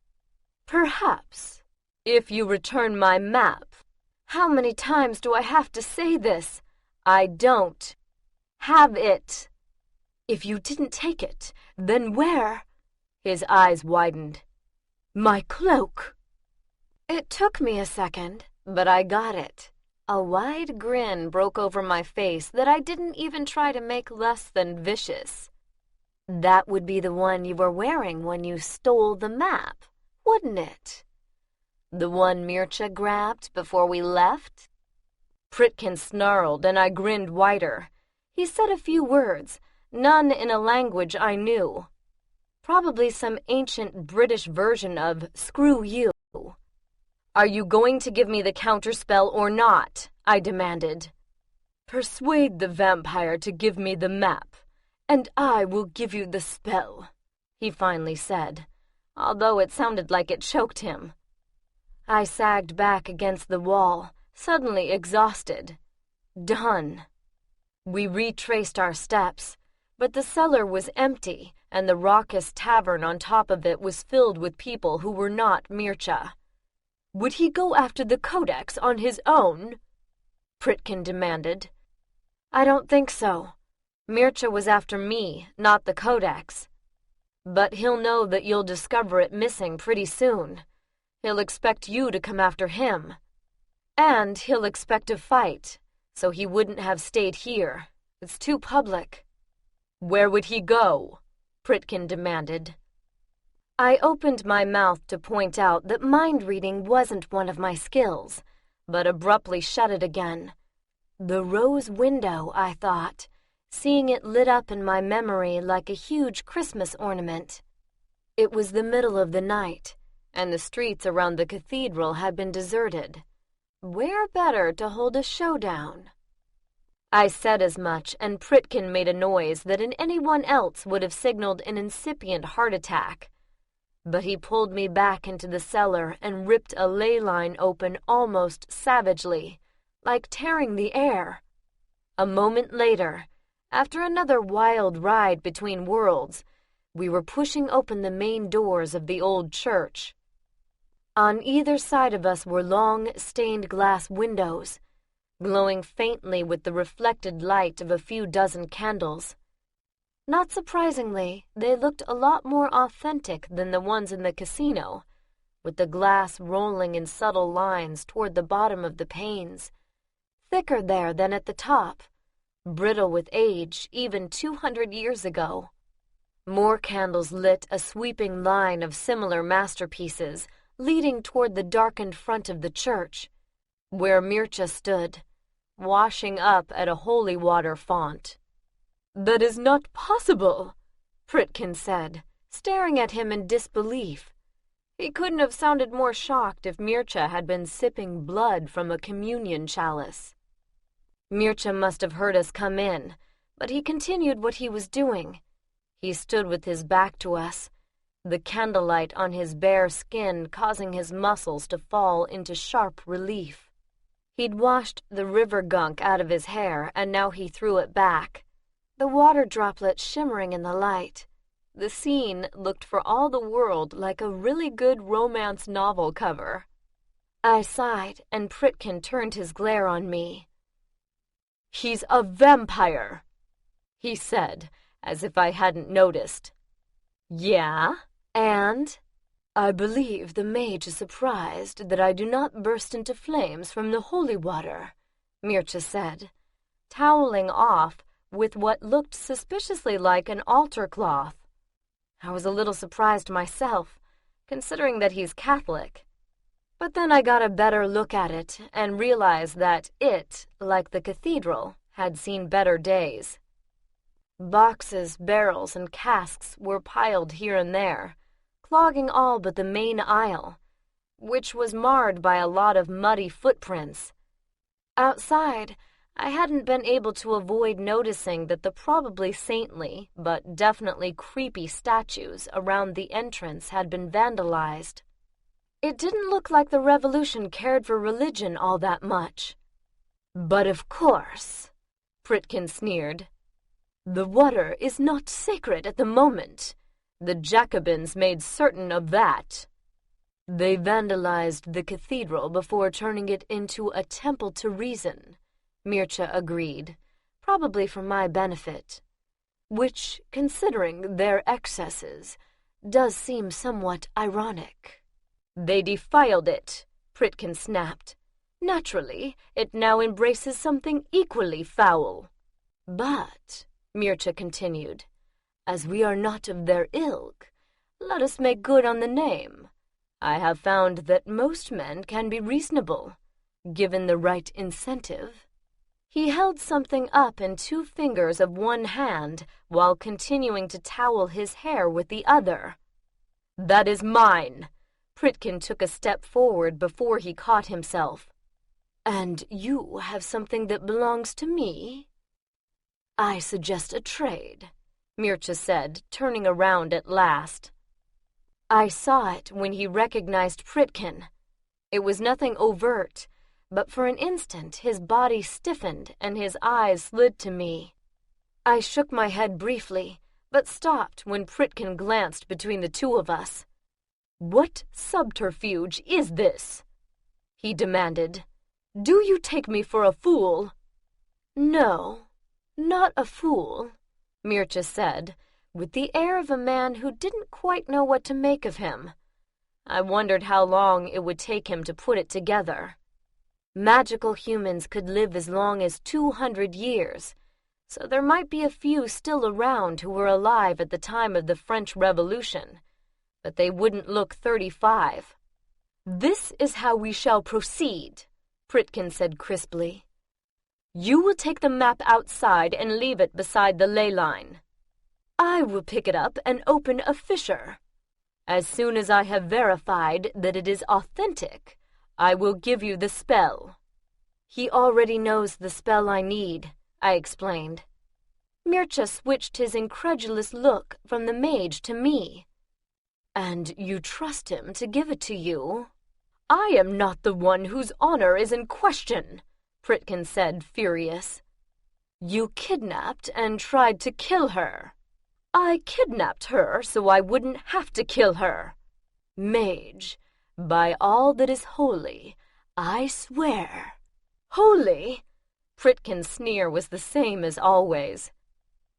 A: Perhaps, if you return my map. How many times do I have to say this? I don't have it. If you didn't take it, then where? His eyes widened. My cloak. It took me a second, but I got it. A wide grin broke over my face that I didn't even try to make less than vicious. That would be the one you were wearing when you stole the map, wouldn't it? The one Mircea grabbed before we left? Pritkin snarled, and I grinned wider. He said a few words, none in a language I knew. Probably some ancient British version of "screw you." Are you going to give me the counterspell or not? I demanded. Persuade the vampire to give me the map, and I will give you the spell, he finally said, although it sounded like it choked him. I sagged back against the wall, suddenly exhausted. Done. We retraced our steps, but the cellar was empty, and the raucous tavern on top of it was filled with people who were not Mircea. Would he go after the Codex on his own? Pritkin demanded. I don't think so. Mircea was after me, not the Codex. But he'll know that you'll discover it missing pretty soon. He'll expect you to come after him. And he'll expect a fight, so he wouldn't have stayed here. It's too public. Where would he go? Pritkin demanded. I opened my mouth to point out that mind-reading wasn't one of my skills, but abruptly shut it again. The rose window, I thought, seeing it lit up in my memory like a huge Christmas ornament. It was the middle of the night, and the streets around the cathedral had been deserted. Where better to hold a showdown? I said as much, and Pritkin made a noise that in anyone else would have signaled an incipient heart attack. But he pulled me back into the cellar and ripped a ley line open almost savagely, like tearing the air. A moment later, after another wild ride between worlds, we were pushing open the main doors of the old church. On either side of us were long, stained-glass windows, glowing faintly with the reflected light of a few dozen candles. Not surprisingly, they looked a lot more authentic than the ones in the casino, with the glass rolling in subtle lines toward the bottom of the panes, thicker there than at the top, brittle with age even 200 years ago. More candles lit a sweeping line of similar masterpieces leading toward the darkened front of the church, where Mircea stood, washing up at a holy water font. That is not possible, Pritkin said, staring at him in disbelief. He couldn't have sounded more shocked if Mircea had been sipping blood from a communion chalice. Mircea must have heard us come in, but he continued what he was doing. He stood with his back to us, the candlelight on his bare skin causing his muscles to fall into sharp relief. He'd washed the river gunk out of his hair, and now he threw it back, the water droplets shimmering in the light. The scene looked for all the world like a really good romance novel cover. I sighed, and Pritkin turned his glare on me. He's a vampire, he said, as if I hadn't noticed. Yeah? And? I believe the mage is surprised that I do not burst into flames from the holy water, Mircea said, toweling off with what looked suspiciously like an altar cloth. I was a little surprised myself, considering that he's Catholic. But then I got a better look at it and realized that it, like the cathedral, had seen better days. Boxes, barrels, and casks were piled here and there, clogging all but the main aisle, which was marred by a lot of muddy footprints. Outside, I hadn't been able to avoid noticing that the probably saintly, but definitely creepy statues around the entrance had been vandalized. It didn't look like the revolution cared for religion all that much. But of course, Pritkin sneered. "The water is not sacred at the moment. The Jacobins made certain of that. They vandalized the cathedral before turning it into a temple to reason," Mircea agreed, probably for my benefit, which, considering their excesses, does seem somewhat ironic. "They defiled it," Pritkin snapped. "Naturally, it now embraces something equally foul. But," Mircea continued, "as we are not of their ilk, let us make good on the name. I have found that most men can be reasonable, given the right incentive." He held something up in 2 fingers of one hand while continuing to towel his hair with the other. "That is mine." Pritkin took a step forward before he caught himself. "And you have something that belongs to me?" "I suggest a trade," Mircea said, turning around at last. I saw it when he recognized Pritkin. It was nothing overt, but for an instant his body stiffened and his eyes slid to me. I shook my head briefly, but stopped when Pritkin glanced between the 2 of us. "What subterfuge is this?" he demanded. "Do you take me for a fool?" "No, not a fool," Mircea said, with the air of a man who didn't quite know what to make of him. I wondered how long it would take him to put it together. Magical humans could live as long as 200 years, so there might be a few still around who were alive at the time of the French Revolution, but they wouldn't look 35. "This is how we shall proceed," Pritkin said crisply. "You will take the map outside and leave it beside the ley line. I will pick it up and open a fissure. As soon as I have verified that it is authentic, I will give you the spell." "He already knows the spell I need," I explained. Mircea switched his incredulous look from the mage to me. "And you trust him to give it to you?" "I am not the one whose honor is in question," Pritkin said, furious. "You kidnapped and tried to kill her." "I kidnapped her so I wouldn't have to kill her." "Mage, by all that is holy, I swear." "Holy?" Pritkin's sneer was the same as always.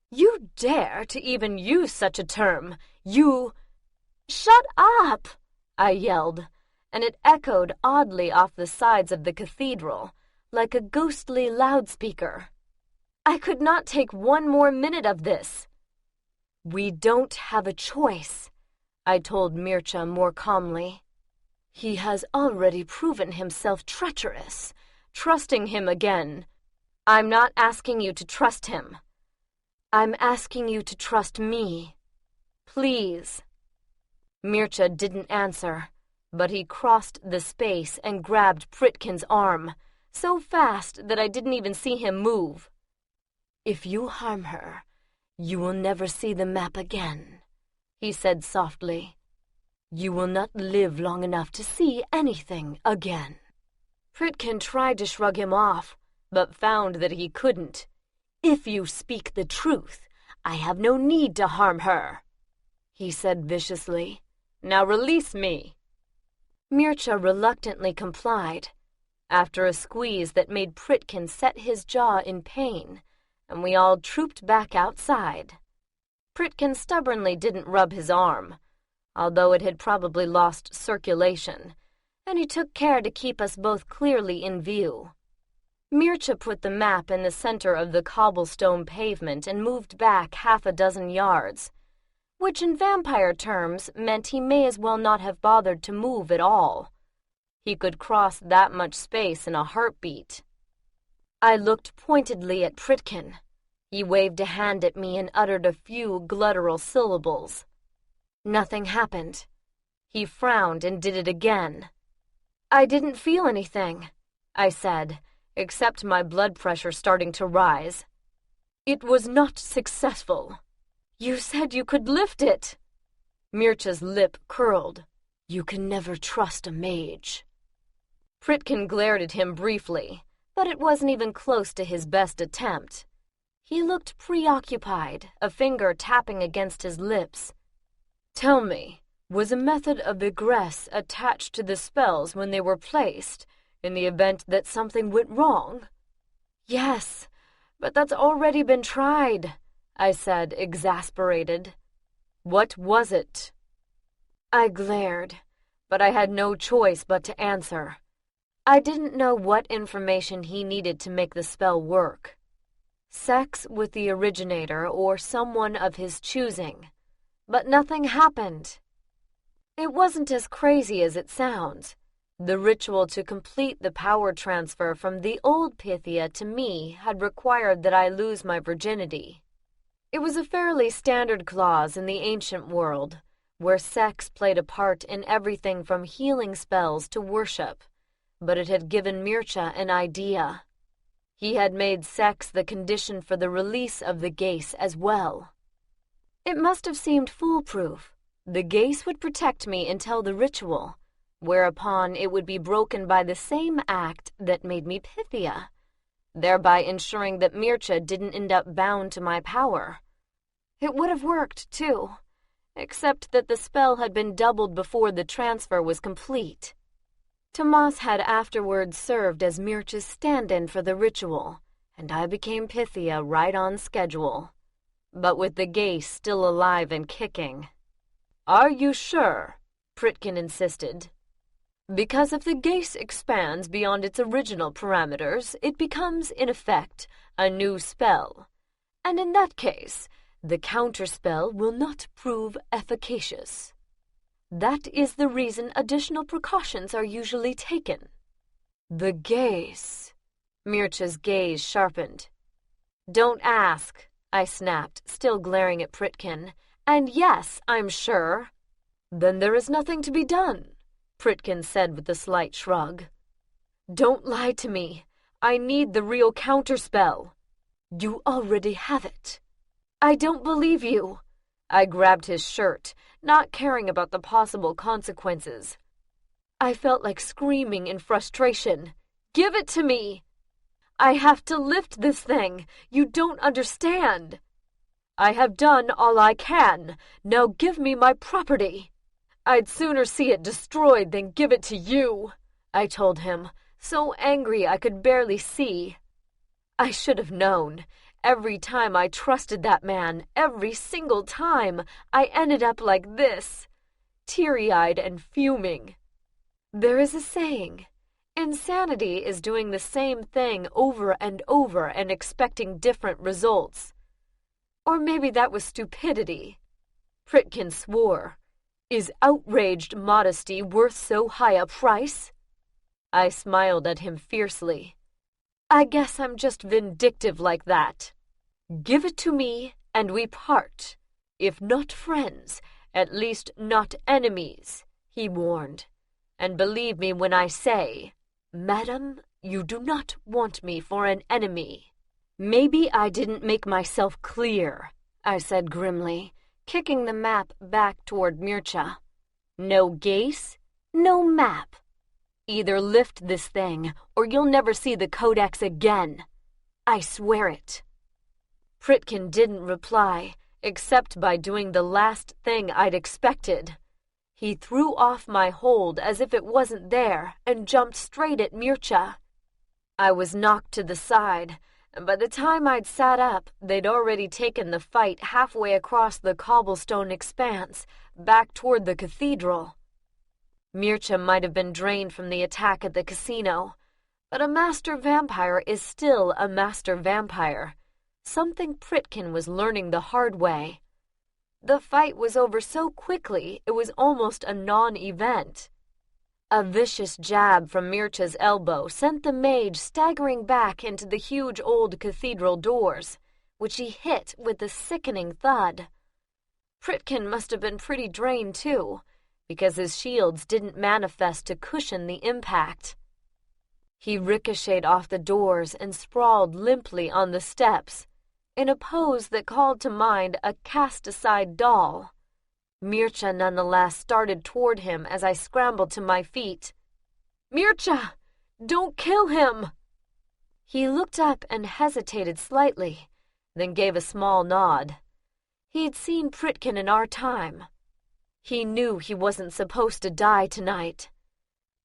A: "You dare to even use such a term? You—" "Shut up!" I yelled, and it echoed oddly off the sides of the cathedral, like a ghostly loudspeaker. I could not take 1 more minute of this. "We don't have a choice," I told Mircea more calmly. "He has already proven himself treacherous. Trusting him again." "I'm not asking you to trust him. I'm asking you to trust me. Please." Mircea didn't answer, but he crossed the space and grabbed Pritkin's arm, so fast that I didn't even see him move. "If you harm her, you will never see the map again," he said softly. "You will not live long enough to see anything again." Pritkin tried to shrug him off, but found that he couldn't. "If you speak the truth, I have no need to harm her," he said viciously. "Now release me." Mircea reluctantly complied, after a squeeze that made Pritkin set his jaw in pain, and we all trooped back outside. Pritkin stubbornly didn't rub his arm, although it had probably lost circulation, and he took care to keep us both clearly in view. Mircea put the map in the center of the cobblestone pavement and moved back 6 yards, which in vampire terms meant he may as well not have bothered to move at all. He could cross that much space in a heartbeat. I looked pointedly at Pritkin. He waved a hand at me and uttered a few gluttural syllables. Nothing happened. He frowned and did it again. "I didn't feel anything," I said, except my blood pressure starting to rise. "It was not successful. You said you could lift it." Mircea's lip curled. "You can never trust a mage." Pritkin glared at him briefly, but it wasn't even close to his best attempt. He looked preoccupied, a finger tapping against his lips. "Tell me, was a method of egress attached to the spells when they were placed, in the event that something went wrong?" "Yes, but that's already been tried," I said, exasperated. "What was it?" I glared, but I had no choice but to answer. I didn't know what information he needed to make the spell work. Sex with the originator or someone of his choosing. But nothing happened. It wasn't as crazy as it sounds. The ritual to complete the power transfer from the old Pythia to me had required that I lose my virginity. It was a fairly standard clause in the ancient world, where sex played a part in everything from healing spells to worship, but it had given Mircea an idea. He had made sex the condition for the release of the gaze as well. It must have seemed foolproof. The gaze would protect me until the ritual, whereupon it would be broken by the same act that made me Pythia, thereby ensuring that Mircea didn't end up bound to my power. It would have worked, too, except that the spell had been doubled before the transfer was complete. Tomas had afterwards served as Mircea's stand-in for the ritual, and I became Pythia right on schedule, but with the gaze still alive and kicking. "Are you sure?" Pritkin insisted. "Because if the gaze expands beyond its original parameters, it becomes, in effect, a new spell. And in that case, the counterspell will not prove efficacious. That is the reason additional precautions are usually taken." "The gaze." Mircea's gaze sharpened. "Don't ask," I snapped, still glaring at Pritkin. "And yes, I'm sure." "Then there is nothing to be done," Pritkin said with a slight shrug. "Don't lie to me. I need the real counterspell." "You already have it." "I don't believe you." I grabbed his shirt, not caring about the possible consequences. I felt like screaming in frustration. "Give it to me!" "I have to lift this thing. You don't understand." "I have done all I can. Now give me my property." "I'd sooner see it destroyed than give it to you," I told him, so angry I could barely see. I should have known. Every time I trusted that man, every single time, I ended up like this, teary-eyed and fuming. There is a saying, insanity is doing the same thing over and over and expecting different results. Or maybe that was stupidity. Pritkin swore. "Is outraged modesty worth so high a price?" I smiled at him fiercely. "I guess I'm just vindictive like that." "Give it to me, and we part. If not friends, at least not enemies," he warned. "And believe me when I say, Madam, you do not want me for an enemy." "Maybe I didn't make myself clear," I said grimly, kicking the map back toward Mircea. "No gaze, no map. Either lift this thing, or you'll never see the Codex again. I swear it." Pritkin didn't reply, except by doing the last thing I'd expected. He threw off my hold as if it wasn't there and jumped straight at Mircea. I was knocked to the side, and by the time I'd sat up, they'd already taken the fight halfway across the cobblestone expanse, back toward the cathedral. Mircea might have been drained from the attack at the casino, but a master vampire is still a master vampire, something Pritkin was learning the hard way. The fight was over so quickly it was almost a non-event. A vicious jab from Mircea's elbow sent the mage staggering back into the huge old cathedral doors, which he hit with a sickening thud. Pritkin must have been pretty drained too, because his shields didn't manifest to cushion the impact. He ricocheted off the doors and sprawled limply on the steps, in a pose that called to mind a cast-aside doll. Mircea nonetheless started toward him as I scrambled to my feet. "Mircea! Don't kill him!" He looked up and hesitated slightly, then gave a small nod. He'd seen Pritkin in our time. He knew he wasn't supposed to die tonight.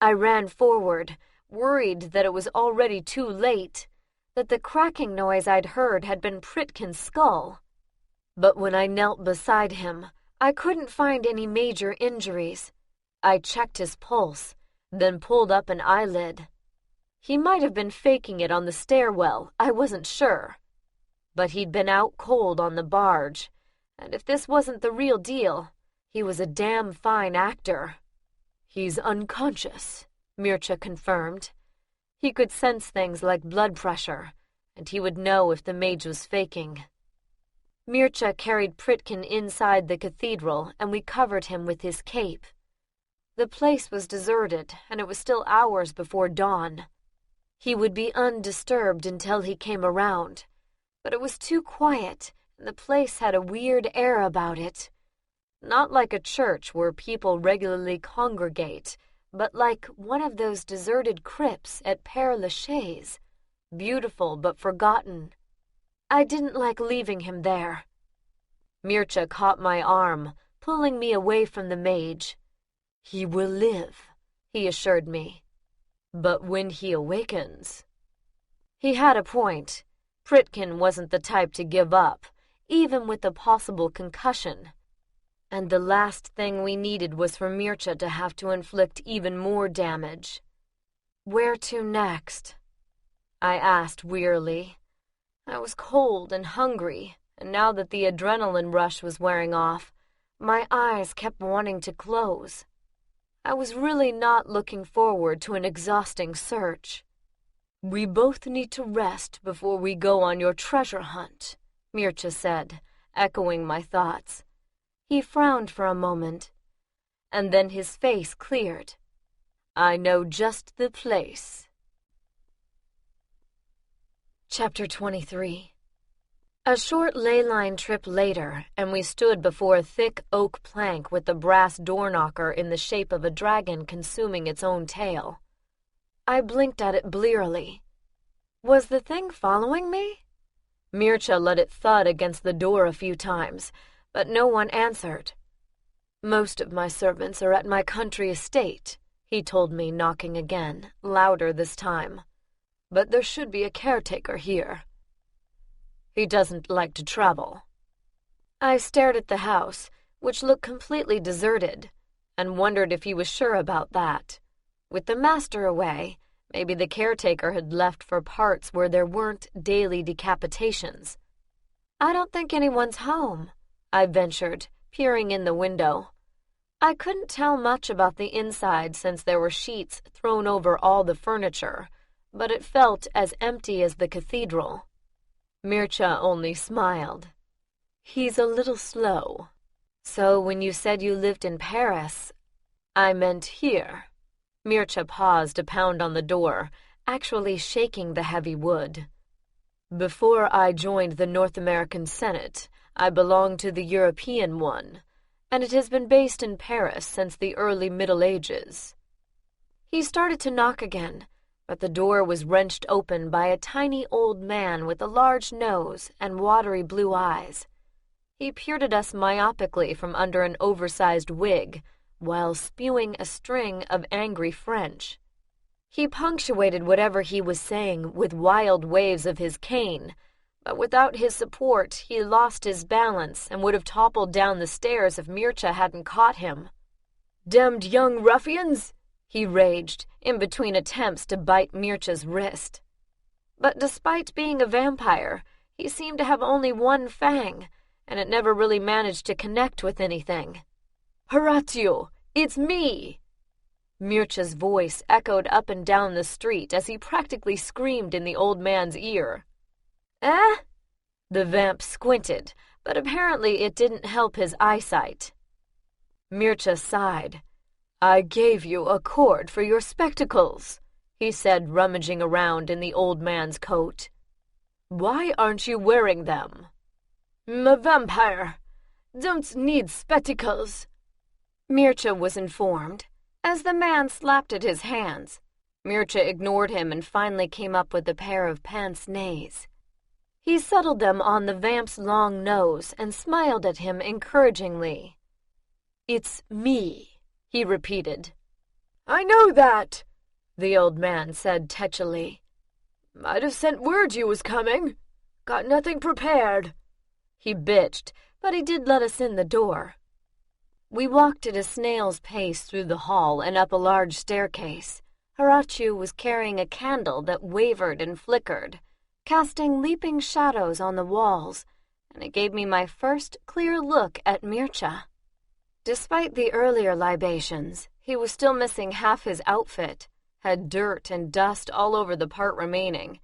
A: I ran forward, worried that it was already too late, that the cracking noise I'd heard had been Pritkin's skull. But when I knelt beside him, I couldn't find any major injuries. I checked his pulse, then pulled up an eyelid. He might have been faking it on the stairwell, I wasn't sure. But he'd been out cold on the barge, and if this wasn't the real deal, he was a damn fine actor. He's unconscious, Mircea confirmed. He could sense things like blood pressure, and he would know if the mage was faking. Mircea carried Pritkin inside the cathedral, and we covered him with his cape. The place was deserted, and it was still hours before dawn. He would be undisturbed until he came around, but it was too quiet, and the place had a weird air about it. Not like a church where people regularly congregate, but like one of those deserted crypts at Père Lachaise, beautiful but forgotten. I didn't like leaving him there. Mircea caught my arm, pulling me away from the mage. He will live, he assured me. But when he awakens... He had a point. Pritkin wasn't the type to give up, even with a possible concussion. And the last thing we needed was for Mircea to have to inflict even more damage. Where to next? I asked wearily. I was cold and hungry, and now that the adrenaline rush was wearing off, my eyes kept wanting to close. I was really not looking forward to an exhausting search. We both need to rest before we go on your treasure hunt, Mircea said, echoing my thoughts. He frowned for a moment, and then his face cleared. I know just the place. Chapter 23. A short ley line trip later, and we stood before a thick oak plank with the brass door knocker in the shape of a dragon consuming its own tail. I blinked at it blearily. Was the thing following me? Mircea let it thud against the door a few times, but no one answered. Most of my servants are at my country estate, he told me, knocking again, louder this time. But there should be a caretaker here. He doesn't like to travel. I stared at the house, which looked completely deserted, and wondered if he was sure about that. With the master away, maybe the caretaker had left for parts where there weren't daily decapitations. I don't think anyone's home, I ventured, peering in the window. I couldn't tell much about the inside since there were sheets thrown over all the furniture, but it felt as empty as the cathedral. Mircea only smiled. He's a little slow. So when you said you lived in Paris, I meant here. Mircea paused to pound on the door, actually shaking the heavy wood. Before I joined the North American Senate, I belonged to the European one, and it has been based in Paris since the early Middle Ages. He started to knock again, but the door was wrenched open by a tiny old man with a large nose and watery blue eyes. He peered at us myopically from under an oversized wig, while spewing a string of angry French. He punctuated whatever he was saying with wild waves of his cane, but without his support he lost his balance and would have toppled down the stairs if Mircea hadn't caught him. "Damned young ruffians!" he raged, in between attempts to bite Mircea's wrist. But despite being a vampire, he seemed to have only one fang, and it never really managed to connect with anything. "Horatio, it's me!" Mircea's voice echoed up and down the street as he practically screamed in the old man's ear. "Eh?" The vamp squinted, but apparently it didn't help his eyesight. Mircea sighed. "I gave you a cord for your spectacles," he said, rummaging around in the old man's coat. "Why aren't you wearing them?" "I'm a vampire. Don't need spectacles," Mircea was informed, as the man slapped at his hands. Mircea ignored him and finally came up with a pair of pince-nez. He settled them on the vamp's long nose and smiled at him encouragingly. "It's me," he repeated.
B: "I know that," the old man said tetchily. "I'd have sent word you was coming. Got nothing prepared."
A: He bitched, but he did let us in the door. We walked at a snail's pace through the hall and up a large staircase. Horatiu was carrying a candle that wavered and flickered, casting leaping shadows on the walls, and it gave me my first clear look at Mircea. Despite the earlier libations, he was still missing half his outfit, had dirt and dust all over the part remaining,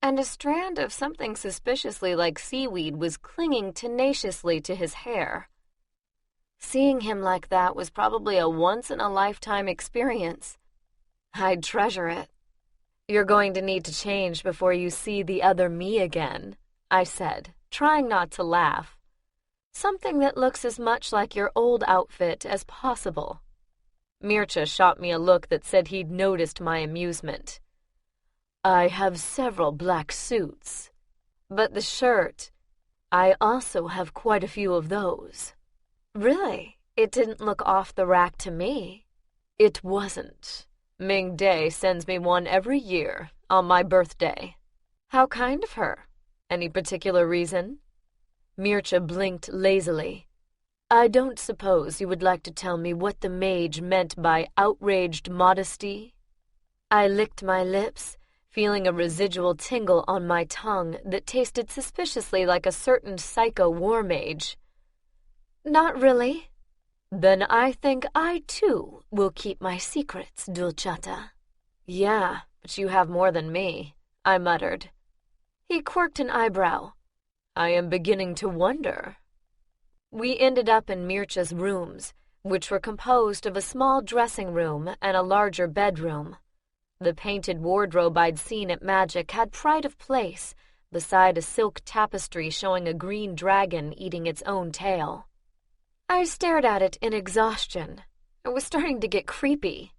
A: and a strand of something suspiciously like seaweed was clinging tenaciously to his hair. Seeing him like that was probably a once-in-a-lifetime experience. I'd treasure it. "You're going to need to change before you see the other me again," I said, trying not to laugh. "Something that looks as much like your old outfit as possible." Mircea shot me a look that said he'd noticed my amusement. "I have several black suits. But the shirt, I also have quite a few of those." "Really? It didn't look off the rack to me." "It wasn't. Ming Day sends me one every year, on my birthday." "How kind of her. Any particular reason?" Mircea blinked lazily. "I don't suppose you would like to tell me what the mage meant by outraged modesty?" I licked my lips, feeling a residual tingle on my tongue that tasted suspiciously like a certain psycho war mage. "Not really." "Then I think I, too, will keep my secrets, Dulcata." "Yeah, but you have more than me," I muttered. He quirked an eyebrow. "I am beginning to wonder." We ended up in Mircea's rooms, which were composed of a small dressing room and a larger bedroom. The painted wardrobe I'd seen at Magic had pride of place, beside a silk tapestry showing a green dragon eating its own tail. I stared at it in exhaustion. It was starting to get creepy.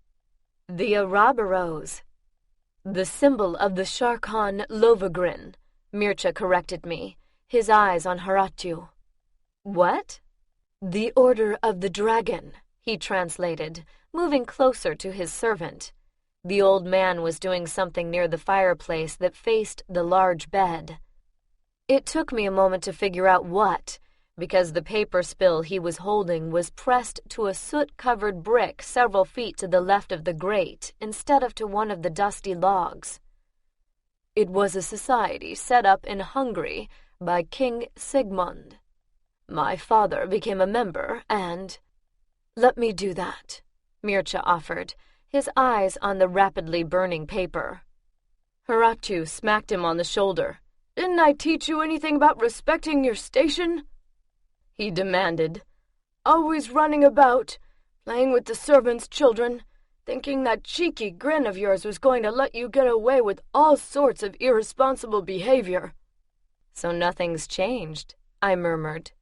A: "The Ouroboros." "The symbol of the Sharkan Lovagrin," Mircea corrected me, his eyes on Horatiu. "What?" "The Order of the Dragon," he translated, moving closer to his servant. The old man was doing something near the fireplace that faced the large bed. It took me a moment to figure out what, because the paper spill he was holding was pressed to a soot-covered brick several feet to the left of the grate instead of to one of the dusty logs. "It was a society set up in Hungary by King Sigmund. My father became a member and—" "Let me do that," Mircea offered, his eyes on the rapidly burning paper. Horatiu smacked him on the shoulder. "Didn't I teach you anything about respecting your station?" he demanded. "Always running about, playing with the servants' children, thinking that cheeky grin of yours was going to let you get away with all sorts of irresponsible behavior." "So nothing's changed," I murmured.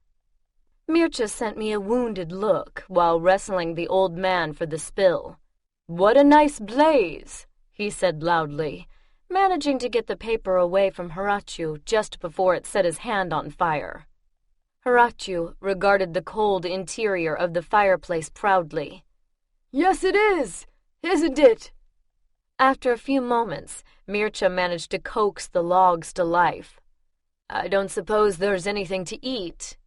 A: Mircea sent me a wounded look while wrestling the old man for the spill. "What a nice blaze," he said loudly, managing to get the paper away from Horatiu just before it set his hand on fire. Horatiu regarded the cold interior of the fireplace proudly. "Yes, it is, isn't it?" After a few moments, Mircea managed to coax the logs to life. "I don't suppose there's anything to eat?"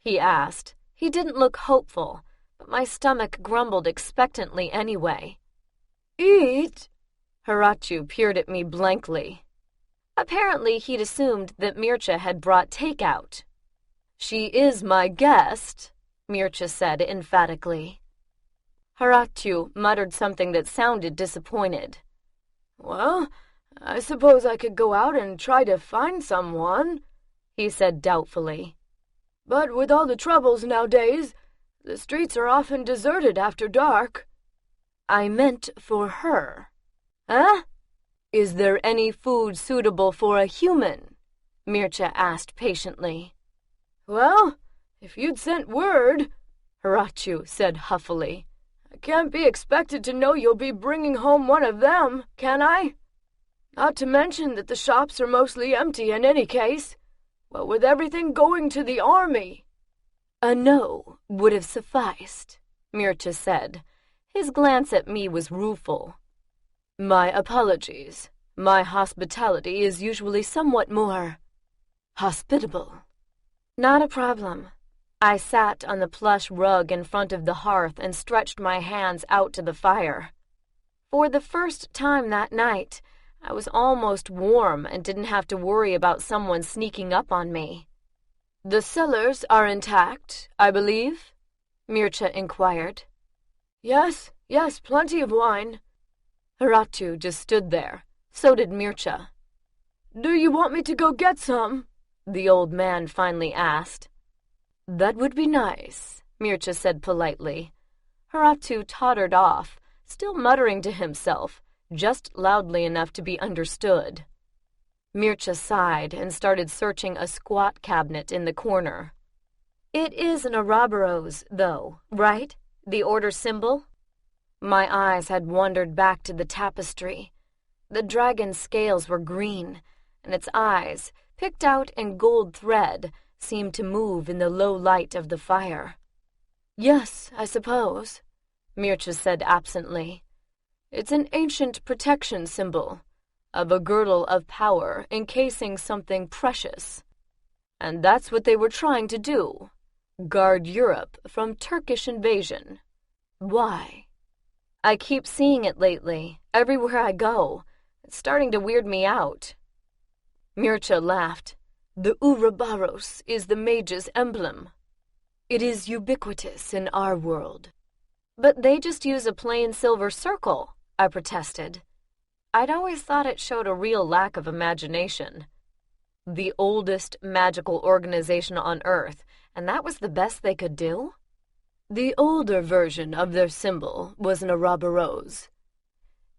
A: he asked. He didn't look hopeful, but my stomach grumbled expectantly anyway. "Eat?" Horatiu peered at me blankly. Apparently he'd assumed that Mircea had brought takeout. "She is my guest," Mircea said emphatically. Horatiu muttered something that sounded disappointed. "Well, I suppose I could go out and try to find someone," he said doubtfully. "But with all the troubles nowadays, the streets are often deserted after dark." "I meant for her." "Huh?" "Is there any food suitable for a human?" Mircea asked patiently. "Well, if you'd sent word," Horatiu said huffily. "I can't be expected to know you'll be bringing home one of them, can I?"
B: Not to mention that the shops are mostly empty in any case. What with everything going to the army."
A: "A no would have sufficed," Mircea said. His glance at me was rueful.
B: "My apologies. My hospitality is usually somewhat more hospitable."
A: "Not a problem." I sat on the plush rug in front of the hearth and stretched my hands out to the fire. For the first time that night, I was almost warm and didn't have to worry about someone sneaking up on me.
B: "The cellars are intact, I believe?"
A: Mircea inquired.
B: Yes, plenty of wine."
A: Horatiu just stood there. So did Mircea.
B: "Do you want me to go get some?"
A: the old man finally asked.
B: "That would be nice,"
A: Mircea said politely. Horatiu tottered off, still muttering to himself, just loudly enough to be understood. Mircea sighed and started searching a squat cabinet in the corner. "It is an Ouroboros, though, right? The order symbol?" My eyes had wandered back to the tapestry. The dragon's scales were green, and its eyes, picked out in gold thread, seemed to move in the low light of the fire.
B: "Yes, I suppose,"
A: Mircea said absently.
B: "It's an ancient protection symbol, of a girdle of power encasing something precious. And that's what they were trying to do, guard Europe from Turkish invasion. Why?"
A: "I keep seeing it lately, everywhere I go. It's starting to weird me out."
B: Mircea laughed. "The Ouroboros is the mage's emblem. It is ubiquitous in our world."
A: "But they just use a plain silver circle," I protested. I'd always thought it showed a real lack of imagination. The oldest magical organization on Earth, and that was the best they could do?
B: The older version of their symbol was an Ouroboros.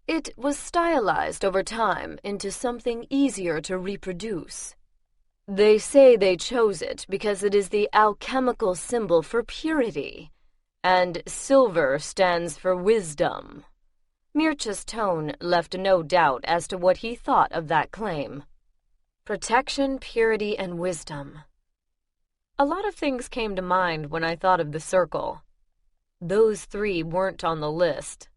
B: It was stylized over time into something easier to reproduce. They say they chose it because it is the alchemical symbol for purity, and silver stands for wisdom.
A: Mircea's tone left no doubt as to what he thought of that claim. Protection, purity, and wisdom. A lot of things came to mind when I thought of the circle. Those three weren't on the list.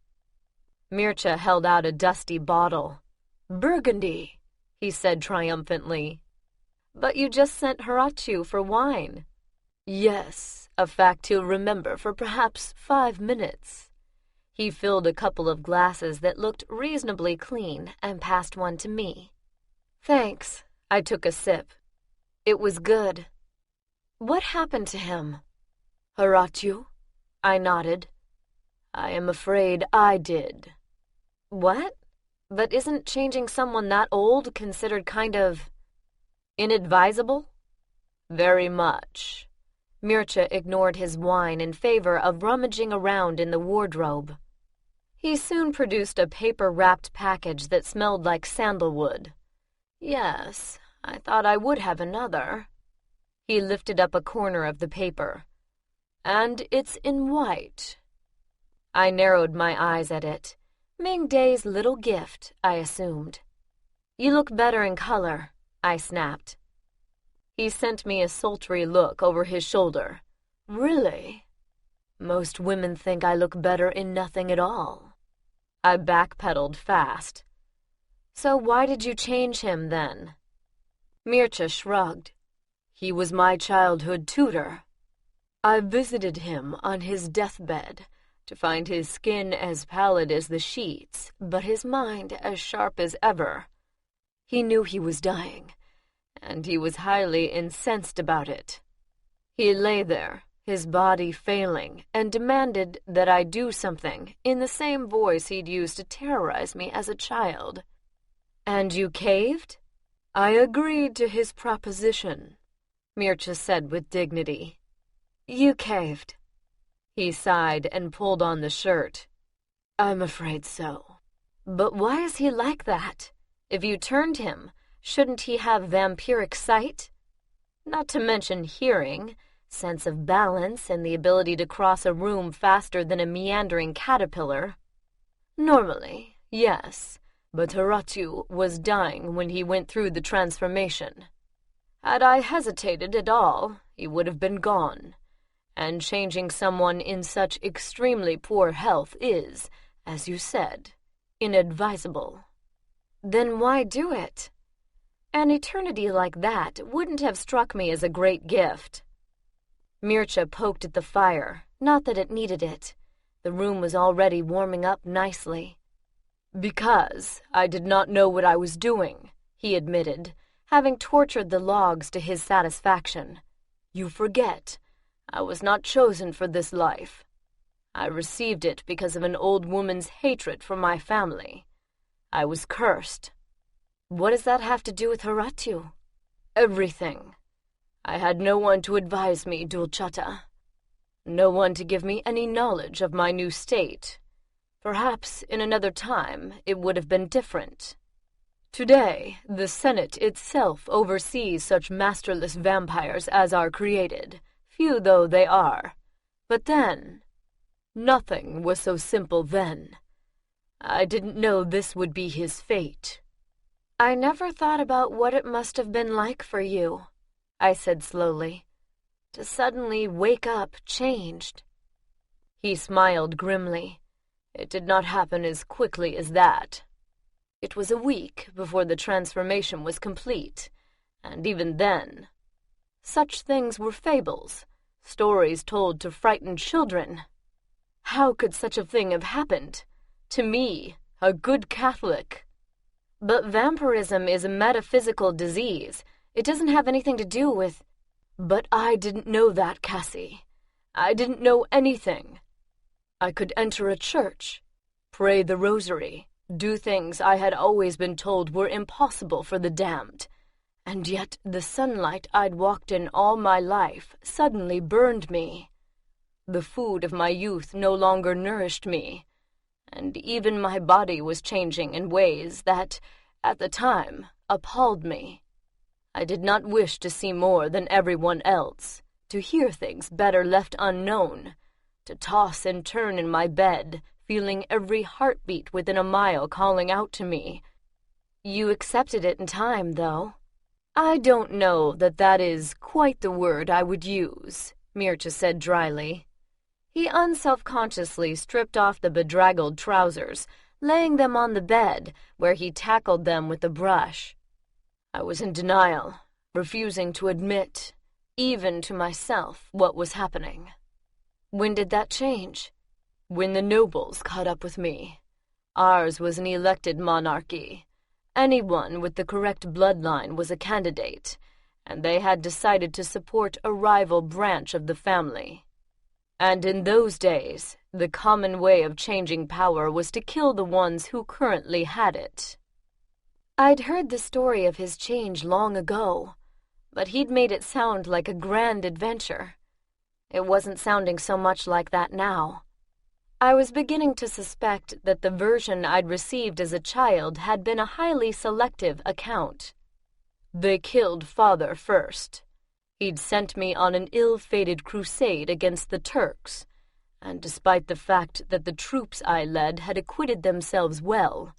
A: Mircea held out a dusty bottle.
B: "Burgundy,"
A: he said triumphantly. "But you just sent Horatiu for wine."
B: "Yes, a fact he'll remember for perhaps 5 minutes.
A: He filled a couple of glasses that looked reasonably clean and passed one to me. "Thanks." I took a sip. It was good. "What happened to him?"
B: "Horatiu?"
A: I nodded.
B: "I am afraid I did."
A: "What? But isn't changing someone that old considered kind of inadvisable?"
B: "Very much."
A: Mircea ignored his wine in favor of rummaging around in the wardrobe. He soon produced a paper-wrapped package that smelled like sandalwood.
B: "Yes, I thought I would have another."
A: He lifted up a corner of the paper.
B: "And it's in white."
A: I narrowed my eyes at it. Ming Day's little gift, I assumed. "You look better in color," I snapped. He sent me a sultry look over his shoulder.
B: "Really? Most women think I look better in nothing at all."
A: I backpedaled fast. "So why did you change him, then?"
B: Mircea shrugged. "He was my childhood tutor. I visited him on his deathbed to find his skin as pallid as the sheets, but his mind as sharp as ever. He knew he was dying, and he was highly incensed about it. He lay there, his body failing, and demanded that I do something in the same voice he'd used to terrorize me as a child."
A: "And you caved?"
B: "I agreed to his proposition,"
A: Mircea said with dignity.
B: "You caved."
A: He sighed and pulled on the shirt.
B: "I'm afraid so."
A: "But why is he like that? If you turned him, shouldn't he have vampiric sight? Not to mention hearing, sense of balance, and the ability to cross a room faster than a meandering caterpillar."
B: "Normally, yes. but Horatu was dying when he went through the transformation. Had I hesitated at all, he would have been gone, and changing someone in such extremely poor health is, as you said, inadvisable.
A: Then why do it? An eternity like that wouldn't have struck me as a great gift.
B: Mircea poked at the fire, not that it needed it. The room was already warming up nicely. Because I did not know what I was doing, he admitted, having tortured the logs to his satisfaction. You forget, I was not chosen for this life. I received it because of an old woman's hatred for my family. I was cursed.
A: What does that have to do with Horatu?
B: Everything. I had no one to advise me, Dulcata. No one to give me any knowledge of my new state. Perhaps in another time it would have been different. Today, the Senate itself oversees such masterless vampires as are created, few though they are. But then, nothing was so simple then. I didn't know this would be his fate.
A: I never thought about what it must have been like for you, I said slowly. To suddenly wake up changed.
B: He smiled grimly. It did not happen as quickly as that. It was a week before the transformation was complete, and even then, such things were fables, stories told to frighten children. How could such a thing have happened? To me, a good Catholic.
A: But vampirism is a metaphysical disease. It doesn't have anything to do with...
B: But I didn't know that, Cassie. I didn't know anything. I could enter a church, pray the rosary, do things I had always been told were impossible for the damned, and yet the sunlight I'd walked in all my life suddenly burned me. The food of my youth no longer nourished me, and even my body was changing in ways that, at the time, appalled me. I did not wish to see more than everyone else, to hear things better left unknown, to toss and turn in my bed, feeling every heartbeat within a mile calling out to me.
A: You accepted it in time, though.
B: I don't know that that is quite the word I would use, Mircea said dryly. He unselfconsciously stripped off the bedraggled trousers, laying them on the bed, where he tackled them with a brush. I was in denial, refusing to admit, even to myself, what was happening.
A: When did that change?
B: When the nobles caught up with me. Ours was an elected monarchy. Anyone with the correct bloodline was a candidate, and they had decided to support a rival branch of the family. And in those days, the common way of changing power was to kill the ones who currently had it.
A: I'd heard the story of his change long ago, but he'd made it sound like a grand adventure. It wasn't sounding so much like that now. I was beginning to suspect that the version I'd received as a child had been a highly selective account.
B: They killed Father first. He'd sent me on an ill-fated crusade against the Turks, and despite the fact that the troops I led had acquitted themselves well,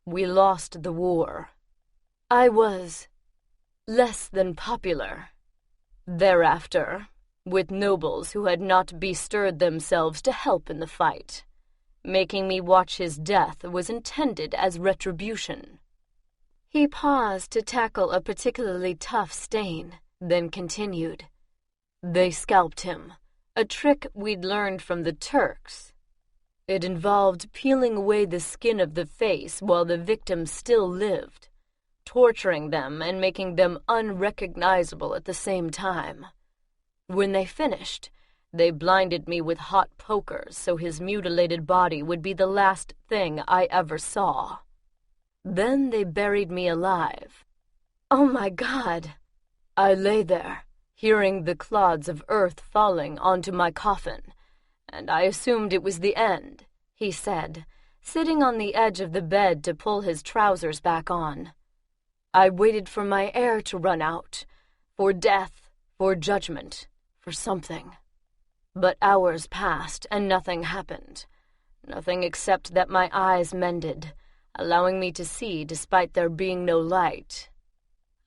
B: we lost the war. I was less than popular. Thereafter, with nobles who had not bestirred themselves to help in the fight, making me watch his death was intended as retribution.
A: He paused to tackle a particularly tough stain, then continued.
B: They scalped him, a trick we'd learned from the Turks. It involved peeling away the skin of the face while the victim still lived, torturing them and making them unrecognizable at the same time. When they finished, they blinded me with hot pokers so his mutilated body would be the last thing I ever saw. Then they buried me alive.
A: Oh my God!
B: I lay there, hearing the clods of earth falling onto my coffin, and I assumed it was the end, he said, sitting on the edge of the bed to pull his trousers back on. I waited for my air to run out, for death, for judgment, for something. But hours passed and nothing happened. Nothing except that my eyes mended. allowing me to see despite there being no light.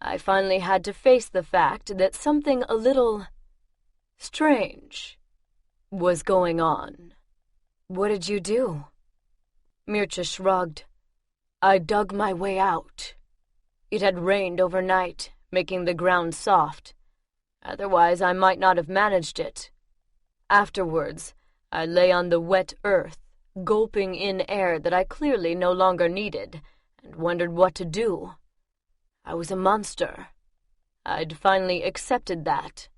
B: I finally had to face the fact that something a little strange was going on.
A: What did you do?
B: Mircea shrugged. I dug my way out. It had rained overnight, making the ground soft. Otherwise, I might not have managed it. Afterwards, I lay on the wet earth, gulping in air that I clearly no longer needed, and wondered what to do. I was a monster. I'd finally accepted that,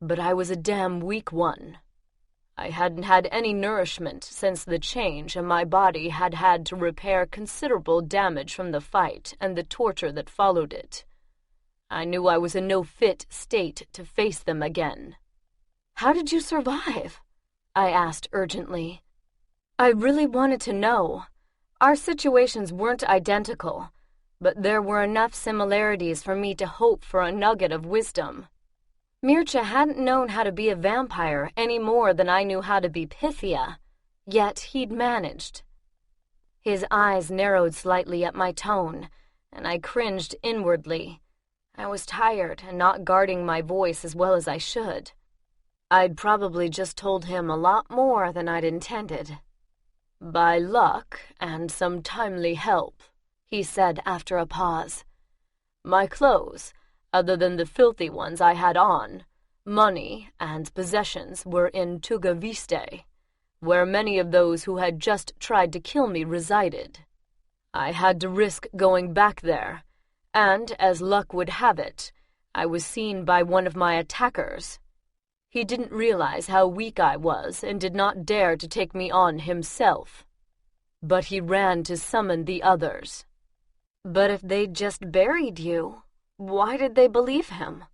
B: but I was a damn weak one. I hadn't had any nourishment since the change, and my body had had to repair considerable damage from the fight and the torture that followed it. I knew I was in no fit state to face them again.
A: How did you survive? I asked urgently. I really wanted to know. Our situations weren't identical, but there were enough similarities for me to hope for a nugget of wisdom. Mircea hadn't known how to be a vampire any more than I knew how to be Pythia, yet he'd managed. His eyes narrowed slightly at my tone, and I cringed inwardly. I was tired and not guarding my voice as well as I should. I'd probably just told him a lot more than I'd intended. By luck and some timely help, he said after a pause. My clothes, other than the filthy ones I had on, money and possessions were in Tugaviste, where many of those who had just tried to kill me resided. I had to risk going back there, and, as luck would have it, I was seen by one of my attackers. He didn't realize how weak I was and did not dare to take me on himself. But he ran to summon the others. But if they'd just buried you, why did they believe him?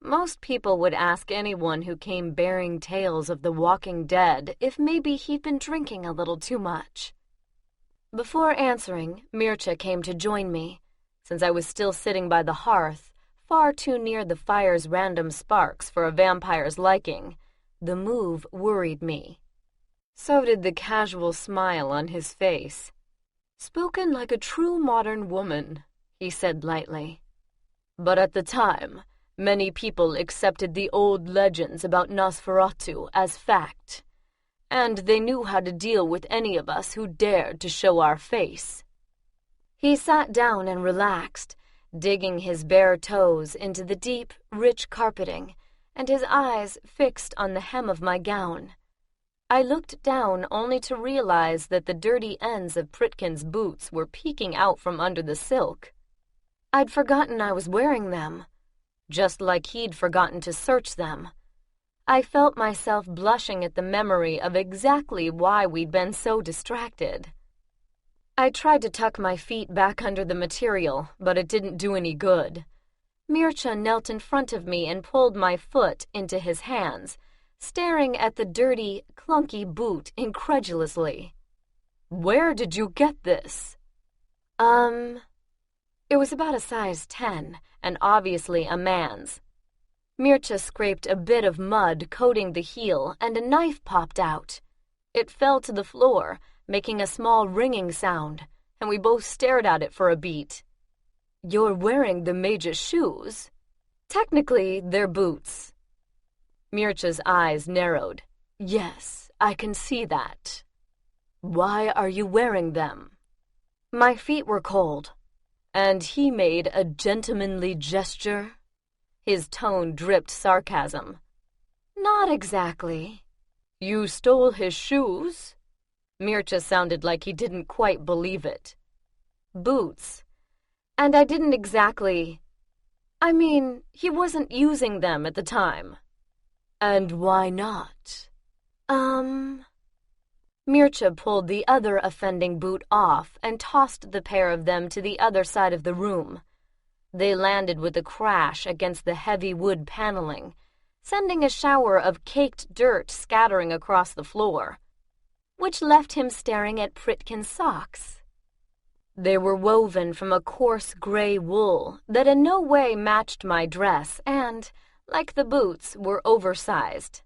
A: Most people would ask anyone who came bearing tales of the walking dead if maybe he'd been drinking a little too much. Before answering, Mircea came to join me. Since I was still sitting by the hearth, far too near the fire's random sparks for a vampire's liking, the move worried me. So did the casual smile on his face. "Spoken like a true modern woman," he said lightly. But at the time, many people accepted the old legends about Nosferatu as fact, and they knew how to deal with any of us who dared to show our face. He sat down and relaxed, digging his bare toes into the deep, rich carpeting, and his eyes fixed on the hem of my gown. I looked down only to realize that the dirty ends of Pritkin's boots were peeking out from under the silk. I'd forgotten I was wearing them, just like he'd forgotten to search them. I felt myself blushing at the memory of exactly why we'd been so distracted. I tried to tuck my feet back under the material, but it didn't do any good. Mircea knelt in front of me and pulled my foot into his hands, staring at the dirty, clunky boot incredulously. "Where did you get this?" It was about a size 10, and obviously a man's. Mircea scraped a bit of mud coating the heel, and a knife popped out. It fell to the floor, making a small ringing sound, and we both stared at it for a beat. "You're wearing the Mage's shoes?" "Technically, they're boots." Mircea's eyes narrowed. "Yes, I can see that. Why are you wearing them?" "My feet were cold." And he made a gentlemanly gesture? His tone dripped sarcasm. "Not exactly." "You stole his shoes?" Mircea sounded like he didn't quite believe it. "Boots. And I didn't exactly... I mean, he wasn't using them at the time." "And why not?" Mircea pulled the other offending boot off and tossed the pair of them to the other side of the room. They landed with a crash against the heavy wood paneling, sending a shower of caked dirt scattering across the floor, which left him staring at Pritkin's socks. They were woven from a coarse gray wool that in no way matched my dress and, like the boots, were oversized.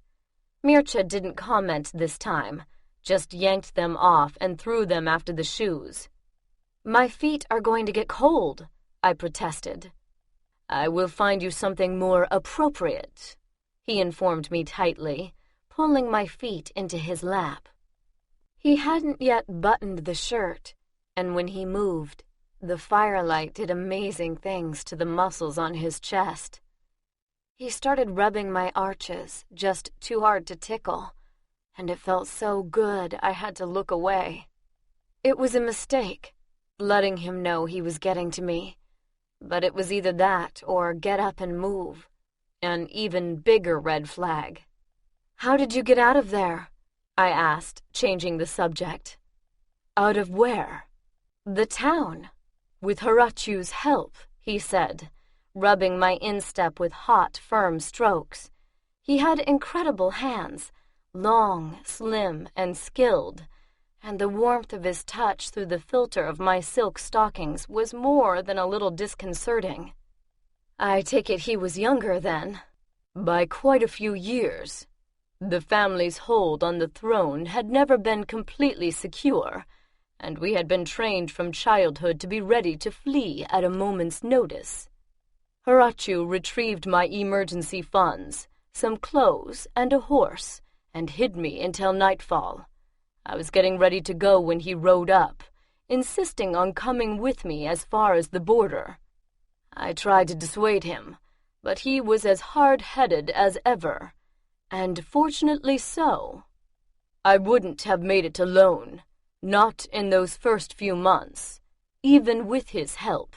A: Mircea didn't comment this time, just yanked them off and threw them after the shoes. My feet are going to get cold, I protested.
B: I will find you something more appropriate, he informed me tightly, pulling my feet into his lap. He hadn't yet buttoned the shirt, and when he moved, the firelight did amazing things to the muscles on his chest. He started rubbing my arches, just too hard to tickle, and it felt so good I had to look away. It was a mistake, letting him know he was getting to me, but it was either that or get up and move, an even bigger red flag.
A: How did you get out of there? I asked, changing the subject.
B: Out of where?
A: The town.
B: With Horachu's help, he said, rubbing my instep with hot, firm strokes. He had incredible hands, long, slim, and skilled, and the warmth of his touch through the filter of my silk stockings was more than a little disconcerting.
A: I take it he was younger then.
B: By quite a few years. The family's hold on the throne had never been completely secure, and we had been trained from childhood to be ready to flee at a moment's notice. Horachu retrieved my emergency funds, some clothes, and a horse, and hid me until nightfall. I was getting ready to go when he rode up, insisting on coming with me as far as the border. I tried to dissuade him, but he was as hard-headed as ever, and fortunately so. I wouldn't have made it alone, not in those first few months. Even with his help,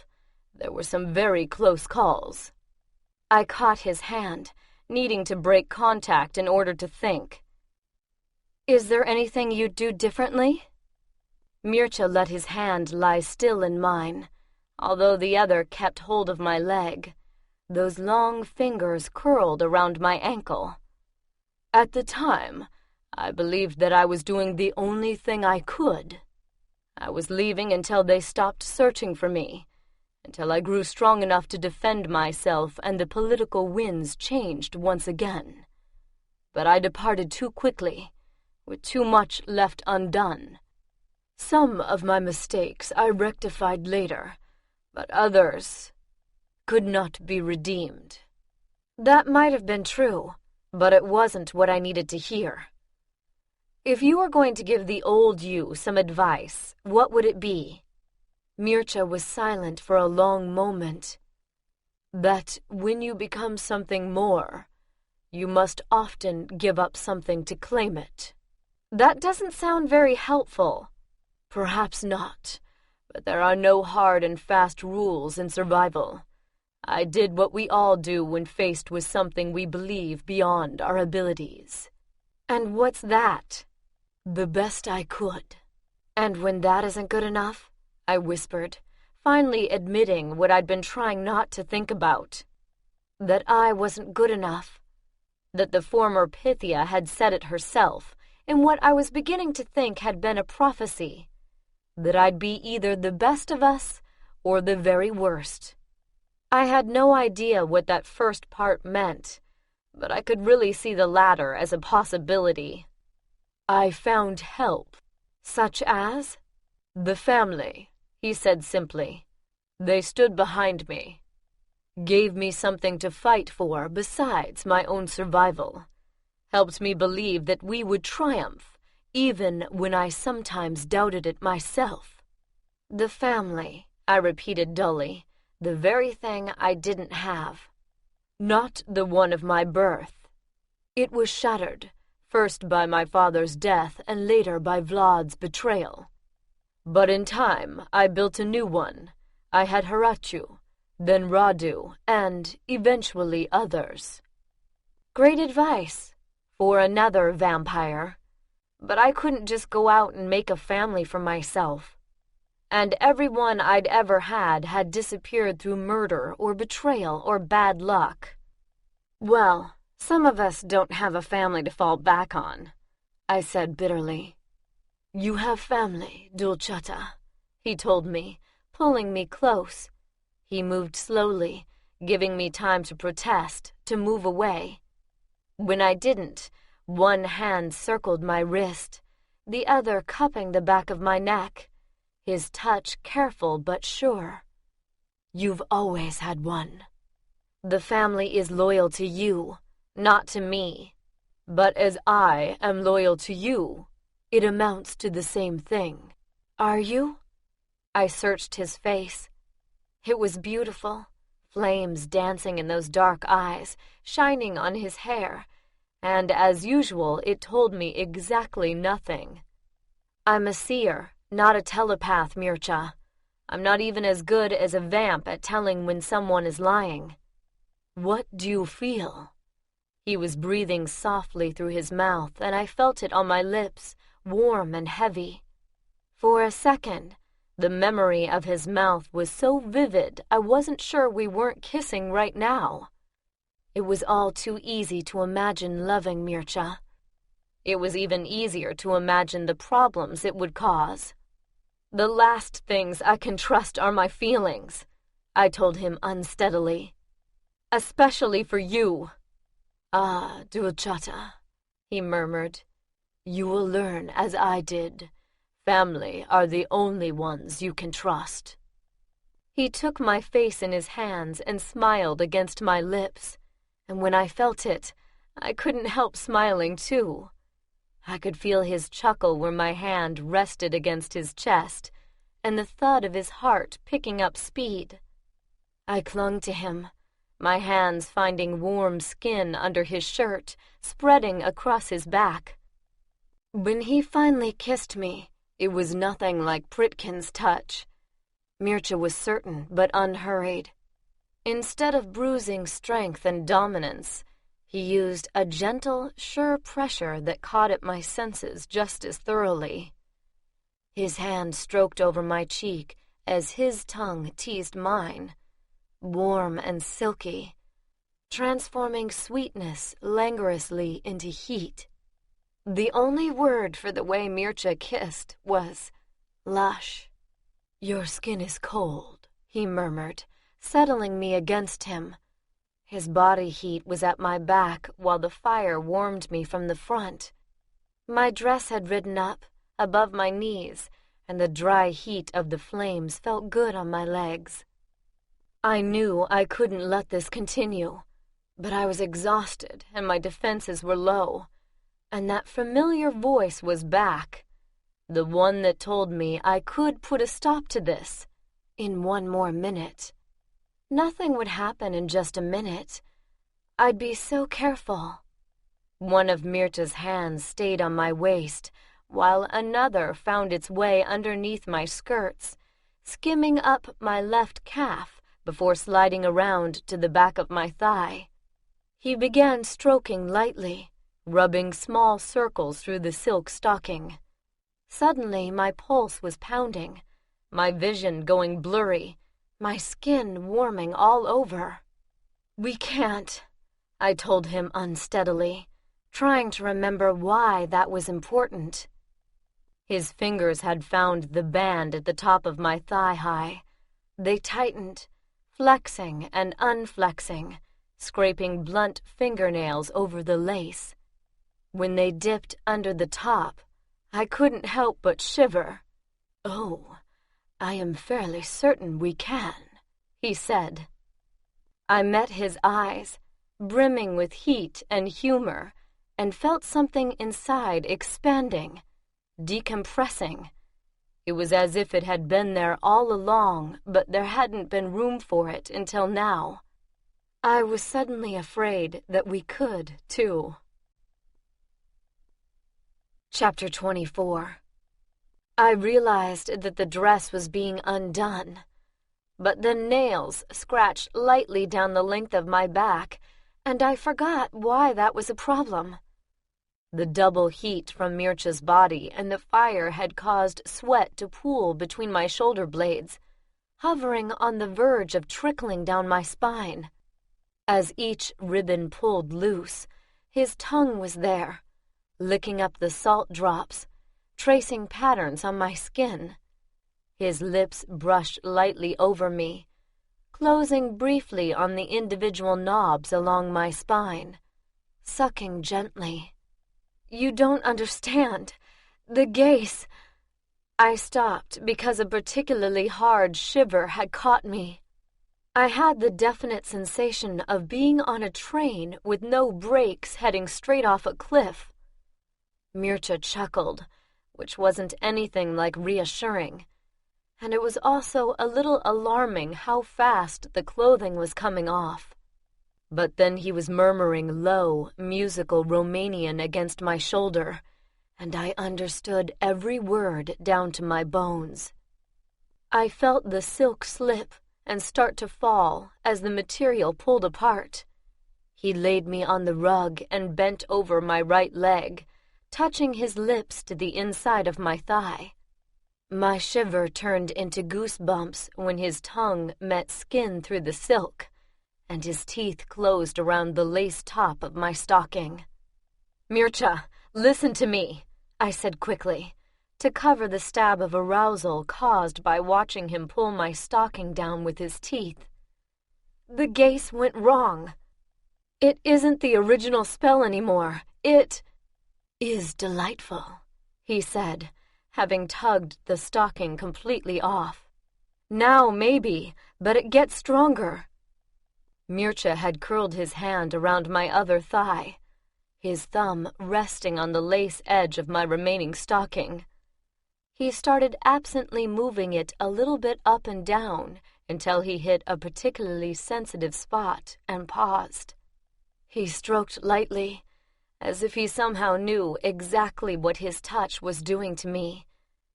B: there were some very close calls.
A: I caught his hand, needing to break contact in order to think. Is there anything you'd do differently?
B: Mircea let his hand lie still in mine, although the other kept hold of my leg. Those long fingers curled around my ankle. At the time, I believed that I was doing the only thing I could. I was leaving until they stopped searching for me, until I grew strong enough to defend myself and the political winds changed once again. But I departed too quickly, with too much left undone. Some of my mistakes I rectified later, but others could not be redeemed.
A: That might have been true, but it wasn't what I needed to hear. If you were going to give the old you some advice, what would it be?
B: Mircea was silent for a long moment. That when you become something more, you must often give up something to claim it.
A: That doesn't sound very helpful.
B: Perhaps not, but there are no hard and fast rules in survival. I did what we all do when faced with something we believe beyond our abilities.
A: And what's that?
B: The best I could.
A: And when that isn't good enough?
B: I whispered, finally admitting what I'd been trying not to think about.
A: That I wasn't good enough.
B: That the former Pythia had said it herself, in what I was beginning to think had been a prophecy. That I'd be either the best of us or the very worst. I had no idea what that first part meant, but I could really see the latter as a possibility. I found help.
A: Such as?
B: The family, he said simply. They stood behind me. Gave me something to fight for besides my own survival. Helped me believe that we would triumph, even when I sometimes doubted it myself.
A: The family, I repeated dully, the very thing I didn't have.
B: Not the one of my birth. It was shattered, first by my father's death and later by Vlad's betrayal. But in time, I built a new one. I had Horachu, then Radu, and eventually others.
A: Great advice for another vampire. But I couldn't just go out and make a family for myself. And everyone I'd ever had disappeared through murder or betrayal or bad luck. Well, some of us don't have a family to fall back on, I said bitterly.
B: You have family, Dulcata, he told me,
A: pulling me close.
B: He moved slowly, giving me time to protest, to move away.
A: When I didn't, one hand circled my wrist, the other cupping the back of my neck. his touch careful but sure. "You've always had one. The family is loyal to you, not to me. But as I am loyal to you, it amounts to the same thing." "Are you?" I searched his face. It was beautiful, flames dancing in those dark eyes, shining on his hair, and as usual it told me exactly nothing. "I'm a seer, not a telepath, Mircha. I'm not even as good as a vamp at telling when someone is lying." "What do you feel?" He was breathing softly through his mouth, and I felt it on my lips, warm and heavy. For a second, the memory of his mouth was so vivid I wasn't sure we weren't kissing right now. It was all too easy to imagine loving Mircha. It was even easier to imagine the problems it would cause. "The last things I can trust are my feelings," I told him unsteadily. "Especially for you." "Ah, Dulchata," he murmured. "You will learn as I did. Family are the only ones you can trust." He took my face in his hands and smiled against my lips, and when I felt it, I couldn't help smiling too. I could feel his chuckle where my hand rested against his chest, and the thud of his heart picking up speed. I clung to him, my hands finding warm skin under his shirt, spreading across his back. When he finally kissed me, it was nothing like Pritkin's touch. Mircha was certain but unhurried. Instead of bruising strength and dominance, he used a gentle, sure pressure that caught at my senses just as thoroughly. His hand stroked over my cheek as his tongue teased mine, warm and silky, transforming sweetness languorously into heat. The only word for the way Mircha kissed was lush. "Your skin is cold," he murmured, settling me against him. His body heat was at my back while the fire warmed me from the front. My dress had ridden up, above my knees, and the dry heat of the flames felt good on my legs. I knew I couldn't let this continue, but I was exhausted and my defenses were low, and that familiar voice was back, the one that told me I could put a stop to this in one more minute. Nothing would happen in just a minute. I'd be so careful. One of Mircha's hands stayed on my waist, while another found its way underneath my skirts, skimming up my left calf before sliding around to the back of my thigh. He began stroking lightly, rubbing small circles through the silk stocking. Suddenly my pulse was pounding, my vision going blurry, my skin warming all over. "We can't," I told him unsteadily, trying to remember why that was important. His fingers had found the band at the top of my thigh-high. They tightened, flexing and unflexing, scraping blunt fingernails over the lace. When they dipped under the top, I couldn't help but shiver. "Oh, I am fairly certain we can," he said. I met his eyes, brimming with heat and humor, and felt something inside expanding, decompressing. It was as if it had been there all along, but there hadn't been room for it until now. I was suddenly afraid that we could, too. Chapter 24. I realized that the dress was being undone, but then nails scratched lightly down the length of my back, and I forgot why that was a problem. The double heat from Mircha's body and the fire had caused sweat to pool between my shoulder blades, hovering on the verge of trickling down my spine. As each ribbon pulled loose, his tongue was there, licking up the salt drops, tracing patterns on my skin. His lips brushed lightly over me, closing briefly on the individual knobs along my spine, sucking gently. "You don't understand. The gaze..." I stopped because a particularly hard shiver had caught me. I had the definite sensation of being on a train with no brakes heading straight off a cliff. Mircha chuckled, which wasn't anything like reassuring, and it was also a little alarming how fast the clothing was coming off. But then he was murmuring low, musical Romanian against my shoulder, and I understood every word down to my bones. I felt the silk slip and start to fall as the material pulled apart. He laid me on the rug and bent over my right leg, touching his lips to the inside of my thigh. My shiver turned into goosebumps when his tongue met skin through the silk, and his teeth closed around the lace top of my stocking. "Mircha, listen to me," I said quickly, to cover the stab of arousal caused by watching him pull my stocking down with his teeth. "The gaze went wrong. It isn't the original spell anymore. It is delightful," he said, having tugged the stocking completely off. "Now maybe, but it gets stronger." Mircha had curled his hand around my other thigh, his thumb resting on the lace edge of my remaining stocking. He started absently moving it a little bit up and down until he hit a particularly sensitive spot and paused. He stroked lightly, as if he somehow knew exactly what his touch was doing to me,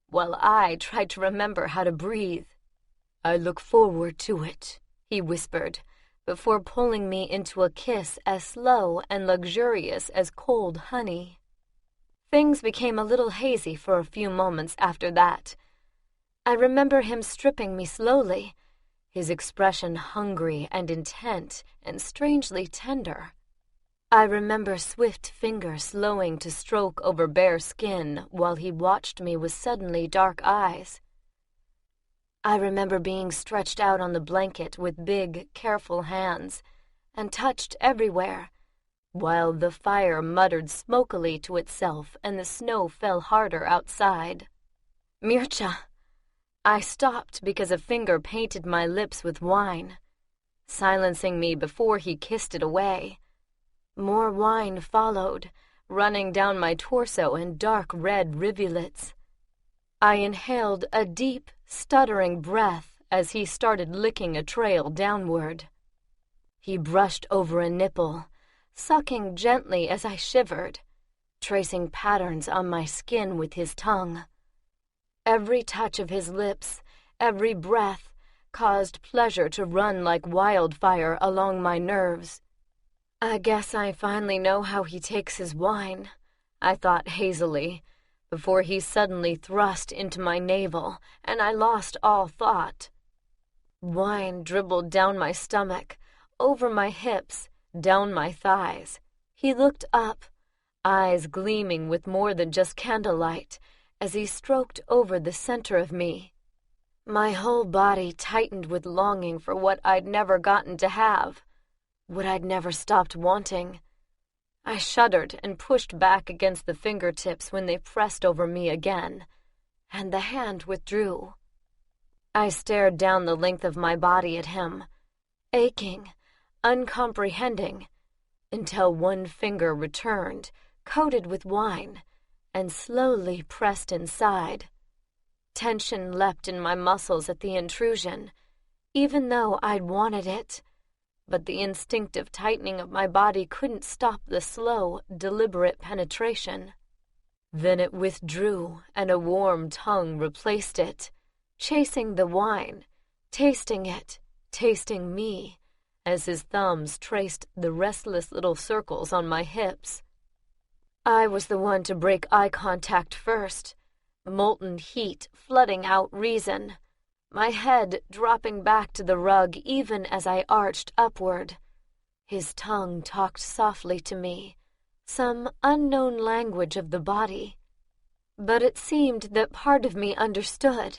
A: while I tried to remember how to breathe. "I look forward to it," he whispered, before pulling me into a kiss as slow and luxurious as cold honey. Things became a little hazy for a few moments after that. I remember him stripping me slowly, his expression hungry and intent and strangely tender. I remember swift fingers slowing to stroke over bare skin while he watched me with suddenly dark eyes. I remember being stretched out on the blanket with big, careful hands and touched everywhere, while the fire muttered smokily to itself and the snow fell harder outside. "Mircha!" I stopped because a finger painted my lips with wine, silencing me before he kissed it away. More wine followed, running down my torso in dark red rivulets. I inhaled a deep, stuttering breath as he started licking a trail downward. He brushed over a nipple, sucking gently as I shivered, tracing patterns on my skin with his tongue. Every touch of his lips, every breath, caused pleasure to run like wildfire along my nerves. "I guess I finally know how he takes his wine," I thought hazily, before he suddenly thrust into my navel and I lost all thought. Wine dribbled down my stomach, over my hips, down my thighs. He looked up, eyes gleaming with more than just candlelight, as he stroked over the center of me. My whole body tightened with longing for what I'd never gotten to have, what I'd never stopped wanting. I shuddered and pushed back against the fingertips when they pressed over me again, and the hand withdrew. I stared down the length of my body at him, aching, uncomprehending, until one finger returned, coated with wine, and slowly pressed inside. Tension leapt in my muscles at the intrusion, even though I'd wanted it. But the instinctive tightening of my body couldn't stop the slow, deliberate penetration. Then it withdrew, and a warm tongue replaced it, chasing the wine, tasting it, tasting me, as his thumbs traced the restless little circles on my hips. I was the one to break eye contact first, molten heat flooding out reason, my head dropping back to the rug even as I arched upward. His tongue talked softly to me, some unknown language of the body. But it seemed that part of me understood.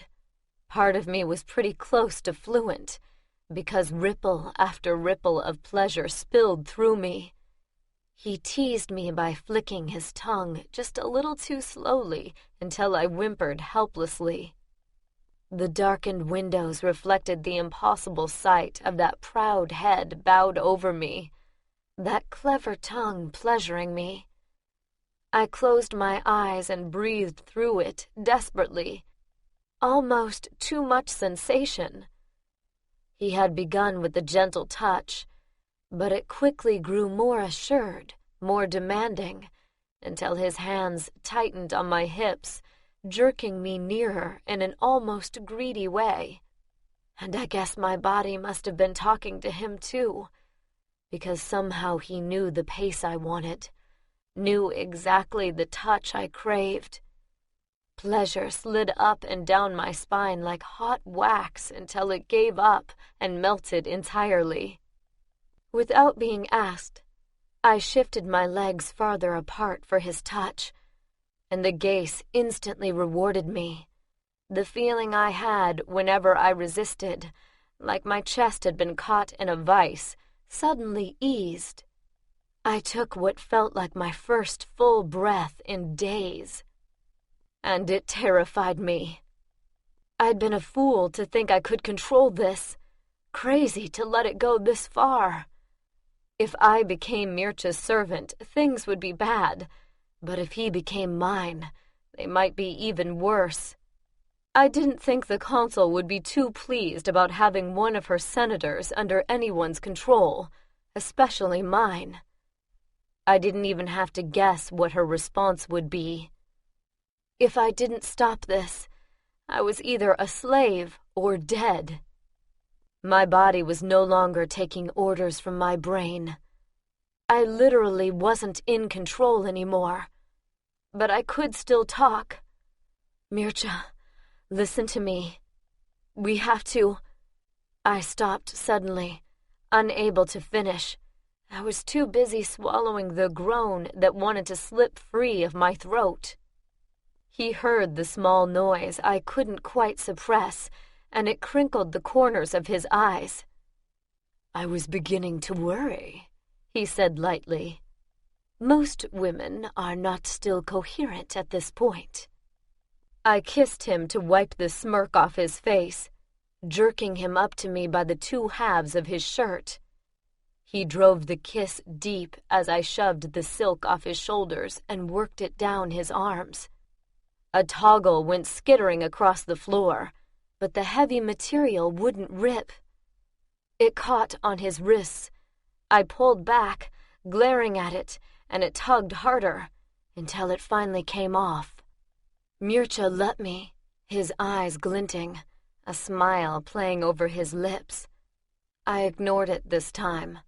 A: Part of me was pretty close to fluent, because ripple after ripple of pleasure spilled through me. He teased me by flicking his tongue just a little too slowly until I whimpered helplessly. The darkened windows reflected the impossible sight of that proud head bowed over me, that clever tongue pleasuring me. I closed my eyes and breathed through it desperately. Almost too much sensation. He had begun with a gentle touch, but it quickly grew more assured, more demanding, until his hands tightened on my hips, jerking me nearer in an almost greedy way. And I guess my body must have been talking to him too, because somehow he knew the pace I wanted, knew exactly the touch I craved. Pleasure slid up and down my spine like hot wax until it gave up and melted entirely. Without being asked, I shifted my legs farther apart for his touch, and the gaze instantly rewarded me. The feeling I had whenever I resisted, like my chest had been caught in a vice, suddenly eased. I took what felt like my first full breath in days, and it terrified me. I'd been a fool to think I could control this, crazy to let it go this far. If I became Mircha's servant, things would be bad, but if he became mine, they might be even worse. I didn't think the consul would be too pleased about having one of her senators under anyone's control, especially mine. I didn't even have to guess what her response would be. If I didn't stop this, I was either a slave or dead. My body was no longer taking orders from my brain. I literally wasn't in control anymore. But I could still talk. Mircha, listen to me. We have to... I stopped suddenly, unable to finish. I was too busy swallowing the groan that wanted to slip free of my throat. He heard the small noise I couldn't quite suppress, and it crinkled the corners of his eyes. I was beginning to worry, he said lightly. Most women are not still coherent at this point. I kissed him to wipe the smirk off his face, jerking him up to me by the two halves of his shirt. He drove the kiss deep as I shoved the silk off his shoulders and worked it down his arms. A toggle went skittering across the floor, but the heavy material wouldn't rip. It caught on his wrists. I pulled back, glaring at it, and it tugged harder, until it finally came off. Mircha let me, his eyes glinting, a smile playing over his lips. I ignored it this time.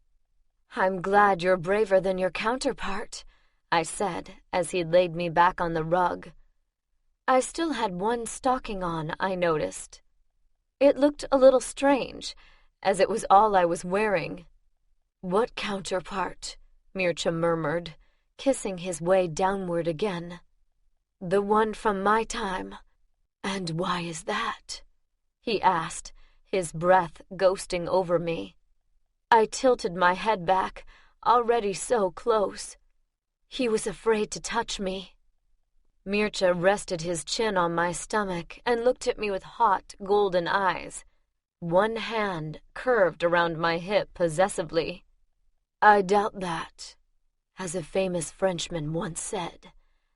A: I'm glad you're braver than your counterpart, I said as he laid me back on the rug. I still had one stocking on, I noticed. It looked a little strange, as it was all I was wearing. What counterpart? Mircha murmured, kissing his way downward again. The one from my time. And why is that? He asked, his breath ghosting over me. I tilted my head back, already so close. He was afraid to touch me. Mircha rested his chin on my stomach and looked at me with hot, golden eyes. One hand curved around my hip possessively. I doubt that. As a famous Frenchman once said,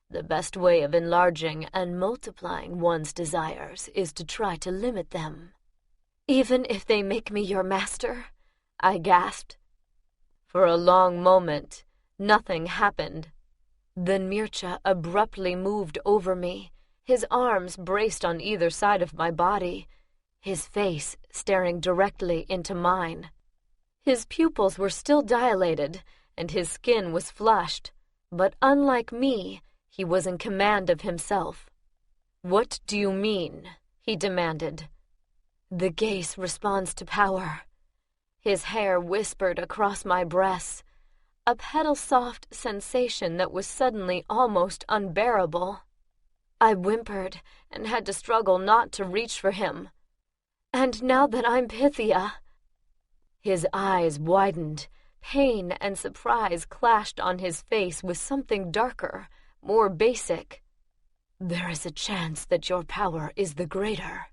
A: the best way of enlarging and multiplying one's desires is to try to limit them. Even if they make me your master? I gasped. For a long moment, nothing happened. Then Mircha abruptly moved over me, his arms braced on either side of my body, his face staring directly into mine. His pupils were still dilated, and his skin was flushed, but unlike me, he was in command of himself. What do you mean? He demanded. The gaze responds to power. His hair whispered across my breasts, a petal-soft sensation that was suddenly almost unbearable. I whimpered and had to struggle not to reach for him. And now that I'm Pythia... His eyes widened,
B: Pain and surprise clashed on his face with something darker, more basic. "There is a chance that your power is the greater."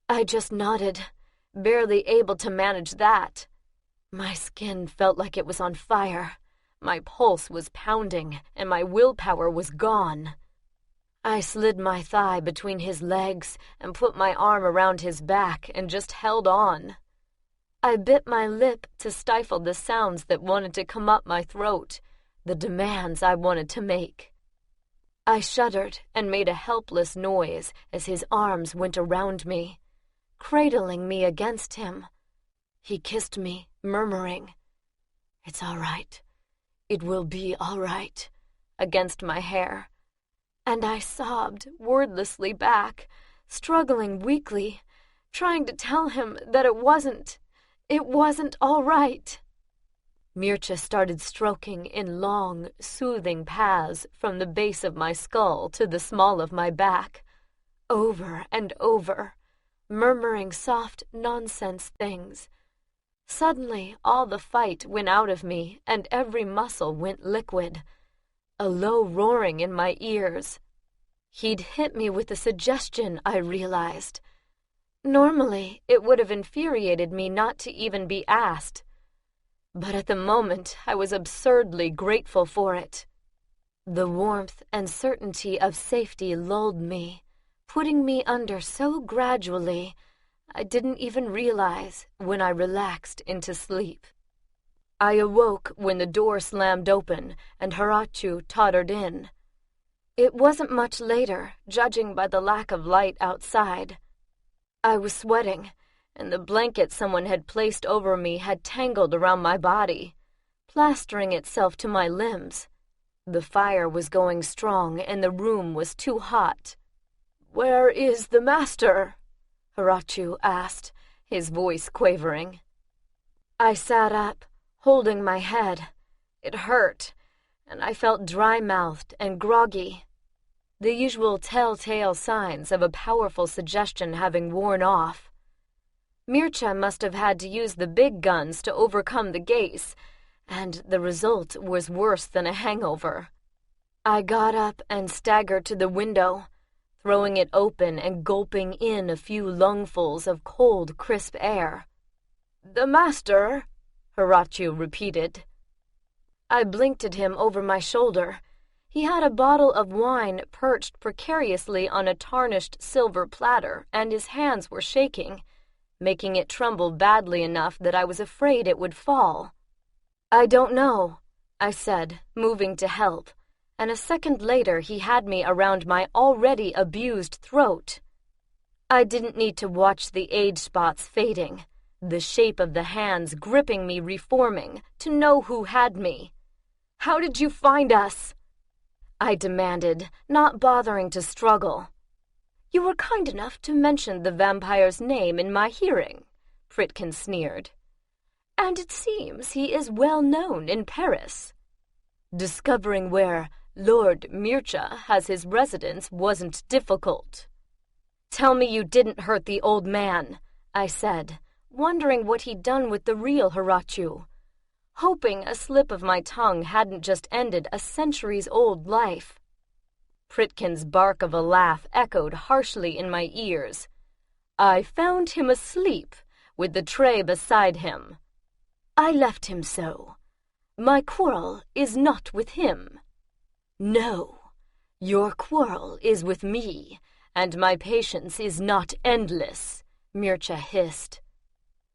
B: I just nodded, barely able to manage that. My skin felt like it was on fire. My pulse was pounding, and my willpower was gone. I slid my thigh between his legs and put my arm around his back and just held on. I bit my lip to stifle the sounds that wanted to come up my throat, the demands I wanted to make. I shuddered and made a helpless noise as his arms went around me, cradling me against him. He kissed me, murmuring, "It's all right. It will be all right," against my hair. And I sobbed wordlessly back, struggling weakly, trying to tell him that it wasn't all right. Mircea started stroking in long, soothing paths from the base of my skull to the small of my back, over and over, murmuring soft nonsense things. Suddenly, all the fight went out of me, and every muscle went liquid. A low roaring in my ears. He'd hit me with a suggestion, I realized. Normally, it would have infuriated me not to even be asked. But at the moment, I was absurdly grateful for it. The warmth and certainty of safety lulled me, putting me under so gradually, I didn't even realize when I relaxed into sleep. I awoke when the door slammed open and Horatiu tottered in. It wasn't much later, judging by the lack of light outside. I was sweating, and the blanket someone had placed over me had tangled around my body, plastering itself to my limbs. The fire was going strong, and the room was too hot. "Where is the master?" Horatiu asked, his voice quavering. I sat up, holding my head. It hurt, and I felt dry-mouthed and groggy. The usual telltale signs of a powerful suggestion having worn off. Mircea must have had to use the big guns to overcome the gaze, and the result was worse than a hangover. I got up and staggered to the window, throwing it open and gulping in a few lungfuls of cold, crisp air. "The master," Horatiu repeated. I blinked at him over my shoulder. He had a bottle of wine perched precariously on a tarnished silver platter, and his hands were shaking, making it tremble badly enough that I was afraid it would fall. "I don't know," I said, moving to help, and a second later he had me around my already abused throat. I didn't need to watch the age spots fading, the shape of the hands gripping me reforming, to know who had me. "How did you find us?" I demanded, not bothering to struggle. "You were kind enough to mention the vampire's name in my hearing," Pritkin sneered. "And it seems he is well known in Paris. Discovering where Lord Mircea has his residence wasn't difficult." "Tell me you didn't hurt the old man," I said, wondering what he'd done with the real Horatiu, hoping a slip of my tongue hadn't just ended a centuries-old life. Pritkin's bark of a laugh echoed harshly in my ears. "I found him asleep, with the tray beside him. I left him so. My quarrel is not with him." "No, your quarrel is with me, and my patience is not endless," Mircea hissed.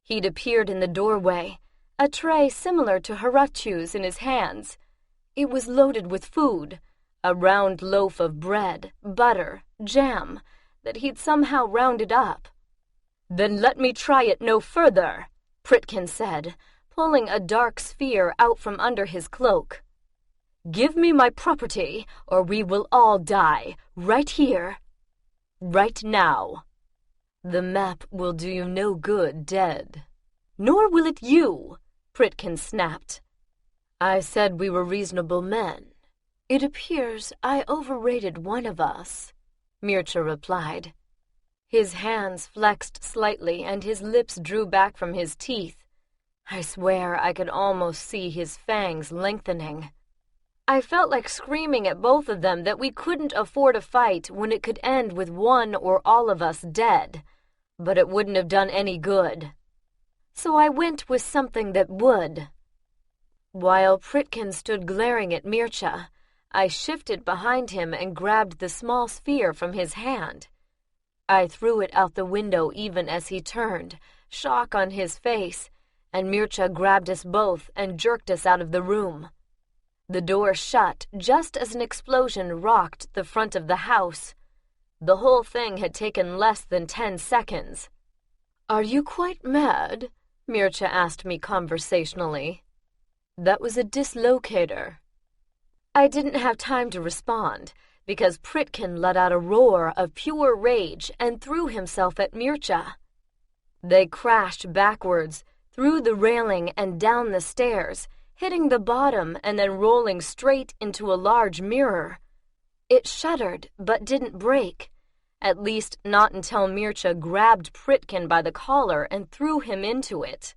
B: He'd appeared in the doorway, a tray similar to Horatiu's in his hands. It was loaded with food, a round loaf of bread, butter, jam, that he'd somehow rounded up. "Then let me try it no further," Pritkin said, pulling a dark sphere out from under his cloak. "Give me my property, or we will all die, right here, right now. The map will do you no good dead." "Nor will it you," Pritkin snapped. "I said we were reasonable men. It appears I overrated one of us," Mircea replied. His hands flexed slightly and his lips drew back from his teeth.
A: I swear I could almost see his fangs lengthening. I felt like screaming at both of them that we couldn't afford a fight when it could end with one or all of us dead, but it wouldn't have done any good. So I went with something that would. While Pritkin stood glaring at Mircha, I shifted behind him and grabbed the small sphere from his hand. I threw it out the window even as he turned, shock on his face, and Mircha grabbed us both and jerked us out of the room. The door shut just as an explosion rocked the front of the house. The whole thing had taken less than 10 seconds. "Are you quite mad?" Mircha asked me conversationally. "That was a dislocator." I didn't have time to respond, because Pritkin let out a roar of pure rage and threw himself at Mircha. They crashed backwards, through the railing and down the stairs, hitting the bottom and then rolling straight into a large mirror. It shuddered but didn't break, at least not until Mircha grabbed Pritkin by the collar and threw him into it.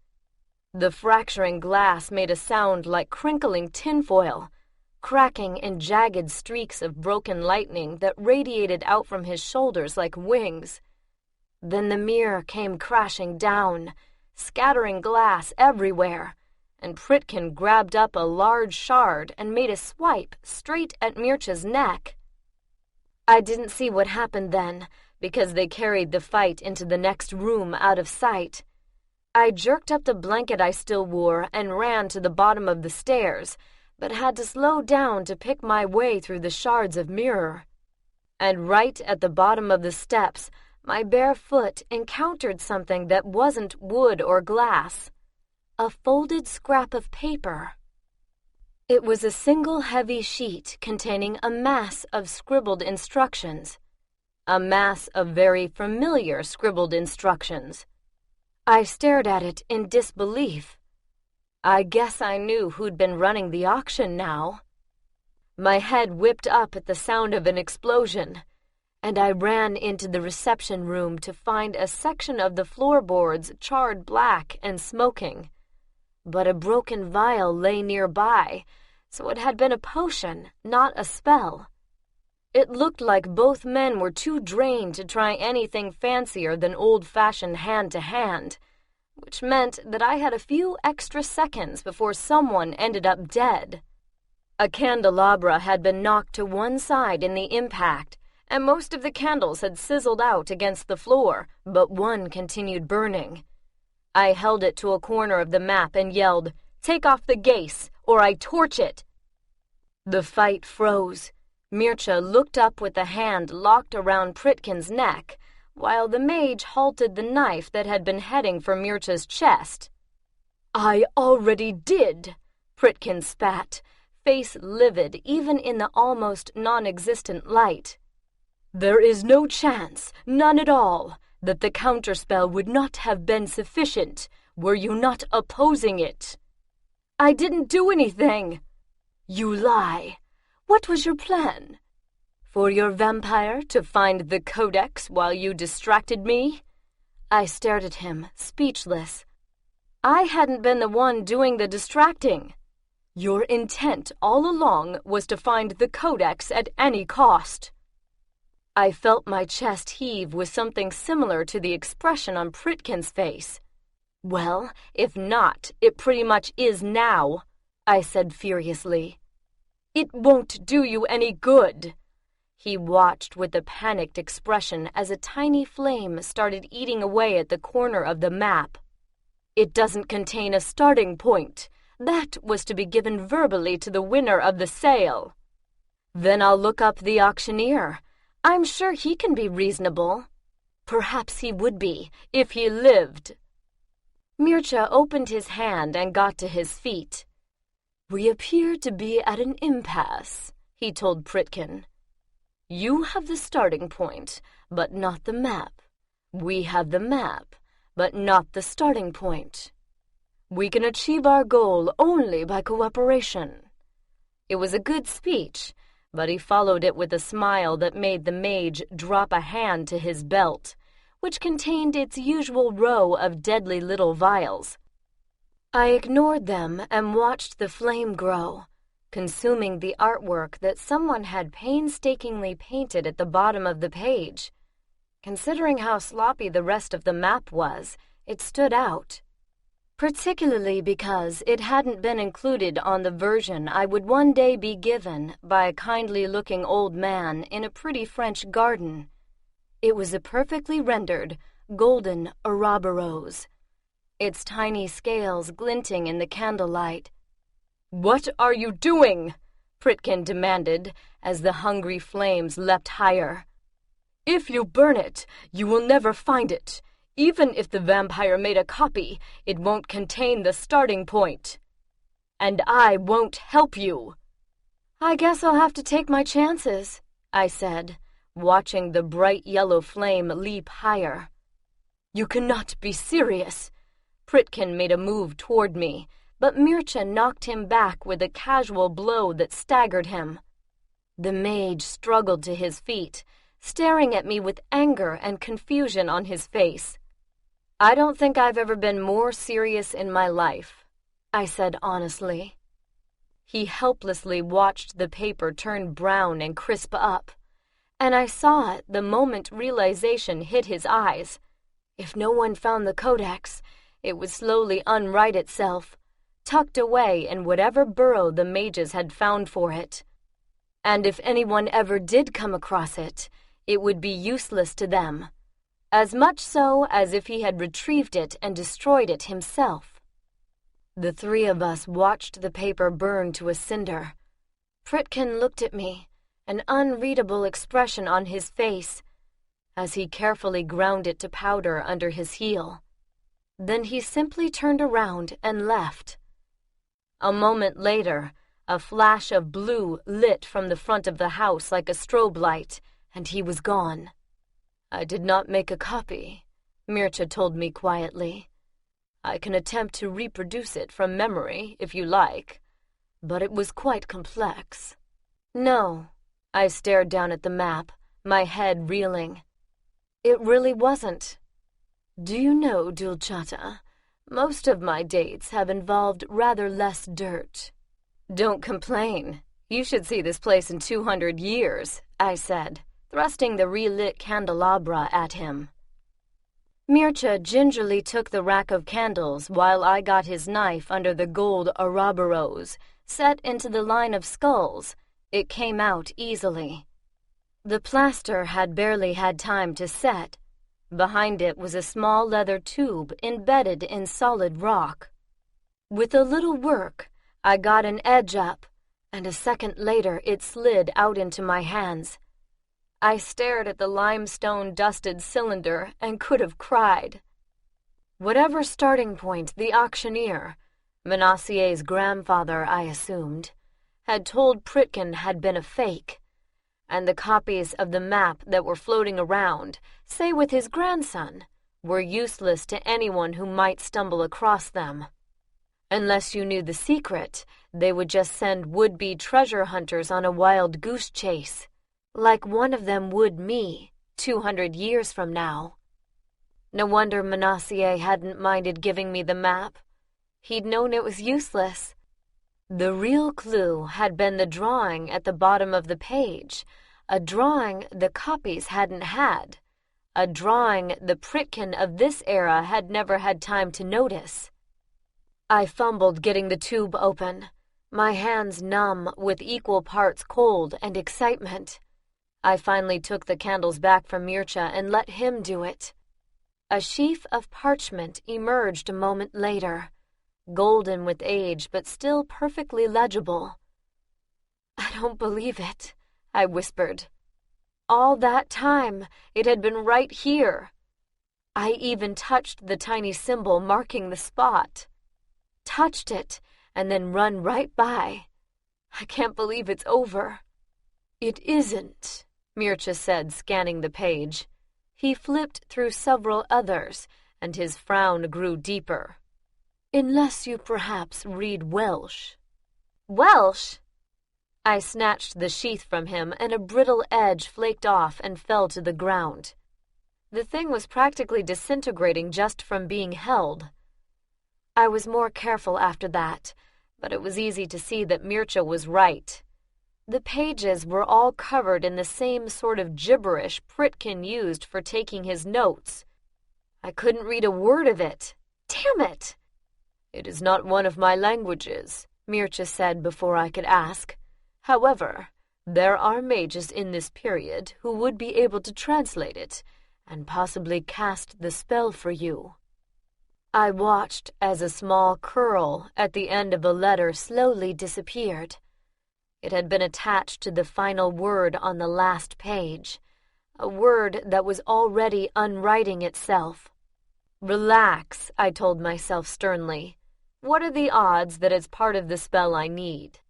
A: The fracturing glass made a sound like crinkling tinfoil, cracking in jagged streaks of broken lightning that radiated out from his shoulders like wings. Then the mirror came crashing down, scattering glass everywhere, and Pritkin grabbed up a large shard and made a swipe straight at Mircha's neck. I didn't see what happened then, because they carried the fight into the next room out of sight. I jerked up the blanket I still wore and ran to the bottom of the stairs, but had to slow down to pick my way through the shards of mirror. And right at the bottom of the steps, my bare foot encountered something that wasn't wood or glass. A folded scrap of paper. It was a single heavy sheet containing a mass of scribbled instructions. A mass of very familiar scribbled instructions. I stared at it in disbelief. I guess I knew who'd been running the auction now. My head whipped up at the sound of an explosion, and I ran into the reception room to find a section of the floorboards charred black and smoking. But a broken vial lay nearby, so it had been a potion, not a spell. It looked like both men were too drained to try anything fancier than old-fashioned hand-to-hand, which meant that I had a few extra seconds before someone ended up dead. A candelabra had been knocked to one side in the impact, and most of the candles had sizzled out against the floor, but one continued burning. I held it to a corner of the map and yelled, "Take off the gaze, or I torch it!" The fight froze. Mircha looked up with a hand locked around Pritkin's neck, while the mage halted the knife that had been heading for Mircha's chest. "I already did," Pritkin spat, face livid even in the almost non-existent light. "There is no chance, none at all, that the counterspell would not have been sufficient were you not opposing it." "I didn't do anything." "You lie. What was your plan? For your vampire to find the codex while you distracted me?" I stared at him, speechless. I hadn't been the one doing the distracting. Your intent all along was to find the codex at any cost. I felt my chest heave with something similar to the expression on Pritkin's face. "Well, if not, it pretty much is now," I said furiously. "It won't do you any good." He watched with a panicked expression as a tiny flame started eating away at the corner of the map. "It doesn't contain a starting point. That was to be given verbally to the winner of the sale." "Then I'll look up the auctioneer. I'm sure he can be reasonable." "Perhaps he would be, if he lived." Mircha opened his hand and got to his feet. "We appear to be at an impasse," he told Pritkin. "You have the starting point, but not the map. We have the map, but not the starting point. We can achieve our goal only by cooperation." It was a good speech, but he followed it with a smile that made the mage drop a hand to his belt, which contained its usual row of deadly little vials. I ignored them and watched the flame grow, consuming the artwork that someone had painstakingly painted at the bottom of the page. Considering how sloppy the rest of the map was, it stood out, particularly because it hadn't been included on the version I would one day be given by a kindly-looking old man in a pretty French garden. It was a perfectly rendered, golden Ouroboros, its tiny scales glinting in the candlelight.
B: "What are you doing?" Pritkin demanded as the hungry flames leapt higher. "If you burn it, you will never find it. Even if the vampire made a copy, it won't contain the starting point. And I won't help you."
A: "I guess I'll have to take my chances," I said, watching the bright yellow flame leap higher.
B: "You cannot be serious." Pritkin made a move toward me,
A: but Mircea knocked him back with a casual blow that staggered him. The mage struggled to his feet, staring at me with anger and confusion on his face. "I don't think I've ever been more serious in my life," I said honestly. He helplessly watched the paper turn brown and crisp up, and I saw it the moment realization hit his eyes. If no one found the codex, it would slowly unwrite itself, tucked away in whatever burrow the mages had found for it. And if anyone ever did come across it, it would be useless to them, as much so as if he had retrieved it and destroyed it himself. The three of us watched the paper burn to a cinder. Pritkin looked at me, an unreadable expression on his face, as he carefully ground it to powder under his heel. Then he simply turned around and left. A moment later, a flash of blue lit from the front of the house like a strobe light, and he was gone. "I did not make a copy," Mircea told me quietly. "I can attempt to reproduce it from memory, if you like, but it was quite complex." "No," I stared down at the map, my head reeling. "It really wasn't. Do you know, Dulcata, most of my dates have involved rather less dirt." "Don't complain. You should see this place in 200 years, I said, thrusting the relit candelabra at him. Mircea gingerly took the rack of candles while I got his knife under the gold Ouroboros, set into the line of skulls. It came out easily. The plaster had barely had time to set. Behind it was a small leather tube embedded in solid rock. With a little work, I got an edge up, and a second later it slid out into my hands. I stared at the limestone-dusted cylinder and could have cried. Whatever starting point the auctioneer, Manassier's grandfather I assumed, had told Pritkin had been a fake, and the copies of the map that were floating around, say with his grandson, were useless to anyone who might stumble across them. Unless you knew the secret, they would just send would-be treasure hunters on a wild goose chase, like one of them would me, 200 years from now. No wonder Manassier hadn't minded giving me the map. He'd known it was useless. The real clue had been the drawing at the bottom of the page, a drawing the copies hadn't had, a drawing the Pritkin of this era had never had time to notice. I fumbled getting the tube open, my hands numb with equal parts cold and excitement. I finally took the candles back from Mircea and let him do it. A sheaf of parchment emerged a moment later, golden with age but still perfectly legible. "I don't believe it," I whispered. All that time, it had been right here. I even touched the tiny symbol marking the spot. Touched it, and then run right by. I can't believe it's over. "It isn't," Mircea said, scanning the page. He flipped through several others, and his frown grew deeper. "Unless you perhaps read Welsh." "Welsh?" I snatched the sheath from him, and a brittle edge flaked off and fell to the ground. The thing was practically disintegrating just from being held. I was more careful after that, but it was easy to see that Mircea was right. The pages were all covered in the same sort of gibberish Pritkin used for taking his notes. I couldn't read a word of it. Damn it!
B: It is not one of my languages, Mircea said before I could ask. However, there are mages in this period who would be able to translate it and possibly cast the spell for you. I watched as a small curl at the end of a letter slowly disappeared. It had been attached to the final word on the last page, a word that was already unwriting itself. Relax, I told myself sternly. What are the odds that it's part of the spell I need?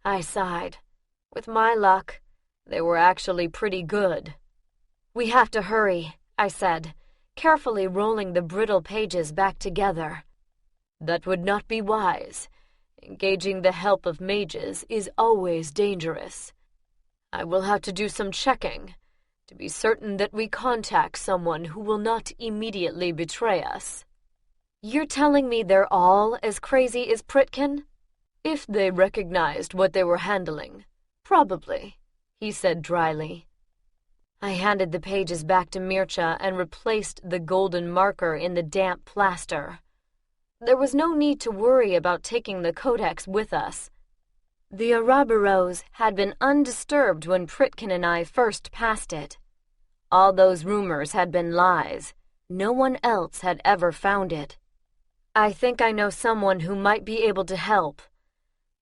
B: I sighed. With my luck, they were actually pretty good. We have to hurry, I said, carefully rolling the brittle pages back together. That would not be wise. Engaging the help of mages is always dangerous. I will have to do some checking to be certain that we contact someone who will not immediately betray us. You're telling me they're all as crazy as Pritkin? If they recognized what they were handling, probably, he said dryly. I handed the pages back to Mircea and replaced the golden marker in the damp plaster. There was no need to worry about taking the codex with us. The Ouroboros had been undisturbed when Pritkin and I first passed it. All those rumors had been lies. No one else had ever found it. I think I know someone who might be able to help,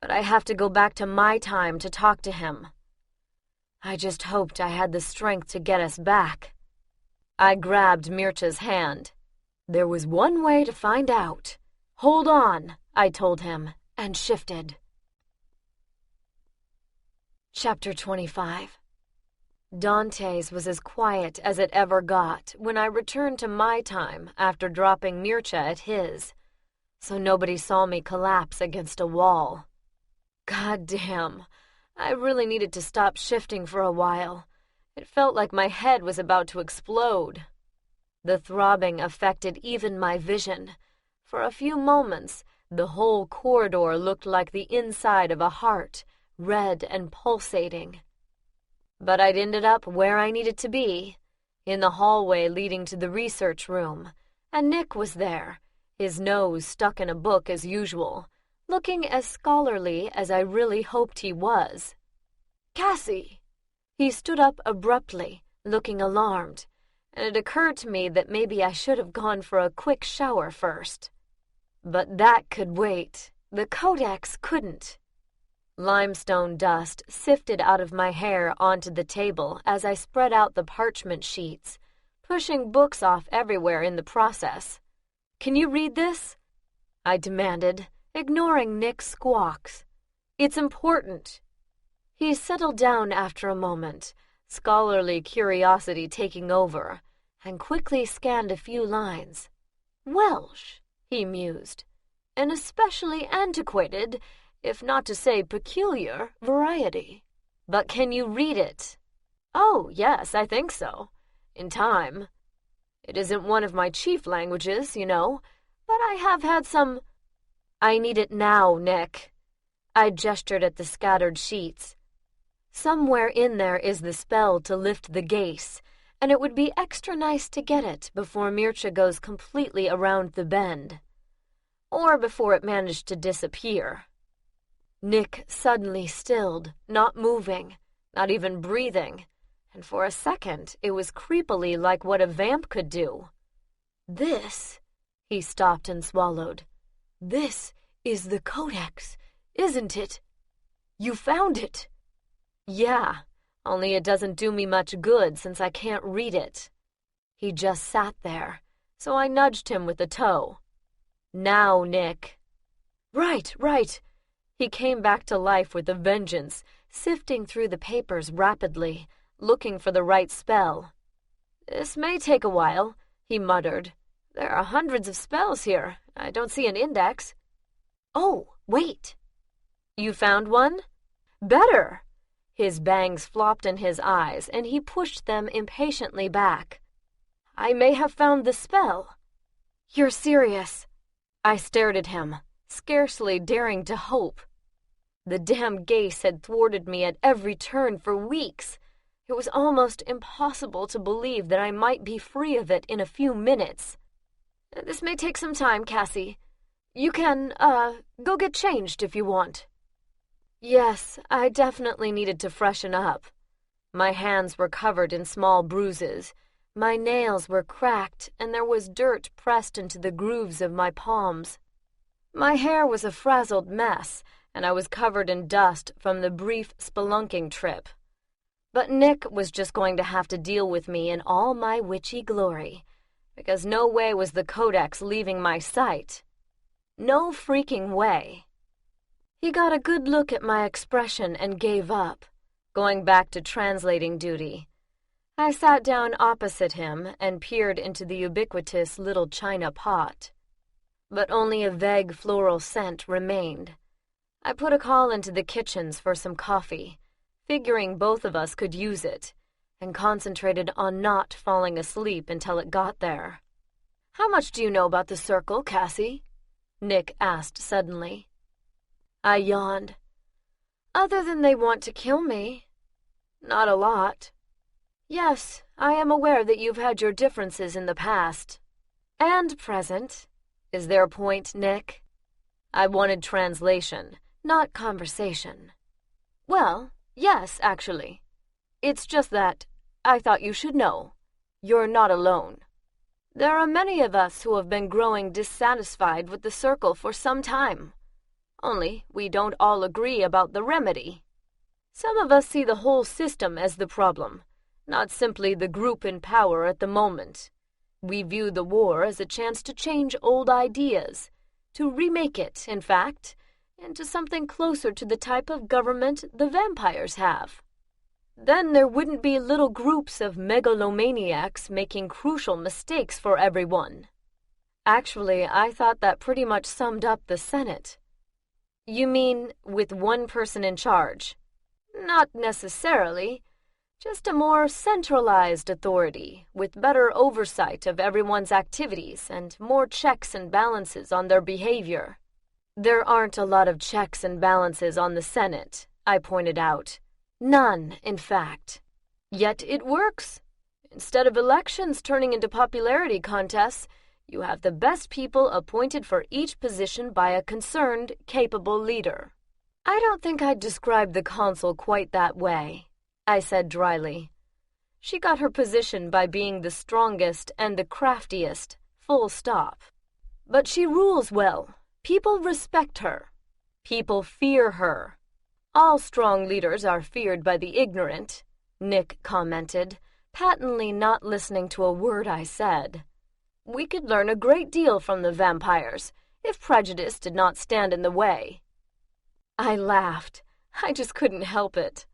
B: but I have to go back to my time to talk to him. I just hoped I had the strength to get us back. I grabbed Mircea's hand. There was one way to find out. Hold on, I told him, and shifted. Chapter 25. Dante's was as quiet as it ever got when I returned to my time after dropping Mircea at his, so nobody saw me collapse against a wall. God damn, I really needed to stop shifting for a while. It felt like my head was about to explode. The throbbing affected even my vision. For a few moments, the whole corridor looked like the inside of a heart, red and pulsating. But I'd ended up where I needed to be, in the hallway leading to the research room, and Nick was there, his nose stuck in a book as usual, looking as scholarly as I really hoped he was. Cassie! He stood up abruptly, looking alarmed, and it occurred to me that maybe I should have gone for a quick shower first. But that could wait. The codex couldn't. Limestone dust sifted out of my hair onto the table as I spread out the parchment sheets, pushing books off everywhere in the process. Can you read this? I demanded, ignoring Nick's squawks. It's important. He settled down after a moment, scholarly curiosity taking over, and quickly scanned a few lines. Welsh, he mused. An especially antiquated, if not to say peculiar, variety. But can you read it? Oh, yes, I think so. In time. It isn't one of my chief languages, you know, but I have had some... I need it now, Nick. I gestured at the scattered sheets. Somewhere in there is the spell to lift the gaze, and it would be extra nice to get it before Mircea goes completely around the bend. Or before it managed to disappear. Nick suddenly stilled, not moving, not even breathing, and for a second it was creepily like what a vamp could do. This, he stopped and swallowed. This is the codex, isn't it? You found it. Yeah, only it doesn't do me much good since I can't read it. He just sat there, so I nudged him with a toe. Now, Nick. Right. He came back to life with a vengeance, sifting through the papers rapidly, looking for the right spell. This may take a while, he muttered. There are hundreds of spells here. I don't see an index. Oh, wait. You found one? Better. His bangs flopped in his eyes, and he pushed them impatiently back. I may have found the spell. You're serious.
A: I stared at him, scarcely daring to hope. The damn Gase had thwarted me at every turn for weeks. It was almost impossible to believe that I might be free of it in a few minutes. This may take some time, Cassie. You can, go get changed if you want. Yes, I definitely needed to freshen up. My hands were covered in small bruises. My nails were cracked, and there was dirt pressed into the grooves of my palms. My hair was a frazzled mess, and I was covered in dust from the brief spelunking trip. But Nick was just going to have to deal with me in all my witchy glory, because no way was the Codex leaving my sight. No freaking way. He got a good look at my expression and gave up, going back to translating duty. I sat down opposite him and peered into the ubiquitous little china pot. But only a vague floral scent remained. I put a call into the kitchens for some coffee, figuring both of us could use it, and concentrated on not falling asleep until it got there. "How much do you know about the Circle, Cassie?" Nick asked suddenly. I yawned. "Other than they want to kill me, not a lot. Yes, I am aware that you've had your differences in the past. And present. Is there a point, Nick?" I wanted translation, not conversation. "Well, yes, actually. It's just that I thought you should know. You're not alone. There are many of us who have been growing dissatisfied with the Circle for some time. Only we don't all agree about the remedy. Some of us see the whole system as the problem, not simply the group in power at the moment. We view the war as a chance to change old ideas, to remake it, in fact, into something closer to the type of government the vampires have. Then there wouldn't be little groups of megalomaniacs making crucial mistakes for everyone. Actually, I thought that pretty much summed up the Senate." "You mean with one person in charge?" "Not necessarily. Just a more centralized authority, with better oversight of everyone's activities and more checks and balances on their behavior." "There aren't a lot of checks and balances on the Senate," I pointed out. "None, in fact. Yet it works. Instead of elections turning into popularity contests, you have the best people appointed for each position by a concerned, capable leader." "I don't think I'd describe the consul quite that way," I said dryly. "She got her position by being the strongest and the craftiest, full stop. But she rules well. People respect her. People fear her. All strong leaders are feared by the ignorant," Nick commented, patently not listening to a word I said. "We could learn a great deal from the vampires, if prejudice did not stand in the way." I laughed. I just couldn't help it.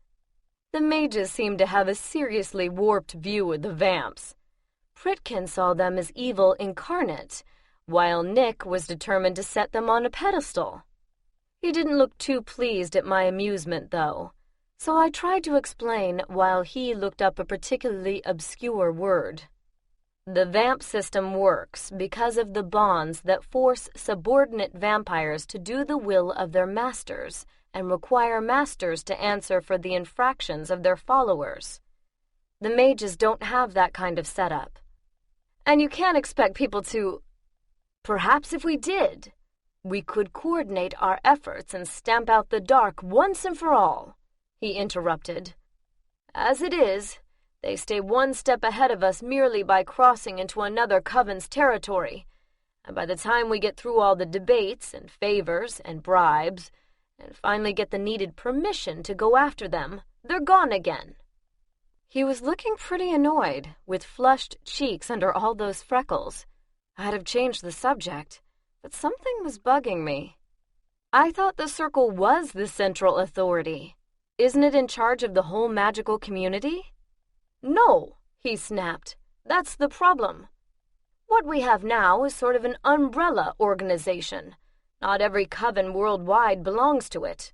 A: The mages seemed to have a seriously warped view of the vamps. Pritkin saw them as evil incarnate, while Nick was determined to set them on a pedestal. He didn't look too pleased at my amusement, though, so I tried to explain while he looked up a particularly obscure word. "The vamp system works because of the bonds that force subordinate vampires to do the will of their masters and require masters to answer for the infractions of their followers. The mages don't have that kind of setup. And you can't expect people to... Perhaps if we did, we could coordinate our efforts and stamp out the dark once and for all," he interrupted. "As it is, they stay one step ahead of us merely by crossing into another coven's territory, and by the time we get through all the debates and favors and bribes, and finally get the needed permission to go after them, they're gone again." He was looking pretty annoyed, with flushed cheeks under all those freckles. I'd have changed the subject, but something was bugging me. "I thought the Circle was the central authority. Isn't it in charge of the whole magical community?" "No," he snapped. "That's the problem. What we have now is sort of an umbrella organization. Not every coven worldwide belongs to it.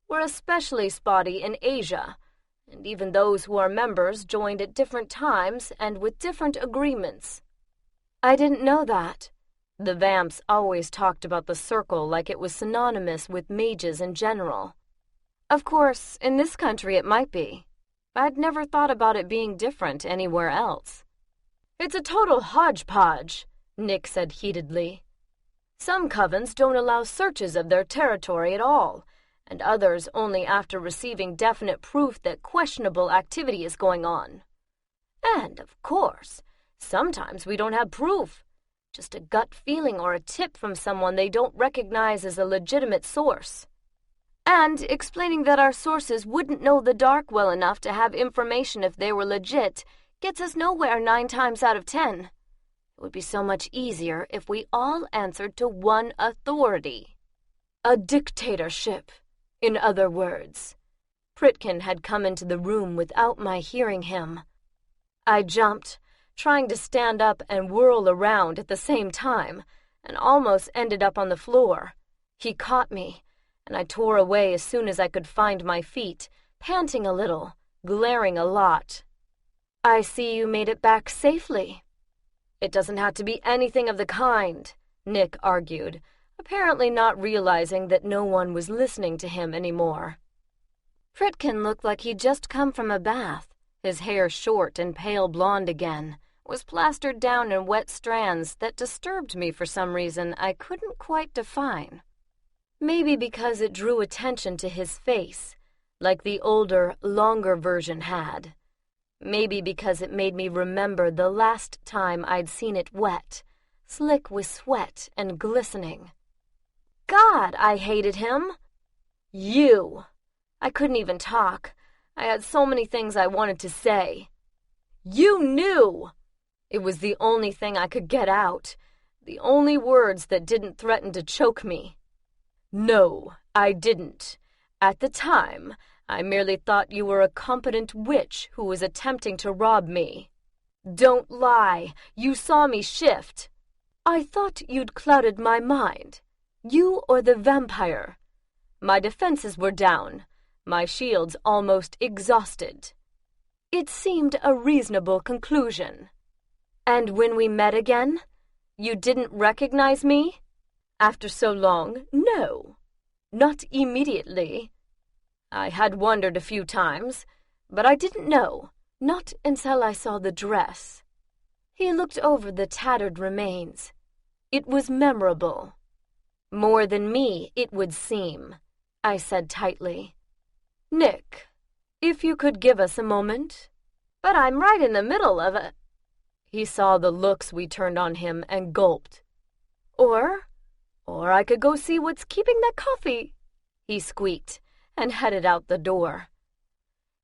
A: We're especially spotty in Asia, and even those who are members joined at different times and with different agreements." "I didn't know that. The vamps always talked about the circle like it was synonymous with mages in general. Of course, in this country it might be. I'd never thought about it being different anywhere else. It's a total hodgepodge, Nick said heatedly. Some covens don't allow searches of their territory at all, and others only after receiving definite proof that questionable activity is going on. And, of course, sometimes we don't have proof, just a gut feeling or a tip from someone they don't recognize as a legitimate source. And explaining that our sources wouldn't know the dark well enough to have information if they were legit gets us nowhere 9 times out of 10. It would be so much easier if we all answered to one authority. A dictatorship, in other words. Pritkin had come into the room without my hearing him. I jumped, trying to stand up and whirl around at the same time, and almost ended up on the floor. He caught me, and I tore away as soon as I could find my feet, panting a little, glaring a lot. I see you made it back safely. It doesn't have to be anything of the kind, Nick argued, apparently not realizing that no one was listening to him anymore. Pritkin looked like he'd just come from a bath. His hair short and pale blonde again, was plastered down in wet strands that disturbed me for some reason I couldn't quite define. Maybe because it drew attention to his face, like the older, longer version had. Maybe because it made me remember the last time I'd seen it wet, slick with sweat and glistening. God, I hated him. You. I couldn't even talk. I had so many things I wanted to say. You knew! It was the only thing I could get out, the only words that didn't threaten to choke me. No, I didn't. At the time, I merely thought you were a competent witch who was attempting to rob me. Don't lie, you saw me shift. I thought you'd clouded my mind. You or the vampire. My defenses were down, my shields almost exhausted. It seemed a reasonable conclusion. And when we met again, you didn't recognize me? After so long, no. Not immediately. I had wondered a few times, but I didn't know, not until I saw the dress. He looked over the tattered remains. It was memorable. More than me, it would seem, I said tightly. Nick, if you could give us a moment. But I'm right in the middle of it. He saw the looks we turned on him and gulped. Or I could go see what's keeping that coffee, he squeaked, and headed out the door.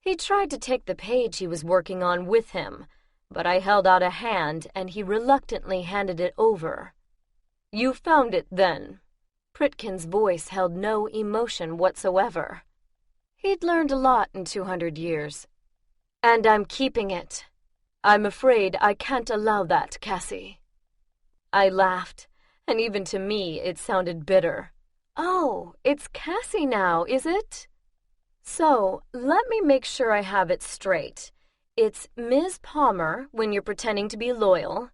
A: He tried to take the page he was working on with him, but I held out a hand and he reluctantly handed it over. You found it then. Pritkin's voice held no emotion whatsoever. He'd learned a lot in 200 years. And I'm keeping it. I'm afraid I can't allow that, Cassie. I laughed, and even to me it sounded bitter. Oh, it's Cassie now, is it? So, let me make sure I have it straight. It's Ms. Palmer when you're pretending to be loyal,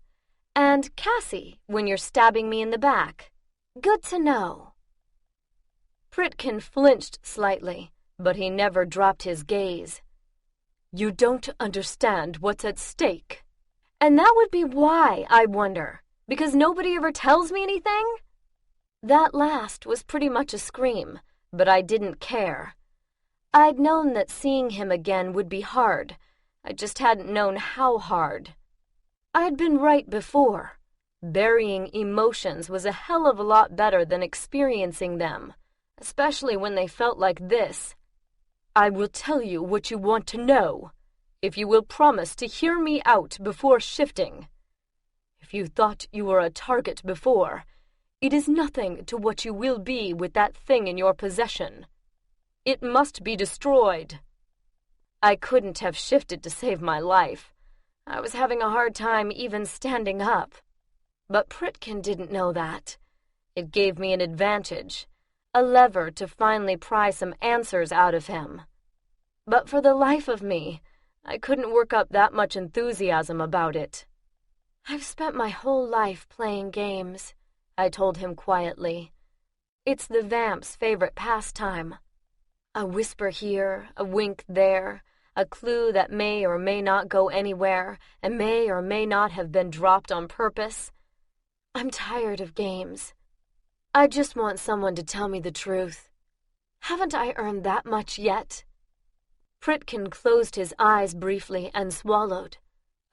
A: and Cassie when you're stabbing me in the back. Good to know. Pritkin flinched slightly, but he never dropped his gaze. You don't understand what's at stake. And that would be why, I wonder, because nobody ever tells me anything? That last was pretty much a scream, but I didn't care. I'd known that seeing him again would be hard. I just hadn't known how hard. I'd been right before. Burying emotions was a hell of a lot better than experiencing them, especially when they felt like this. I will tell you what you want to know, if you will promise to hear me out before shifting. If you thought you were a target before, it is nothing to what you will be with that thing in your possession. It must be destroyed. I couldn't have shifted to save my life. I was having a hard time even standing up. But Pritkin didn't know that. It gave me an advantage, a lever to finally pry some answers out of him. But for the life of me, I couldn't work up that much enthusiasm about it. I've spent my whole life playing games, I told him quietly. It's the vamp's favorite pastime. A whisper here, a wink there, a clue that may or may not go anywhere and may or may not have been dropped on purpose. I'm tired of games. I just want someone to tell me the truth. Haven't I earned that much yet? Pritkin closed his eyes briefly and swallowed.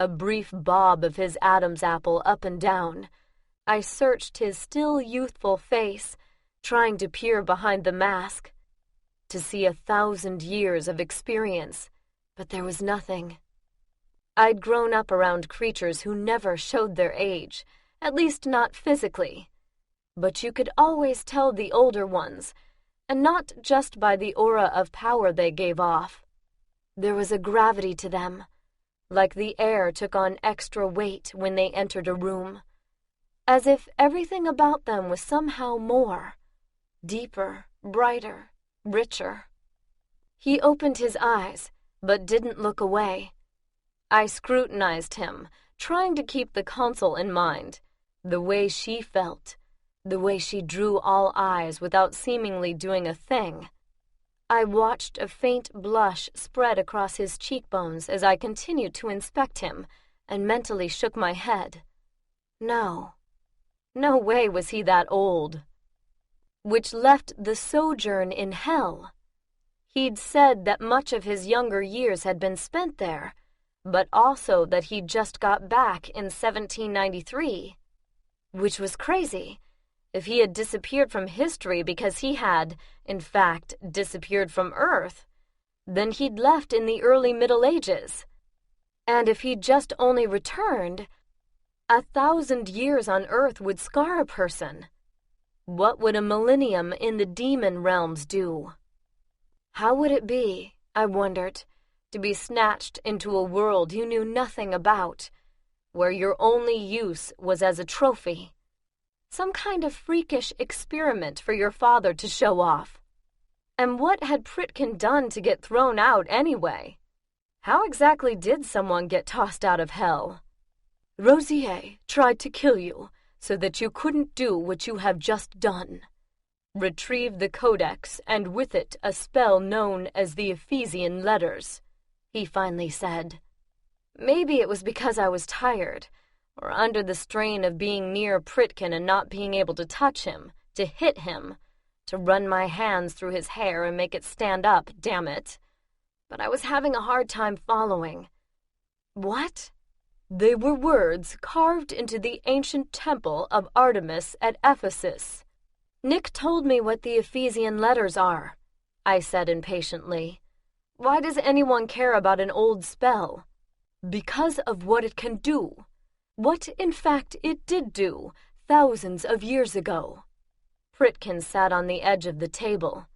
A: A brief bob of his Adam's apple up and down. I searched his still youthful face, trying to peer behind the mask, to see 1,000 years of experience, but there was nothing. I'd grown up around creatures who never showed their age, at least not physically. But you could always tell the older ones, and not just by the aura of power they gave off. There was a gravity to them, like the air took on extra weight when they entered a room, as if everything about them was somehow more, deeper, brighter, richer. He opened his eyes, but didn't look away. I scrutinized him, trying to keep the console in mind, the way she felt, the way she drew all eyes without seemingly doing a thing. I watched a faint blush spread across his cheekbones as I continued to inspect him, and mentally shook my head. No way was he that old. Which left the sojourn in hell. He'd said that much of his younger years had been spent there, but also that he'd just got back in 1793. Which was crazy. If he had disappeared from history because he had, in fact, disappeared from Earth, then he'd left in the early Middle Ages. And if he'd just only returned, 1,000 years on Earth would scar a person. What would a millennium in the demon realms do? How would it be, I wondered, to be snatched into a world you knew nothing about, where your only use was as a trophy? Some kind of freakish experiment for your father to show off. And what had Pritkin done to get thrown out anyway? How exactly did someone get tossed out of hell? Rosier tried to kill you so that you couldn't do what you have just done. Retrieve the codex and with it a spell known as the Ephesian letters, he finally said. Maybe it was because I was tired, or under the strain of being near Pritkin and not being able to touch him, to hit him, to run my hands through his hair and make it stand up, damn it. But I was having a hard time following. What? They were words carved into the ancient temple of Artemis at Ephesus. Nick told me what the Ephesian letters are, I said impatiently. Why does anyone care about an old spell? Because of what it can do. What, in fact, it did do, thousands of years ago. Pritkin sat on the edge of the table.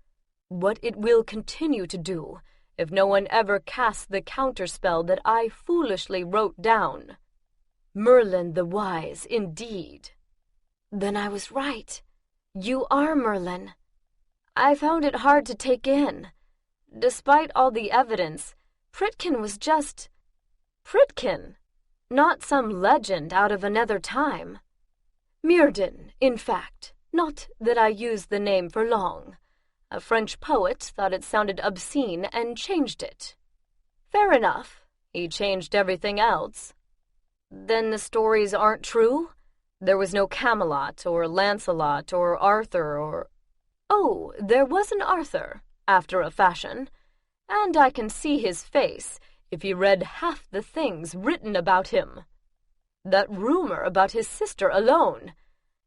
A: What it will continue to do, if no one ever casts the counterspell that I foolishly wrote down. Merlin the Wise, indeed. Then I was right. You are Merlin. I found it hard to take in. Despite all the evidence, Pritkin was just Pritkin. Not some legend out of another time. Myrden, in fact, not that I used the name for long. A French poet thought it sounded obscene and changed it. Fair enough. He changed everything else. Then the stories aren't true? There was no Camelot or Lancelot or Arthur or... Oh, there was an Arthur, after a fashion, and I can see his face if you read half the things written about him. That rumor about his sister alone,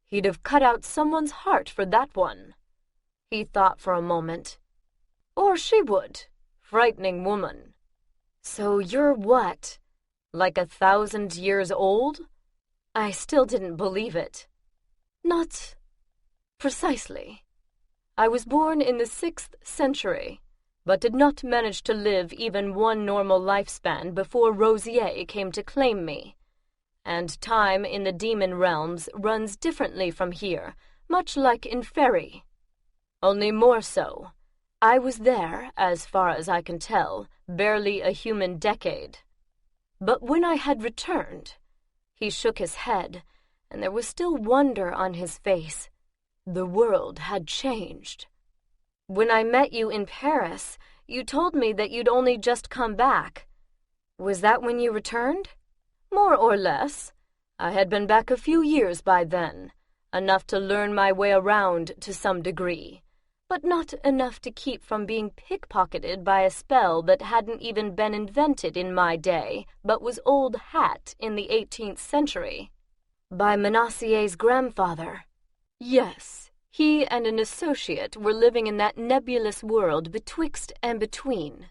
A: he'd have cut out someone's heart for that one. He thought for a moment. Or she would. Frightening woman. So you're what? Like 1,000 years old? I still didn't believe it. Not precisely. I was born in the 6th century, but did not manage to live even one normal lifespan before Rosier came to claim me. And time in the demon realms runs differently from here, much like in Fairy. Only more so. I was there, as far as I can tell, barely a human decade. But when I had returned, he shook his head, and there was still wonder on his face. The world had changed. When I met you in Paris, you told me that you'd only just come back. Was that when you returned? More or less. I had been back a few years by then, enough to learn my way around to some degree, but not enough to keep from being pickpocketed by a spell that hadn't even been invented in my day, but was old hat in the 18th century. By Manassier's grandfather. Yes, he and an associate were living in that nebulous world betwixt and between.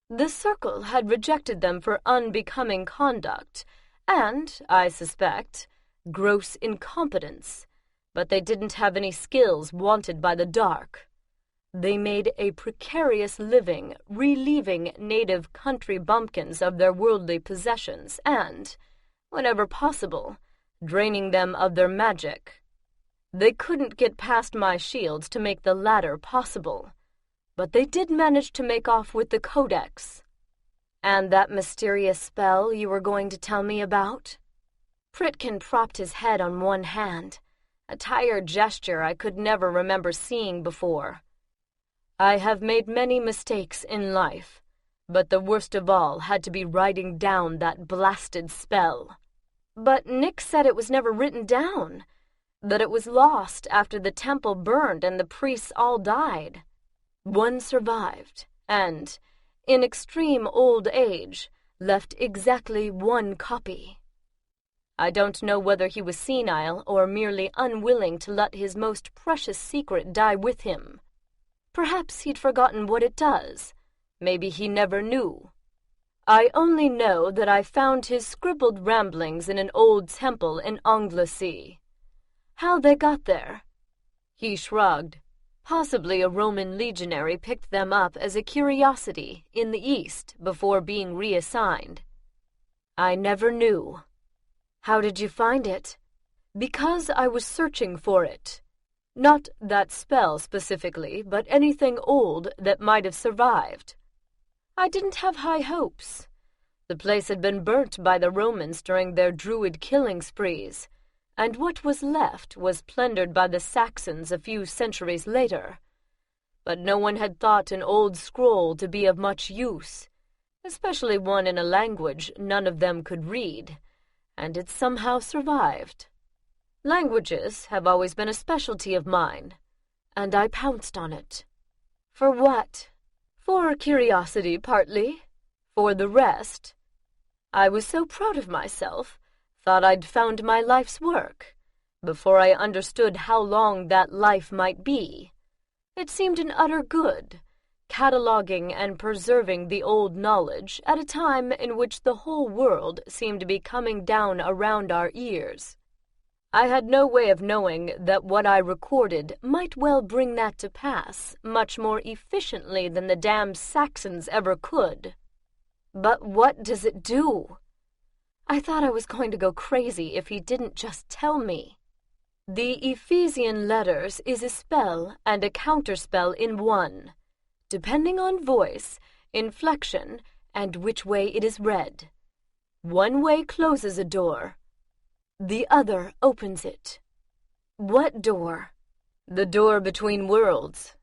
A: The Circle had rejected them for unbecoming conduct, and, I suspect, gross incompetence, but they didn't have any skills wanted by the dark. They made a precarious living relieving native country bumpkins of their worldly possessions and, whenever possible, draining them of their magic. They couldn't get past my shields to make the latter possible, but they did manage to make off with the Codex. And that mysterious spell you were going to tell me about? Pritkin propped his head on one hand, a tired gesture I could never remember seeing before. I have made many mistakes in life, but the worst of all had to be writing down that blasted spell. But Nick said it was never written down, that it was lost after the temple burned and the priests all died. One survived, and, in extreme old age, left exactly one copy. I don't know whether he was senile or merely unwilling to let his most precious secret die with him. Perhaps he'd forgotten what it does. Maybe he never knew. I only know that I found his scribbled ramblings in an old temple in Anglesey. How they got there? He shrugged. Possibly a Roman legionary picked them up as a curiosity in the East before being reassigned. I never knew. How did you find it? Because I was searching for it. Not that spell specifically, but anything old that might have survived. I didn't have high hopes. The place had been burnt by the Romans during their druid killing sprees, and what was left was plundered by the Saxons a few centuries later. But no one had thought an old scroll to be of much use, especially one in a language none of them could read, and it somehow survived. Languages have always been a specialty of mine, and I pounced on it. For what? For curiosity, partly. For the rest, I was so proud of myself, thought I'd found my life's work, before I understood how long that life might be. It seemed an utter good, cataloging and preserving the old knowledge at a time in which the whole world seemed to be coming down around our ears. I had no way of knowing that what I recorded might well bring that to pass much more efficiently than the damned Saxons ever could. But what does it do? I thought I was going to go crazy if he didn't just tell me. The Ephesian letters is a spell and a counterspell in one, depending on voice, inflection, and which way it is read. One way closes a door. The other opens it. What door? The door between worlds.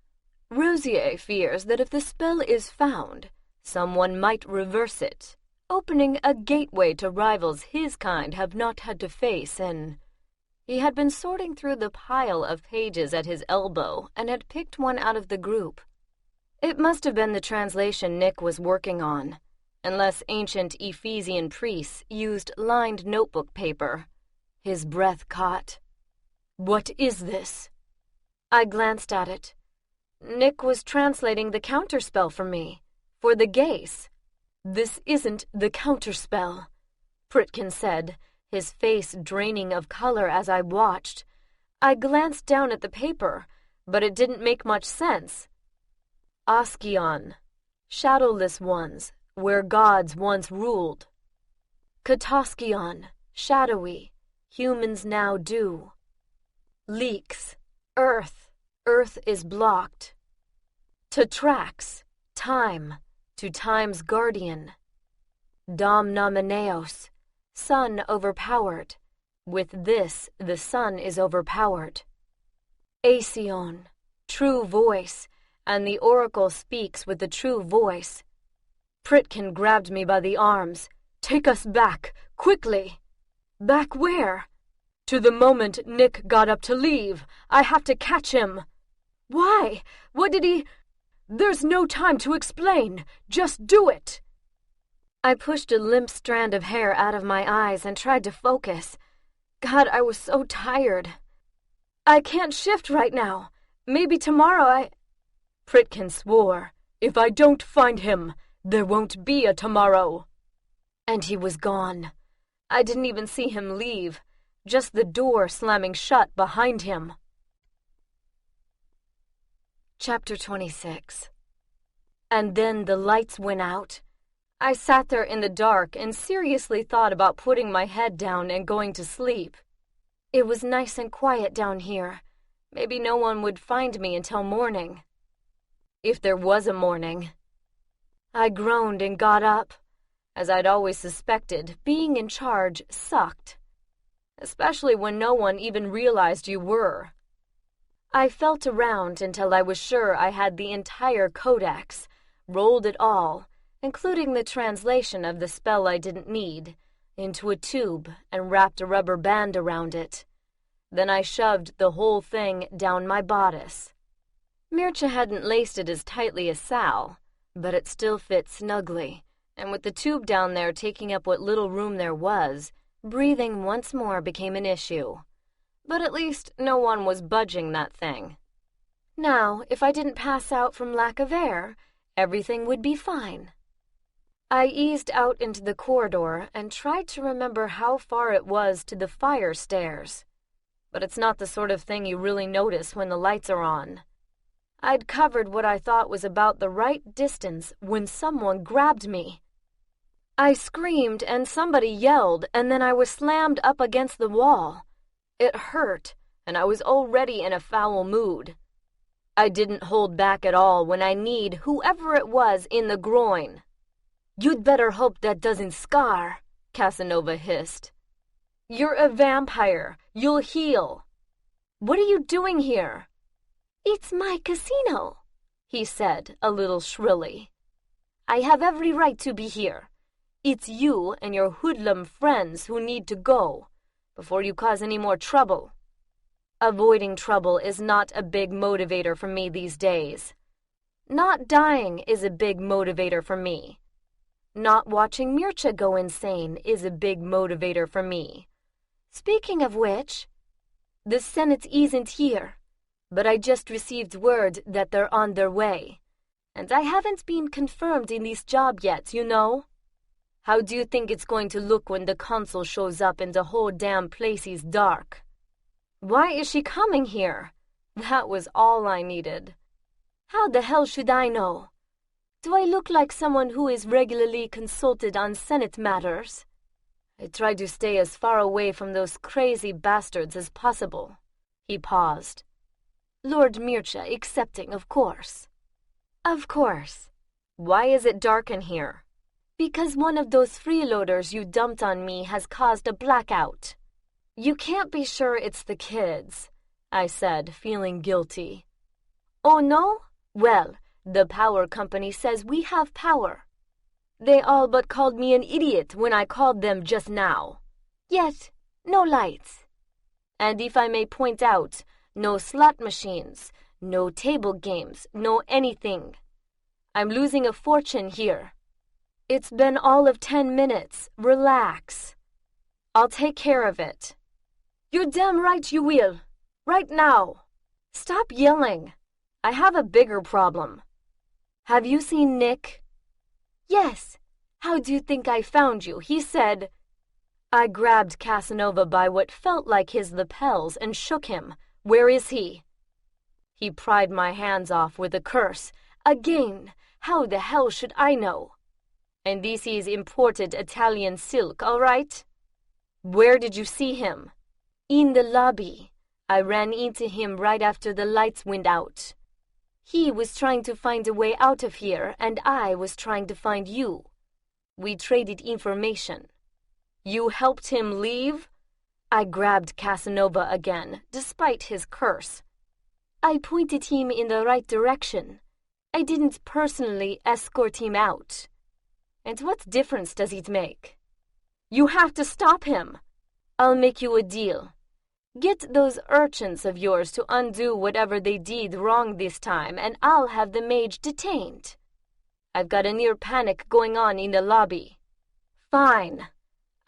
A: Rosier fears that if the spell is found, someone might reverse it, opening a gateway to rivals his kind have not had to face, and he had been sorting through the pile of pages at his elbow and had picked one out of the group. It must have been the translation Nick was working on, unless ancient Ephesian priests used lined notebook paper. His breath caught. What is this? I glanced at it. Nick was translating the counterspell for me, for the gaze. This isn't the counterspell, Pritkin said, his face draining of color as I watched. I glanced down at the paper, but it didn't make much sense. Askion, shadowless ones, where gods once ruled. Kataskion, shadowy, humans now do. Leaks, earth is blocked. Tatrax, time, to time's guardian. Domnomeneos, sun overpowered, With this, the sun is overpowered. Aesion, true voice, and the oracle speaks with the true voice. Pritkin grabbed me by the arms. Take us back, quickly. Back where? To the moment Nick got up to leave. I have to catch him. Why? What did he... There's no time to explain. Just do it. I pushed a limp strand of hair out of my eyes and tried to focus. God, I was so tired. I can't shift right now. Maybe tomorrow Pritkin swore. If I don't find him, there won't be a tomorrow. And he was gone. I didn't even see him leave, just the door slamming shut behind him. Chapter 26. And then the lights went out. I sat there in the dark and seriously thought about putting my head down and going to sleep. It was nice and quiet down here. Maybe no one would find me until morning. If there was a morning. I groaned and got up. As I'd always suspected, being in charge sucked. Especially when no one even realized you were. I felt around until I was sure I had the entire codex, rolled it all, including the translation of the spell I didn't need, into a tube and wrapped a rubber band around it. Then I shoved the whole thing down my bodice. Mircea hadn't laced it as tightly as Sal, but it still fit snugly, and with the tube down there taking up what little room there was, breathing once more became an issue. But at least no one was budging that thing. Now, if I didn't pass out from lack of air, everything would be fine. I eased out into the corridor and tried to remember how far it was to the fire stairs. But it's not the sort of thing you really notice when the lights are on. I'd covered what I thought was about the right distance when someone grabbed me. I screamed and somebody yelled, and then I was slammed up against the wall. It hurt, and I was already in a foul mood. I didn't hold back at all when I kneed whoever it was in the groin. You'd better hope that doesn't scar, Casanova hissed. You're a vampire. You'll heal. What are you doing here? It's my casino, he said a little shrilly. I have every right to be here. It's you and your hoodlum friends who need to go, before you cause any more trouble. Avoiding trouble is not a big motivator for me these days. Not dying is a big motivator for me. Not watching Mircea go insane is a big motivator for me. Speaking of which, the Senate isn't here, but I just received word that they're on their way, and I haven't been confirmed in this job yet, you know. How do you think it's going to look when the consul shows up and the whole damn place is dark? Why is she coming here? That was all I needed. How the hell should I know? Do I look like someone who is regularly consulted on Senate matters? I tried to stay as far away from those crazy bastards as possible. He paused. Lord Mircea excepting, of course. Of course. Why is it dark in here? Because one of those freeloaders you dumped on me has caused a blackout. You can't be sure it's the kids, I said, feeling guilty. Oh no? Well, the power company says we have power. They all but called me an idiot when I called them just now. Yet, no lights. And if I may point out, no slot machines, no table games, no anything. I'm losing a fortune here. It's been all of 10 minutes. Relax. I'll take care of it. You're damn right you will. Right now. Stop yelling. I have a bigger problem. Have you seen Nick? Yes. How do you think I found you? He said... I grabbed Casanova by what felt like his lapels and shook him. Where is he? He pried my hands off with a curse. Again, how the hell should I know? And this is imported Italian silk, all right? Where did you see him? In the lobby. I ran into him right after the lights went out. He was trying to find a way out of here, and I was trying to find you. We traded information. You helped him leave? I grabbed Casanova again, despite his curse. I pointed him in the right direction. I didn't personally escort him out. And what difference does it make? You have to stop him. I'll make you a deal. Get those urchins of yours to undo whatever they did wrong this time, and I'll have the mage detained. I've got a near panic going on in the lobby. Fine.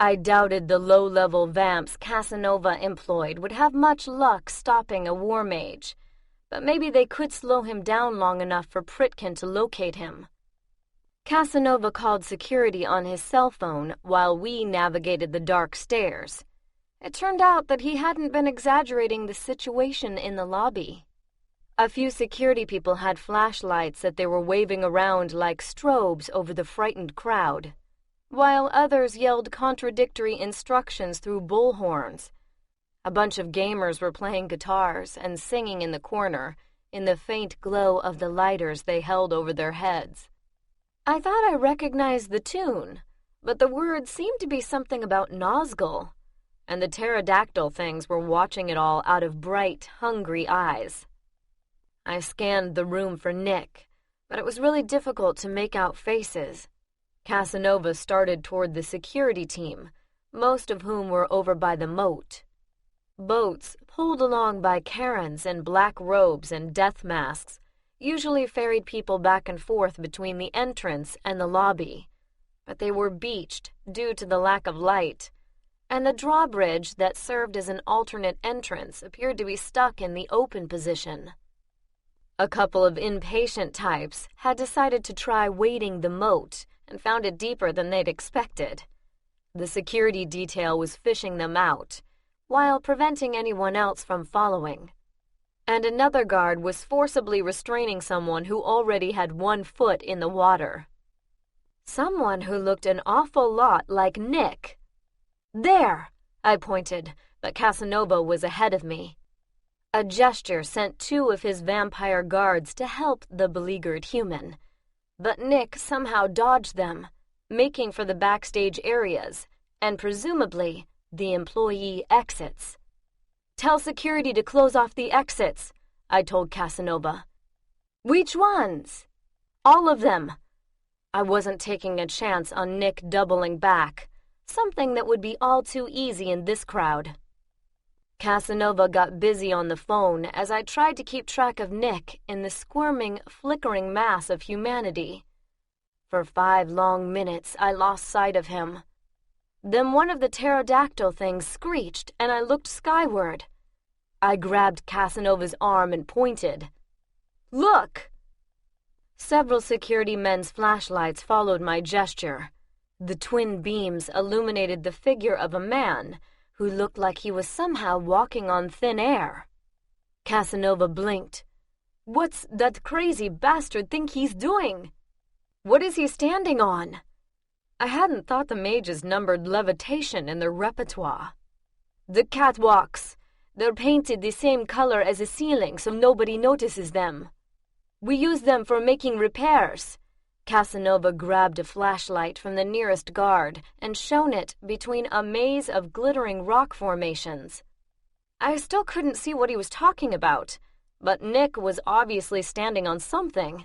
A: I doubted the low-level vamps Casanova employed would have much luck stopping a war mage, but maybe they could slow him down long enough for Pritkin to locate him. Casanova called security on his cell phone while we navigated the dark stairs. It turned out that he hadn't been exaggerating the situation in the lobby. A few security people had flashlights that they were waving around like strobes over the frightened crowd, while others yelled contradictory instructions through bullhorns. A bunch of gamers were playing guitars and singing in the corner, in the faint glow of the lighters they held over their heads. I thought I recognized the tune, but the words seemed to be something about Nazgul, and the pterodactyl things were watching it all out of bright, hungry eyes. I scanned the room for Nick, but it was really difficult to make out faces. Casanova started toward the security team, most of whom were over by the moat. Boats, pulled along by Karens in black robes and death masks, usually ferried people back and forth between the entrance and the lobby, but they were beached due to the lack of light, and the drawbridge that served as an alternate entrance appeared to be stuck in the open position. A couple of impatient types had decided to try wading the moat and found it deeper than they'd expected. The security detail was fishing them out, while preventing anyone else from following. And another guard was forcibly restraining someone who already had 1 foot in the water. Someone who looked an awful lot like Nick. There! I pointed, but Casanova was ahead of me. A gesture sent 2 of his vampire guards to help the beleaguered human, but Nick somehow dodged them, making for the backstage areas, and presumably the employee exits. Tell security to close off the exits, I told Casanova. Which ones? All of them. I wasn't taking a chance on Nick doubling back, something that would be all too easy in this crowd. Casanova got busy on the phone as I tried to keep track of Nick in the squirming, flickering mass of humanity. For 5 long minutes, I lost sight of him. Then one of the pterodactyl things screeched, and I looked skyward. I grabbed Casanova's arm and pointed. Look! Several security men's flashlights followed my gesture. The twin beams illuminated the figure of a man who looked like he was somehow walking on thin air. Casanova blinked. What's that crazy bastard think he's doing? What is he standing on? I hadn't thought the mages numbered levitation in their repertoire. The catwalks. They're painted the same color as the ceiling so nobody notices them. We use them for making repairs. Casanova grabbed a flashlight from the nearest guard and shone it between a maze of glittering rock formations. I still couldn't see what he was talking about, but Nick was obviously standing on something.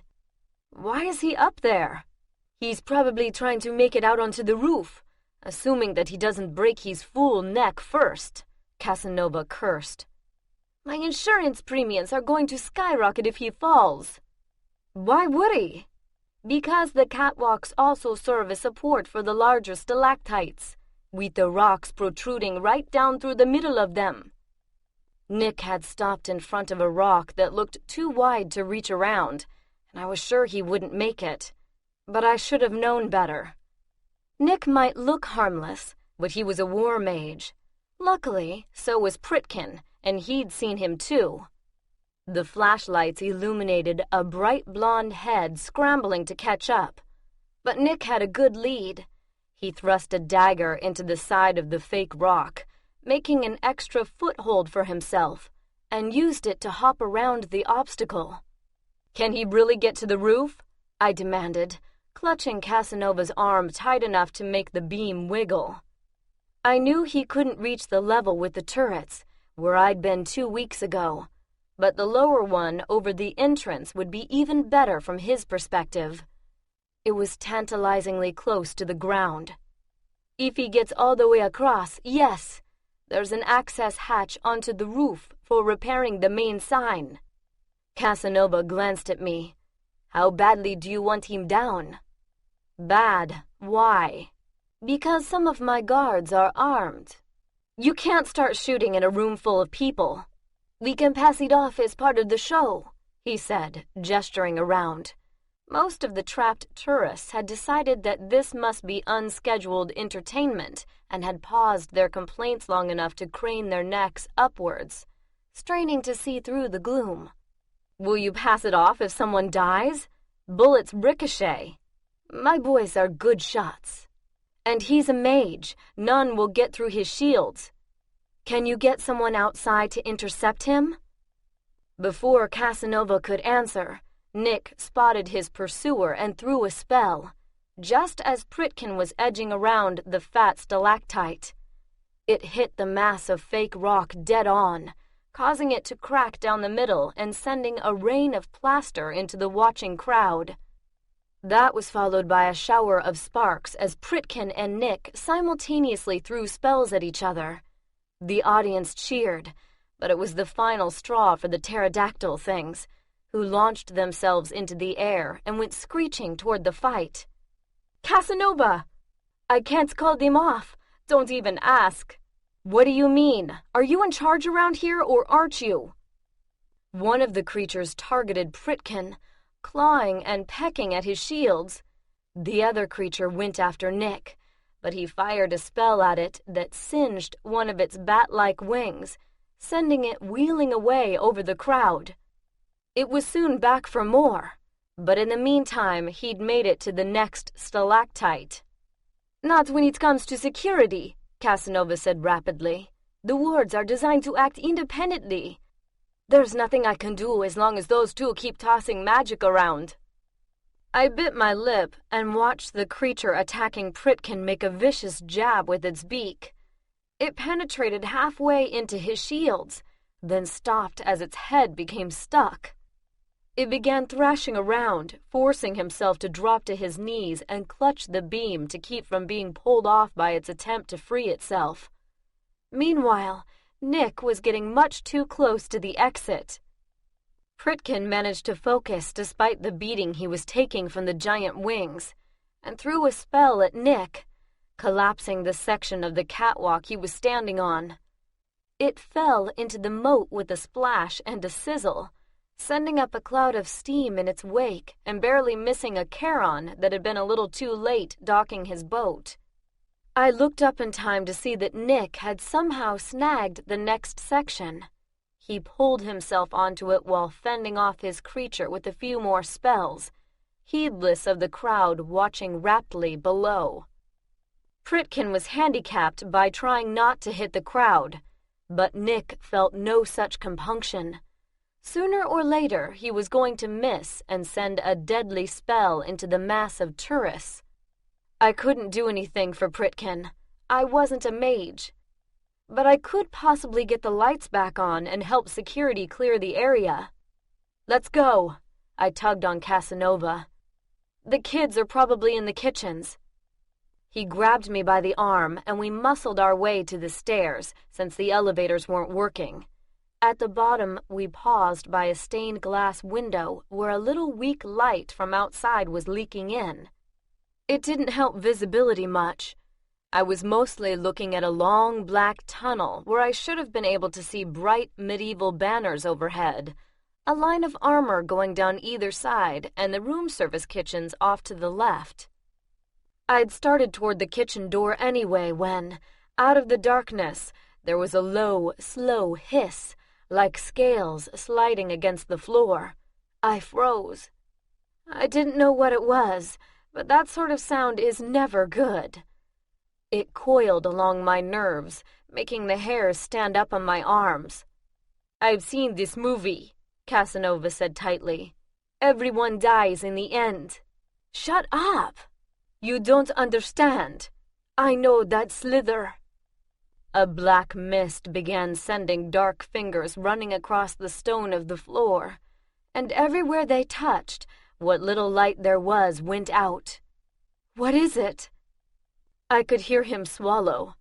A: Why is he up there? He's probably trying to make it out onto the roof, assuming that he doesn't break his fool neck first, Casanova cursed. My insurance premiums are going to skyrocket if he falls. Why would he? Because the catwalks also serve as support for the larger stalactites, with the rocks protruding right down through the middle of them. Nick had stopped in front of a rock that looked too wide to reach around, and I was sure he wouldn't make it. But I should have known better. Nick might look harmless, but he was a war mage. Luckily, so was Pritkin, and he'd seen him too. The flashlights illuminated a bright blonde head scrambling to catch up. But Nick had a good lead. He thrust a dagger into the side of the fake rock, making an extra foothold for himself, and used it to hop around the obstacle. Can he really get to the roof? I demanded, clutching Casanova's arm tight enough to make the beam wiggle. I knew he couldn't reach the level with the turrets, where I'd been 2 weeks ago, but the lower one over the entrance would be even better from his perspective. It was tantalizingly close to the ground. If he gets all the way across, yes, there's an access hatch onto the roof for repairing the main sign. Casanova glanced at me. How badly do you want him down? Bad. Why? Because some of my guards are armed. You can't start shooting in a room full of people. We can pass it off as part of the show, he said, gesturing around. Most of the trapped tourists had decided that this must be unscheduled entertainment and had paused their complaints long enough to crane their necks upwards, straining to see through the gloom. Will you pass it off if someone dies? Bullets ricochet. My boys are good shots. And he's a mage. None will get through his shields. Can you get someone outside to intercept him? Before Casanova could answer, Nick spotted his pursuer and threw a spell, just as Pritkin was edging around the fat stalactite. It hit the mass of fake rock dead on, causing it to crack down the middle and sending a rain of plaster into the watching crowd. That was followed by a shower of sparks as Pritkin and Nick simultaneously threw spells at each other. The audience cheered, but it was the final straw for the pterodactyl things, who launched themselves into the air and went screeching toward the fight. Casanova! I can't call them off. Don't even ask. What do you mean? Are you in charge around here or aren't you? One of the creatures targeted Pritkin, clawing and pecking at his shields. The other creature went after Nick, but he fired a spell at it that singed one of its bat-like wings, sending it wheeling away over the crowd. It was soon back for more, but in the meantime he'd made it to the next stalactite. Not when it comes to security, Casanova said rapidly. The wards are designed to act independently. There's nothing I can do as long as those two keep tossing magic around. I bit my lip and watched the creature attacking Pritkin make a vicious jab with its beak. It penetrated halfway into his shields, then stopped as its head became stuck. It began thrashing around, forcing himself to drop to his knees and clutch the beam to keep from being pulled off by its attempt to free itself. Meanwhile, Nick was getting much too close to the exit. Pritkin managed to focus despite the beating he was taking from the giant wings, and threw a spell at Nick, collapsing the section of the catwalk he was standing on. It fell into the moat with a splash and a sizzle, sending up a cloud of steam in its wake and barely missing a Charon that had been a little too late docking his boat. I looked up in time to see that Nick had somehow snagged the next section. He pulled himself onto it while fending off his creature with a few more spells, heedless of the crowd watching raptly below. Pritkin was handicapped by trying not to hit the crowd, but Nick felt no such compunction. Sooner or later, he was going to miss and send a deadly spell into the mass of tourists. I couldn't do anything for Pritkin. I wasn't a mage. But I could possibly get the lights back on and help security clear the area. Let's go. I tugged on Casanova. The kids are probably in the kitchens. He grabbed me by the arm and we muscled our way to the stairs since the elevators weren't working. At the bottom, we paused by a stained glass window where a little weak light from outside was leaking in. It didn't help visibility much. I was mostly looking at a long black tunnel where I should have been able to see bright medieval banners overhead, a line of armor going down either side, and the room service kitchens off to the left. I'd started toward the kitchen door anyway when, out of the darkness, there was a low, slow hiss, like scales sliding against the floor. I froze. I didn't know what it was, but that sort of sound is never good. It coiled along my nerves, making the hairs stand up on my arms. I've seen this movie, Casanova said tightly. Everyone dies in the end. Shut up! You don't understand. I know that slither. A black mist began sending dark fingers running across the stone of the floor, and everywhere they touched, what little light there was went out. "What is it?" I could hear him swallow.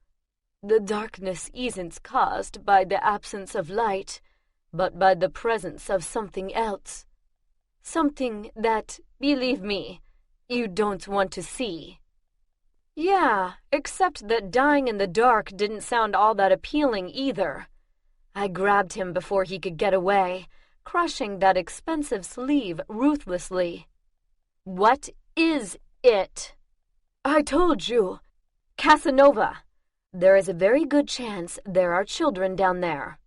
A: "The darkness isn't caused by the absence of light, but by the presence of something else. Something that, believe me, you don't want to see." Yeah, except that dying in the dark didn't sound all that appealing either. I grabbed him before he could get away, crushing that expensive sleeve ruthlessly. "What is it?" "I told you. Casanova, there is a very good chance there are children down there.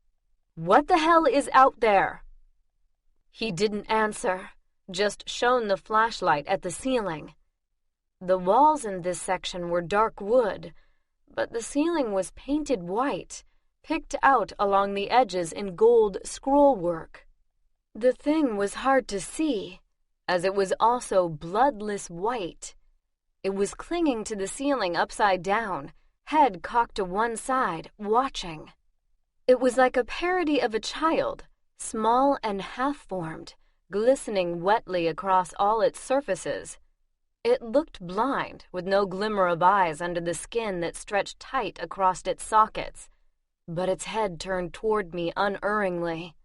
A: What the hell is out there?" He didn't answer, just shone the flashlight at the ceiling. The walls in this section were dark wood, but the ceiling was painted white, picked out along the edges in gold scrollwork. The thing was hard to see, as it was also bloodless white. It was clinging to the ceiling upside down, head cocked to one side, watching. It was like a parody of a child, small and half-formed, glistening wetly across all its surfaces. It looked blind, with no glimmer of eyes under the skin that stretched tight across its sockets, but its head turned toward me unerringly.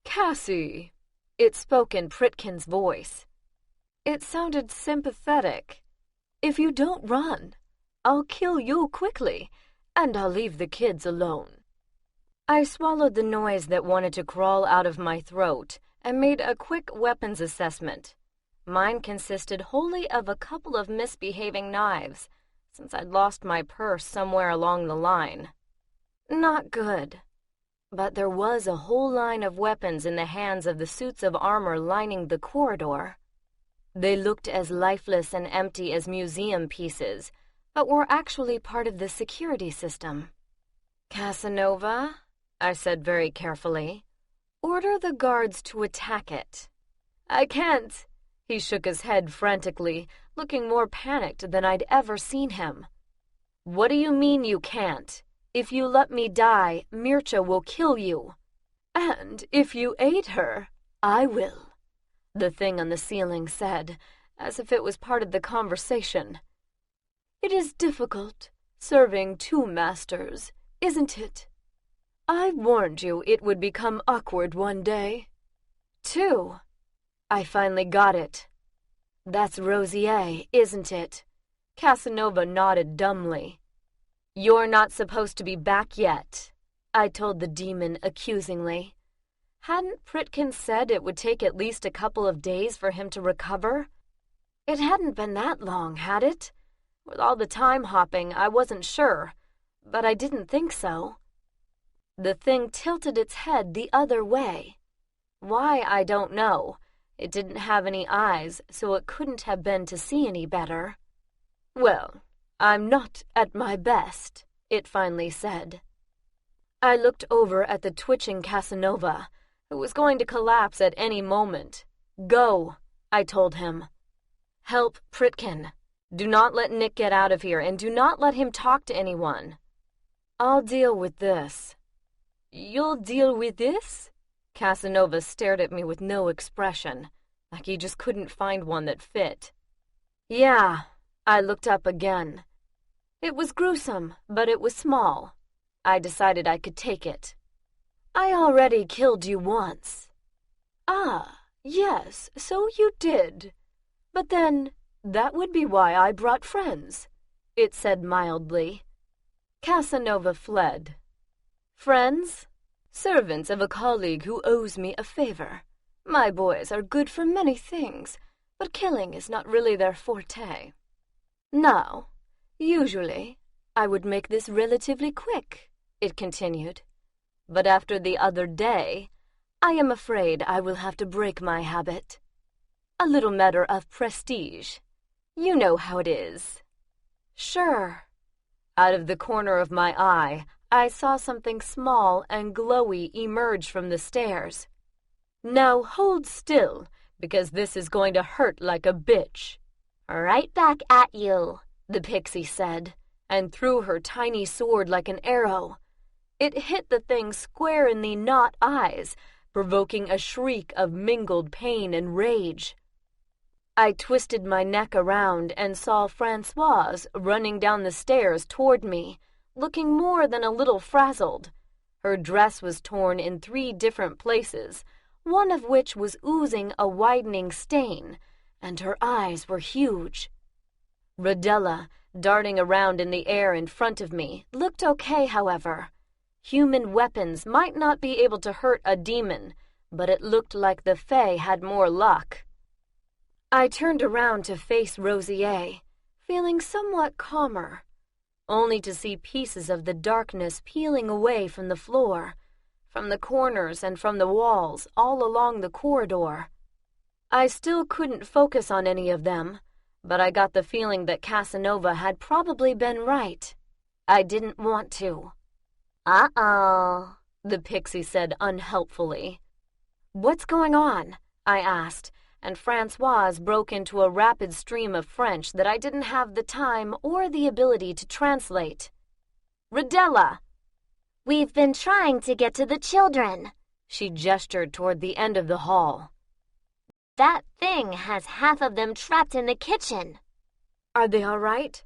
A: "Cassie," it spoke in Pritkin's voice. It sounded sympathetic. "If you don't run, I'll kill you quickly, and I'll leave the kids alone." I swallowed the noise that wanted to crawl out of my throat and made a quick weapons assessment. Mine consisted wholly of a couple of misbehaving knives, since I'd lost my purse somewhere along the line. Not good. But there was a whole line of weapons in the hands of the suits of armor lining the corridor. They looked as lifeless and empty as museum pieces, but were actually part of the security system. "Casanova," I said very carefully, "order the guards to attack it." "I can't." He shook his head frantically, looking more panicked than I'd ever seen him. "What do you mean you can't? If you let me die, Mircha will kill you." "And if you aid her, I will," the thing on the ceiling said, as if it was part of the conversation. "It is difficult, serving two masters, isn't it? I warned you it would become awkward one day." "Two." I finally got it. "That's Rosier, isn't it?" Casanova nodded dumbly. "You're not supposed to be back yet," I told the demon accusingly. Hadn't Pritkin said it would take at least a couple of days for him to recover? It hadn't been that long, had it? With all the time hopping, I wasn't sure, but I didn't think so. The thing tilted its head the other way. Why, I don't know. It didn't have any eyes, so it couldn't have been to see any better. "Well, I'm not at my best," it finally said. I looked over at the twitching Casanova, who was going to collapse at any moment. "Go," I told him. "Help Pritkin. Do not let Nick get out of here, and do not let him talk to anyone." "I'll deal with this." "You'll deal with this?" Casanova stared at me with no expression, like he just couldn't find one that fit. "Yeah." I looked up again. It was gruesome, but it was small. I decided I could take it. "I already killed you once." "Ah, yes, so you did. But then, that would be why I brought friends," it said mildly. Casanova fled. "Friends? Servants of a colleague who owes me a favor. My boys are good for many things, but killing is not really their forte. Now, usually, I would make this relatively quick," it continued. "But after the other day, I am afraid I will have to break my habit. A little matter of prestige. You know how it is." "Sure." Out of the corner of my eye, I saw something small and glowy emerge from the stairs. "Now hold still, because this is going to hurt like a bitch." "Right back at you," the pixie said,
B: and threw her tiny sword like an arrow. It hit the thing square in the not eyes, provoking a shriek of mingled pain and rage. I twisted my neck around and saw Francoise running down the stairs toward me, looking more than a little frazzled. Her dress was torn in 3 different places, one of which was oozing a widening stain, and her eyes were huge. Rodella, darting around in the air in front of me, looked okay, however. Human weapons might not be able to hurt a demon, but it looked like the Fae had more luck. I turned around to face Rosier, feeling somewhat calmer, only to see pieces of the darkness peeling away from the floor, from the corners and from the walls all along the corridor. I still couldn't focus on any of them, but I got the feeling that Casanova had probably been right. I didn't want to.
A: Uh-oh,
B: the pixie said unhelpfully. What's going on? I asked, and Francoise broke into a rapid stream of French that I didn't have the time or the ability to translate. Rodella!
A: We've been trying to get to the children.
B: She gestured toward the end of the hall.
A: That thing has half of them trapped in the kitchen.
B: Are they all right?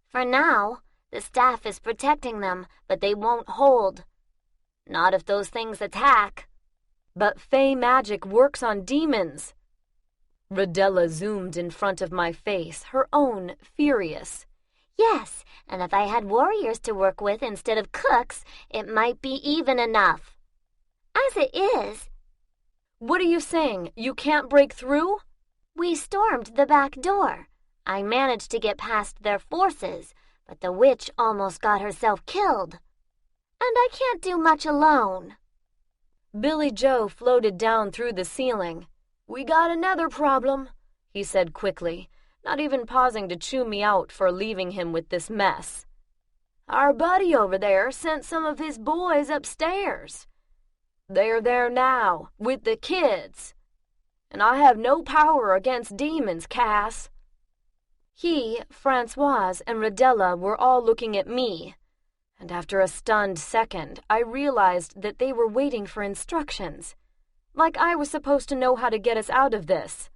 A: For now, the staff is protecting them, but they won't hold. Not if those things attack.
B: But Fey magic works on demons. Rodella zoomed in front of my face, her own furious.
A: Yes, and if I had warriors to work with instead of cooks, it might be even enough. As it is...
B: What are you saying? You can't break through?
A: We stormed the back door. I managed to get past their forces, but the witch almost got herself killed. And I can't do much alone.
B: Billy Joe floated down through the ceiling. We got another problem, he said quickly, not even pausing to chew me out for leaving him with this mess. Our buddy over there sent some of his boys upstairs. They're there now, with the kids. And I have no power against demons, Cass. He, Francoise, and Rodella were all looking at me, and after a stunned second, I realized that they were waiting for instructions, like I was supposed to know how to get us out of this.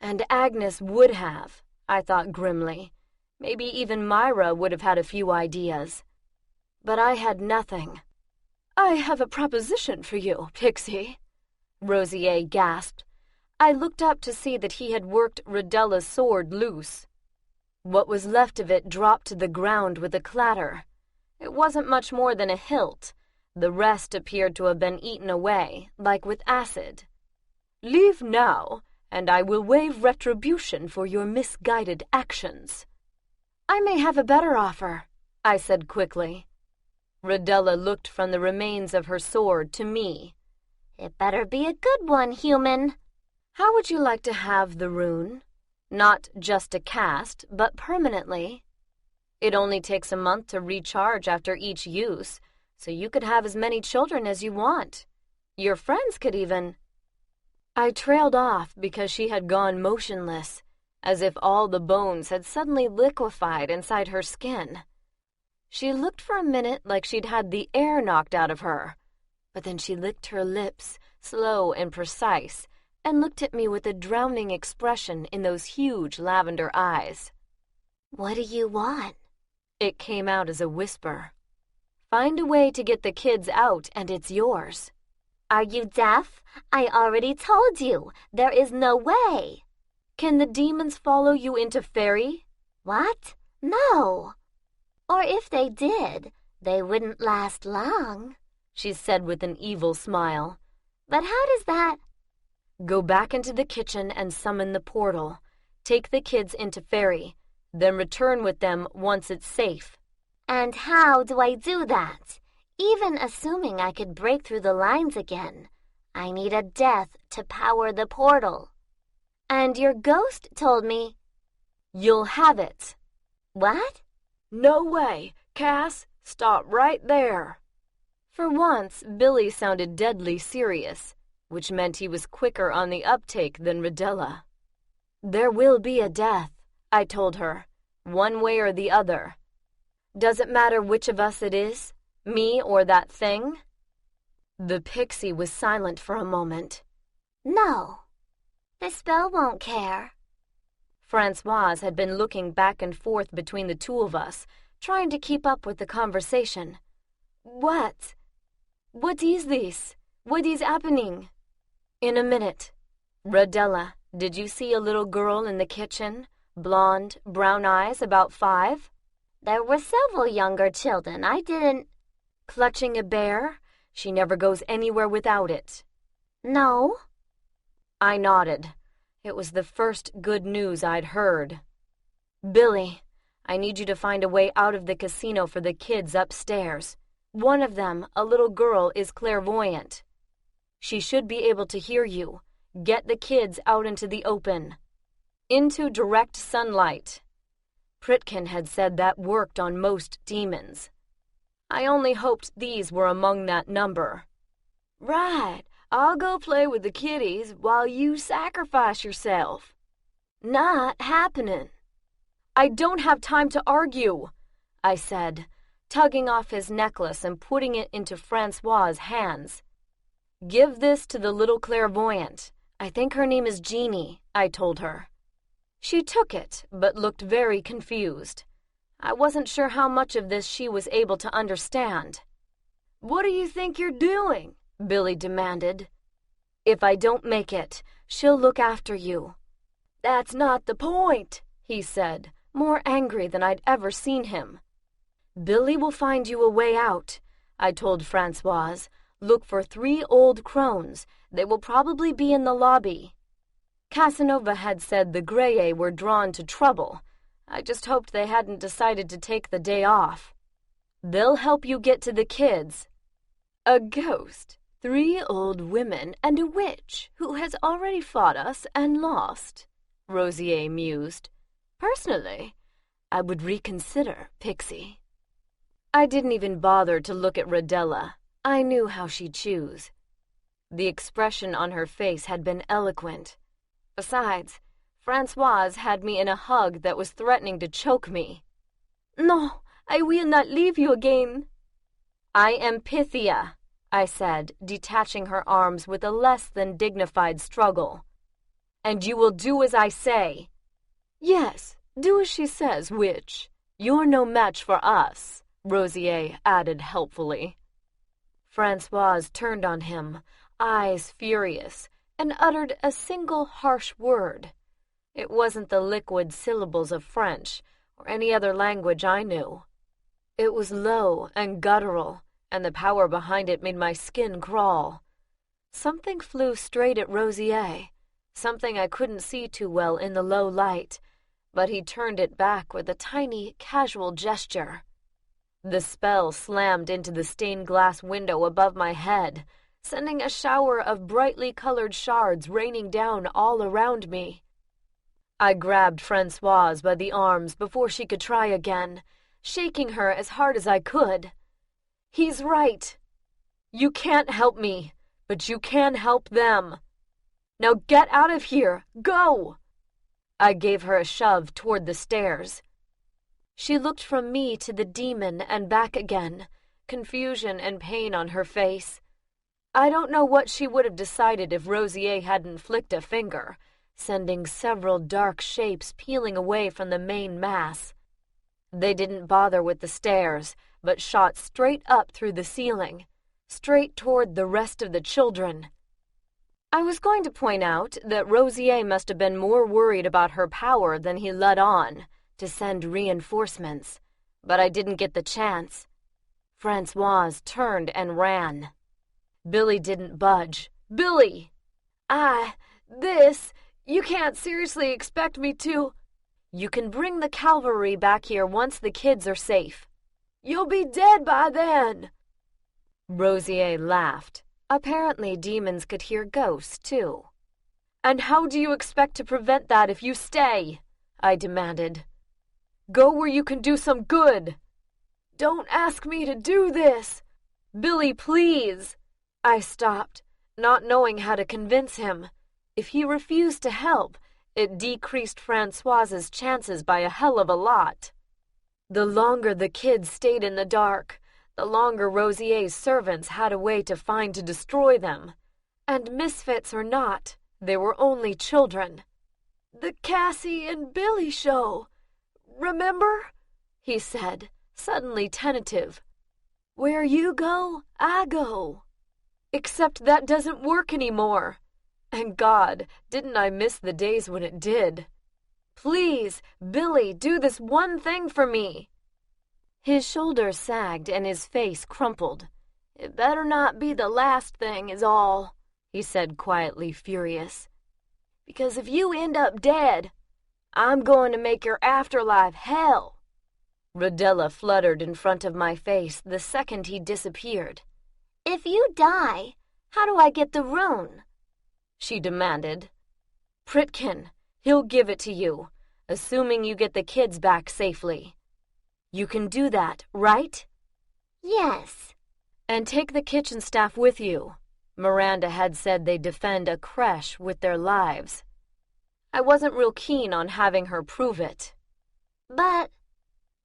B: And Agnes would have, I thought grimly. Maybe even Myra would have had a few ideas. But I had nothing. I have a proposition for you, Pixie, Rosier gasped. I looked up to see that he had worked Rodella's sword loose. What was left of it dropped to the ground with a clatter. It wasn't much more than a hilt. The rest appeared to have been eaten away, like with acid. Leave now, and I will waive retribution for your misguided actions. I may have a better offer, I said quickly. Rodella looked from the remains of her sword to me.
A: It better be a good one, human.
B: How would you like to have the rune? Not just a cast, but permanently. It only takes a month to recharge after each use, so you could have as many children as you want. Your friends could even... I trailed off because she had gone motionless, as if all the bones had suddenly liquefied inside her skin. She looked for a minute like she'd had the air knocked out of her, but then she licked her lips, slow and precise, and looked at me with a drowning expression in those huge lavender eyes.
A: What do you want?
B: It came out as a whisper. Find a way to get the kids out and it's yours.
A: Are you deaf? I already told you. There is no way.
B: Can the demons follow you into Fairy?
A: What? No. Or if they did, they wouldn't last long, she said with an evil smile. But how does that...
B: Go back into the kitchen and summon the portal. Take the kids into Fairy, then return with them once it's safe.
A: And how do I do that? Even assuming I could break through the lines again, I need a death to power the portal. And your ghost told me...
B: You'll have it.
A: What?
B: No way. Cass, stop right there. For once, Billy sounded deadly serious, which meant he was quicker on the uptake than Rodella. There will be a death, I told her, one way or the other.
A: Does it matter which of us it is? Me or that thing? The pixie was silent for a moment.
C: No, the spell won't care.
A: Francoise had been looking back and forth between the two of us, trying to keep up with the conversation. What? What is this? What is happening? In a minute. Rodella, did you see a little girl in the kitchen? Blonde, brown eyes, about 5?
C: There were several younger children. I didn't...
A: Clutching a bear? She never goes anywhere without it.
C: No.
A: I nodded. It was the first good news I'd heard. Billy, I need you to find a way out of the casino for the kids upstairs. One of them, a little girl, is clairvoyant. She should be able to hear you. Get the kids out into the open. Into direct sunlight. Pritkin had said that worked on most demons. I only hoped these were among that number. Right, I'll go play with the kiddies while you sacrifice yourself. Not happening. I don't have time to argue, I said, tugging off his necklace and putting it into Francois' hands. Give this to the little clairvoyant. I think her name is Jeannie, I told her. She took it, but looked very confused. I wasn't sure how much of this she was able to understand. What do you think you're doing? Billy demanded. If I don't make it, she'll look after you. That's not the point, he said, more angry than I'd ever seen him. Billy will find you a way out, I told Francoise. Look for 3 old crones. They will probably be in the lobby. Casanova had said the Greye were drawn to trouble. I just hoped they hadn't decided to take the day off. They'll help you get to the kids. A ghost, 3 old women, and a witch who has already fought us and lost, Rosier mused. Personally, I would reconsider, Pixie. I didn't even bother to look at Rodella. I knew how she'd choose. The expression on her face had been eloquent. Besides, Francoise had me in a hug that was threatening to choke me. No, I will not leave you again. I am Pythia, I said, detaching her arms with a less than dignified struggle. And you will do as I say. Yes, do as she says, witch. You're no match for us, Rosier added helpfully. Francoise turned on him, eyes furious, and uttered a single harsh word. It wasn't the liquid syllables of French or any other language I knew. It was low and guttural, and the power behind it made my skin crawl. Something flew straight at Rosier, something I couldn't see too well in the low light, but he turned it back with a tiny, casual gesture. The spell slammed into the stained glass window above my head, sending a shower of brightly colored shards raining down all around me. I grabbed Francoise by the arms before she could try again, shaking her as hard as I could. He's right. You can't help me, but you can help them. Now get out of here. Go! I gave her a shove toward the stairs. She looked from me to the demon and back again, confusion and pain on her face. I don't know what she would have decided if Rosier hadn't flicked a finger, sending several dark shapes peeling away from the main mass. They didn't bother with the stairs, but shot straight up through the ceiling, straight toward the rest of the children. I was going to point out that Rosier must have been more worried about her power than he let on to send reinforcements, but I didn't get the chance. Francoise turned and ran. Billy didn't budge. Billy! You can't seriously expect me to... You can bring the cavalry back here once the kids are safe. You'll be dead by then. Rosier laughed. Apparently demons could hear ghosts, too. And how do you expect to prevent that if you stay? I demanded. Go where you can do some good. Don't ask me to do this. Billy, please. I stopped, not knowing how to convince him. If he refused to help, it decreased Francoise's chances by a hell of a lot.
B: The longer the kids stayed in the dark, the longer Rosier's servants had a way to find to destroy them. And misfits or not, they were only children. "The Cassie and Billy show. Remember?" he said, suddenly tentative. "Where you go, I go. Except that doesn't work anymore. And God, didn't I miss the days when it did. Please, Billy, do this one thing for me." His shoulders sagged and his face crumpled. "It better not be the last thing is all," he said quietly, furious. "Because if you end up dead, I'm going to make your afterlife hell." Rodella fluttered in front of my face the second he disappeared.
C: "If you die, how do I get the rune?"
B: she demanded. "Pritkin, he'll give it to you, assuming you get the kids back safely. You can do that, right?"
C: "Yes."
B: "And take the kitchen staff with you." Miranda had said they'd defend a creche with their lives. I wasn't real keen on having her prove it.
C: "But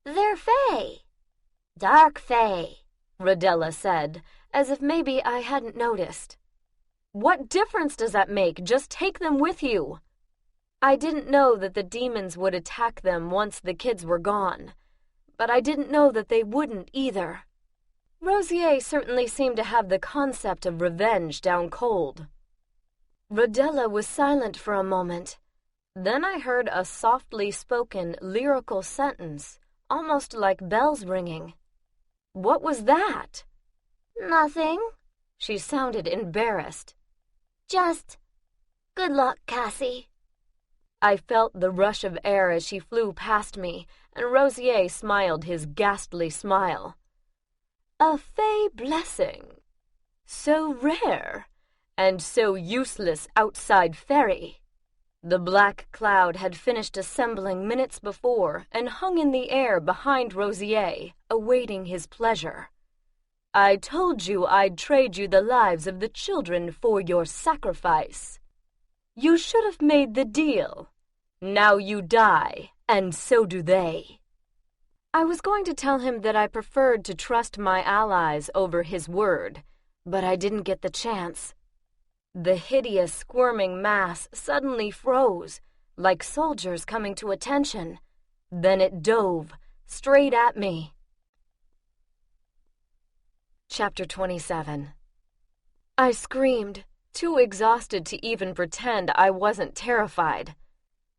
C: they're Fae. Dark Fae,"
B: Rodella said, as if maybe I hadn't noticed. "What difference does that make? Just take them with you." I didn't know that the demons would attack them once the kids were gone, but I didn't know that they wouldn't either. Rosier certainly seemed to have the concept of revenge down cold. Rodella was silent for a moment. Then I heard a softly spoken, lyrical sentence, almost like bells ringing. What was that?
C: "Nothing."
B: She sounded embarrassed.
C: "Just good luck, Cassie."
B: I felt the rush of air as she flew past me, and Rosier smiled his ghastly smile. A Fae blessing. So rare, and so useless outside fairy. The black cloud had finished assembling minutes before and hung in the air behind Rosier, awaiting his pleasure. "I told you I'd trade you the lives of the children for your sacrifice. You should have made the deal. Now you die, and so do they." I was going to tell him that I preferred to trust my allies over his word, but I didn't get the chance. The hideous, squirming mass suddenly froze, like soldiers coming to attention. Then it dove straight at me. Chapter 27. I screamed, too exhausted to even pretend I wasn't terrified.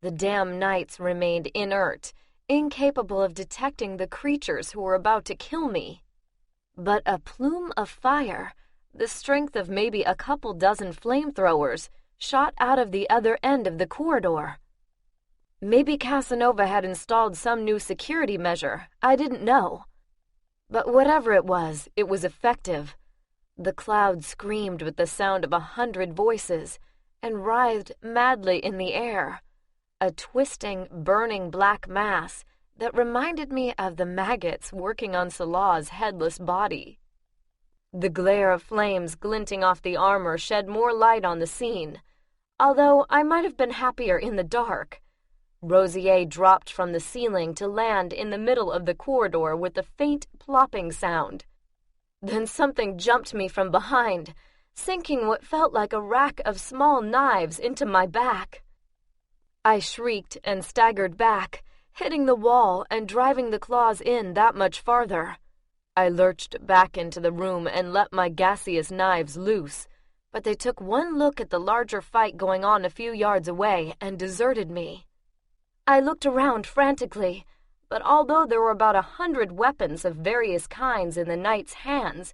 B: The damn knights remained inert, incapable of detecting the creatures who were about to kill me. But a plume of fire, the strength of maybe a couple dozen flamethrowers, shot out of the other end of the corridor. Maybe Casanova had installed some new security measure, I didn't know. But whatever it was effective. The cloud screamed with the sound of 100 voices and writhed madly in the air. A twisting, burning black mass that reminded me of the maggots working on Salah's headless body. The glare of flames glinting off the armor shed more light on the scene, although I might have been happier in the dark. Rosier dropped from the ceiling to land in the middle of the corridor with a faint plopping sound. Then something jumped me from behind, sinking what felt like a rack of small knives into my back. I shrieked and staggered back, hitting the wall and driving the claws in that much farther. I lurched back into the room and let my gaseous knives loose, but they took one look at the larger fight going on a few yards away and deserted me. I looked around frantically, but although there were about 100 weapons of various kinds in the knight's hands,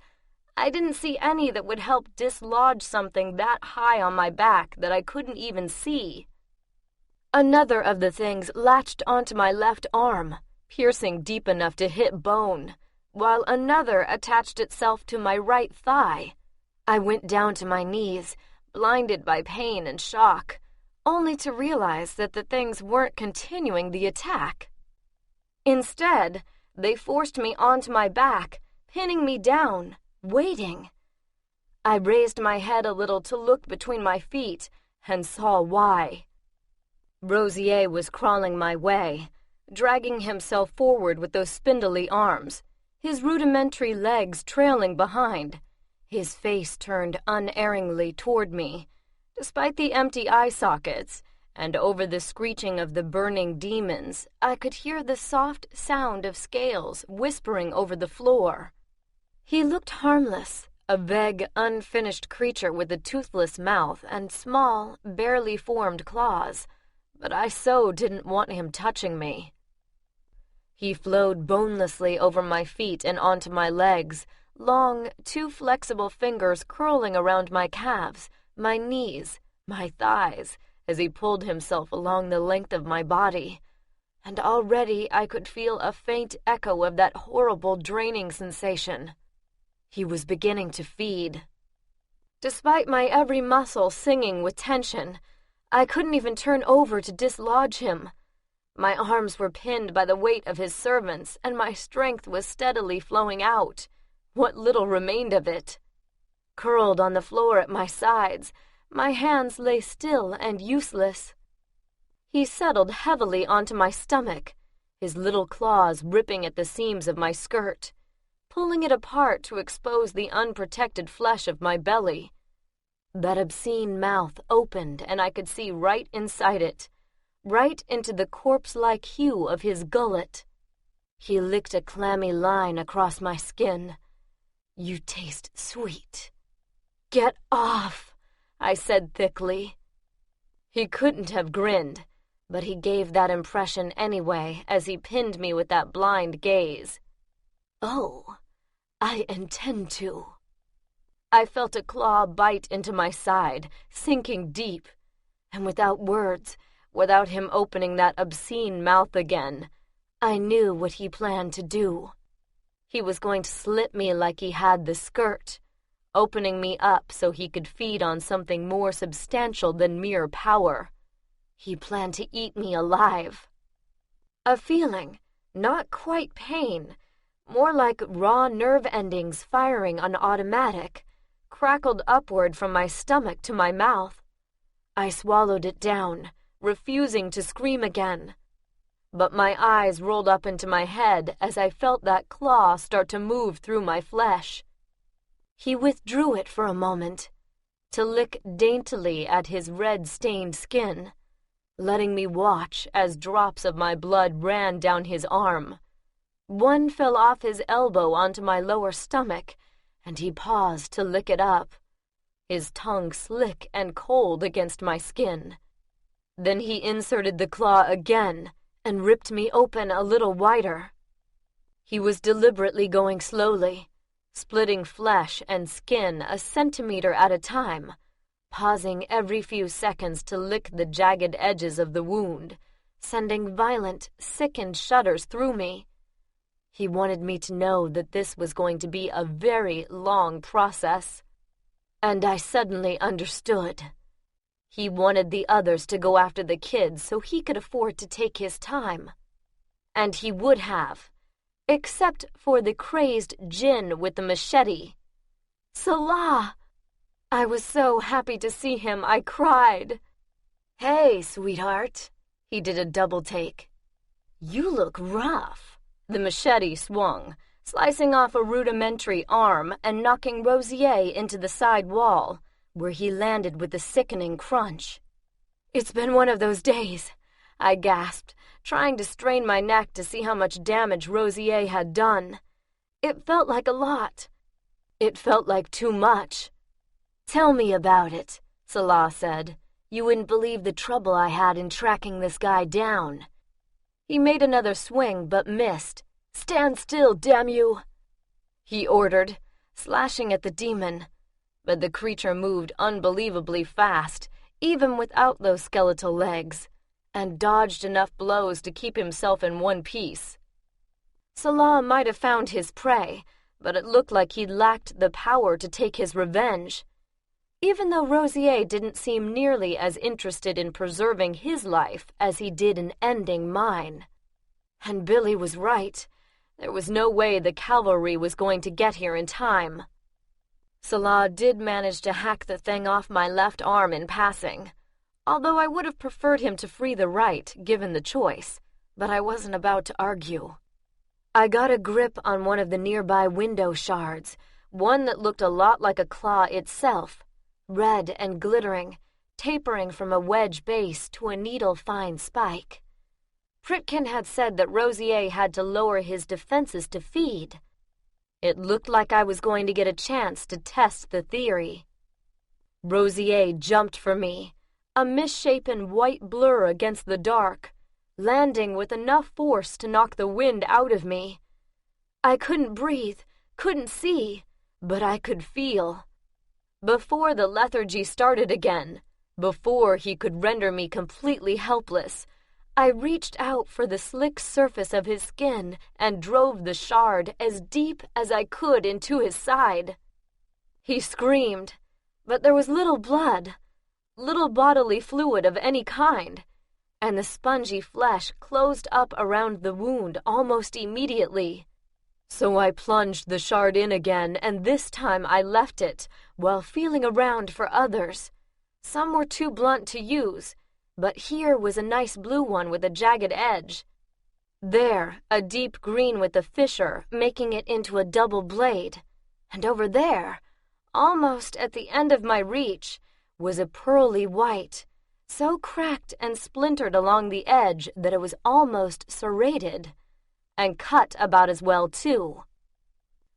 B: I didn't see any that would help dislodge something that high on my back that I couldn't even see. Another of the things latched onto my left arm, piercing deep enough to hit bone, while another attached itself to my right thigh. I went down to my knees, blinded by pain and shock, only to realize that the things weren't continuing the attack. Instead, they forced me onto my back, pinning me down, waiting. I raised my head a little to look between my feet and saw why. Rosier was crawling my way,
A: dragging himself forward with those spindly arms, his rudimentary legs trailing behind, his face turned unerringly toward me, despite the empty eye sockets, and over the screeching of the burning demons, I could hear the soft sound of scales whispering over the floor. He looked harmless, a vague, unfinished creature with a toothless mouth and small, barely formed claws, but I so didn't want him touching me. He flowed bonelessly over my feet and onto my legs, long, too flexible fingers curling around my calves, my knees, my thighs, as he pulled himself along the length of my body, and already I could feel a faint echo of that horrible draining sensation. He was beginning to feed. Despite my every muscle singing with tension, I couldn't even turn over to dislodge him. My arms were pinned by the weight of his servants, and my strength was steadily flowing out, what little remained of it. Curled on the floor at my sides, my hands lay still and useless. He settled heavily onto my stomach, his little claws ripping at the seams of my skirt, pulling it apart to expose the unprotected flesh of my belly. That obscene mouth opened, and I could see right inside it, right into the corpse-like hue of his gullet. He licked a clammy line across my skin. "You taste sweet." "Get off," I said thickly. He couldn't have grinned, but he gave that impression anyway as he pinned me with that blind gaze. "Oh, I intend to." I felt a claw bite into my side, sinking deep, and without words, without him opening that obscene mouth again, I knew what he planned to do. He was going to slit me like he had the skirt, opening me up so he could feed on something more substantial than mere power. He planned to eat me alive. A feeling, not quite pain, more like raw nerve endings firing on automatic, crackled upward from my stomach to my mouth. I swallowed it down, refusing to scream again. But my eyes rolled up into my head as I felt that claw start to move through my flesh. He withdrew it for a moment, to lick daintily at his red-stained skin, letting me watch as drops of my blood ran down his arm. One fell off his elbow onto my lower stomach, and he paused to lick it up, his tongue slick and cold against my skin. Then he inserted the claw again and ripped me open a little wider. He was deliberately going slowly, splitting flesh and skin a centimeter at a time, pausing every few seconds to lick the jagged edges of the wound, sending violent, sickened shudders through me. He wanted me to know that this was going to be a very long process. And I suddenly understood. He wanted the others to go after the kids so he could afford to take his time. And he would have, except for the crazed djinn with the machete. "Salah!" I was so happy to see him, I cried. "Hey, sweetheart." He did a double take. "You look rough." The machete swung, slicing off a rudimentary arm and knocking Rosier into the side wall, where he landed with a sickening crunch. "It's been one of those days," I gasped, trying to strain my neck to see how much damage Rosier had done. It felt like a lot. It felt like too much. "Tell me about it," Salah said. "You wouldn't believe the trouble I had in tracking this guy down." He made another swing but missed. "Stand still, damn you!" he ordered, slashing at the demon. But the creature moved unbelievably fast, even without those skeletal legs, and dodged enough blows to keep himself in one piece. Salah might have found his prey, but it looked like he lacked the power to take his revenge. Even though Rosier didn't seem nearly as interested in preserving his life as he did in ending mine. And Billy was right. There was no way the cavalry was going to get here in time. Salah did manage to hack the thing off my left arm in passing, although I would have preferred him to free the right, given the choice.
B: but I wasn't about to argue. I got a grip on one of the nearby window shards, one that looked a lot like a claw itself, red and glittering, tapering from a wedge base to a needle-fine spike. Pritkin had said that Rosier had to lower his defenses to feed. It looked like I was going to get a chance to test the theory. Rosier jumped for me, a misshapen white blur against the dark, landing with enough force to knock the wind out of me. I couldn't breathe, couldn't see, but I could feel. Before the lethargy started again, before he could render me completely helpless, I reached out for the slick surface of his skin and drove the shard as deep as I could into his side. He screamed, but there was little blood, little bodily fluid of any kind, and the spongy flesh closed up around the wound almost immediately. So I plunged the shard in again, and this time I left it while feeling around for others. Some were too blunt to use, but here was a nice blue one with a jagged edge. There, a deep green with a fissure, making it into a double blade. And over there, almost at the end of my reach, was a pearly white, so cracked and splintered along the edge that it was almost serrated, and cut about as well too.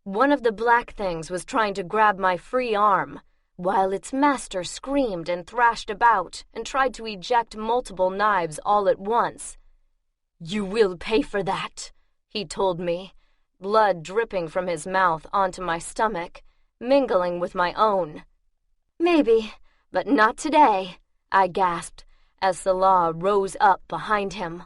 B: One of the black things was trying to grab my free arm, while its master screamed and thrashed about and tried to eject multiple knives all at once. "You will pay for that," he told me, blood dripping from his mouth onto my stomach, mingling with my own. "Maybe, but not today," I gasped, as Salah rose up behind him.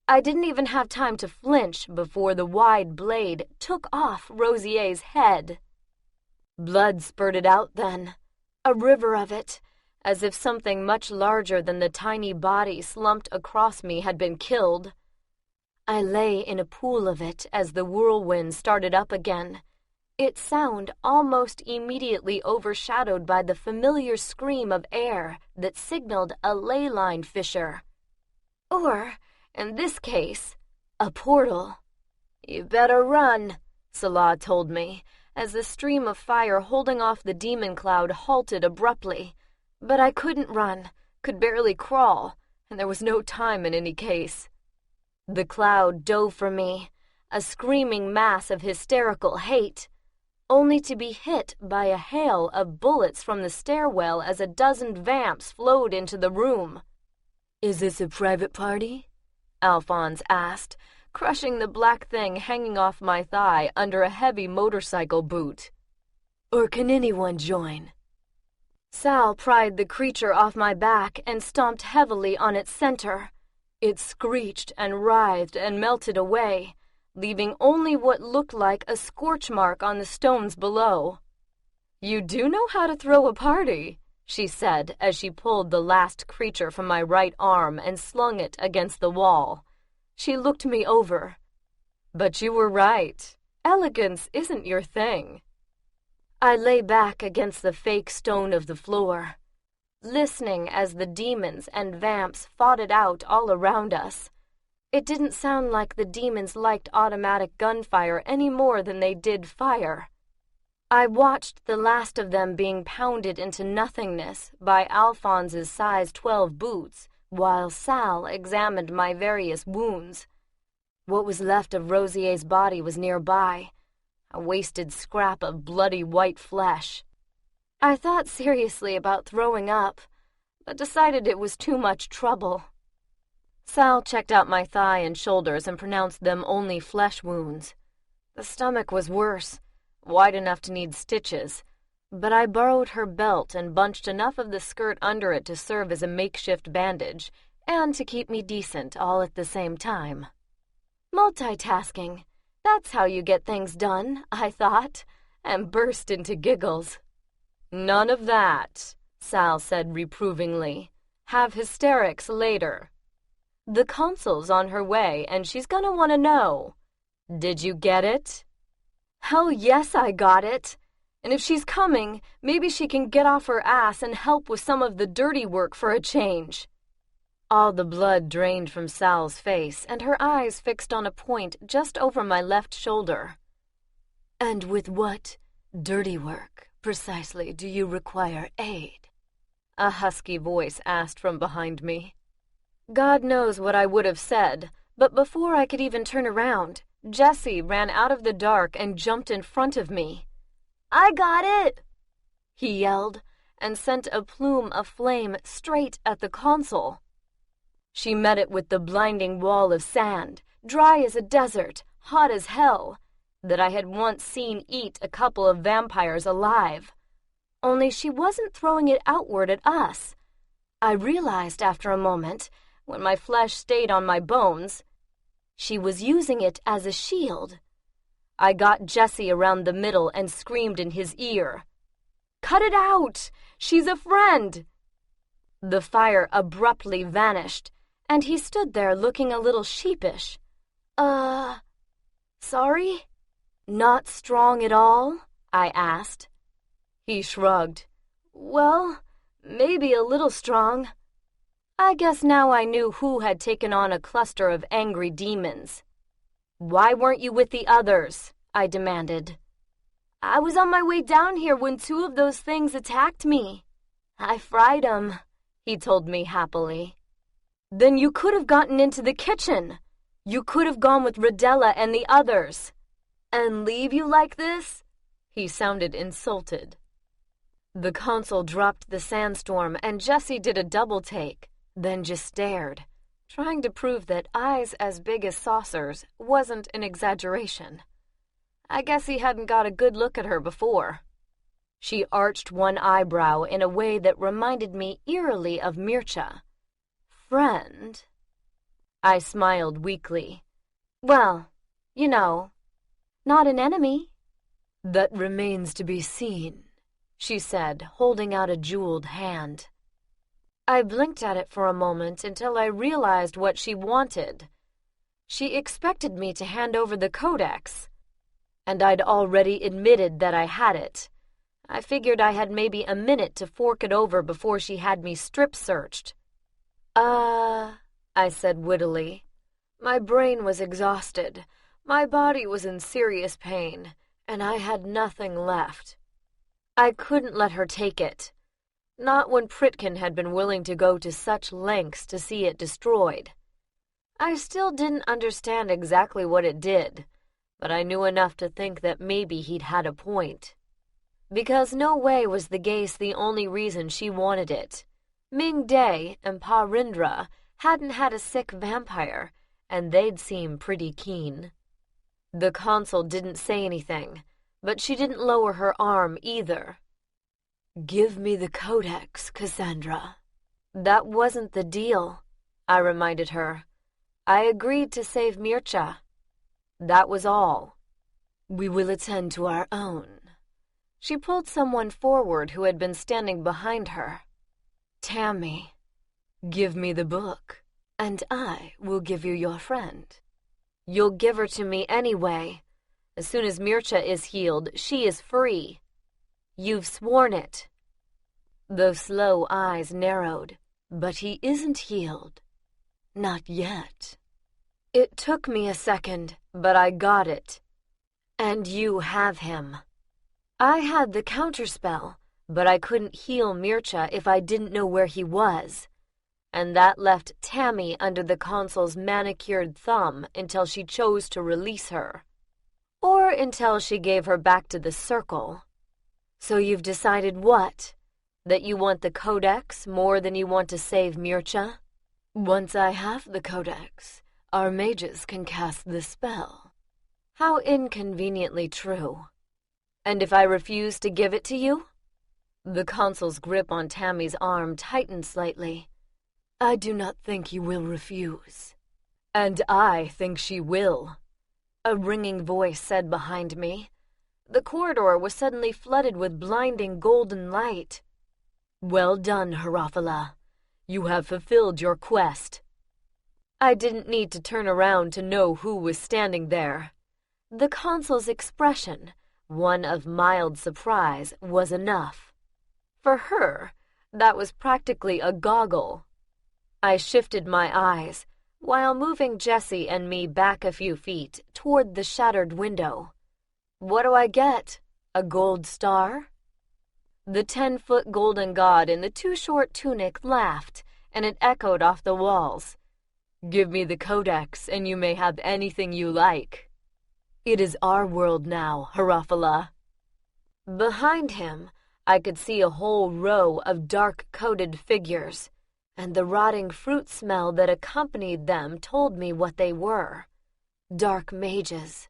B: I didn't even have time to flinch before the wide blade took off Rosier's head. Blood spurted out then, a river of it, as if something much larger than the tiny body slumped across me had been killed. I lay in a pool of it as the whirlwind started up again, its sound almost immediately overshadowed by the familiar scream of air that signaled a ley line fissure. Or, in this case, a portal. "You better run," Salah told me, as the stream of fire holding off the demon cloud halted abruptly. But I couldn't run, could barely crawl, and there was no time in any case. The cloud dove for me, a screaming mass of hysterical hate, only to be hit by a hail of bullets from the stairwell as a dozen vamps flowed into the room. "Is this a private party?" Alphonse asked, crushing the black thing hanging off my thigh under a heavy motorcycle boot. "Or can anyone join?" Sal pried the creature off my back and stomped heavily on its center. It screeched and writhed and melted away, leaving only what looked like a scorch mark on the stones below. "You do know how to throw a party," she said as she pulled the last creature from my right arm and slung it against the wall. She looked me over. "But you were right. Elegance isn't your thing." I lay back against the fake stone of the floor, listening as the demons and vamps fought it out all around us. It didn't sound like the demons liked automatic gunfire any more than they did fire. I watched the last of them being pounded into nothingness by Alphonse's size 12 boots, while Sal examined my various wounds. What was left of Rosier's body was nearby, a wasted scrap of bloody white flesh. I thought seriously about throwing up, but decided it was too much trouble. Sal checked out my thigh and shoulders and pronounced them only flesh wounds. The stomach was worse, wide enough to need stitches, but I borrowed her belt and bunched enough of the skirt under it to serve as a makeshift bandage and to keep me decent all at the same time. Multitasking. That's how you get things done, I thought, and burst into giggles. "None of that," Sal said reprovingly. "Have hysterics later. The consul's on her way, and she's gonna want to know. Did you get it?" "Hell yes, I got it. And if she's coming, maybe she can get off her ass and help with some of the dirty work for a change."
A: All the blood drained from Sal's face, and her eyes fixed on a point just over my left shoulder.
B: "And with what dirty work, precisely, do you require aid?"
A: a husky voice asked from behind me. God knows what I would have said, but before I could even turn around, Jesse ran out of the dark and jumped in front of me. "I got it!" he yelled, and sent a plume of flame straight at the console. She met it with the blinding wall of sand, dry as a desert, hot as hell, that I had once seen eat a couple of vampires alive. Only she wasn't throwing it outward at us. I realized after a moment, when my flesh stayed on my bones, she was using it as a shield. I got Jesse around the middle and screamed in his ear, "Cut it out! She's a friend!" The fire abruptly vanished, and he stood there looking a little sheepish. Sorry? Not strong at all?" I asked. He shrugged. "Well, maybe a little strong." I guess now I knew who had taken on a cluster of angry demons. "Why weren't you with the others?" I demanded. "I was on my way down here when 2 of those things attacked me. I fried 'em," he told me happily. "Then you could have gotten into the kitchen. You could have gone with Rodella and the others." "And leave you like this?" He sounded insulted. The console dropped the sandstorm, and Jesse did a double take, then just stared, trying to prove that eyes as big as saucers wasn't an exaggeration. I guess he hadn't got a good look at her before. She arched one eyebrow in a way that reminded me eerily of Mircea. "Friend?" I smiled weakly. "Well, you know, not an enemy."
B: "That remains to be seen," she said, holding out a jeweled hand.
A: I blinked at it for a moment until I realized what she wanted. She expected me to hand over the codex, and I'd already admitted that I had it. I figured I had maybe a minute to fork it over before she had me strip-searched. I said wittily. My brain was exhausted. My body was in serious pain, and I had nothing left. I couldn't let her take it. Not when Pritkin had been willing to go to such lengths to see it destroyed. I still didn't understand exactly what it did, but I knew enough to think that maybe he'd had a point. Because no way was the Gaze the only reason she wanted it. Ming Day and Pa Rindra hadn't had a sick vampire, and they'd seem pretty keen. The console didn't say anything, but she didn't lower her arm either.
B: "Give me the codex, Cassandra."
A: "That wasn't the deal," I reminded her. "I agreed to save Mircea. That was all."
B: "We will attend to our own."
A: She pulled someone forward who had been standing behind her.
B: "Tammy, give me the book, and I will give you your friend."
A: "You'll give her to me anyway. As soon as Mircea is healed, she is free. You've sworn it."
B: Those slow eyes narrowed. "But he isn't healed. Not yet."
A: "It took me a second, but I got it."
B: "And you have him."
A: "I had the counterspell, but I couldn't heal Mircea if I didn't know where he was. And that left Tammy under the console's manicured thumb until she chose to release her. Or until she gave her back to the circle. So you've decided what? That you want the codex more than you want to save Mircea?"
B: "Once I have the codex, our mages can cast the spell."
A: "How inconveniently true. And if I refuse to give it to you?" The console's grip on Tammy's arm tightened slightly.
B: "I do not think you will refuse."
A: "And I think she will," a ringing voice said behind me. The corridor was suddenly flooded with blinding golden light.
B: "Well done, Herophila. You have fulfilled your quest."
A: I didn't need to turn around to know who was standing there. The console's expression, one of mild surprise, was enough. For her, that was practically a goggle. I shifted my eyes, while moving Jessie and me back a few feet toward the shattered window. What do I get? A gold star? The 10-foot golden god in the too-short tunic laughed, and it echoed off the walls. Give me the codex, and you may have anything you like. It is our world now, Harafala. Behind him, I could see a whole row of dark-coated figures, and the rotting fruit smell that accompanied them told me what they were. Dark mages.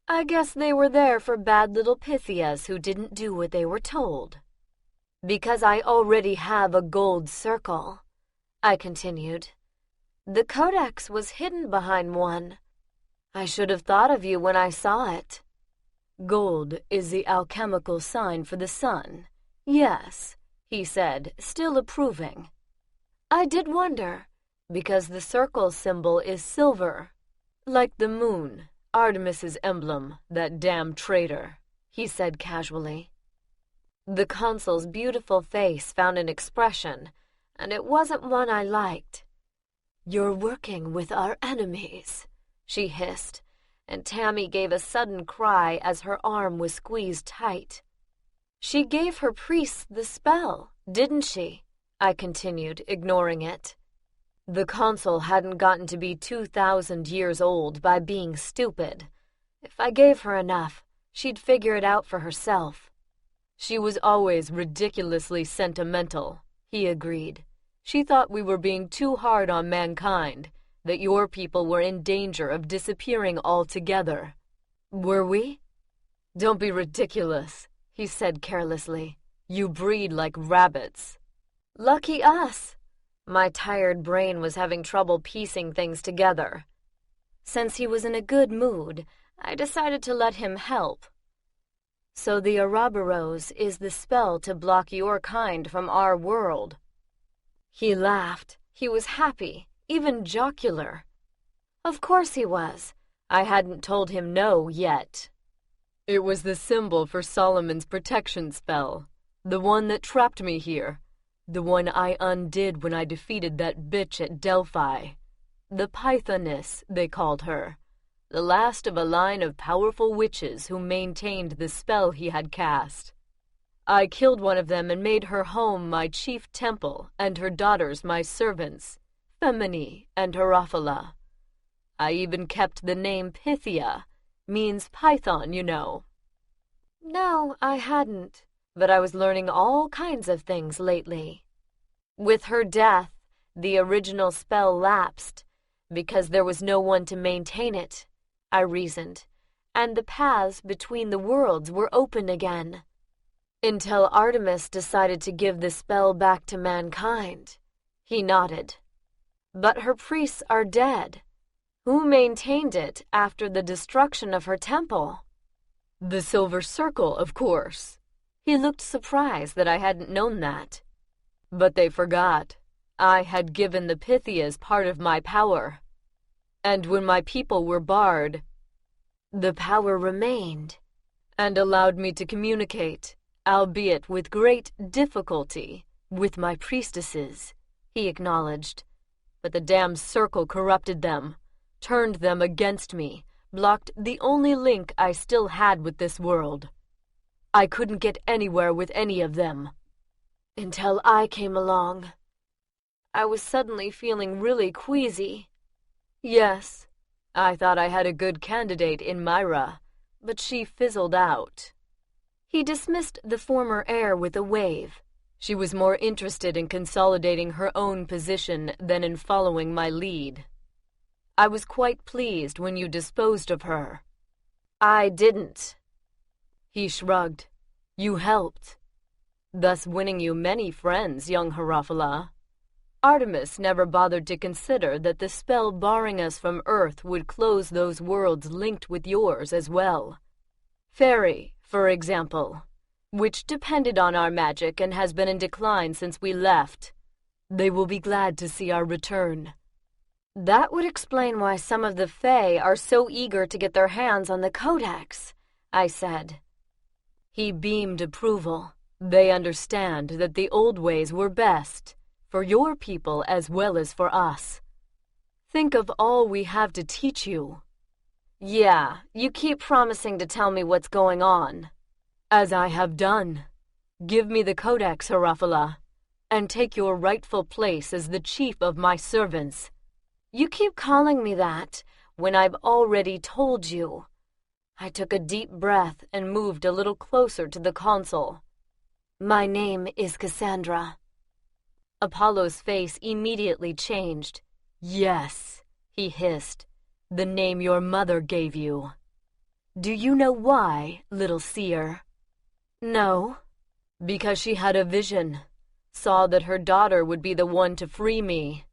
A: I guess they were there for bad little Pythias who didn't do what they were told. Because I already have a gold circle, I continued. The codex was hidden behind one. I should have thought of you when I saw it. Gold is the alchemical sign for the sun. Yes, he said, still approving. I did wonder, because the circle symbol is silver, like the moon, Artemis's emblem, that damn traitor, he said casually. The consul's beautiful face found an expression, and it wasn't one I liked. You're working with our enemies, she hissed, and Tammy gave a sudden cry as her arm was squeezed tight. She gave her priests the spell, didn't she? I continued, ignoring it. The consul hadn't gotten to be 2,000 years old by being stupid. If I gave her enough, she'd figure it out for herself. She was always ridiculously sentimental, he agreed. She thought we were being too hard on mankind, that your people were in danger of disappearing altogether. Were we? Don't be ridiculous, he said carelessly. You breed like rabbits. Lucky us. My tired brain was having trouble piecing things together. Since he was in a good mood, I decided to let him help. So the Ouroboros is the spell to block your kind from our world. He laughed. He was happy, even jocular. Of course he was. I hadn't told him no yet. It was the symbol for Solomon's protection spell, the one that trapped me here. The one I undid when I defeated that bitch at Delphi. The Pythoness, they called her. The last of a line of powerful witches who maintained the spell he had cast. I killed one of them and made her home my chief temple and her daughters my servants, Femini and Harafala. I even kept the name Pythia, means python, you know. No, I hadn't. But I was learning all kinds of things lately. With her death, the original spell lapsed, because there was no one to maintain it, I reasoned, and the paths between the worlds were open again. Until Artemis decided to give the spell back to mankind. He nodded. But her priests are dead. Who maintained it after the destruction of her temple? The Silver Circle, of course. He looked surprised that I hadn't known that. But they forgot. I had given the Pythias part of my power. And when my people were barred, the power remained, and allowed me to communicate, albeit with great difficulty, with my priestesses, he acknowledged. But the damn circle corrupted them, turned them against me, blocked the only link I still had with this world. I couldn't get anywhere with any of them. Until I came along. I was suddenly feeling really queasy. Yes, I thought I had a good candidate in Myra, but she fizzled out. He dismissed the former heir with a wave. She was more interested in consolidating her own position than in following my lead. I was quite pleased when you disposed of her. I didn't. He shrugged. You helped, thus winning you many friends, young Harafala. Artemis never bothered to consider that the spell barring us from Earth would close those worlds linked with yours as well. Fairy, for example, which depended on our magic and has been in decline since we left. They will be glad to see our return. That would explain why some of the Fae are so eager to get their hands on the Codex, I said. He beamed approval. They understand that the old ways were best.
B: for your people as well as for us. Think of all we have to teach you.
A: Yeah, you keep promising to tell me what's going on.
B: As I have done. Give me the codex, Harafala, and take your rightful place as the chief of my servants.
A: You keep calling me that when I've already told you. I took a deep breath and moved a little closer to the console. My name is Cassandra.
B: Apollo's face immediately changed. Yes, he hissed, the name your mother gave you. Do you know why, little seer?
A: No.
B: Because she had a vision, saw that her daughter would be the one to free me.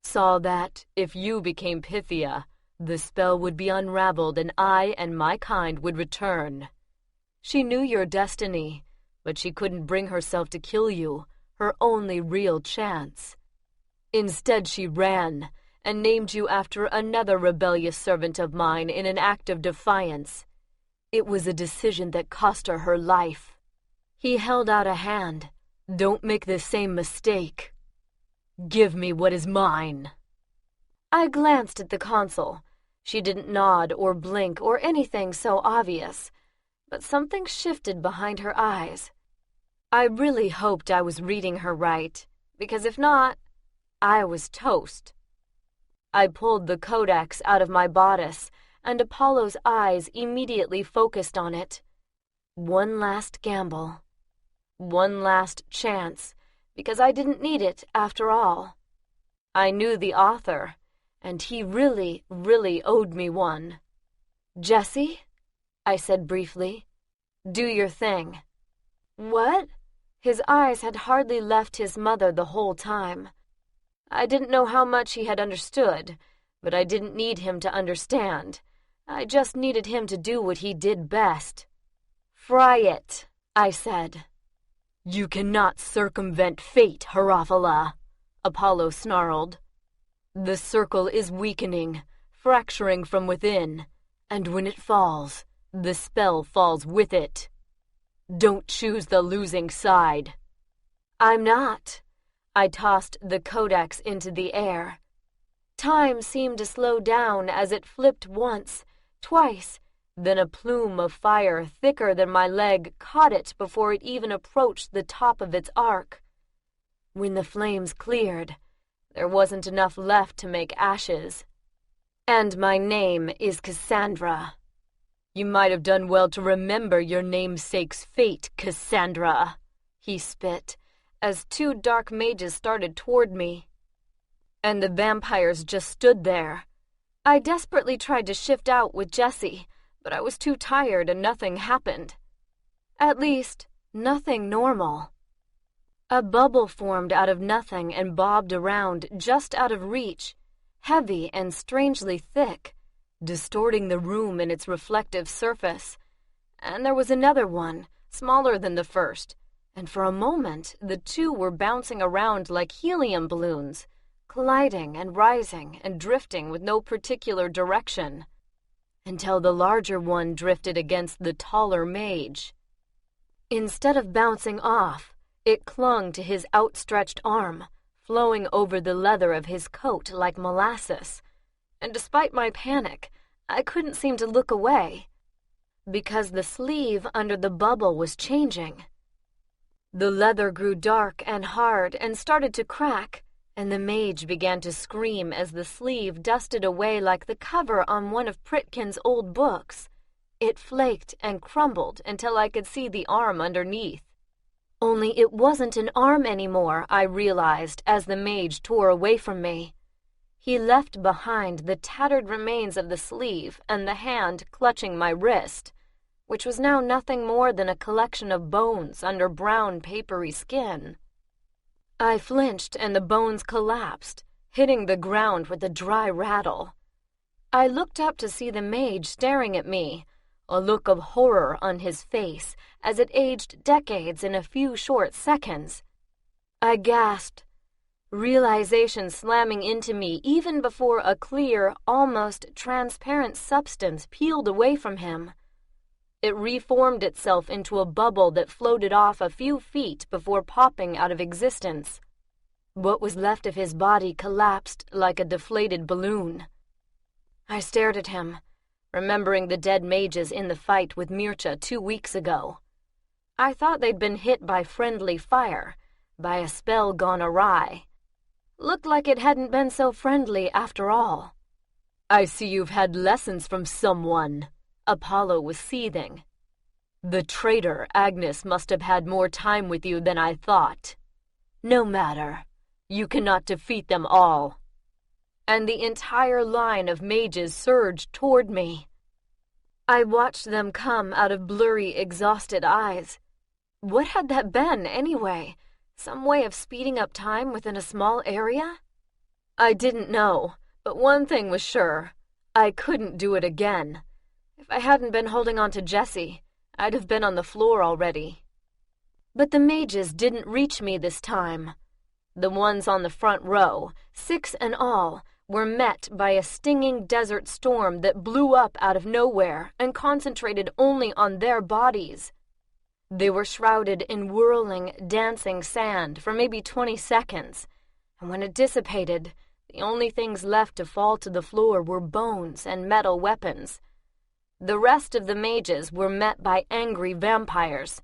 B: Saw that, if you became Pythia, the spell would be unraveled and I and my kind would return. She knew your destiny, but she couldn't bring herself to kill you, her only real chance. Instead she ran, and named you after another rebellious servant of mine in an act of defiance. It was a decision that cost her her life. He held out a hand. Don't make the same mistake. Give me what is mine.
A: I glanced at the console. She didn't nod or blink or anything so obvious, but something shifted behind her eyes. I really hoped I was reading her right, because if not, I was toast. I pulled the codex out of my bodice, and Apollo's eyes immediately focused on it. One last gamble. One last chance, because I didn't need it after all. I knew the author, and he really, really owed me one. Jesse, I said briefly, do your thing. What? His eyes had hardly left his mother the whole time. I didn't know how much he had understood, but I didn't need him to understand. I just needed him to do what he did best. Fry it, I said.
B: You cannot circumvent fate, Harafala, Apollo snarled. The circle is weakening, fracturing from within, and when it falls, the spell falls with it. Don't choose the losing side.
A: I'm not. I tossed the codex into the air. Time seemed to slow down as it flipped once, twice, then a plume of fire thicker than my leg caught it before it even approached the top of its arc. When the flames cleared, there wasn't enough left to make ashes. And my name is Cassandra.
B: You might have done well to remember your namesake's fate, Cassandra, he spit, as two dark mages started toward me. And the vampires just stood there. I desperately tried to shift out with Jesse, but I was too tired and nothing happened. At least, nothing normal. A bubble formed out of nothing and bobbed around just out of reach, heavy and strangely thick, distorting the room in its reflective surface. And there was another one, smaller than the first, and for a moment the two were bouncing around like helium balloons, colliding and rising and drifting with no particular direction, until the larger one drifted against the taller mage. Instead of bouncing off, it clung to his outstretched arm, flowing over the leather of his coat like molasses, and despite my panic, I couldn't seem to look away, because the sleeve under the bubble was changing. The leather grew dark and hard and started to crack, and the mage began to scream as the sleeve dusted away like the cover on one of Pritkin's old books. It flaked and crumbled until I could see the arm underneath. Only it wasn't an arm anymore, I realized as the mage tore away from me. He left behind the tattered remains of the sleeve and the hand clutching my wrist, which was now nothing more than a collection of bones under brown papery skin. I flinched and the bones collapsed, hitting the ground with a dry rattle. I looked up to see the mage staring at me, a look of horror on his face as it aged decades in a few short seconds. I gasped, realization slamming into me even before a clear, almost transparent substance peeled away from him. It reformed itself into a bubble that floated off a few feet before popping out of existence.
A: What was left of his body collapsed like a deflated balloon. I stared at him, remembering the dead mages in the fight with Mircea 2 weeks ago. I thought they'd been hit by friendly fire, by a spell gone awry. Looked like it hadn't been so friendly after all.
B: I see you've had lessons from someone, Apollo was seething. The traitor Agnes must have had more time with you than I thought. No matter, you cannot defeat them all.
A: And the entire line of mages surged toward me. I watched them come out of blurry, exhausted eyes. What had that been, anyway? Some way of speeding up time within a small area? I didn't know, but one thing was sure. I couldn't do it again. If I hadn't been holding on to Jessie, I'd have been on the floor already. But the mages didn't reach me this time. The ones on the front row, 6 in all, were met by a stinging desert storm that blew up out of nowhere and concentrated only on their bodies. They were shrouded in whirling, dancing sand for maybe 20 seconds, and when it dissipated, the only things left to fall to the floor were bones and metal weapons. The rest of the mages were met by angry vampires,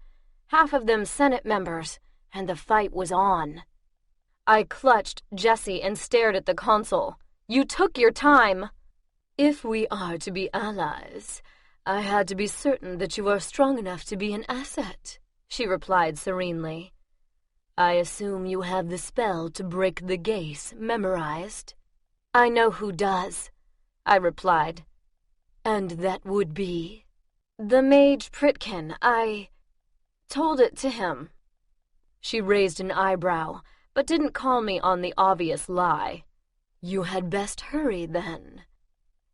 A: half of them Senate members, and the fight was on. I clutched Jessie and stared at the consul. You took your time.
B: If we are to be allies, I had to be certain that you are strong enough to be an asset, she replied serenely. I assume you have the spell to break the gaze memorized.
A: I know who does, I replied.
B: And that would be?
A: The mage Pritkin. I told it to him. She raised an eyebrow, but didn't call me on the obvious lie.
B: You had best hurry, then.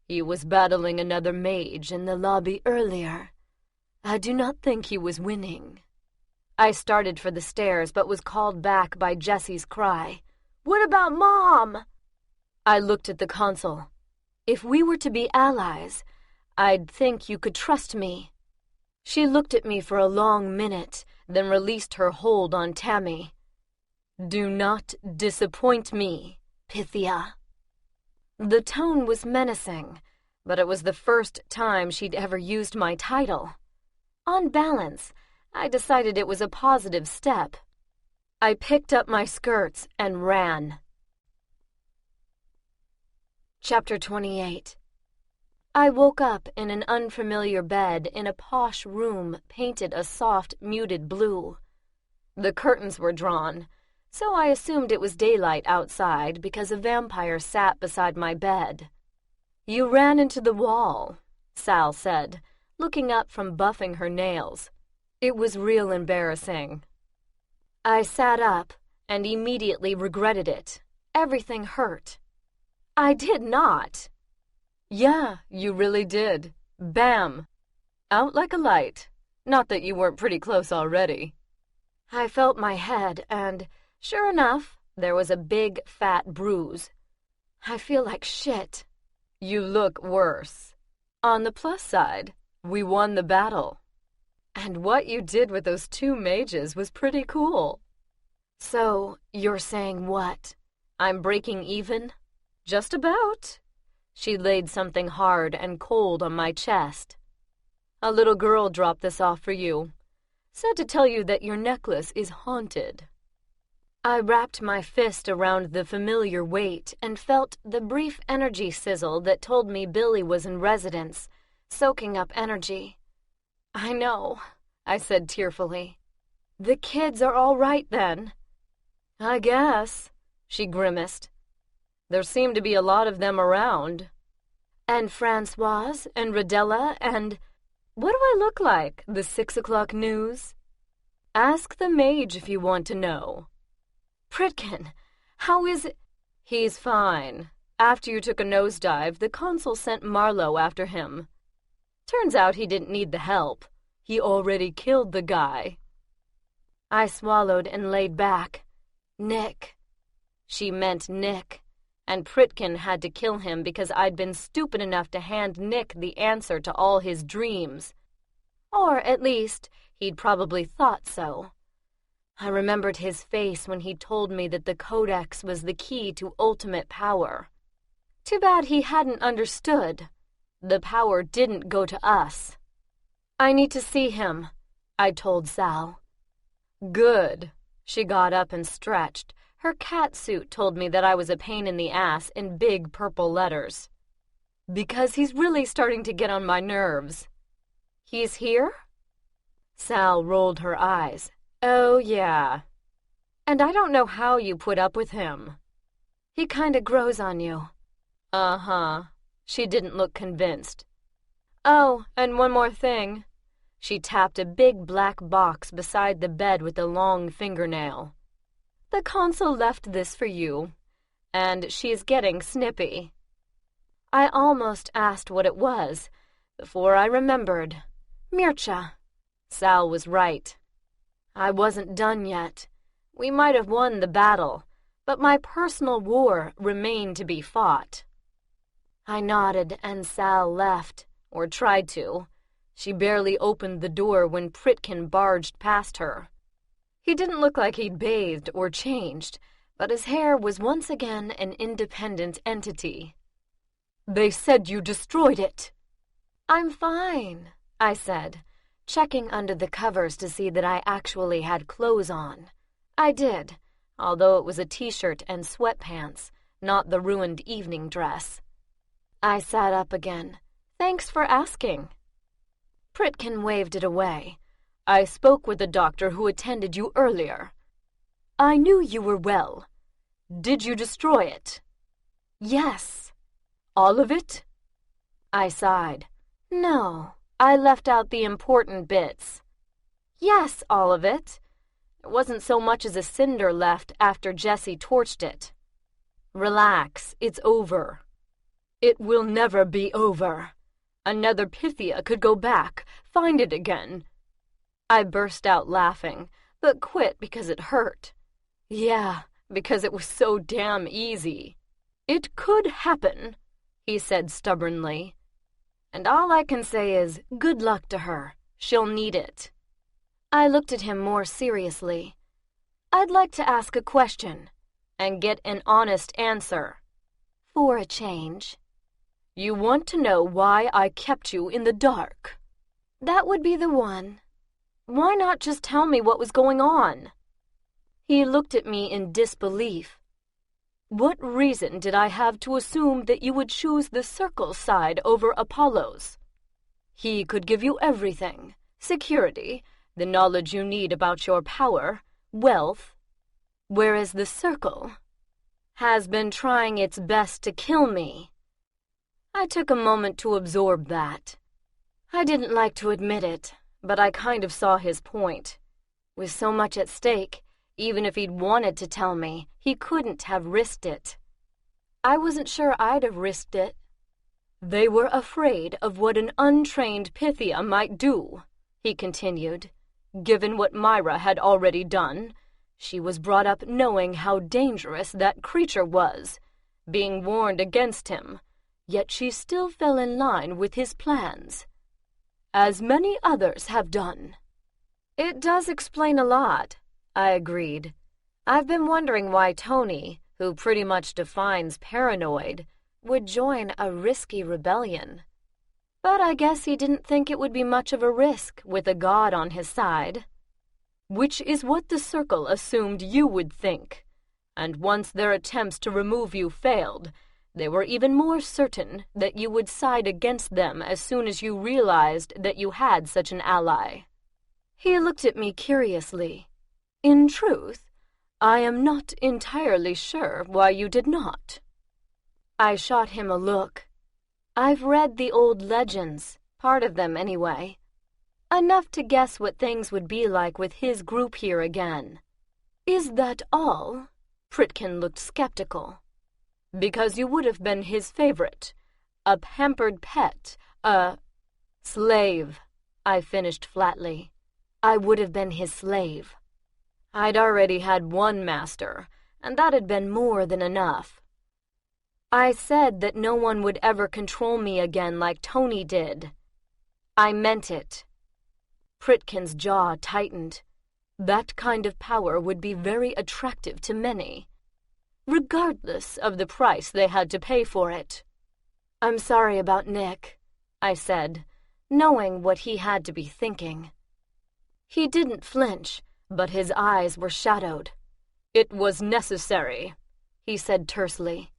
B: He was battling another mage in the lobby earlier. I do not think he was winning.
A: I started for the stairs, but was called back by Jessie's cry. What about Mom? I looked at the consul. If we were to be allies, I'd think you could trust me. She looked at me for a long minute, then released her hold on Tammy.
B: Do not disappoint me, Pythia.
A: The tone was menacing, but it was the first time she'd ever used my title. On balance, I decided it was a positive step. I picked up my skirts and ran. Chapter 28. I woke up in an unfamiliar bed in a posh room painted a soft, muted blue. The curtains were drawn, so I assumed it was daylight outside because a vampire sat beside my bed. You ran into the wall, Sal said, looking up from buffing her nails. It was real embarrassing. I sat up and immediately regretted it. Everything hurt. I did not.
B: Yeah, you really did. Bam! Out like a light. Not that you weren't pretty close already.
A: I felt my head, and sure enough, there was a big, fat bruise. I feel like shit.
B: You look worse. On the plus side, we won the battle. And what you did with those 2 mages was pretty cool.
A: So, you're saying what? I'm breaking even?
B: Just about.
A: She laid something hard and cold on my chest. A little girl dropped this off for you. Said to tell you that your necklace is haunted. I wrapped my fist around the familiar weight and felt the brief energy sizzle that told me Billy was in residence, soaking up energy. I know, I said tearfully. The kids are all right then.
B: I guess, she grimaced. There seem to be a lot of them around.
A: And Francoise and Rodella and... What do I look like, the 6 o'clock news?
B: Ask the mage if you want to know.
A: Pritkin, how is it?
B: He's fine. After you took a nosedive, the consul sent Marlowe after him. Turns out he didn't need the help. He already killed the guy.
A: I swallowed and laid back. Nick. She meant Nick. And Pritkin had to kill him because I'd been stupid enough to hand Nick the answer to all his dreams. Or, at least, he'd probably thought so. I remembered his face when he told me that the Codex was the key to ultimate power. Too bad he hadn't understood. The power didn't go to us. I need to see him, I told Sal. Good. She got up and stretched. Her cat suit told me that I was a pain in the ass in big purple letters. Because he's really starting to get on my nerves. He's here? Sal rolled her eyes. Oh, yeah. And I don't know how you put up with him. He kinda grows on you. Uh-huh. She didn't look convinced. Oh, and one more thing. She tapped a big black box beside the bed with a long fingernail. The consul left this for you, and she's getting snippy. I almost asked what it was, before I remembered. Mircha. Sal was right. I wasn't done yet. We might have won the battle, but my personal war remained to be fought. I nodded and Sal left, or tried to. She barely opened the door when Pritkin barged past her. He didn't look like he'd bathed or changed, but his hair was once again an independent entity. They said you destroyed it. I'm fine, I said, checking under the covers to see that I actually had clothes on. I did, although it was a t-shirt and sweatpants, not the ruined evening dress. I sat up again. Thanks for asking. Pritkin waved it away. I spoke with the doctor who attended you earlier. I knew you were well. Did you destroy it? Yes. All of it? I sighed. No, I left out the important bits. Yes, all of it. There wasn't so much as a cinder left after Jessie torched it. Relax, it's over. It will never be over. Another Pythia could go back, find it again. I burst out laughing, but quit because it hurt. Yeah, because it was so damn easy. It could happen, he said stubbornly. And all I can say is, good luck to her. She'll need it. I looked at him more seriously. I'd like to ask a question, and get an honest answer. For a change. You want to know why I kept you in the dark? That would be the one. Why not just tell me what was going on? He looked at me in disbelief. What reason did I have to assume that you would choose the Circle side over Apollo's? He could give you everything, security, the knowledge you need about your power, wealth, whereas the Circle has been trying its best to kill me. I took a moment to absorb that. I didn't like to admit it, but I kind of saw his point. With so much at stake, even if he'd wanted to tell me, he couldn't have risked it. I wasn't sure I'd have risked it. They were afraid of what an untrained Pythia might do, he continued. Given what Myra had already done, she was brought up knowing how dangerous that creature was, being warned against him, yet she still fell in line with his plans. As many others have done. It does explain a lot, I agreed. I've been wondering why Tony, who pretty much defines paranoid, would join a risky rebellion. But I guess he didn't think it would be much of a risk with a god on his side. Which is what the Circle assumed you would think. And once their attempts to remove you failed, they were even more certain that you would side against them as soon as you realized that you had such an ally. He looked at me curiously. In truth, I am not entirely sure why you did not. I shot him a look. I've read the old legends, part of them anyway. Enough to guess what things would be like with his group here again. Is that all? Pritkin looked skeptical. Because you would have been his favorite. A pampered pet, a slave, I finished flatly. I would have been his slave. I'd already had one master, and that had been more than enough. I said that no one would ever control me again like Tony did. I meant it. Pritkin's jaw tightened.
B: That kind of power would be very attractive to many, regardless of the price they had to pay for it. "I'm sorry about Nick," I said, knowing what he had to be thinking. He didn't flinch, but his eyes were shadowed. "It was necessary," he said tersely.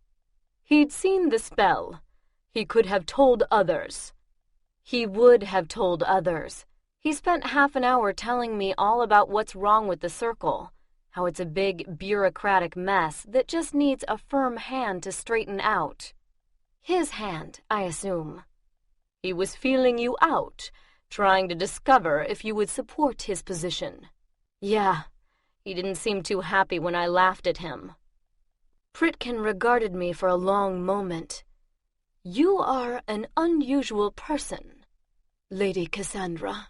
B: He'd seen the spell. He could have told others. He would have told others. He spent half an hour telling me all about what's wrong with the circle, how it's a big bureaucratic mess that just needs a firm hand to straighten out. His hand, I assume. He was feeling you out, trying to discover if you would support his position. Yeah, he didn't seem too happy when I laughed at him. Pritkin regarded me for a long moment. "You are an unusual person, Lady Cassandra."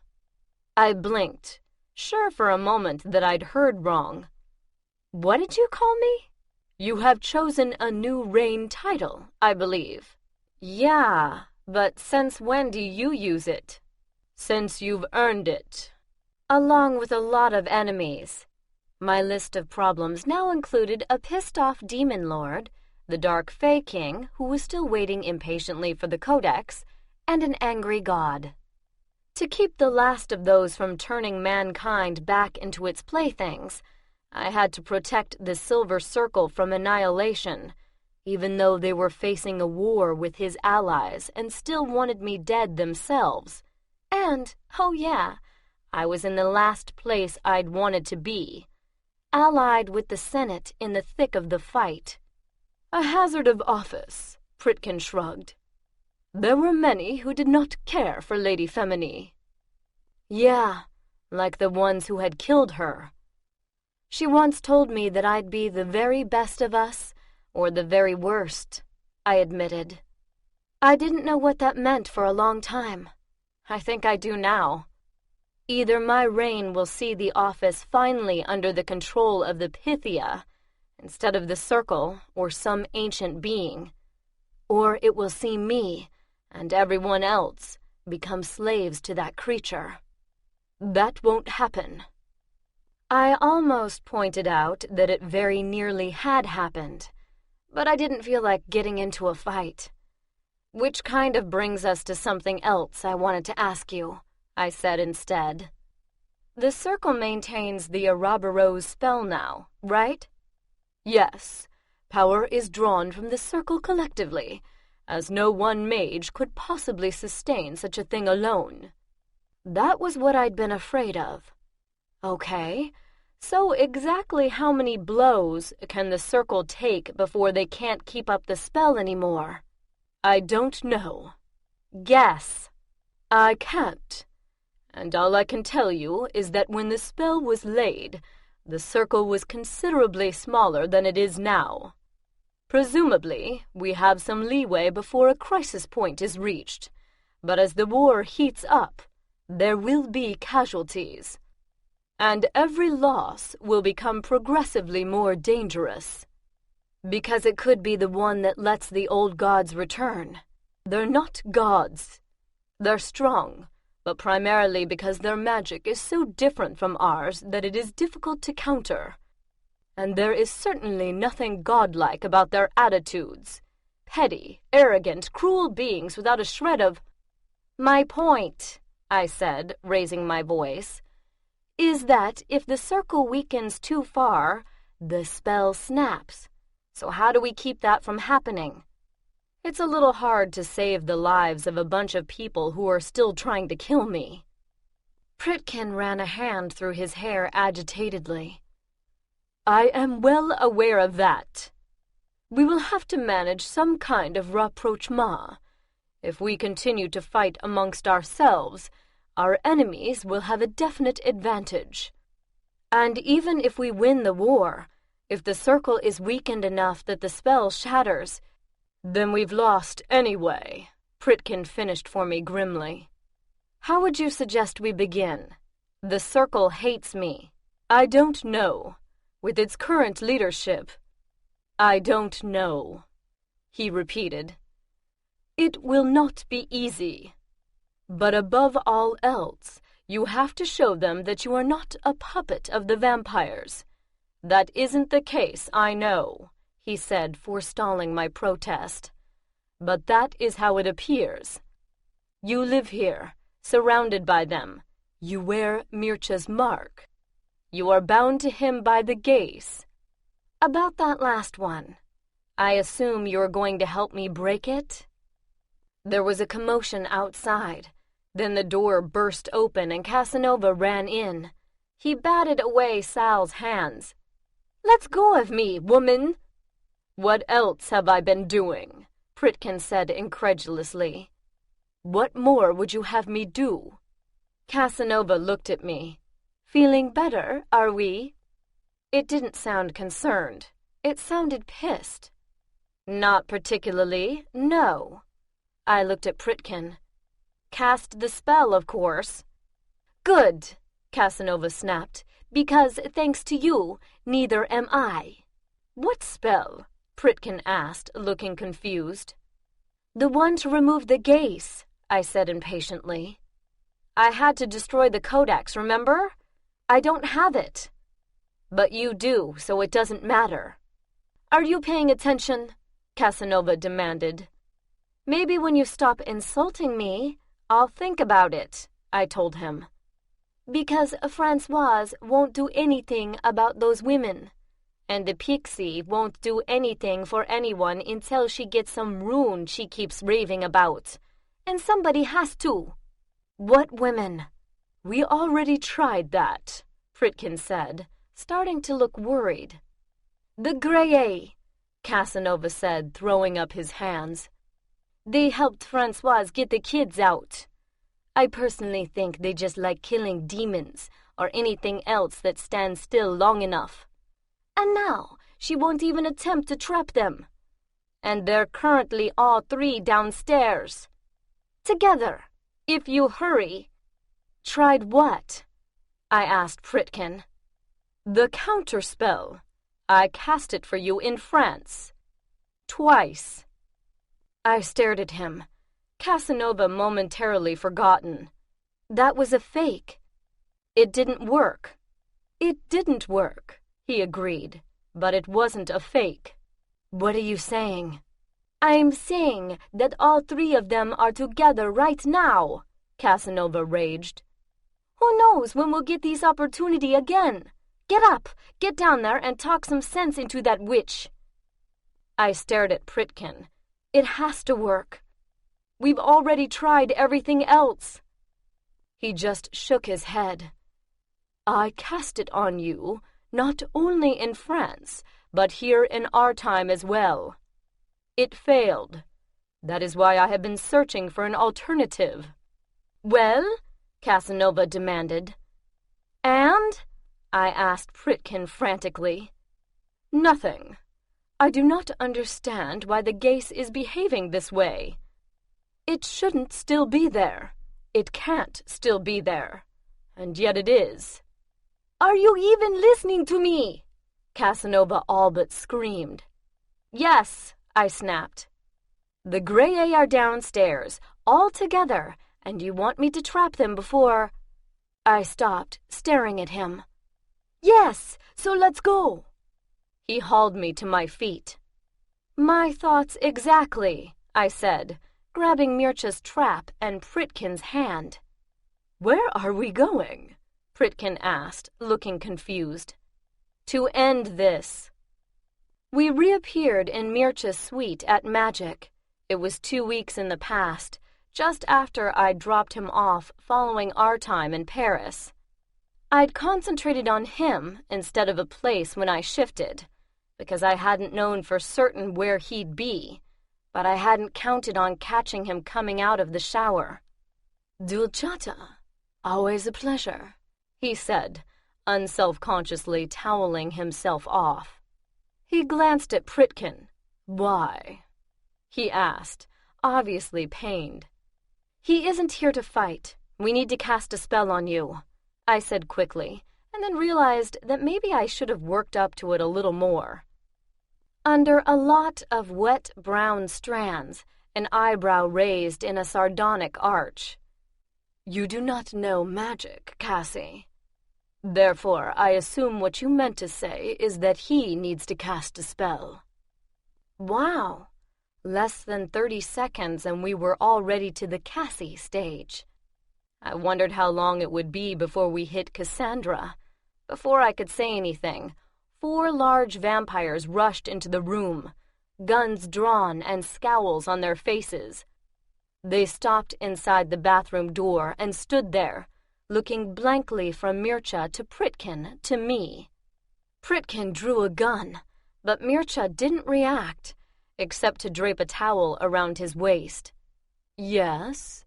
B: I blinked, sure for a moment that I'd heard wrong. "What did you call me?" "You have chosen a new reign title, I believe." "Yeah, but since when do you use it?" "Since you've earned it." "Along with a lot of enemies." My list of problems now included a pissed-off demon lord, the dark Fae King, who was still waiting impatiently for the codex, and an angry god. To keep the last of those from turning mankind back into its playthings, I had to protect the Silver Circle from annihilation, even though they were facing a war with his allies and still wanted me dead themselves. And, oh yeah, I was in the last place I'd wanted to be, allied with the Senate in the thick of the fight. "A hazard of office," Pritkin shrugged. "There were many who did not care for Lady Femini." "Yeah, like the ones who had killed her. She once told me that I'd be the very best of us, or the very worst," I admitted. "I didn't know what that meant for a long time. I think I do now. Either my reign will see the office finally under the control of the Pythia, instead of the Circle or some ancient being, or it will see me and everyone else become slaves to that creature." "That won't happen." I almost pointed out that it very nearly had happened, but I didn't feel like getting into a fight. "Which kind of brings us to something else I wanted to ask you," I said instead. "The Circle maintains the Ouroboros spell now, right?" "Yes. Power is drawn from the Circle collectively, as no one mage could possibly sustain such a thing alone." That was what I'd been afraid of. Okay, so exactly how many blows can the Circle take before they can't keep up the spell anymore? "I don't know." "Guess." "I can't. And all I can tell you is that when the spell was laid, the Circle was considerably smaller than it is now. Presumably, we have some leeway before a crisis point is reached, but as the war heats up, there will be casualties, and every loss will become progressively more dangerous. Because it could be the one that lets the old gods return. They're not gods. They're strong, but primarily because their magic is so different from ours that it is difficult to counter. And there is certainly nothing godlike about their attitudes. Petty, arrogant, cruel beings without a shred of—" "My point," I said, raising my voice, "is that if the Circle weakens too far, the spell snaps. So how do we keep that from happening? It's a little hard to save the lives of a bunch of people who are still trying to kill me." Pritkin ran a hand through his hair agitatedly. "I am well aware of that. We will have to manage some kind of rapprochement. If we continue to fight amongst ourselves, our enemies will have a definite advantage. And even if we win the war, if the Circle is weakened enough that the spell shatters, then we've lost anyway," Pritkin finished for me grimly. "How would you suggest we begin? The Circle hates me." "I don't know. With its current leadership, I don't know," he repeated. "It will not be easy. But above all else, You have to show them that you are not a puppet of the vampires. That isn't the case, I know, he said, forestalling my protest. But that is how it appears. You live here, surrounded by them. You wear Mircha's mark. You are bound to him by the gaze.
A: About that last one, I assume you're going to help me break it? There was a commotion outside. Then the door burst open and Casanova ran in. He batted away Sal's hands. "Let go of me, woman!"
B: "What else have I been doing?" Pritkin said incredulously. "What more would you have me do?"
A: Casanova looked at me. "Feeling better, are we?" It didn't sound concerned. It sounded pissed. "Not particularly, no." I looked at Pritkin. "Cast the spell, of course." "Good," Casanova snapped, "because, thanks to you, neither am I."
B: "What spell?" Pritkin asked, looking confused.
A: "The one to remove the gaze," I said impatiently. "I had to destroy the codex, remember? I don't have it."
B: "But you do, so it doesn't matter."
A: "Are you paying attention?" Casanova demanded. "Maybe when you stop insulting me, I'll think about it," I told him. "Because Françoise won't do anything about those women, and the pixie won't do anything for anyone until she gets some rune she keeps raving about. And somebody has to."
B: "What women?" "We already tried that," Pritkin said, starting to look worried.
A: "The Greyes," Casanova said, throwing up his hands. "They helped Françoise get the kids out. I personally think they just like killing demons or anything else that stands still long enough. And now she won't even attempt to trap them. And they're currently all three downstairs. Together, if you hurry."
B: "Tried what?"
A: I asked Pritkin.
B: "The counterspell. I cast it for you in France. Twice."
A: I stared at him, Casanova momentarily forgotten. That was a fake. It didn't work.
B: "It didn't work," he agreed, "but it wasn't a fake."
A: "What are you saying?" "I'm saying that all three of them are together right now," Casanova raged. "Who knows when we'll get this opportunity again? Get up, get down there and talk some sense into that witch." I stared at Pritkin. "It has to work. We've already tried everything else."
B: He just shook his head. "I cast it on you, not only in France, but here in our time as well. It failed. That is why I have been searching for an alternative."
A: "Well?" Casanova demanded. "And?" I asked Pritkin frantically.
B: "Nothing. I do not understand why the gaze is behaving this way. It shouldn't still be there. It can't still be there. And yet it is."
A: "Are you even listening to me?" Casanova all but screamed. "Yes," I snapped. "The Greyes are downstairs, all together, and you want me to trap them before—" I stopped, staring at him. "Yes, so let's go." He hauled me to my feet. "My thoughts exactly," I said, grabbing Mircha's trap and Pritkin's hand.
B: "Where are we going?"
A: Pritkin asked, looking confused. "To end this." We reappeared in Mircha's suite at Magic. It was 2 weeks in the past, just after I'd dropped him off following our time in Paris. I'd concentrated on him instead of a place when I shifted, because I hadn't known for certain where he'd be, but I hadn't counted on catching him coming out of the shower.
B: "Dulciata, always a pleasure,"
A: he said, unselfconsciously toweling himself off. He glanced at Pritkin.
B: "Why?"
A: he asked, obviously pained. "He isn't here to fight. We need to cast a spell on you," I said quickly, and then realized that maybe I should have worked up to it a little more. Under a lot of wet brown strands, an eyebrow raised in a sardonic arch.
B: You do not know magic, Cassie. Therefore, I assume what you meant to say is that he needs to cast a spell.
A: Wow. Less than 30 seconds and we were already to the Cassie stage. I wondered how long it would be before we hit Cassandra. Before I could say anything, 4 large vampires rushed into the room, guns drawn and scowls on their faces. They stopped inside the bathroom door and stood there, looking blankly from Mircea to Pritkin to me. Pritkin drew a gun, but Mircea didn't react, except to drape a towel around his waist.
B: Yes?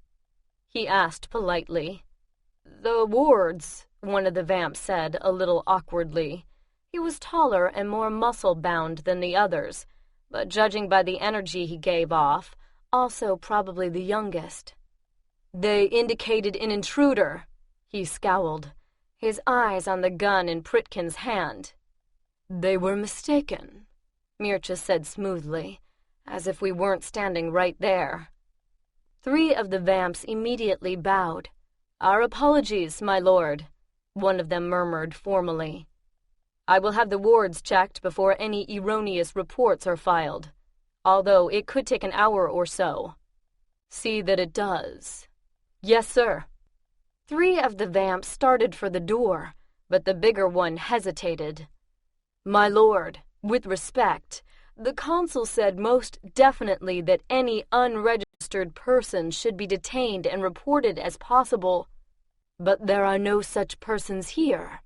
A: He asked politely.
B: The wards, one of the vamps said a little awkwardly.
A: He was taller and more muscle-bound than the others, but judging by the energy he gave off, also probably the youngest.
B: They indicated an intruder, he scowled,
A: his eyes on the gun in Pritkin's hand.
B: They were mistaken,
A: Mircea said smoothly, as if we weren't standing right there. 3 of the vamps immediately bowed.
B: Our apologies, my lord,
A: one of them murmured formally.
B: I will have the wards checked before any erroneous reports are filed, although it could take an hour or so. See that it does.
A: Yes, sir. 3 of the vamps started for the door, but the bigger one hesitated.
B: My lord, with respect, the consul said most definitely that any unregistered person should be detained and reported as possible.
A: But there are no such persons here,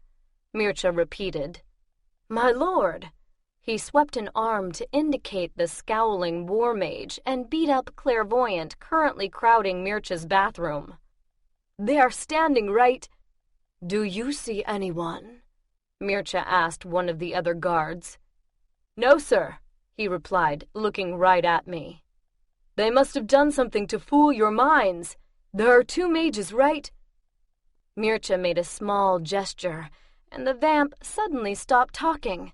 A: Mircea repeated.
B: My lord,
A: he swept an arm to indicate the scowling war mage and beat-up clairvoyant currently crowding Mircea's bathroom.
B: They are standing right.
A: Do you see anyone? Mircea asked one of the other guards.
B: No, sir,
A: he replied, looking right at me.
B: They must have done something to fool your minds. There are 2 mages, right?
A: Mircea made a small gesture, and the vamp suddenly stopped talking.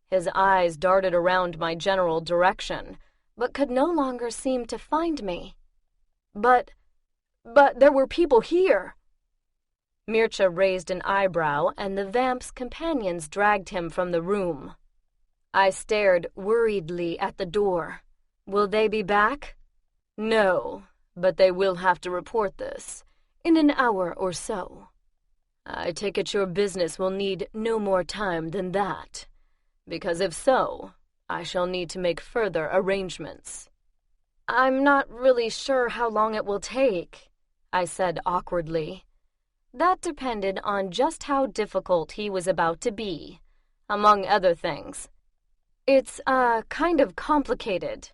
A: His eyes darted around my general direction, but could no longer seem to find me.
B: But there were people here.
A: Mircea raised an eyebrow, and the vamp's companions dragged him from the room. I stared worriedly at the door. Will they be back?
B: No, but they will have to report this in an hour or so. I take it your business will need no more time than that, because if so, I shall need to make further arrangements.
A: I'm not really sure how long it will take, I said awkwardly. That depended on just how difficult he was about to be, among other things. It's, kind of complicated.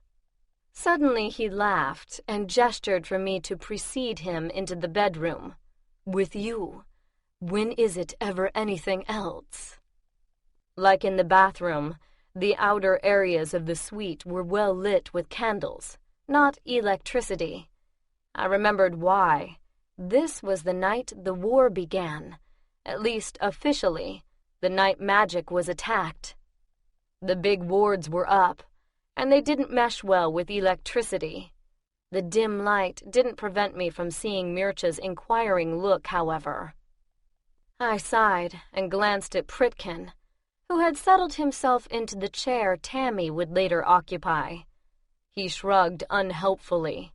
A: Suddenly he laughed and gestured for me to precede him into the bedroom.
B: With you, when is it ever anything else?
A: Like in the bathroom, the outer areas of the suite were well lit with candles, not electricity. I remembered why. This was the night the war began, at least officially, the night magic was attacked. The big wards were up, and they didn't mesh well with electricity. The dim light didn't prevent me from seeing Mircea's inquiring look, however. I sighed and glanced at Pritkin, who had settled himself into the chair Tammy would later occupy. He shrugged unhelpfully.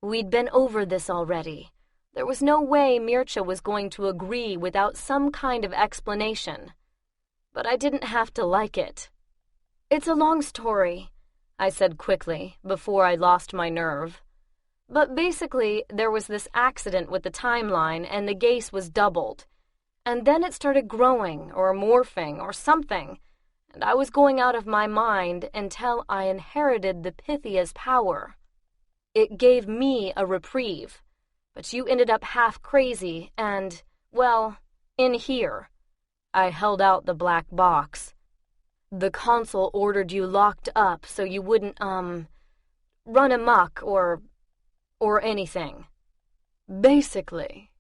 A: We'd been over this already. There was no way Mircea was going to agree without some kind of explanation. But I didn't have to like it. It's a long story, I said quickly, before I lost my nerve. But basically, there was this accident with the timeline and the gaze was doubled. And then it started growing or morphing or something, and I was going out of my mind until I inherited the Pythia's power. It gave me a reprieve, but you ended up half crazy and, well, in here. I held out the black box. The consul ordered you locked up so you wouldn't, run amok or anything.
B: Basically,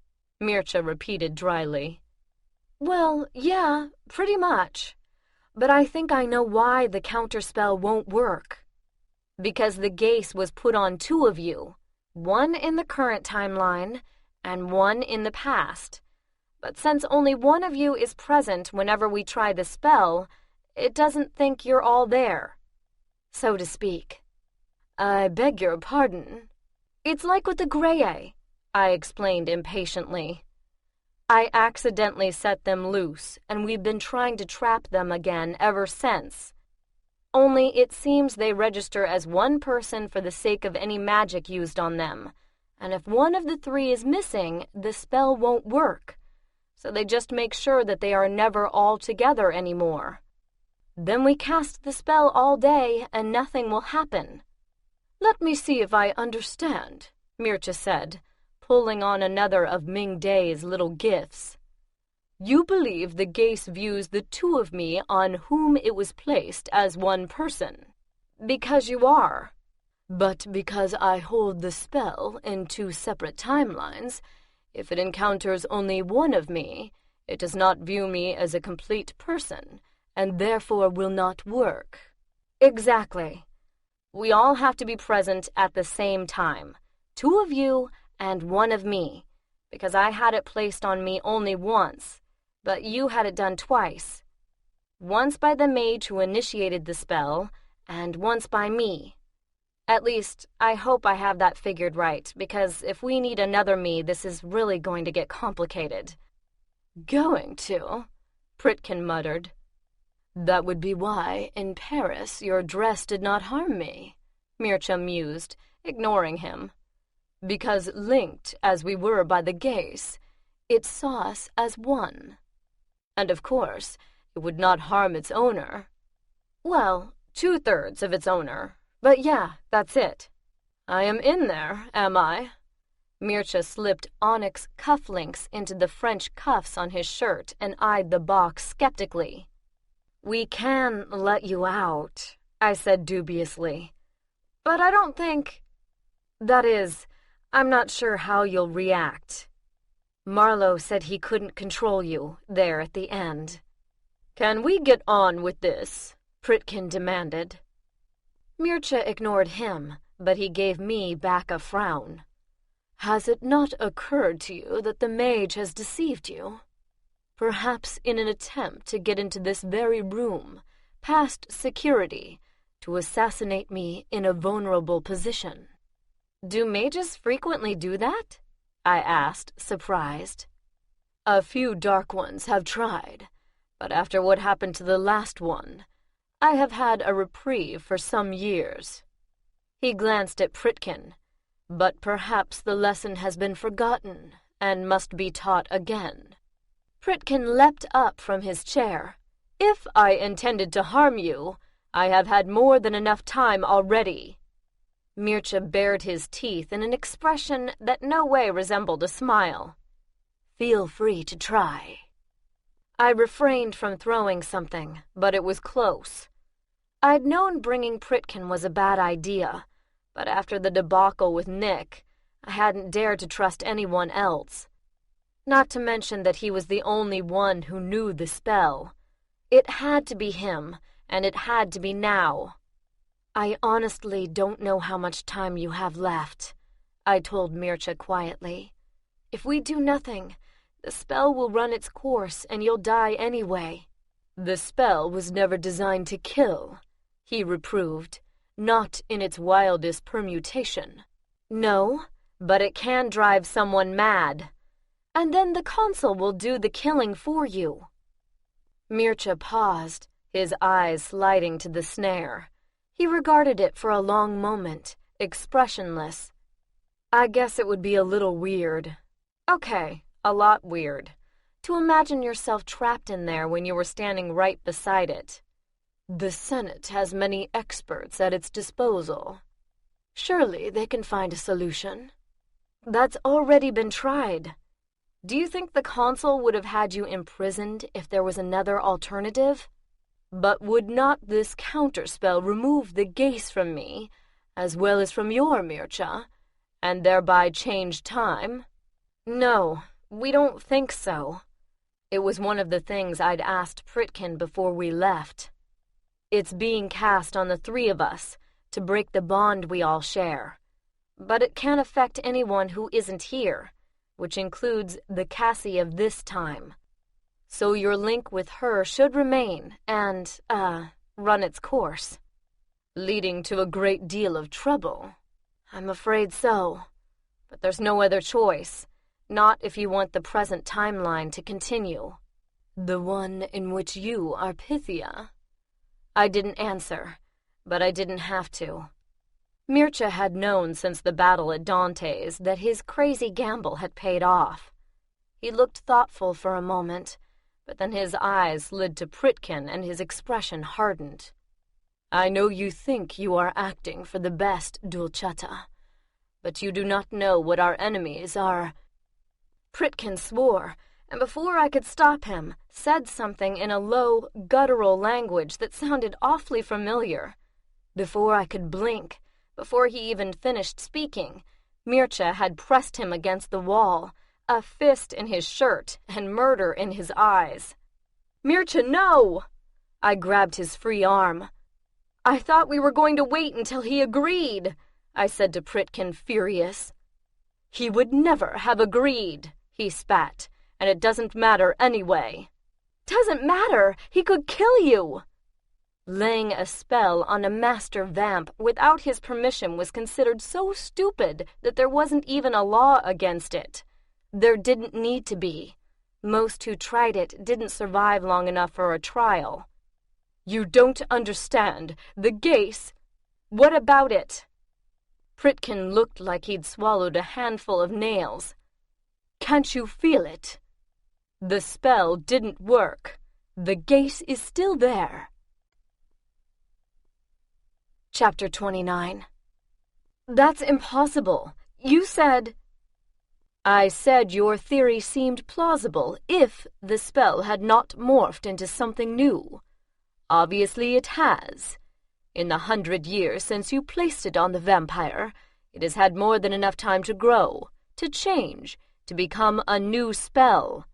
A: Mircea repeated dryly. Well, yeah, pretty much. But I think I know why the counterspell won't work. Because the gaze was put on 2 of you, one in the current timeline and one in the past. But since only one of you is present whenever we try the spell, it doesn't think you're all there, so to speak.
B: I beg your pardon.
A: It's like with the Greye, I explained impatiently. I accidentally set them loose, and we've been trying to trap them again ever since. Only it seems they register as one person for the sake of any magic used on them, and if one of the three is missing, the spell won't work. So they just make sure that they are never all together anymore. Then we cast the spell all day, and nothing will happen.
B: Let me see if I understand, Mircea said, pulling on another of Ming Day's little gifts. You believe the gaze views the two of me on whom it was placed as one person.
A: Because you are.
B: But because I hold the spell in two separate timelines, if it encounters only one of me, it does not view me as a complete person, and therefore will not work.
A: Exactly. We all have to be present at the same time, two of you and one of me, because I had it placed on me only once, but you had it done twice. Once by the mage who initiated the spell, and once by me. At least, I hope I have that figured right, because if we need another me, this is really going to get complicated.
B: Going to? Pritkin muttered. That would be why, in Paris, your dress did not harm me, Mircea mused, ignoring him. Because linked as we were by the gaze, it saw us as one. And of course, it would not harm its owner.
A: Well, 2/3 of its owner. But yeah, that's it.
B: I am in there, am I?
A: Mircea slipped onyx cufflinks into the French cuffs on his shirt and eyed the box skeptically. We can let you out, I said dubiously. But I don't think... That is, I'm not sure how you'll react. Marlowe said he couldn't control you there at the end.
B: Can we get on with this? Pritkin demanded.
A: Mircea ignored him, but he gave me back a frown.
B: Has it not occurred to you that the mage has deceived you? Perhaps in an attempt to get into this very room, past security, to assassinate me in a vulnerable position.
A: Do mages frequently do that? I asked, surprised.
B: A few dark ones have tried, but after what happened to the last one, I have had a reprieve for some years.
A: He glanced at Pritkin.
B: But perhaps the lesson has been forgotten and must be taught again.
A: Pritkin leapt up from his chair.
B: If I intended to harm you, I have had more than enough time already.
A: Mircea bared his teeth in an expression that no way resembled a smile.
B: Feel free to try.
A: I refrained from throwing something, but it was close. I'd known bringing Pritkin was a bad idea, but after the debacle with Nick, I hadn't dared to trust anyone else. Not to mention that he was the only one who knew the spell. It had to be him, and it had to be now. I honestly don't know how much time you have left, I told Mircea quietly. If we do nothing, the spell will run its course and you'll die anyway.
B: The spell was never designed to kill, he reproved. Not in its wildest permutation.
A: No, but it can drive someone mad. And then the consul will do the killing for you. Mircea paused, his eyes sliding to the snare. He regarded it for a long moment, expressionless. I guess it would be a little weird. Okay, a lot weird. To imagine yourself trapped in there when you were standing right beside it.
B: The Senate has many experts at its disposal. Surely they can find a solution.
A: That's already been tried. Do you think the consul would have had you imprisoned if there was another alternative?
B: But would not this counterspell remove the gaze from me, as well as from your Mircea, and thereby change time?
A: No, we don't think so. It was one of the things I'd asked Pritkin before we left. It's being cast on the three of us to break the bond we all share. But it can't affect anyone who isn't here, which includes the Cassie of this time. So your link with her should remain and, run its course. Leading to a great deal of trouble. I'm afraid so. But there's no other choice. Not if you want the present timeline to continue. The one in which you are Pythia. I didn't answer, but I didn't have to. Mircea had known since the battle at Dante's that his crazy gamble had paid off. He looked thoughtful for a moment, but then his eyes slid to Pritkin and his expression hardened. I know you think you are acting for the best, Dulceta, but you do not know what our enemies are. Pritkin swore, and before I could stop him, said something in a low, guttural language that sounded awfully familiar. Before I could blink, before he even finished speaking, Mircea had pressed him against the wall, a fist in his shirt and murder in his eyes. Mircea, no! I grabbed his free arm. I thought we were going to wait until he agreed, I said to Pritkin, furious. He would never have agreed, he spat, and it doesn't matter anyway. Doesn't matter, he could kill you. Laying a spell on a master vamp without his permission was considered so stupid that there wasn't even a law against it. There didn't need to be. Most who tried it didn't survive long enough for a trial. You don't understand. The Gace. What about it? Pritkin looked like he'd swallowed a handful of nails. Can't you feel it? The spell didn't work. The Gace is still there. Chapter 29. That's impossible. You said... I said your theory seemed plausible if the spell had not morphed into something new. Obviously it has. In the 100 years since you placed it on the vampire, it has had more than enough time to grow, to change, to become a new spell.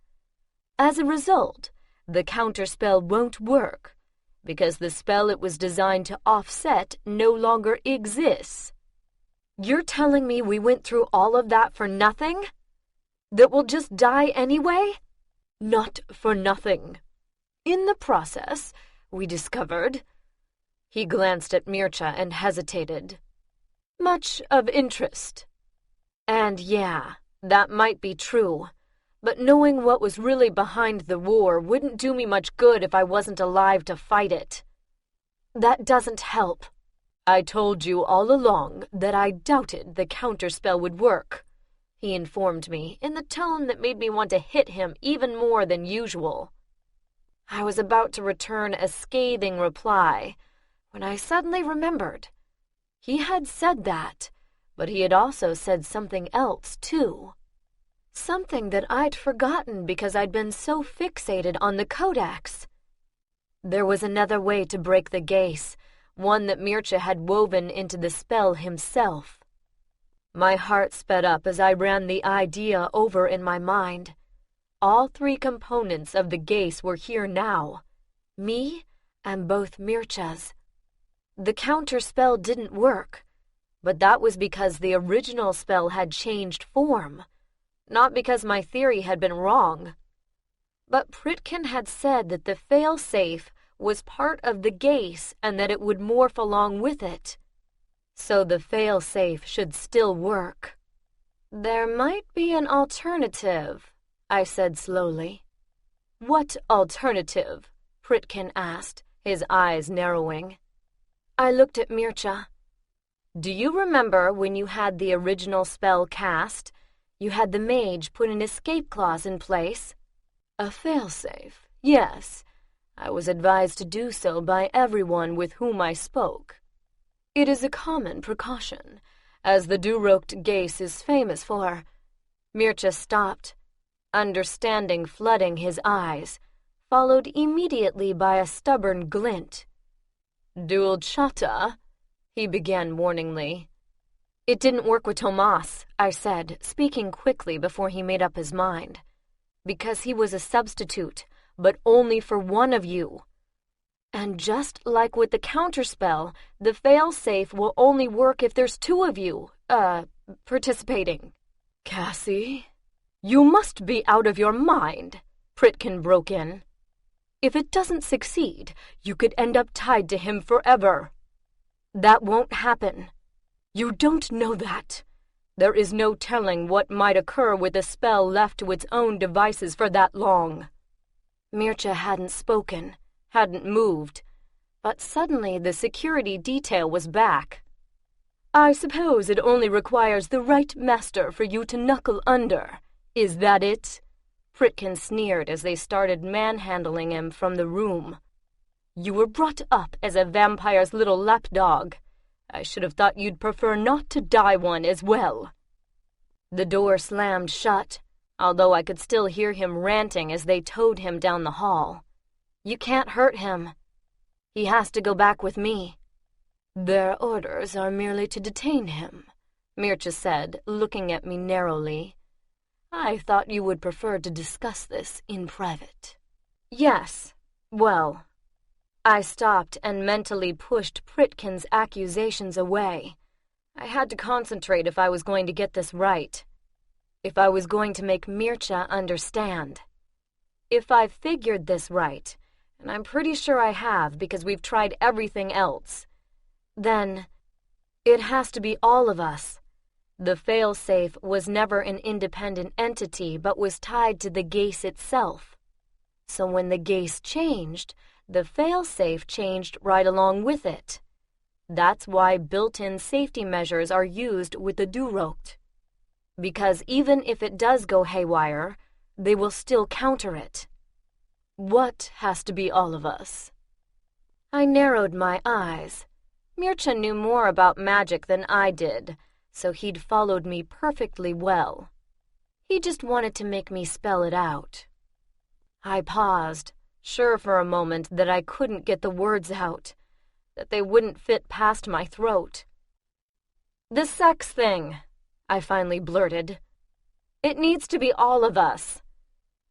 A: As a result, the counterspell won't work, because the spell it was designed to offset no longer exists. You're telling me we went through all of that for nothing? That we'll just die anyway? Not for nothing. In the process, we discovered... He glanced at Mircea and hesitated. Much of interest. And yeah, that might be true. But knowing what was really behind the war wouldn't do me much good if I wasn't alive to fight it. That doesn't help. I told you all along that I doubted the counterspell would work, he informed me in the tone that made me want to hit him even more than usual. I was about to return a scathing reply when I suddenly remembered. He had said that, but he had also said something else, too. Something that I'd forgotten because I'd been so fixated on the codex. There was another way to break the Gace, one that Mircea had woven into the spell himself. My heart sped up as I ran the idea over in my mind. All 3 components of the Gace were here now, me and both Mircea's. The counterspell didn't work, but that was because the original spell had changed form, not because my theory had been wrong. But Pritkin had said that the fail-safe was part of the Gace and that it would morph along with it. So the fail-safe should still work. There might be an alternative, I said slowly. What alternative? Pritkin asked, his eyes narrowing. I looked at Mircea. Do you remember when you had the original spell cast? You had the mage put an escape clause in place? A fail-safe, yes. I was advised to do so by everyone with whom I spoke. It is a common precaution, as the Duroked Gace is famous for. Mircea stopped, understanding flooding his eyes, followed immediately by a stubborn glint. Dulceta, he began warningly. It didn't work with Tomas, I said, speaking quickly before he made up his mind. Because he was a substitute, but only for one of you. And just like with the counterspell, the fail-safe will only work if there's 2 of you, participating. Cassie?
B: You must be out of your mind, Pritkin broke in. If it doesn't succeed, you could end up tied to him forever. That won't happen. You don't know that. There is no telling what might occur with a spell left to its own devices for that long. Mircea hadn't spoken, hadn't moved, but suddenly the security detail was back. I suppose it only requires the right master for you to knuckle under. Is that it? Pritkin sneered as they started manhandling him from the room. You were brought up as a vampire's little lapdog. I should have thought you'd prefer not to die one as well. The door slammed shut, although I could still hear him ranting as they towed him down the hall. You can't hurt him. He has to go back with me. Their orders are merely to detain him, Mircea said, looking at me narrowly. I thought you would prefer to discuss this in private. Yes, well, I stopped and mentally pushed Pritkin's accusations away. I had to concentrate if I was going to get this right. If I was going to make Mircea understand. If I figured this right, and I'm pretty sure I have because we've tried everything else, then it has to be all of us. The failsafe was never an independent entity but was tied to the Gaze itself. So when the Gaze changed, the failsafe changed right along with it. That's why built-in safety measures are used with the Durocht. Because even if it does go haywire, they will still counter it. What has to be all of us? I narrowed my eyes. Mircea knew more about magic than I did, so he'd followed me perfectly well. He just wanted to make me spell it out. I paused, sure for a moment that I couldn't get the words out, that they wouldn't fit past my throat. The sex thing, I finally blurted. It needs to be all of us,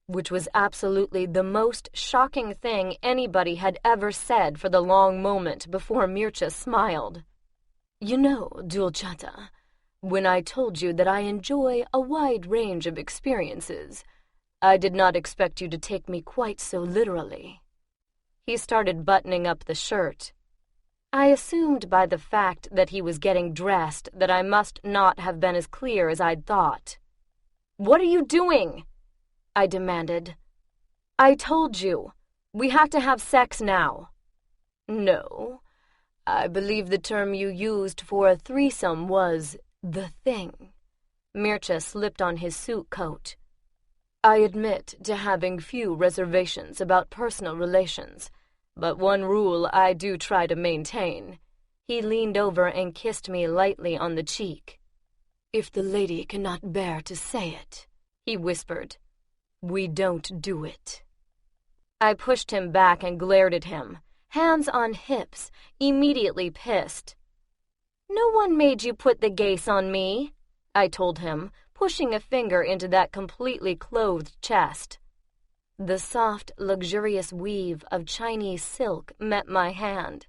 B: which was absolutely the most shocking thing anybody had ever said for the long moment before Mircea smiled. You know, Dulchata, when I told you that I enjoy a wide range of experiences, I did not expect you to take me quite so literally. He started buttoning up the shirt. I assumed by the fact that he was getting dressed that I must not have been as clear as I'd thought. What are you doing? I demanded. I told you. We have to have sex now. No, I believe the term you used for a threesome was the thing. Mircea slipped on his suit coat. I admit to having few reservations about personal relations, but one rule I do try to maintain. He leaned over and kissed me lightly on the cheek. If the lady cannot bear to say it, he whispered, we don't do it. I pushed him back and glared at him, hands on hips, immediately pissed. No one made you put the Gaze on me, I told him, pushing a finger into that completely clothed chest. The soft, luxurious weave of Chinese silk met my hand,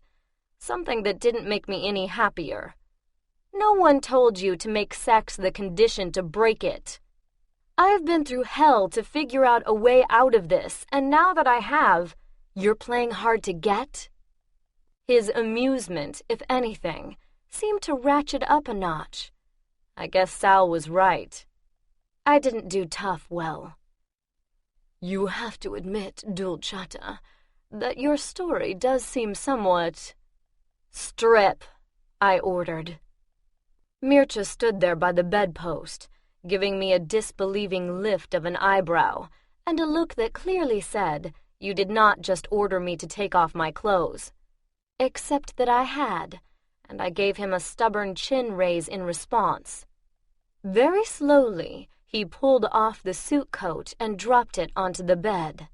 B: something that didn't make me any happier. No one told you to make sex the condition to break it. I've been through hell to figure out a way out of this, and now that I have, you're playing hard to get? His amusement, if anything, seemed to ratchet up a notch. I guess Sal was right. I didn't do tough well. You have to admit, Dulchata, that your story does seem somewhat... Strip, I ordered. Mircea stood there by the bedpost, giving me a disbelieving lift of an eyebrow and a look that clearly said, you did not just order me to take off my clothes. Except that I had, and I gave him a stubborn chin raise in response. Very slowly, he pulled off the suit coat and dropped it onto the bed.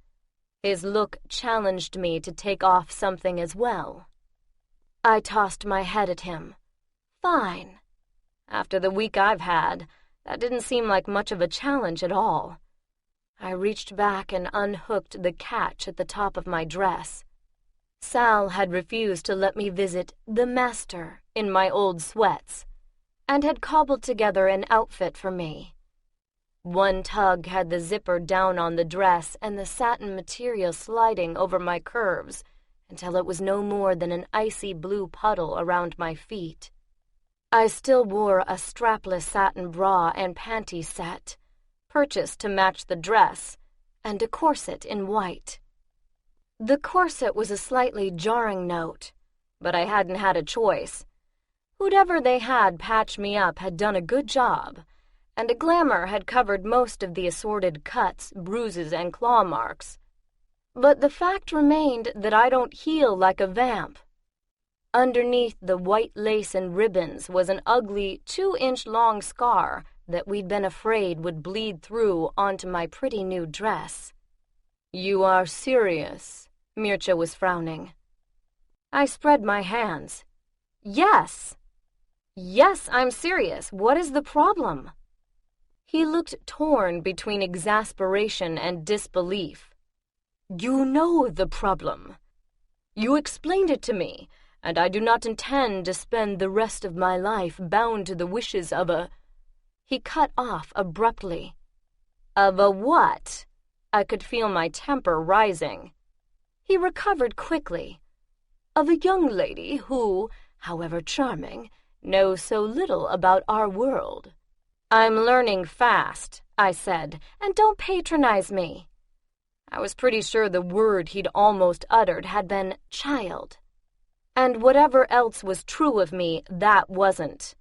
B: His look challenged me to take off something as well. I tossed my head at him. Fine. After the week I've had, that didn't seem like much of a challenge at all. I reached back and unhooked the catch at the top of my dress. Sal had refused to let me visit the master in my old sweats, and had cobbled together an outfit for me.
A: One tug had the zipper down on the dress and the satin material sliding over my curves until it was no more than an icy blue puddle around my feet. I still wore a strapless satin bra and panty set, purchased to match the dress, and a corset in white. The corset was a slightly jarring note, but I hadn't had a choice. Whoever they had patch me up had done a good job, and a glamour had covered most of the assorted cuts, bruises, and claw marks. But the fact remained that I don't heal like a vamp. Underneath the white lace and ribbons was an ugly 2-inch-long scar that we'd been afraid would bleed through onto my pretty new dress.
B: "You are serious?" Mircea was frowning.
A: I spread my hands. Yes, I'm serious. What is the problem? He looked torn between exasperation and disbelief.
B: "You know the problem. You explained it to me, and I do not intend to spend the rest of my life bound to the wishes of a—"
A: He cut off abruptly. Of a what? I could feel my temper rising. He recovered quickly.
B: "Of a young lady who, however charming, knows so little about our world."
A: "I'm learning fast," I said, "and don't patronize me." I was pretty sure the word he'd almost uttered had been child. And whatever else was true of me, that wasn't.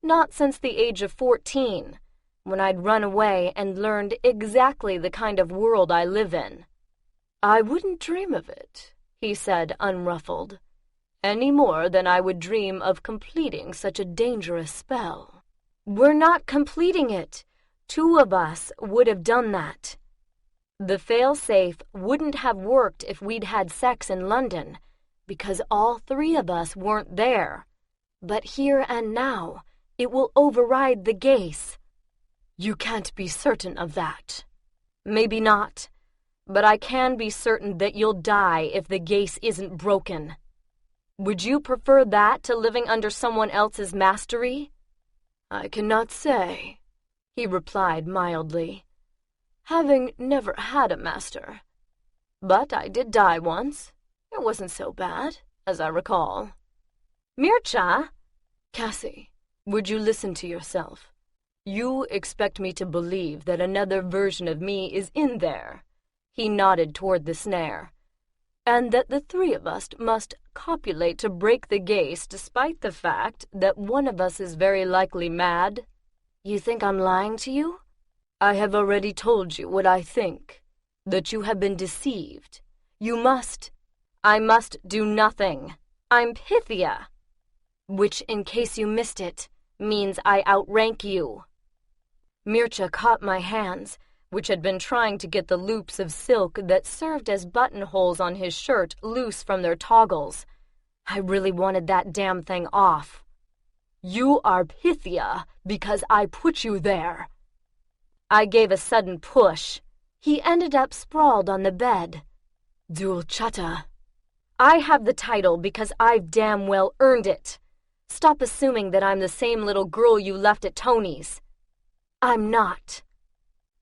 A: Not since the age of 14, when I'd run away and learned exactly the kind of world I live in.
B: "I wouldn't dream of it," he said, unruffled, "any more than I would dream of completing such a dangerous spell."
A: "We're not completing it. 2 of us would have done that. The fail-safe wouldn't have worked if we'd had sex in London, because all 3 of us weren't there. But here and now, it will override the Gace."
B: "You can't be certain of that."
A: "Maybe not, but I can be certain that you'll die if the Gace isn't broken. Would you prefer that to living under someone else's mastery?"
B: "I cannot say," he replied mildly, "having never had a master. But I did die once. It wasn't so bad, as I recall."
A: "Mircea!"
B: "Cassie, would you listen to yourself? You expect me to believe that another version of me is in there," he nodded toward the snare, "and that the 3 of us must copulate to break the Gace despite the fact that one of us is very likely mad?"
A: "You think I'm lying to you?"
B: "I have already told you what I think, that you have been deceived. You must—"
A: "I must do nothing. I'm Pythia."
B: "Which, in case you missed it, means I outrank you."
A: Mircea caught my hands, which had been trying to get the loops of silk that served as buttonholes on his shirt loose from their toggles. I really wanted that damn thing off.
B: "You are Pythia because I put you there."
A: I gave a sudden push. He ended up sprawled on the bed.
B: "Dulcata."
A: "I have the title because I've damn well earned it. Stop assuming that I'm the same little girl you left at Tony's. I'm not."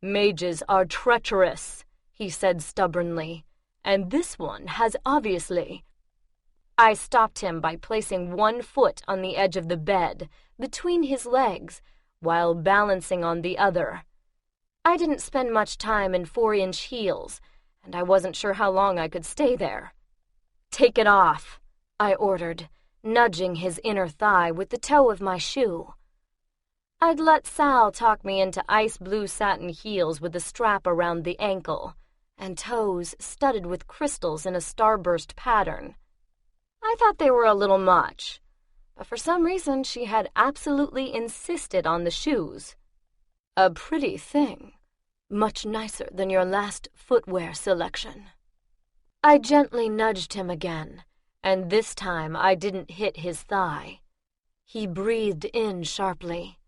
B: "Mages are treacherous," he said stubbornly, "and this one has obviously—"
A: I stopped him by placing one foot on the edge of the bed, between his legs, while balancing on the other. I didn't spend much time in 4-inch heels, and I wasn't sure how long I could stay there. "Take it off," I ordered, nudging his inner thigh with the toe of my shoe. I'd let Sal talk me into ice blue satin heels with a strap around the ankle, and toes studded with crystals in a starburst pattern. I thought they were a little much, but for some reason she had absolutely insisted on the shoes.
B: "A pretty thing. Much nicer than your last footwear selection."
A: I gently nudged him again, and this time I didn't hit his thigh. He breathed in sharply.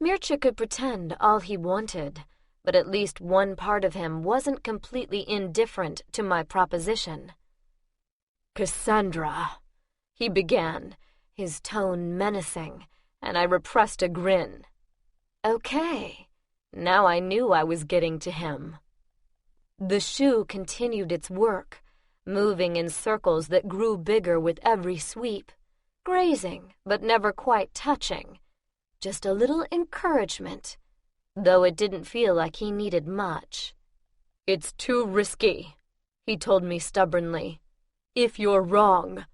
A: Mircea could pretend all he wanted, but at least one part of him wasn't completely indifferent to my proposition.
B: "Cassandra," he began, his tone menacing, and I repressed a grin.
A: "Okay, Now I knew I was getting to him. The shoe continued its work, moving in circles that grew bigger with every sweep, grazing but never quite touching. Just a little encouragement, though it didn't feel like he needed much. "It's too risky," he told me stubbornly. "If you're wrong."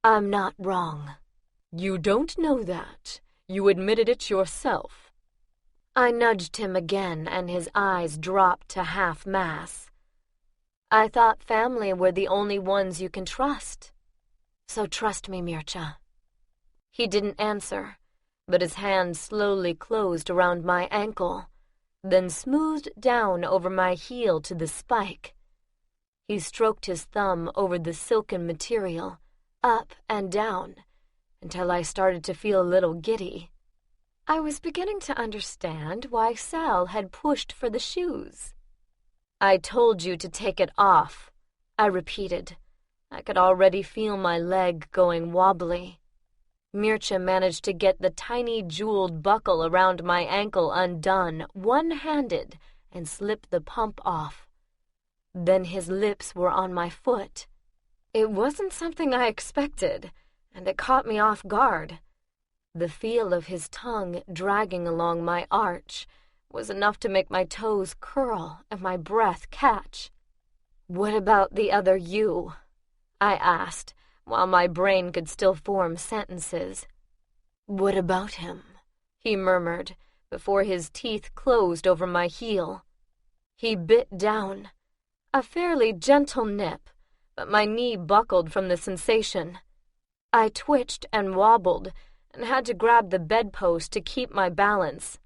A: "I'm not wrong." "You don't know that. You admitted it yourself." I nudged him again, and his eyes dropped to half-mast. "I thought family were the only ones you can trust. So trust me, Mircea." He didn't answer, but his hand slowly closed around my ankle, then smoothed down over my heel to the spike. He stroked his thumb over the silken material, up and down, until I started to feel a little giddy. I was beginning to understand why Sal had pushed for the shoes. "I told you to take it off," I repeated. I could already feel my leg going wobbly. Mircea managed to get the tiny jeweled buckle around my ankle undone, one-handed, and slip the pump off. Then his lips were on my foot. It wasn't something I expected, and it caught me off guard. The feel of his tongue dragging along my arch was enough to make my toes curl and my breath catch. "What about the other you?" I asked, while my brain could still form sentences. "What about him?" he murmured, before his teeth closed over my heel. He bit down. A fairly gentle nip, but my knee buckled from the sensation. I twitched and wobbled, and had to grab the bedpost to keep my balance.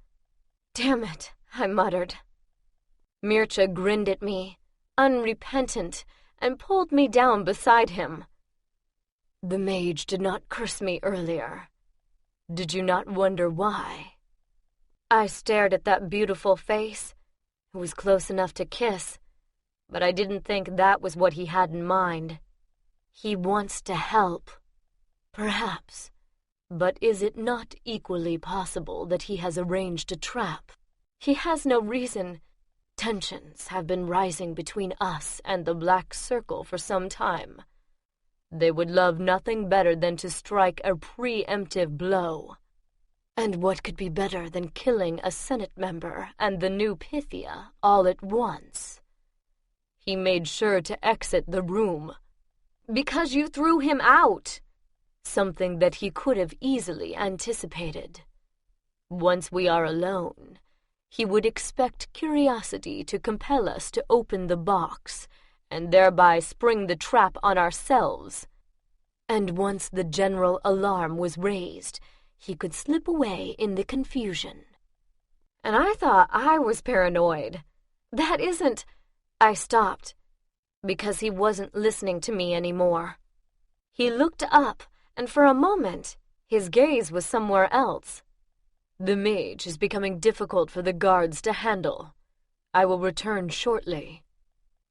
A: "Damn it," I muttered. Mircea grinned at me, unrepentant, and pulled me down beside him. "The mage did not curse me earlier. Did you not wonder why?" I stared at that beautiful face. It was close enough to kiss, but I didn't think that was what he had in mind. He wants to help. Perhaps. But is it not equally possible that he has arranged a trap? He has no reason. Tensions have been rising between us and the Black Circle for some time. They would love nothing better than to strike a preemptive blow. And what could be better than killing a Senate member and the new Pythia all at once? He made sure to exit the room. "Because you threw him out," something that he could have easily anticipated. "Once we are alone, he would expect curiosity to compel us to open the box, and thereby spring the trap on ourselves. And once the general alarm was raised, he could slip away in the confusion." And I thought I was paranoid. That isn't... I stopped, because he wasn't listening to me anymore. He looked up, and for a moment, his gaze was somewhere else. "The mage is becoming difficult for the guards to handle. I will return shortly."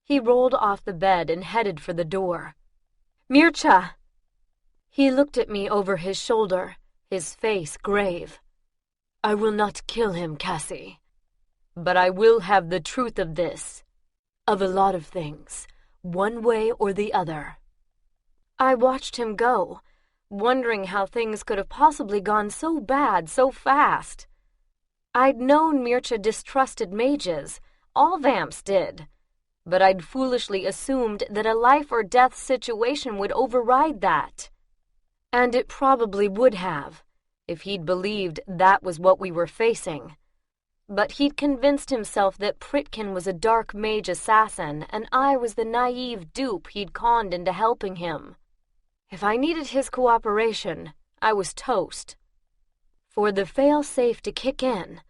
A: He rolled off the bed and headed for the door. "Mircea!" He looked at me over his shoulder, his face grave. "I will not kill him, Cassie. But I will have the truth of this. Of a lot of things, one way or the other." I watched him go, wondering how things could have possibly gone so bad so fast. I'd known Mircea distrusted mages, all vamps did, but I'd foolishly assumed that a life-or-death situation would override that. And it probably would have, if he'd believed that was what we were facing. But he'd convinced himself that Pritkin was a dark mage assassin, and I was the naive dupe he'd conned into helping him. If I needed his cooperation, I was toast. For the fail-safe to kick in,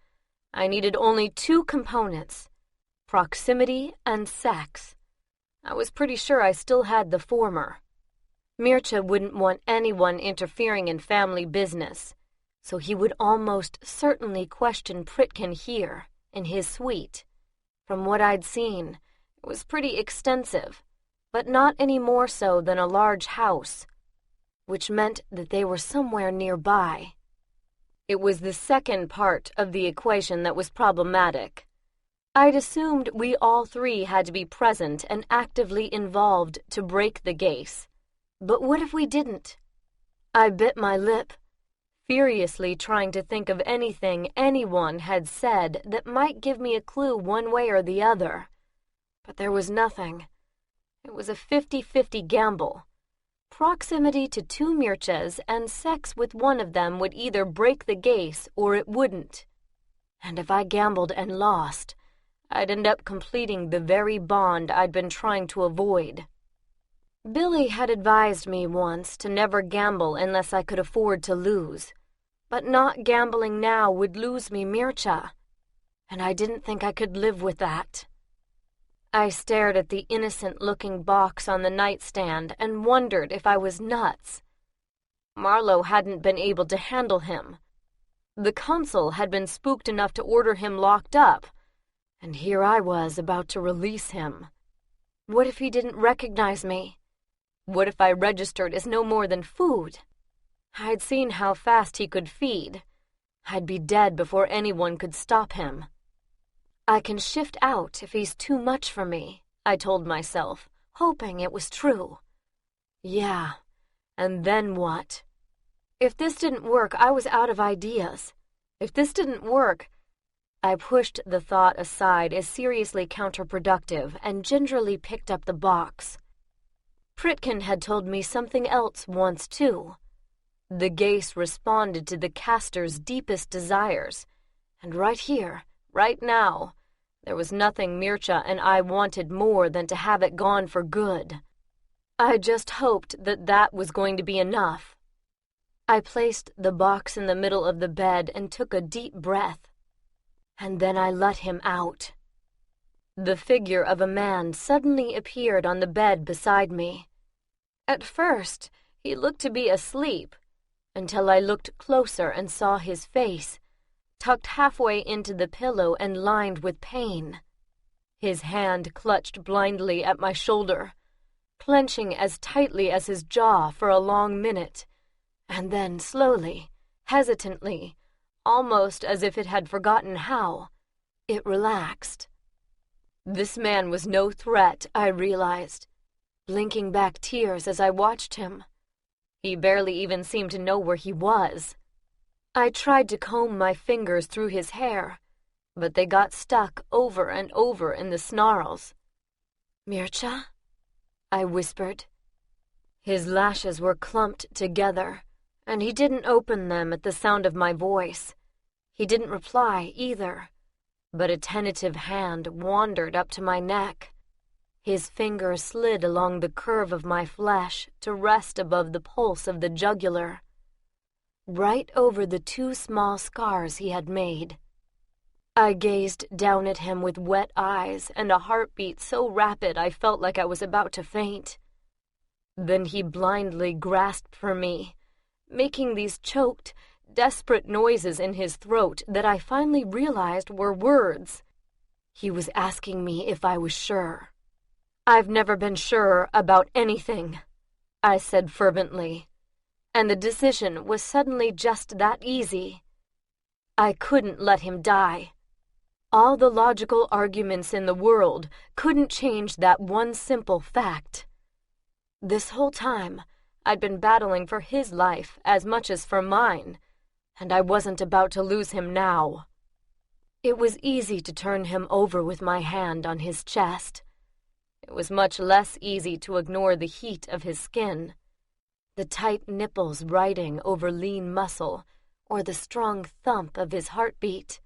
A: I needed only two components: proximity and sex. I was pretty sure I still had the former. Mircea wouldn't want anyone interfering in family business, so he would almost certainly question Pritkin here, in his suite. From what I'd seen, it was pretty extensive, but not any more so than a large house, which meant that they were somewhere nearby. It was the second part of the equation that was problematic. I'd assumed we all three had to be present and actively involved to break the gaze. But what if we didn't? I bit my lip, furiously trying to think of anything anyone had said that might give me a clue one way or the other. But there was nothing. It was a 50-50 gamble. Proximity to two Mirchas and sex with one of them would either break the gaze or it wouldn't. And if I gambled and lost, I'd end up completing the very bond I'd been trying to avoid. Billy had advised me once to never gamble unless I could afford to lose. But not gambling now would lose me Mircha, and I didn't think I could live with that. I stared at the innocent-looking box on the nightstand and wondered if I was nuts. Marlowe hadn't been able to handle him. The consul had been spooked enough to order him locked up, and here I was about to release him. What if he didn't recognize me? What if I registered as no more than food? I'd seen how fast he could feed. I'd be dead before anyone could stop him. I can shift out if he's too much for me, I told myself, hoping it was true. Yeah, and then what? If this didn't work, I was out of ideas. If this didn't work, I pushed the thought aside as seriously counterproductive and gingerly picked up the box. Pritkin had told me something else once, too. The gaze responded to the caster's deepest desires, and right here, right now, there was nothing Mircha and I wanted more than to have it gone for good. I just hoped that that was going to be enough. I placed the box in the middle of the bed and took a deep breath. And then I let him out. The figure of a man suddenly appeared on the bed beside me. At first, he looked to be asleep, until I looked closer and saw his face, tucked halfway into the pillow and lined with pain. His hand clutched blindly at my shoulder, clenching as tightly as his jaw for a long minute, and then slowly, hesitantly, almost as if it had forgotten how, it relaxed. This man was no threat, I realized, blinking back tears as I watched him. He barely even seemed to know where he was. I tried to comb my fingers through his hair, but they got stuck over and over in the snarls. "Mircha?" I whispered. His lashes were clumped together, and he didn't open them at the sound of my voice. He didn't reply either, but a tentative hand wandered up to my neck. His finger slid along the curve of my flesh to rest above the pulse of the jugular, right over the two small scars he had made. I gazed down at him with wet eyes and a heartbeat so rapid I felt like I was about to faint. Then he blindly grasped for me, making these choked, desperate noises in his throat that I finally realized were words. He was asking me if I was sure. "I've never been sure about anything," I said fervently, and the decision was suddenly just that easy. I couldn't let him die. All the logical arguments in the world couldn't change that one simple fact. This whole time, I'd been battling for his life as much as for mine, and I wasn't about to lose him now. It was easy to turn him over with my hand on his chest. It was much less easy to ignore the heat of his skin, the tight nipples riding over lean muscle, or the strong thump of his heartbeat.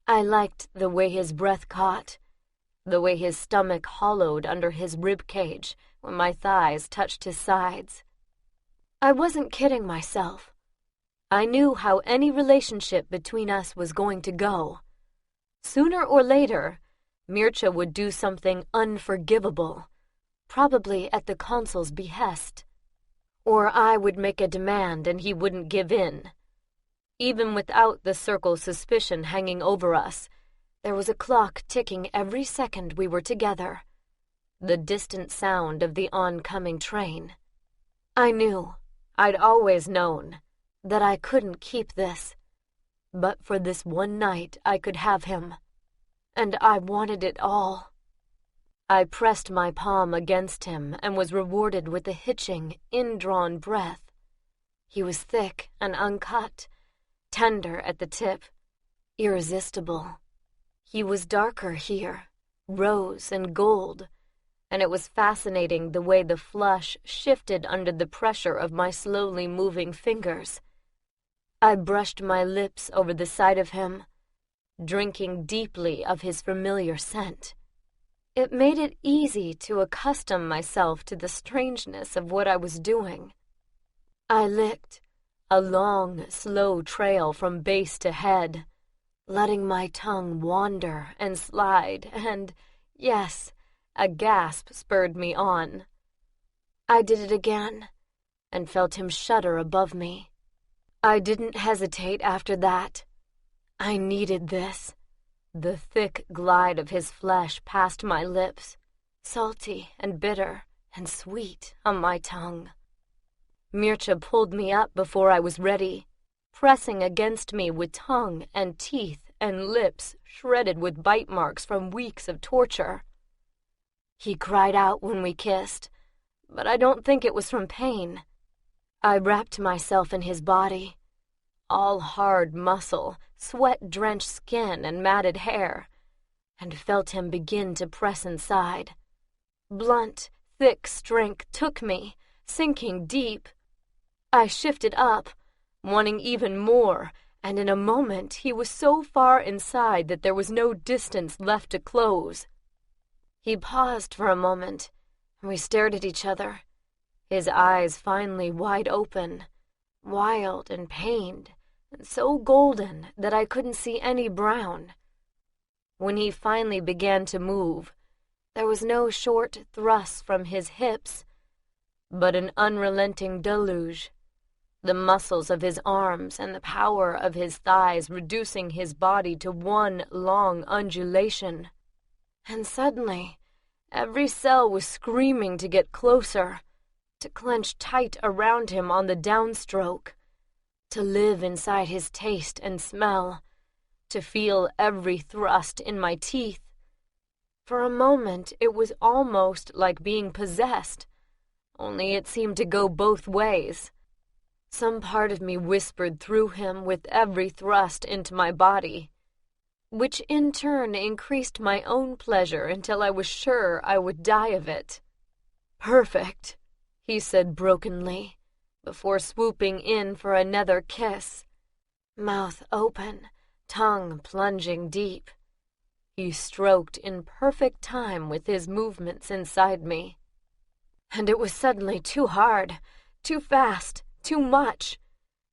A: I liked the way his breath caught, the way his stomach hollowed under his rib cage when my thighs touched his sides. I wasn't kidding myself. I knew how any relationship between us was going to go. Sooner or later, Mircha would do something unforgivable, probably at the consul's behest. Or I would make a demand and he wouldn't give in. Even without the circle's suspicion hanging over us, there was a clock ticking every second we were together, the distant sound of the oncoming train. I knew, I'd always known, that I couldn't keep this,
B: But for this one night I could have him, and I wanted it all. I pressed my palm against him and was rewarded with a hitching, indrawn breath. He was thick and uncut, tender at the tip, irresistible. He was darker here, rose and gold, and it was fascinating the way the flush shifted under the pressure of my slowly moving fingers. I brushed my lips over the side of him, drinking deeply of his familiar scent. It made it easy to accustom myself to the strangeness of what I was doing. I licked, a long, slow trail from base to head, letting my tongue wander and slide, and, yes, a gasp spurred me on. I did it again, and felt him shudder above me. I didn't hesitate after that. I needed this. The thick glide of his flesh past my lips, salty and bitter and sweet on my tongue. Mircea pulled me up before I was ready, pressing against me with tongue and teeth and lips shredded with bite marks from weeks of torture. He cried out when we kissed, but I don't think it was from pain. I wrapped myself in his body, all hard muscle, sweat-drenched skin and matted hair, and felt him begin to press inside. Blunt, thick strength took me, sinking deep. I shifted up, wanting even more, and in a moment he was so far inside that there was no distance left to close. He paused for a moment, and we stared at each other, his eyes finally wide open, wild and pained, and so golden that I couldn't see any brown. When he finally began to move, there was no short thrusts from his hips, but an unrelenting deluge, the muscles of his arms and the power of his thighs reducing his body to one long undulation. And suddenly, every cell was screaming to get closer, to clench tight around him on the downstroke, to live inside his taste and smell, to feel every thrust in my teeth. For a moment it was almost like being possessed, only it seemed to go both ways. Some part of me whispered through him with every thrust into my body, which in turn increased my own pleasure until I was sure I would die of it. "Perfect," he said brokenly, before swooping in for another kiss, mouth open, tongue plunging deep. He stroked in perfect time with his movements inside me. And it was suddenly too hard, too fast, too much.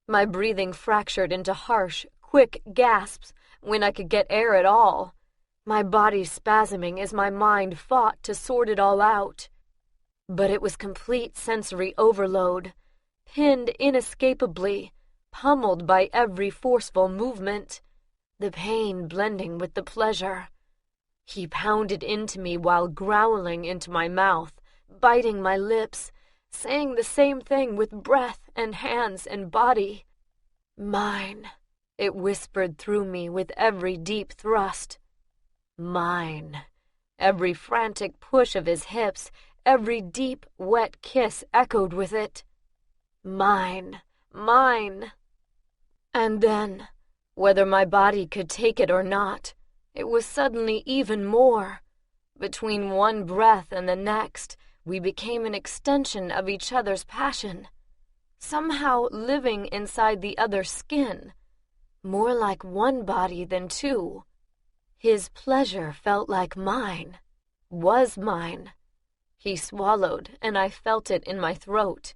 B: My breathing fractured into harsh, quick gasps when I could get air at all, my body spasming as my mind fought to sort it all out. But it was complete sensory overload, pinned inescapably, pummeled by every forceful movement, the pain blending with the pleasure. He pounded into me while growling into my mouth, biting my lips, saying the same thing with breath and hands and body. "Mine," it whispered through me with every deep thrust. "Mine." Every frantic push of his hips, every deep, wet kiss echoed with it. "Mine, mine." And then, whether my body could take it or not, it was suddenly even more. Between one breath and the next, we became an extension of each other's passion, somehow living inside the other's skin, more like one body than two. His pleasure felt like mine, was mine. He swallowed, and I felt it in my throat.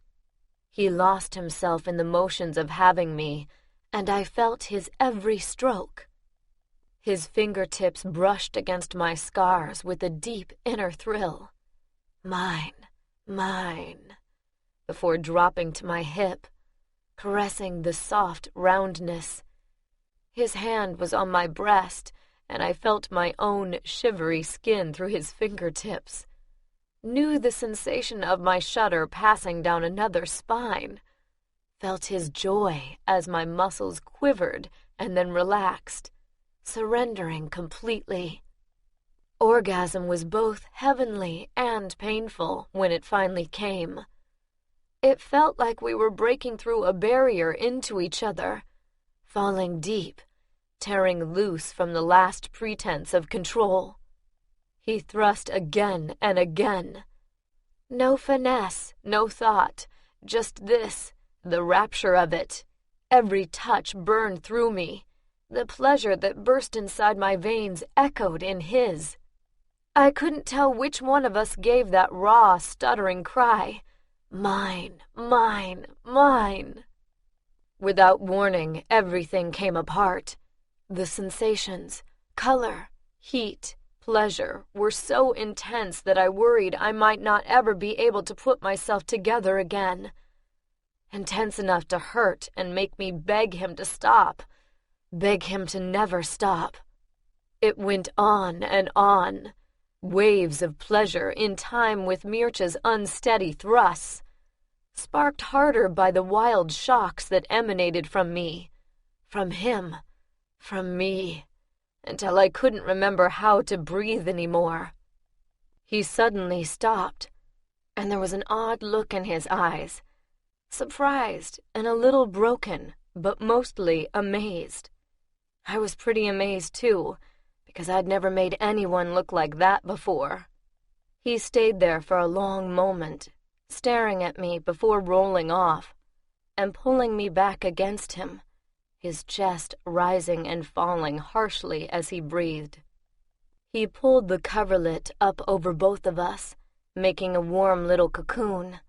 B: He lost himself in the motions of having me, and I felt his every stroke. His fingertips brushed against my scars with a deep inner thrill. Mine, mine, before dropping to my hip, caressing the soft roundness. His hand was on my breast, and I felt my own shivery skin through his fingertips. Knew the sensation of my shudder passing down another spine. Felt his joy as my muscles quivered and then relaxed, surrendering completely. Orgasm was both heavenly and painful when it finally came. It felt like we were breaking through a barrier into each other, falling deep, tearing loose from the last pretense of control. He thrust again and again. No finesse, no thought, just this, the rapture of it. Every touch burned through me. The pleasure that burst inside my veins echoed in his. I couldn't tell which one of us gave that raw, stuttering cry. Mine, mine, mine. Without warning, everything came apart. The sensations, color, heat, pleasure were so intense that I worried I might not ever be able to put myself together again. Intense enough to hurt and make me beg him to stop, beg him to never stop. It went on and on. Waves of pleasure in time with Mircea's unsteady thrusts, sparked harder by the wild shocks that emanated from me, from him, from me, until I couldn't remember how to breathe anymore. He suddenly stopped, and there was an odd look in his eyes, surprised and a little broken, but mostly amazed. I was pretty amazed too, because I'd never made anyone look like that before. He stayed there for a long moment, staring at me before rolling off and pulling me back against him, his chest rising and falling harshly as he breathed. He pulled the coverlet up over both of us, making a warm little cocoon.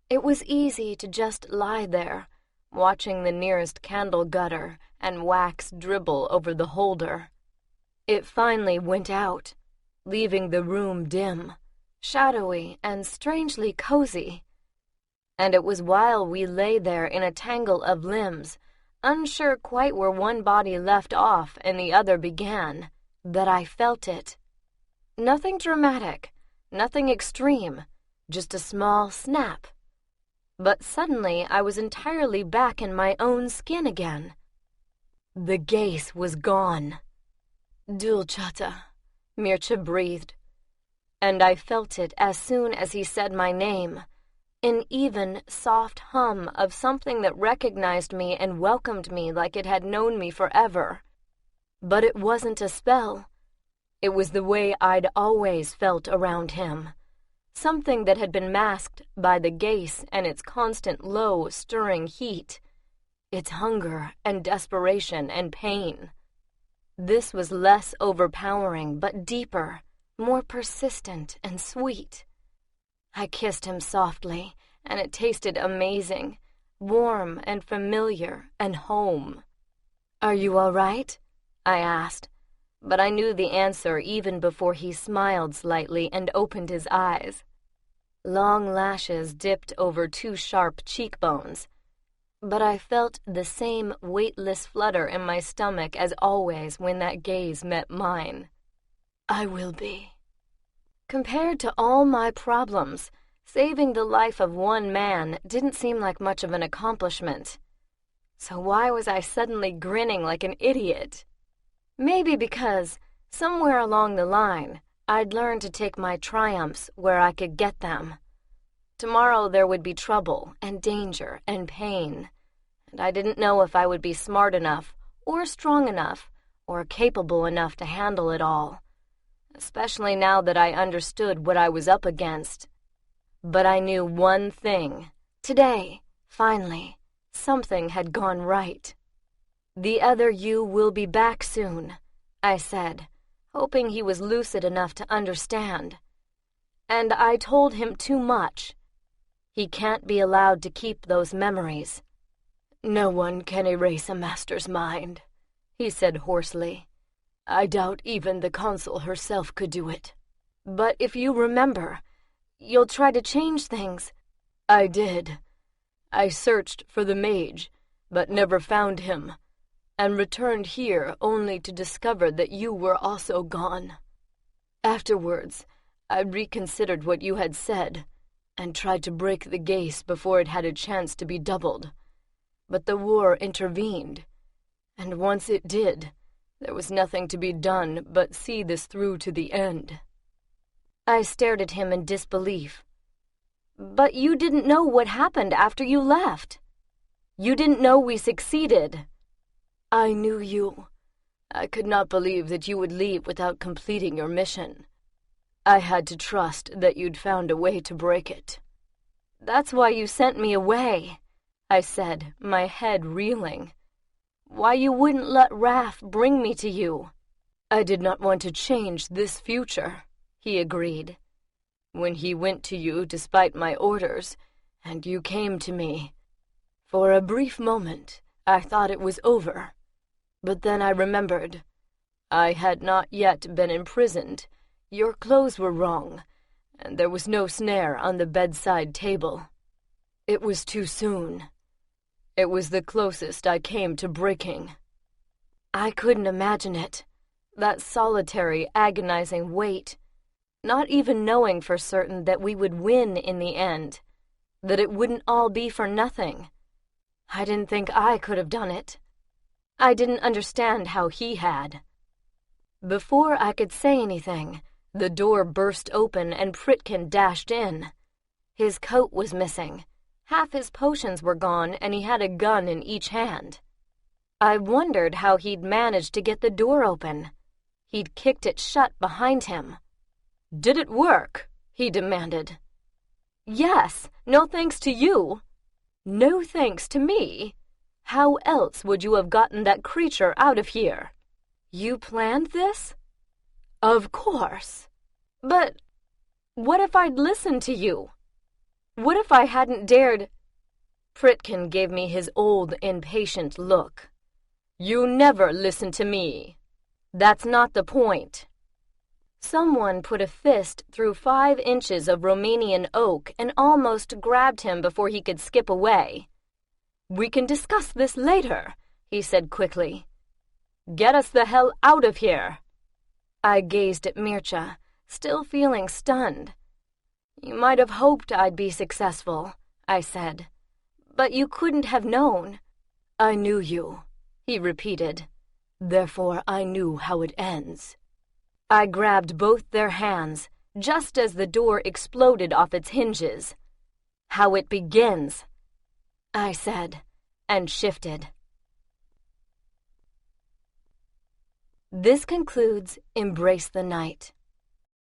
B: It was easy to just lie there, watching the nearest candle gutter and wax dribble over the holder. It finally went out, leaving the room dim, shadowy, and strangely cozy. And it was while we lay there in a tangle of limbs, unsure quite where one body left off and the other began, that I felt it. Nothing dramatic, nothing extreme, just a small snap. But suddenly I was entirely back in my own skin again. The gaze was gone. "Dulcata," Mircea breathed, and I felt it as soon as he said my name, an even, soft hum of something that recognized me and welcomed me like it had known me forever. But it wasn't a spell. It was the way I'd always felt around him, something that had been masked by the gaze and its constant low, stirring heat, its hunger and desperation and pain. This was less overpowering, but deeper, more persistent and sweet. I kissed him softly, and it tasted amazing, warm and familiar and home. "Are you all right?" I asked, but I knew the answer even before he smiled slightly and opened his eyes. Long lashes dipped over two sharp cheekbones, but I felt the same weightless flutter in my stomach as always when that gaze met mine. "I will be." Compared to all my problems, saving the life of one man didn't seem like much of an accomplishment. So why was I suddenly grinning like an idiot? Maybe because, somewhere along the line, I'd learned to take my triumphs where I could get them. Tomorrow there would be trouble and danger and pain, and I didn't know if I would be smart enough or strong enough or capable enough to handle it all, especially now that I understood what I was up against. But I knew one thing. Today, finally, something had gone right. "The other you will be back soon," I said, hoping he was lucid enough to understand. And I told him too much. He can't be allowed to keep those memories. "No one can erase a master's mind," he said hoarsely. "I doubt even the consul herself could do it. But if you remember, you'll try to change things." "I did. I searched for the mage, but never found him, and returned here only to discover that you were also gone. Afterwards, I reconsidered what you had said, and tried to break the gaze before it had a chance to be doubled. But the war intervened, And once it did, there was nothing to be done but see this through to the end.
A: I stared at him in disbelief. But you didn't know what happened after you left. You didn't know we succeeded.
B: I knew you. I could not believe that you would leave without completing your mission. I had to trust that you'd found a way to break it.
A: That's why you sent me away, I said, my head reeling. Why you wouldn't let Raph bring me to you.
B: I did not want to change this future, he agreed. When he went to you despite my orders, and you came to me. For a brief moment, I thought it was over. But then I remembered. I had not yet been imprisoned. Your clothes were wrong, and there was no snare on the bedside table. It was too soon. It was the closest I came to breaking.
A: I couldn't imagine it. That solitary, agonizing wait. Not even knowing for certain that we would win in the end. That it wouldn't all be for nothing. I didn't think I could have done it. I didn't understand how he had. Before I could say anything, the door burst open and Pritkin dashed in. His coat was missing. Half his potions were gone, and he had a gun in each hand. I wondered how he'd managed to get the door open. He'd kicked it shut behind him.
B: "Did it work?" he demanded.
A: "Yes, no thanks to you."
B: "No thanks to me? How else would you have gotten that creature out of here?"
A: "You planned this?"
B: "Of course."
A: "But what if I'd listened to you? What if I hadn't dared—"
B: Pritkin gave me his old, impatient look. "You never listen to me."
A: "That's not the point." Someone put a fist through 5 inches of Romanian oak and almost grabbed him before he could skip away.
B: "We can discuss this later," he said quickly.
A: "Get us the hell out of here." I gazed at Mircea, still feeling stunned. "You might have hoped I'd be successful," I said. "But you couldn't have known."
B: "I knew you," he repeated. "Therefore I knew how it ends."
A: I grabbed both their hands, just as the door exploded off its hinges. "How it begins," I said, and shifted. This concludes Embrace the Night.